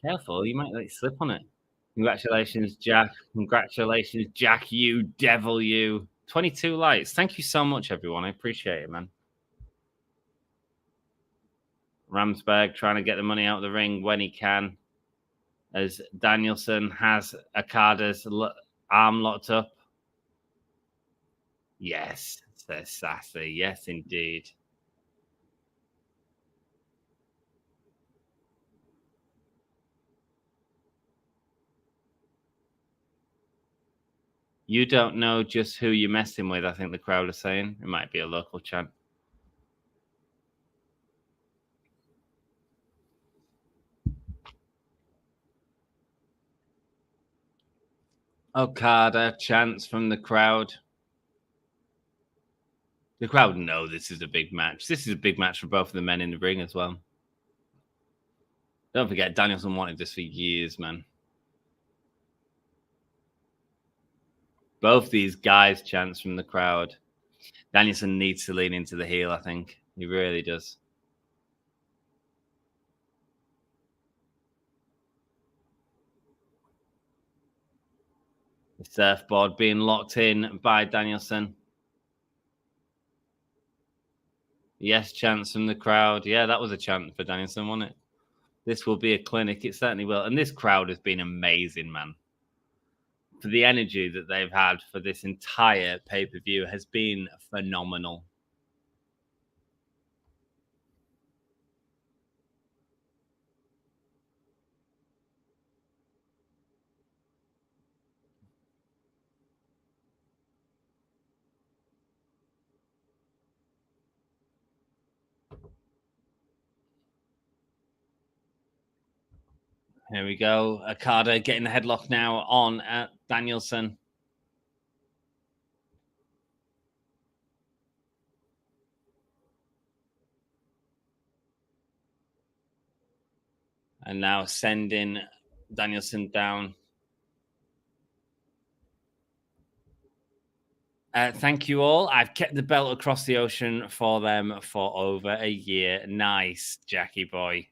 S1: Careful, you might slip on it. Congratulations, Jack. Congratulations, Jack, you devil, you. 22 likes. Thank you so much, everyone. I appreciate it, man. Ramsberg trying to get the money out of the ring when he can, as Danielson has Okada's arm locked up. Yes, says Sassy. Yes, indeed. You don't know just who you're messing with, I think the crowd are saying. It might be a local chant. Okada chants from the crowd. The crowd know this is a big match. This is a big match for both of the men in the ring as well. Don't forget, Danielson wanted this for years, man. Both these guys chants from the crowd. Danielson needs to lean into the heel, I think. He really does. The surfboard being locked in by Danielson. Yes, chants from the crowd. Yeah, that was a chant for Danielson, wasn't it? This will be a clinic. It certainly will. And this crowd has been amazing, man. For the energy that they've had for this entire pay-per-view has been phenomenal. Here we go. Okada getting the headlock now on Danielson. And now sending Danielson down. Thank you all. I've kept the belt across the ocean for them for over a year. Nice, Jackie boy.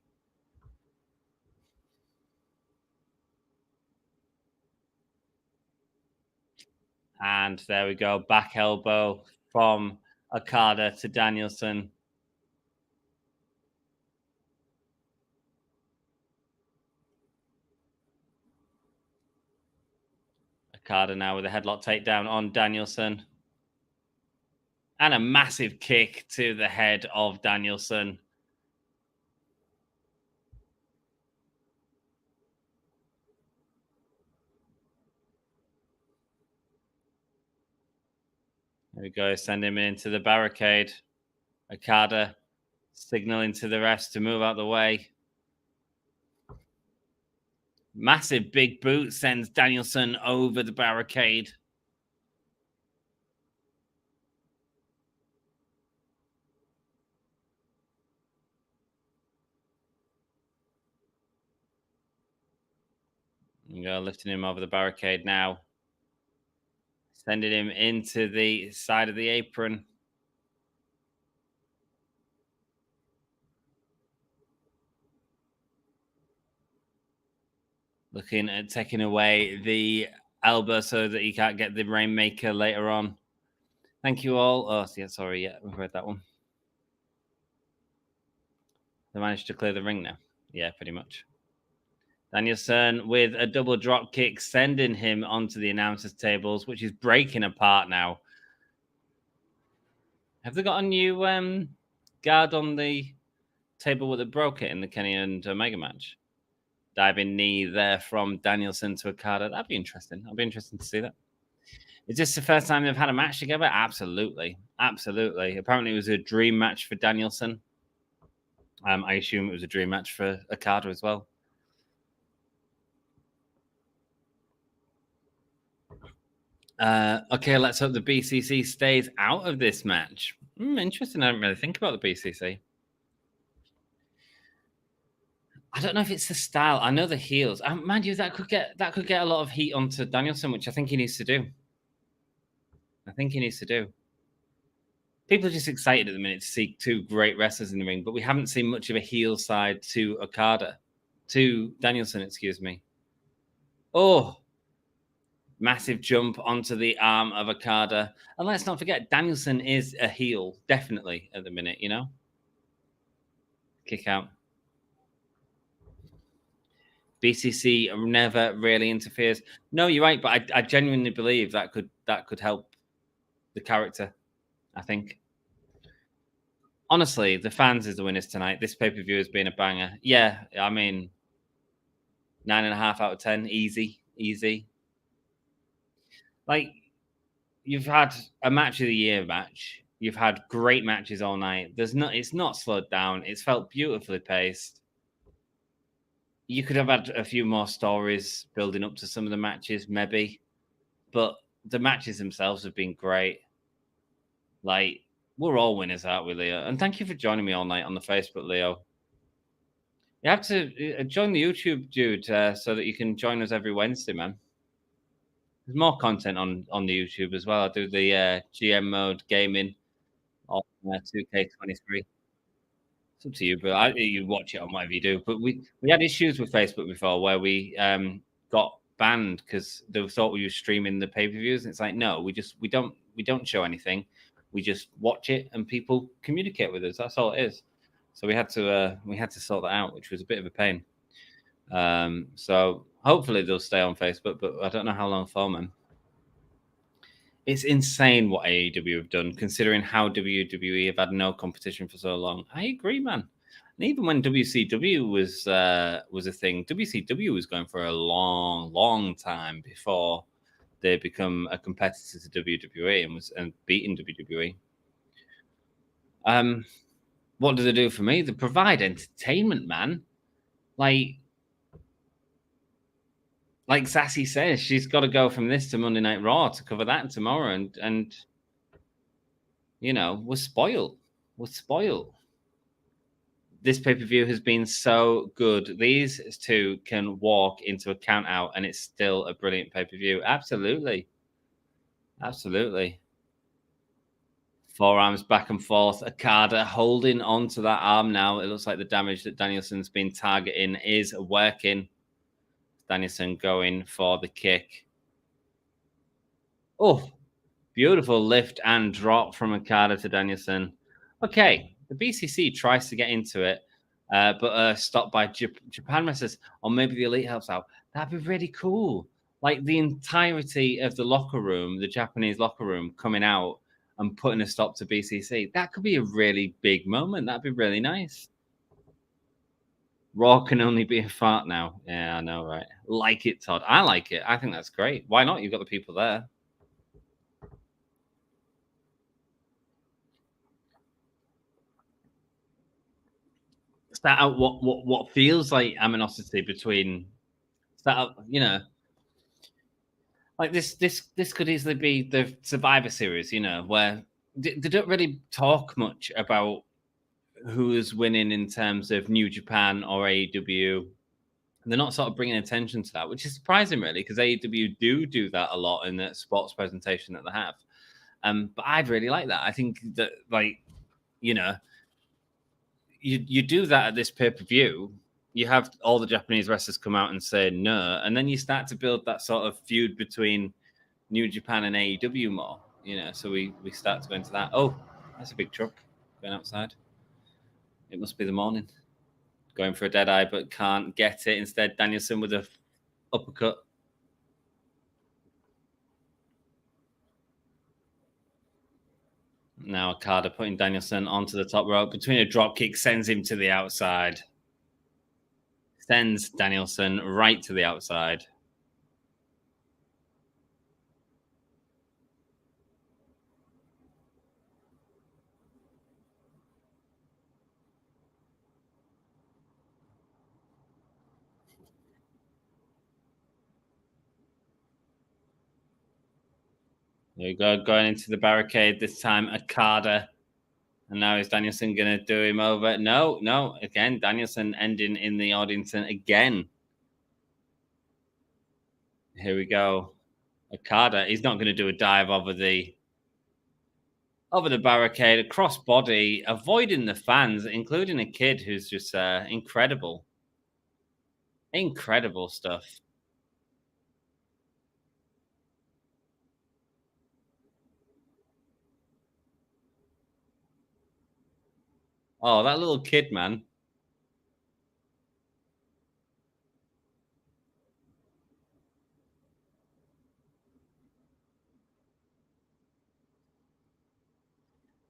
S1: And there we go. Back elbow from Okada to Danielson. Okada now with a headlock takedown on Danielson. And a massive kick to the head of Danielson. There we go. Send him into the barricade. Okada signaling to the refs to move out the way. Massive big boot sends Danielson over the barricade. You go, lifting him over the barricade now. Sending him into the side of the apron. Looking at taking away the elbow so that he can't get the Rainmaker later on. Thank you all. Oh, yeah, sorry. Yeah, we've heard that one. They managed to clear the ring now. Yeah, pretty much. Danielson with a double drop kick, sending him onto the announcers' tables, which is breaking apart now. Have they got a new guard on the table that broke it in the Kenny and Omega match? diving knee there from Danielson to Okada. That'd be interesting. I'd be interested to see that. Is this the first time they've had a match together? Absolutely. Absolutely. Apparently, it was a dream match for Danielson. I assume it was a dream match for Okada as well. Okay, let's hope the BCC stays out of this match. Interesting. I didn't really think about the BCC. I don't know if it's the style. I know the heels. Mind you, that could get a lot of heat onto Danielson, which I think he needs to do. People are just excited at the minute to see two great wrestlers in the ring, but we haven't seen much of a heel side to Danielson, excuse me. Oh, massive jump onto the arm of Okada. And let's not forget, Danielson is a heel, definitely, at the minute, you know? Kick out. BCC never really interferes. No, you're right, but I genuinely believe that could help the character, I think. Honestly, the fans is the winners tonight. This pay-per-view has been a banger. Yeah, I mean, 9.5 out of 10. Easy. Like, you've had a match of the year match. You've had great matches all night. It's not slowed down. It's felt beautifully paced. You could have had a few more stories building up to some of the matches, maybe. But the matches themselves have been great. Like, we're all winners, aren't we, Leo? And thank you for joining me all night on the Facebook, Leo. You have to join the YouTube, dude, so that you can join us every Wednesday, man. There's more content on the YouTube as well. I do the GM mode gaming on 2K23. It's up to you, but you watch it on whatever you do. But we had issues with Facebook before where we got banned because they thought we were streaming the pay-per-views. And it's like, no, we don't show anything. We just watch it and people communicate with us. That's all it is. So we had to sort that out, which was a bit of a pain. So hopefully they'll stay on Facebook, but I don't know how long for, man. It's insane what AEW have done, considering how WWE have had no competition for so long. I agree, man. And even when WCW was a thing, WCW was going for a long, long time before they become a competitor to WWE and beating WWE. What do they do for me? They provide entertainment, man. Like Sassy says, she's got to go from this to Monday Night Raw to cover that tomorrow, and you know, we're spoiled. This pay-per-view has been so good. These two can walk into a count out, and it's still a brilliant pay-per-view. Absolutely. Forearms back and forth. Okada holding on to that arm now. It looks like the damage that Danielson's been targeting is working. Danielson going for the kick. Oh, beautiful lift and drop from Okada to Danielson. Okay, the BCC tries to get into it, but stopped by Japan wrestlers, or maybe the Elite helps out. That'd be really cool. Like the entirety of the locker room, the Japanese locker room, coming out and putting a stop to BCC. That could be a really big moment. That'd be really nice. Raw can only be a fart now. Yeah, I know, right? Like it, Todd. I like it. I think that's great. Why not? You've got the people there. Start out what feels like animosity between. Start out, you know, like this could easily be the Survivor Series, you know, where they don't really talk much about who is winning in terms of New Japan or AEW. They're not sort of bringing attention to that, which is surprising, really, because AEW do that a lot in the sports presentation that they have. But I'd really like that. I think that, like, you know, you do that at this pay-per-view. You have all the Japanese wrestlers come out and say no, and then you start to build that sort of feud between New Japan and AEW more, you know. So we start to go into that. Oh, that's a big truck going outside. It must be the morning. Going for a dead eye, but can't get it. Instead, Danielson with a uppercut. Now Okada putting Danielson onto the top rope between a drop kick, sends him to the outside. sends Danielson right to the outside. There we go, going into the barricade. This time, Okada. And now is Danielson going to do him over? No. Again, Danielson ending in the audience again. Here we go. Okada, he's not going to do a dive over the barricade, across body, avoiding the fans, including a kid who's just incredible. Incredible stuff. Oh, that little kid, man.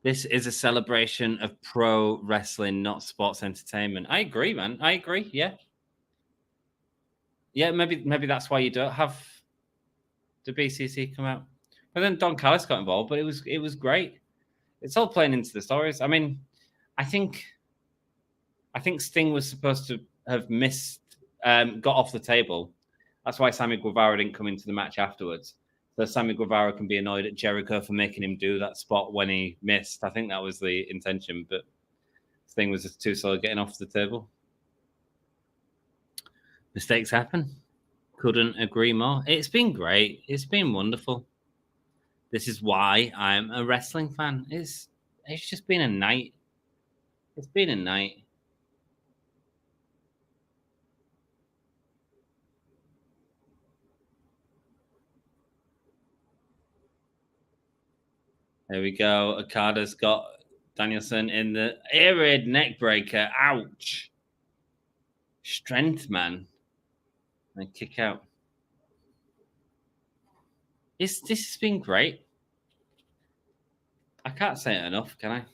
S1: This is a celebration of pro wrestling, not sports entertainment. I agree, man. I agree. Yeah. Yeah, maybe that's why you don't have the BCC come out. But then Don Callis got involved, but it was great. It's all playing into the stories. I mean, I think Sting was supposed to have missed, got off the table. That's why Sammy Guevara didn't come into the match afterwards. So Sammy Guevara can be annoyed at Jericho for making him do that spot when he missed. I think that was the intention, but Sting was just too slow getting off the table. Mistakes happen. Couldn't agree more. It's been great. It's been wonderful. This is why I'm a wrestling fan. It's just been a night. It's been a night. There we go. Okada's got Danielson in the air raid neck breaker. Ouch. Strength, man. And kick out. This has been great. I can't say it enough, can I?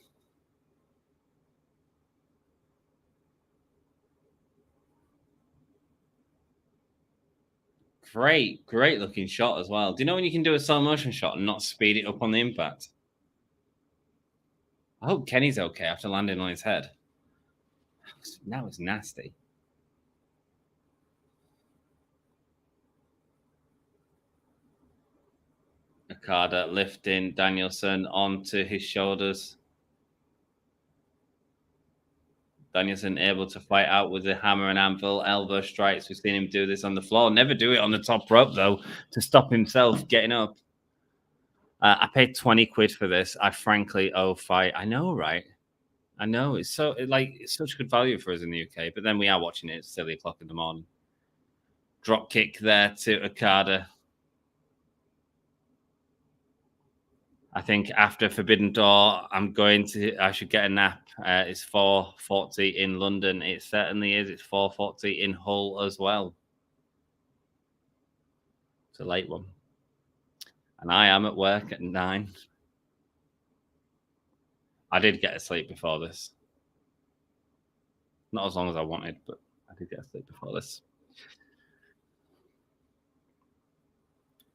S1: Great looking shot as well. Do you know when you can do a slow motion shot and not speed it up on the impact? I hope Kenny's okay after landing on his head. That was nasty. Okada lifting Danielson onto his shoulders. Danielson able to fight out with the hammer and anvil, elbow strikes. We've seen him do this on the floor. Never do it on the top rope, though, to stop himself getting up. I paid 20 quid for this. I frankly owe fight. I know, right? I know. It's such good value for us in the UK, but then we are watching it at silly o'clock in the morning. Drop kick there to Okada. I think after Forbidden Door, I should get a nap. It's 4:40 in London. It certainly is. It's 4:40 in Hull as well. It's a late one. And I am at work at 9. I did get a sleep before this. Not as long as I wanted, but I did get a sleep before this.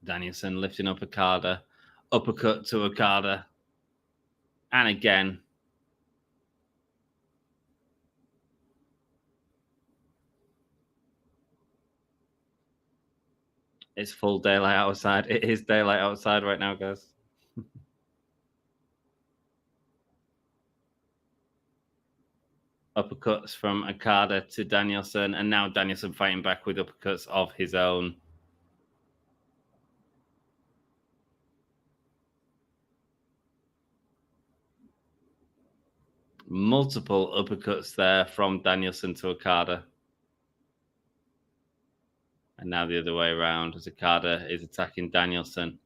S1: Danielson lifting up Okada. Uppercut to Okada. And again. It's full daylight outside. It is daylight outside right now, guys. Uppercuts from Okada to Danielson. And now Danielson fighting back with uppercuts of his own. Multiple uppercuts there from Danielson to Okada. And now the other way around as Okada is attacking Danielson.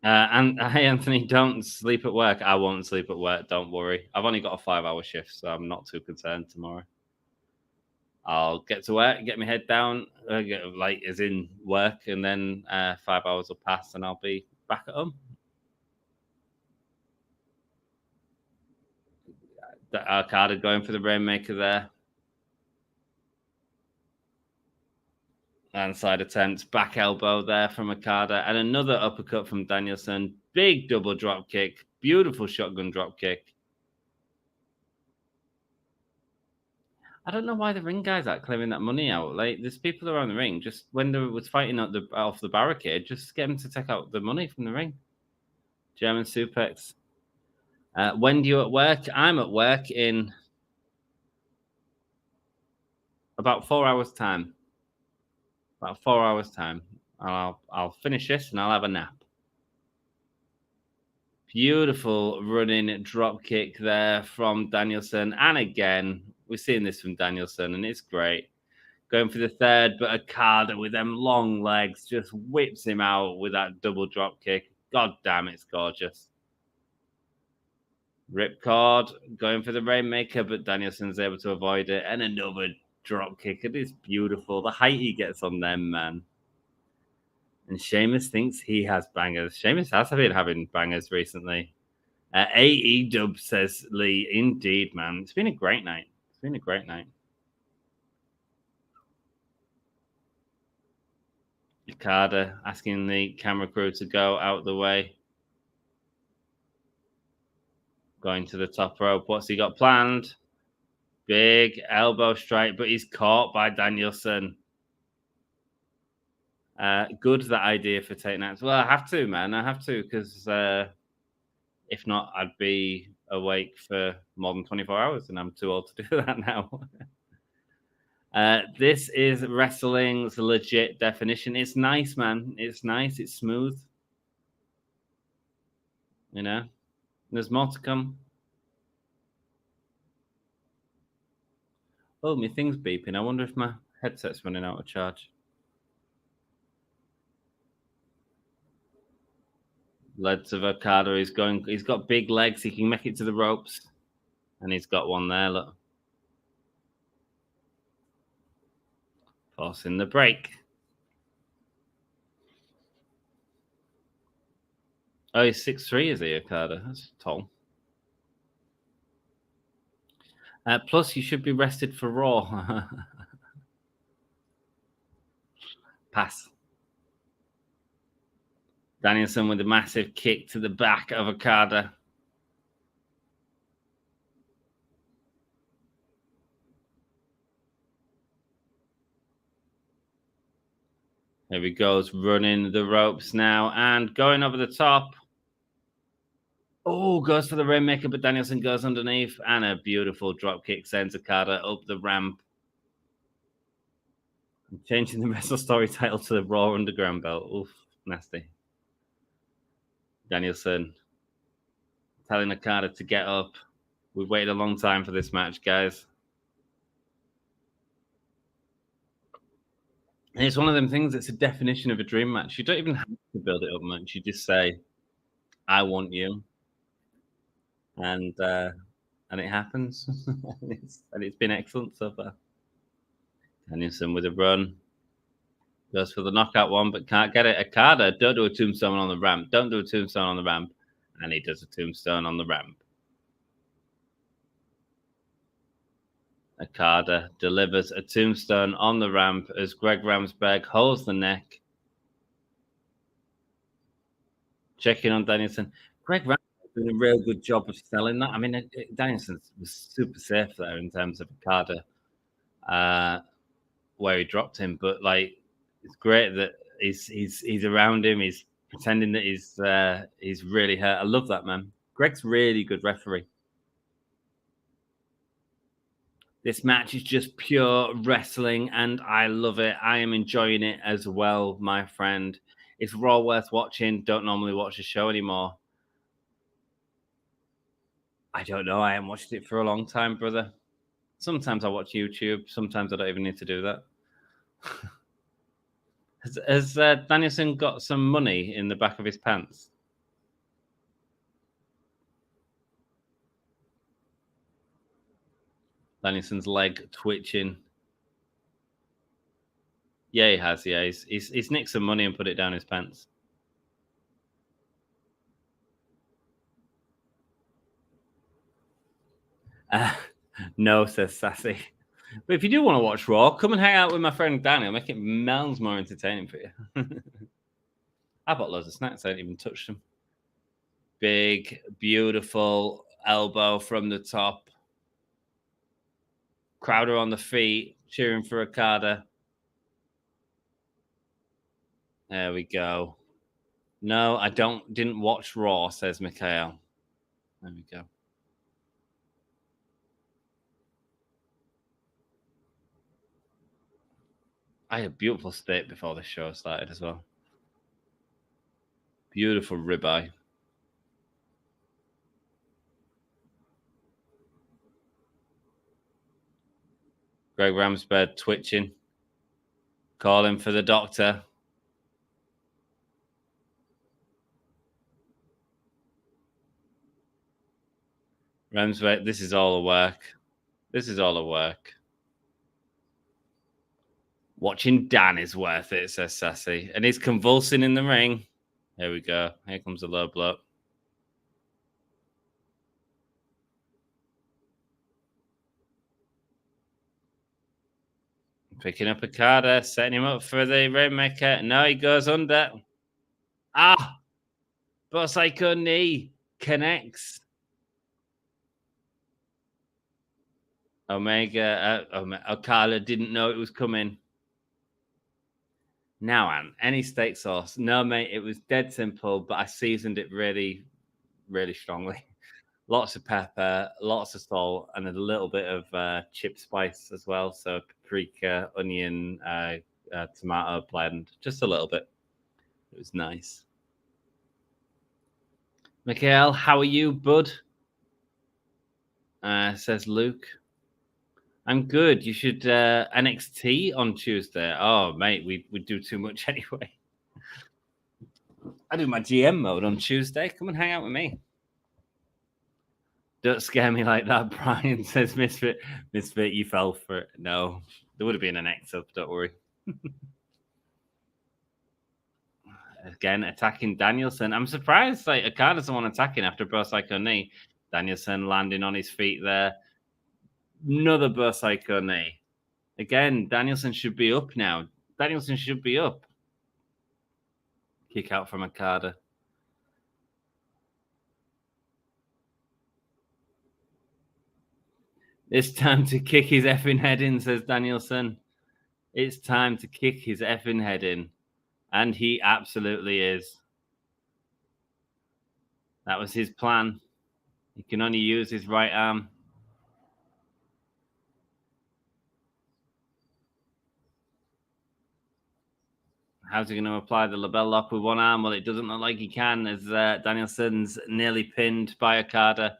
S1: And hey, Anthony, don't sleep at work. I won't sleep at work. Don't worry. I've only got a 5-hour shift, so I'm not too concerned tomorrow. I'll get to work, get my head down, like as in work, and then 5 hours will pass and I'll be back at home. Okada going for the Rainmaker there. And side attempts, back elbow there from Okada, and another uppercut from Danielson. Big double drop kick, beautiful shotgun drop kick. I don't know why the ring guys aren't claiming that money out. Like, there's people around the ring. Just when they was fighting off the barricade, just get them to take out the money from the ring. German suplex. When do you at work? I'm at work in about 4 hours' time. About 4 hours' time. I'll finish this and I'll have a nap. Beautiful running drop kick there from Danielson. And again, we're seeing this from Danielson, and it's great. Going for the third, but Okada with them long legs just whips him out with that double drop kick. God damn, it's gorgeous. Ripcord going for the Rainmaker, but Danielson's able to avoid it. And another drop kick. It is beautiful. The height he gets on them, man. And Sheamus thinks he has bangers. Sheamus has been having bangers recently. AEW says Lee, indeed, man. It's been a great night. It's been a great night. Okada asking the camera crew to go out the way. Going to the top rope. What's he got planned? Big elbow strike, but he's caught by Danielson. Good, that idea for taking that. Well, I have to, man. I have to, because if not, I'd be awake for more than 24 hours, and I'm too old to do that now. This is wrestling's legit definition. It's nice, man. It's nice. It's smooth. You know, there's more to come. Oh, my thing's beeping. I wonder if my headset's running out of charge. Legs of Okada. He's got big legs. He can make it to the ropes. And he's got one there, look. Forcing the break. Oh, he's 6'3", is he, Okada? That's tall. Plus, you should be rested for Raw. Pass. Danielson with a massive kick to the back of Okada. There he goes, running the ropes now and going over the top. Oh, goes for the Rainmaker, but Danielson goes underneath. And a beautiful drop kick sends Okada up the ramp. I'm changing the Wrestle Story title to the Raw Underground belt. Oof, nasty. Danielson telling Okada to get up. We've waited a long time for this match, guys. And it's one of them things that's a definition of a dream match. You don't even have to build it up much. You just say, I want you. And it happens. and it's been excellent so far. Danielson with a run. Goes for the knockout one, but can't get it. Okada, don't do a tombstone on the ramp. Don't do a tombstone on the ramp. And he does a tombstone on the ramp. Okada delivers a tombstone on the ramp as Greg Ramsberg holds the neck. Checking on Danielson. Greg Ramsberg did a real good job of selling that. I mean, Danielson was super safe there in terms of Okada, where he dropped him. But like, it's great that he's around him. He's pretending that he's really hurt. I love that, man. Greg's really good referee. This match is just pure wrestling, and I love it. I am enjoying it as well, my friend. It's Raw worth watching. Don't normally watch the show anymore. I don't know. I haven't watched it for a long time, brother. Sometimes I watch YouTube. Sometimes I don't even need to do that. Has Danielson got some money in the back of his pants? Danielson's leg twitching. Yeah, he has. Yeah, he's nicked some money and put it down his pants. No, says Sassy. But if you do want to watch Raw, come and hang out with my friend Danny. I'll make it miles more entertaining for you. I bought loads of snacks. I didn't even touch them. Big, beautiful elbow from the top. Crowder on the feet, cheering for Okada. There we go. No, I didn't watch Raw, says Mikhail. There we go. I had a beautiful steak before the show started as well. Beautiful ribeye. Greg Ramsbird twitching. Calling for the doctor. Ramsbird, this is all a work. This is all a work. Watching Dan is worth it, says Sassy. And he's convulsing in the ring. Here we go. Here comes the low blow. Picking up Okada, setting him up for the Rainmaker. No, he goes under. Ah! Psycho knee connects. Okada didn't know it was coming. Now, Anne, any steak sauce? No, mate, it was dead simple, but I seasoned it really, really strongly. Lots of pepper, lots of salt, and a little bit of chip spice as well. So paprika, onion, tomato blend, just a little bit. It was nice. Mikhail, how are you, bud? Says Luke. I'm good. You should NXT on Tuesday. Oh, mate, we do too much anyway. I do my GM mode on Tuesday. Come and hang out with me. Don't scare me like that, Bryan, says Misfit. Misfit, you fell for it. No, there would have been an X-up, don't worry. Again, attacking Danielson. I'm surprised like Okada's the one attacking after Psycho knee. Danielson landing on his feet there. Another Psycho knee. Again, Danielson should be up now. Danielson should be up. Kick out from Okada. It's time to kick his effing head in, says Danielson. It's time to kick his effing head in. And he absolutely is. That was his plan. He can only use his right arm. How's he going to apply the label lock with one arm? Well, it doesn't look like he can, as Danielson's nearly pinned by Okada.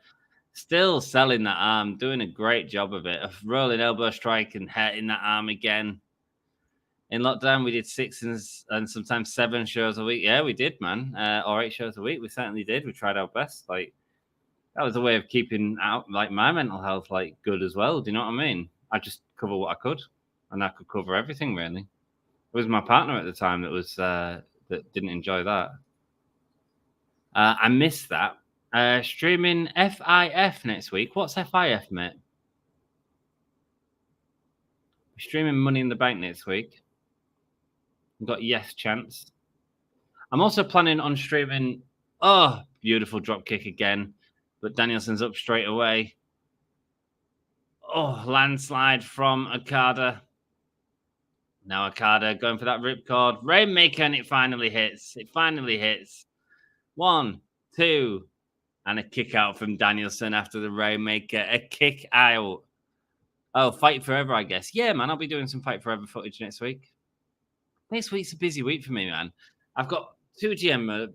S1: Still selling that arm, doing a great job of it. A rolling elbow strike and hitting that arm again. In lockdown, we did 6 and sometimes 7 shows a week. Yeah, we did, man. Or 8 shows a week. We certainly did. We tried our best. Like, that was a way of keeping out like my mental health like good as well. Do you know what I mean? I just cover what I could, and I could cover everything really. It was my partner at the time that was that didn't enjoy that. I missed that. Streaming FIF next week. What's FIF, mate? We're streaming Money in the Bank next week. We've got Yes Chance. I'm also planning on streaming. Oh, beautiful drop kick again. But Danielson's up straight away. Oh, landslide from Okada. Now Okada going for that ripcord. Rainmaker, and it finally hits. It finally hits. 1, 2, and a kick out from Danielson after the Rainmaker. A kick out. Oh, Fight Forever, I guess. Yeah, man, I'll be doing some Fight Forever footage next week. Next week's a busy week for me, man. I've got 2 GM mode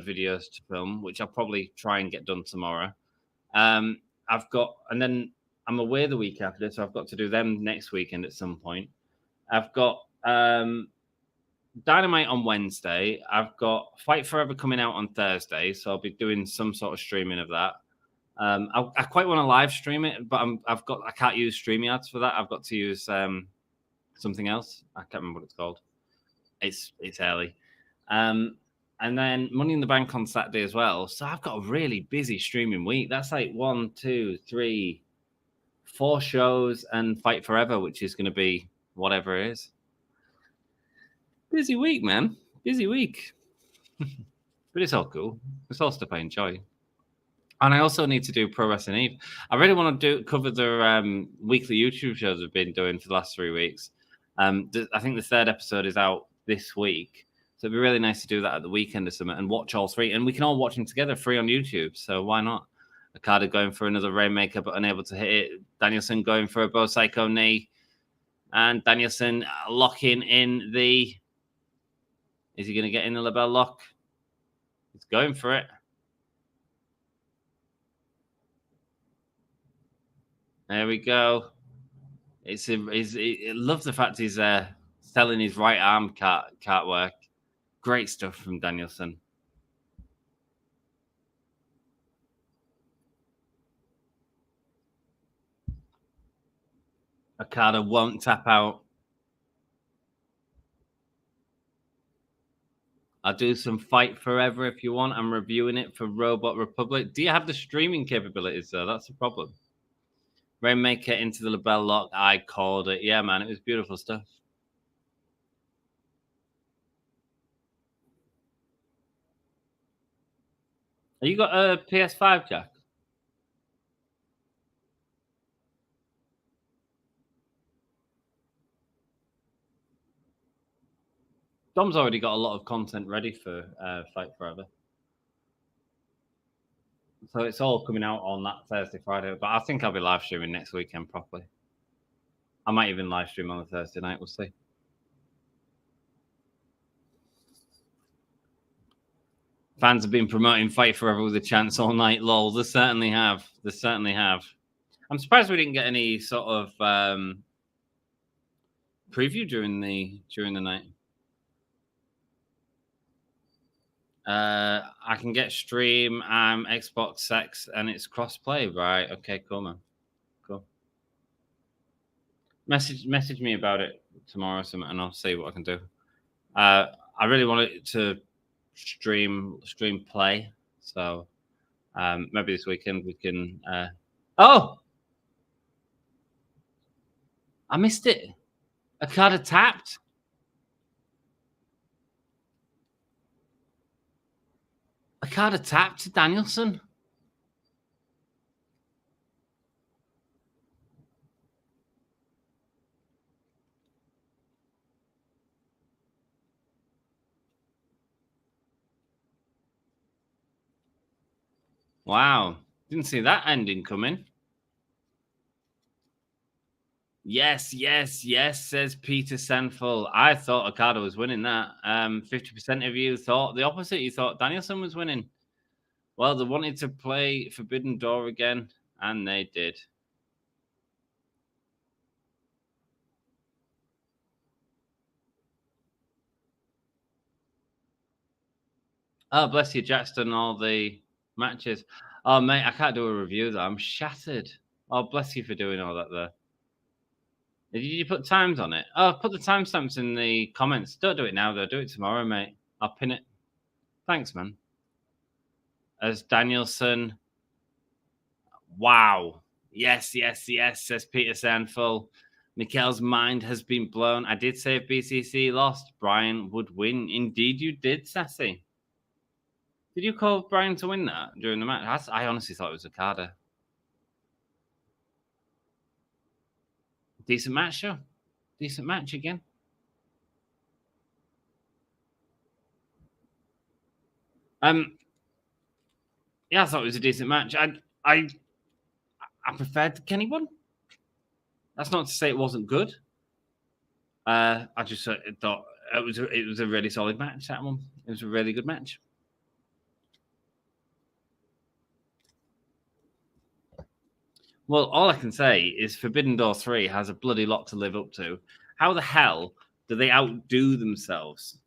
S1: videos to film, which I'll probably try and get done tomorrow. I've got, and then I'm away the week after, so I've got to do them next weekend at some point. I've got Dynamite on Wednesday. I've got Fight Forever coming out on Thursday, so I'll be doing some sort of streaming of that. I quite want to live stream it, but I can't use StreamYards for that. I've got to use something else. I can't remember what it's called. It's early. And then Money in the Bank on Saturday as well. So I've got a really busy streaming week. That's like 1, 2, 3, 4 shows and Fight Forever, which is going to be whatever it is. Busy week, man. Busy week. But it's all cool. It's all stuff I enjoy. And I also need to do Pro Wrestling Eve. I really want to cover the weekly YouTube shows we've been doing for the last 3 weeks. I think the 3rd episode is out this week. So it'd be really nice to do that at the weekend or something and watch all 3. And we can all watch them together free on YouTube. So why not? Okada going for another Rainmaker but unable to hit it. Danielson going for a Bo Psycho knee. And Danielson locking in the... Is he going to get in the label lock? He's going for it. There we go. I love the fact he's selling his right arm cart work. Great stuff from Danielson. Okada won't tap out. I'll do some Fight Forever if you want. I'm reviewing it for Robot Republic. Do you have the streaming capabilities, though? That's the problem. Rainmaker into the label lock. I called it. Yeah, man. It was beautiful stuff. Have you got a PS5, Jack? Dom's already got a lot of content ready for Fight Forever. So it's all coming out on that Thursday, Friday. But I think I'll be live streaming next weekend properly. I might even live stream on a Thursday night. We'll see. Fans have been promoting Fight Forever with a chance all night. Lol. They certainly have. They certainly have. I'm surprised we didn't get any sort of preview during the night. I can get stream. I'm Xbox X and it's crossplay, right? Okay, cool, man. Cool. Message me about it tomorrow or something, and I'll see what I can do. I really want it to stream play, so maybe this weekend we can. Oh, I missed it. Okada tapped. Okada tapped to Danielson. Wow. Didn't see that ending coming. Yes, says Peter Senful. I thought Okada was winning that. 50% of you thought the opposite. You thought Danielson was winning. Well, they wanted to play Forbidden Door again, and they did. Oh, bless you, Jack's done all the matches. Oh, mate, I can't do a review, though. I'm shattered. Oh, bless you for doing all that there. Did you put times on it? Oh, put the timestamps in the comments. Don't do it now, though. Do it tomorrow, mate. I'll pin it. Thanks, man. As Danielson. Wow. Yes, says Peter Sandful. Mikhail's mind has been blown. I did say if BCC lost, Bryan would win. Indeed, you did, Sassy. Did you call Bryan to win that during the match? I honestly thought it was Okada. Decent match, sure. Decent match again. Yeah, I thought it was a decent match. I preferred the Kenny one. That's not to say it wasn't good. I just thought it was a really solid match. That one. It was a really good match. Well, all I can say is Forbidden Door 3 has a bloody lot to live up to. How the hell do they outdo themselves?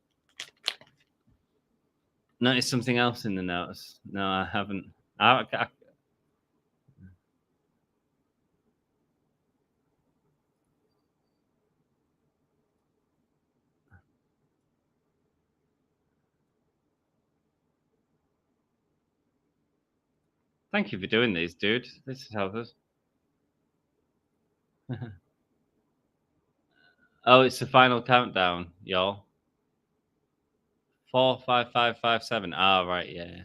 S1: Notice something else in the notes. No, I haven't. Thank you for doing these, dude. This has helped us. Oh, it's the final countdown, y'all. 4, 5, 5, 5, 7. Oh, right, yeah.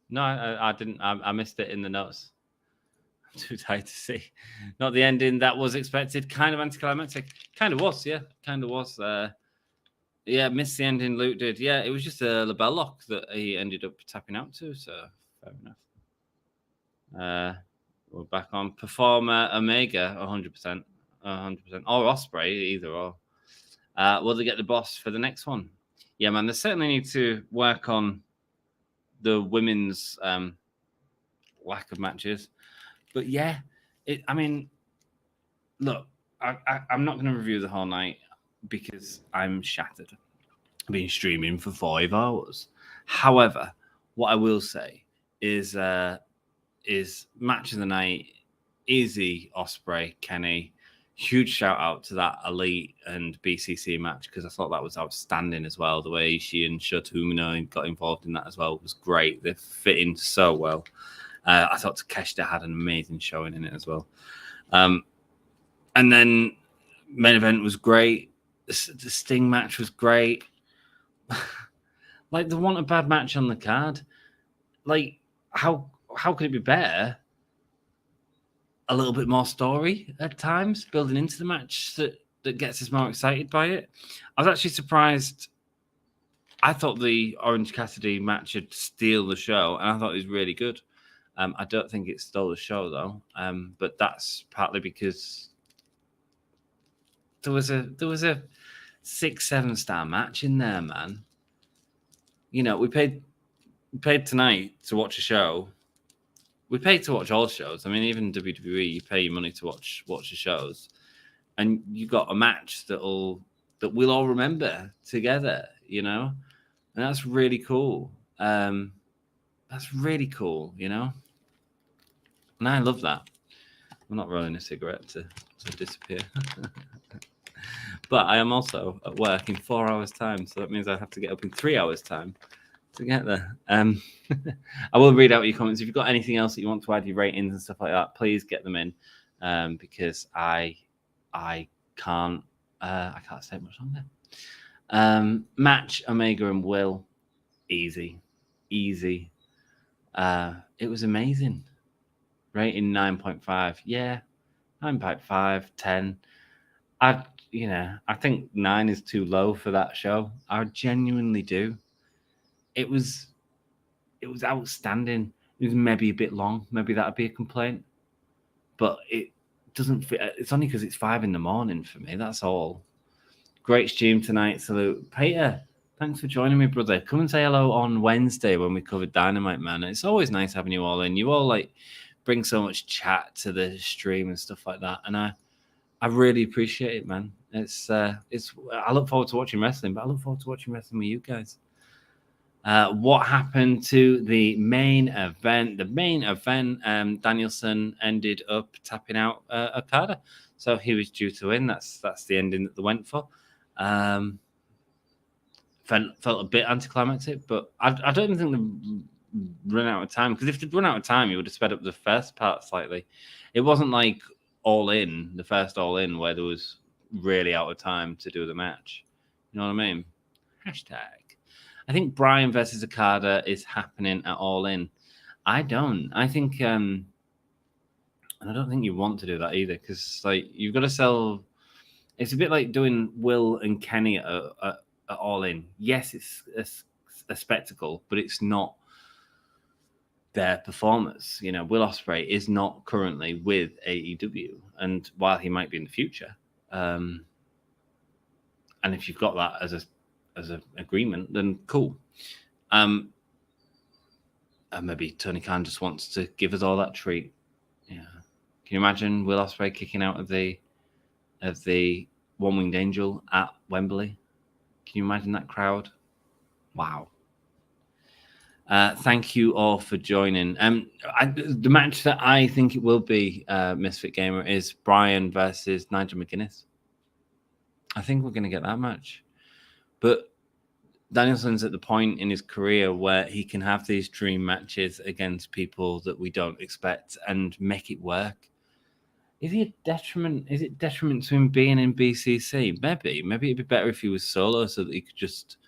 S1: No, I didn't. I missed it in the notes. I'm too tired to see. Not the ending that was expected. Kind of anticlimactic. Kind of was, yeah. Kind of was. Yeah, missed the ending. Luke did. Yeah, it was just a LaBelle lock that he ended up tapping out to. So fair enough. We're back on Performer Omega, 100%, 100%, or Ospreay, either or. Will they get the boss for the next one? Yeah, man, they certainly need to work on the women's lack of matches. But yeah, I mean, look, I'm not going to review the whole night because I'm shattered. I've been streaming for 5 hours. However, what I will say is match of the night, easy Ospreay, Kenny. Huge shout out to that Elite and BCC match because I thought that was outstanding as well. The way she and Shota Umino got involved in that as well was great. They fit in so well. I thought Takeshita had an amazing showing in it as well. And then main event was great. The Sting match was great. Like, they want a bad match on the card. Like, how could it be better? A little bit more story at times, building into the match that gets us more excited by it. I was actually surprised. I thought the Orange Cassidy match would steal the show, and I thought it was really good. I don't think it stole the show, though, but that's partly because there was a 6-7 star match in there, man. You know, we paid tonight to watch a show. We pay to watch all shows. I mean, even WWE, you pay your money to watch the shows, and you got a match that we'll all remember together. You know, and that's really cool. That's really cool. You know, and I love that. I'm not rolling a cigarette to disappear, but I am also at work in 4 hours' time, so that means I have to get up in 3 hours' time to get there. I will read out your comments. If you've got anything else that you want to add, your ratings and stuff like that, please get them in, because I can't say much on there. Match Omega and Will, easy. It was amazing. Rating 9.5. Yeah, 9.5, 10. I think 9 is too low for that show. I genuinely do. It was outstanding. It was maybe a bit long. Maybe that'd be a complaint. But it doesn't fit. It's only because it's 5 a.m. for me. That's all. Great stream tonight. Salute. Peter, thanks for joining me, brother. Come and say hello on Wednesday when we covered Dynamite, man. It's always nice having you all in. You all bring so much chat to the stream and stuff like that. And I really appreciate it, man. I look forward to watching wrestling, but I look forward to watching wrestling with you guys. What happened to the main event? The main event, Danielson ended up tapping out Okada, so he was due to win. That's the ending that they went for. Felt a bit anticlimactic, but I don't even think they run out of time, because if they'd run out of time, you would have sped up the first part slightly. It wasn't like the first All In, where there was really out of time to do the match. You know what I mean? Hashtag. I think Bryan versus Okada is happening at All In. I don't. I think, and I don't think you want to do that either, because you've got to sell. It's a bit like doing Will and Kenny at All In. Yes, it's a spectacle, but it's not their performers. You know, Will Ospreay is not currently with AEW, and while he might be in the future, and if you've got that as an agreement, then cool. And maybe Tony Khan just wants to give us all that treat. Yeah. Can you imagine Will Ospreay kicking out of the One-Winged Angel at Wembley? Can you imagine that crowd? Wow. Thank you all for joining. The match that I think it will be, Misfit Gamer, is Bryan versus Nigel McGuinness. I think we're going to get that match. But Danielson's at the point in his career where he can have these dream matches against people that we don't expect and make it work. Is it detriment to him being in BCC? Maybe it'd be better if he was solo so that he could just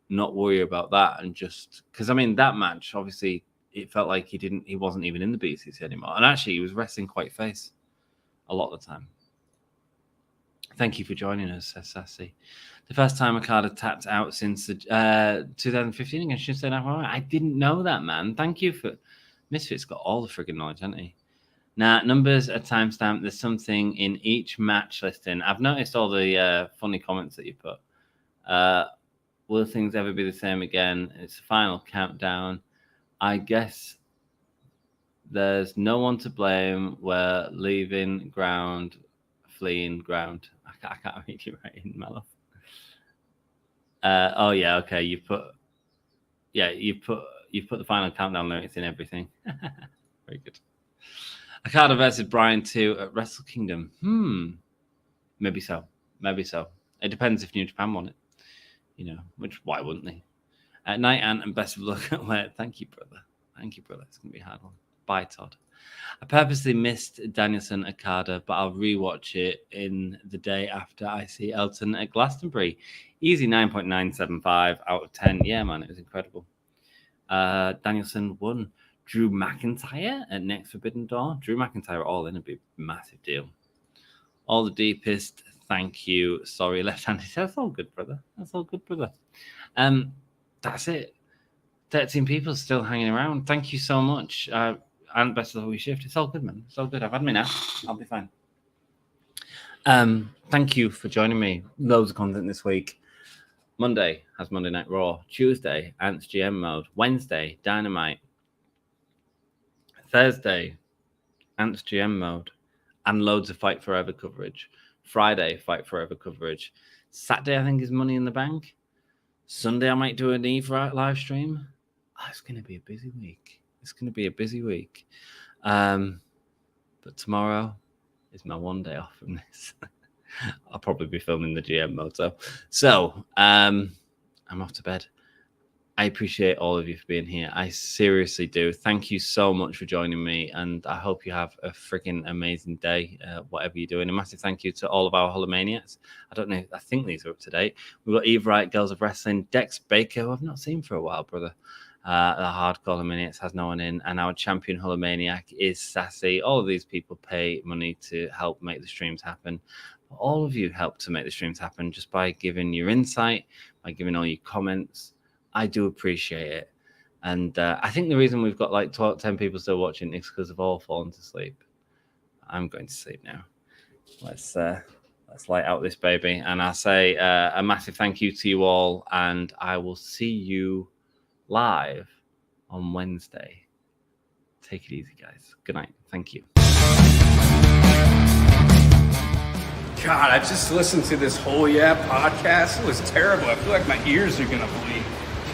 S1: not worry about that and just because I mean that match obviously it felt like he wasn't even in the BCC anymore, and actually he was wrestling quite face a lot of the time. Thank you for joining us, says Sassy. The first time Okada tapped out since 2015 against Shinsuke Nakamura. I didn't know that, man. Thank you for Misfit's got all the friggin' knowledge, hasn't he? Now, numbers are timestamped. There's something in each match listing. I've noticed all the funny comments that you put. Will things ever be the same again? It's the final countdown. I guess there's no one to blame. We're leaving ground, fleeing ground. I can't read you right in, Malov. Oh yeah, okay. You put the final countdown lyrics in everything. Very good. Okada versus Bryan 2 at Wrestle Kingdom. Maybe so. It depends if New Japan want it. You know, which why wouldn't they? Night Ant and best of luck. Thank you, brother. It's gonna be a hard one. Bye, Todd. I purposely missed Danielson Okada, but I'll rewatch it in the day after I see Elton at Glastonbury. Easy 9.975 out of 10. Yeah, man, it was incredible. Danielson won. Drew McIntyre at next Forbidden Door. Drew McIntyre all in, it'd be a massive deal. All the deepest. Thank you. Sorry, left-handed. That's all good, brother. That's it. 13 people still hanging around. Thank you so much. And best of luck with shift. It's all good, man. It's all good. I've had me now. I'll be fine. Thank you for joining me. Loads of content this week. Monday has Monday Night Raw. Tuesday, Ants GM mode. Wednesday, Dynamite. Thursday, Ants GM mode. And loads of Fight Forever coverage. Friday, Fight Forever coverage. Saturday, I think, is Money in the Bank. Sunday, I might do an Eve live stream. Oh, it's going to be a busy week. But tomorrow is my one day off from this. I'll probably be filming the GM mode. So I'm off to bed. I appreciate all of you for being here. I seriously do. Thank you so much for joining me. And I hope you have a freaking amazing day, whatever you're doing. A massive thank you to all of our Holomaniacs. I think these are up to date. We've got Eve Wright, Girls of Wrestling, Dex Baker, who I've not seen for a while, brother. The Hardcore Holomaniacs has no one in. And our champion Holomaniac is Sassy. All of these people pay money to help make the streams happen. All of you help to make the streams happen just by giving your insight, by giving all your comments. I do appreciate it. And I think the reason we've got like 10 people still watching is because they've all fallen to sleep. I'm going to sleep now. Let's light out this baby. And I'll say a massive thank you to you all. And I will see you live on Wednesday. Take it easy, guys. Good night. Thank you.
S4: God, I just listened to this whole podcast. It was terrible. I feel like my ears are gonna bleed.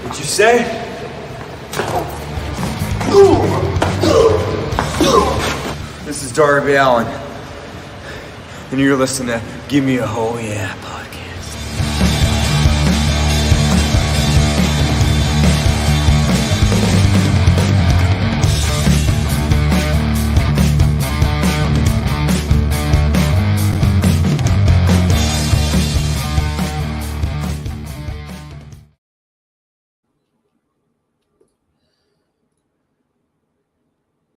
S5: What'd you say? This is Darby Allen, and you're listening to Give Me a Whole Yeah podcast.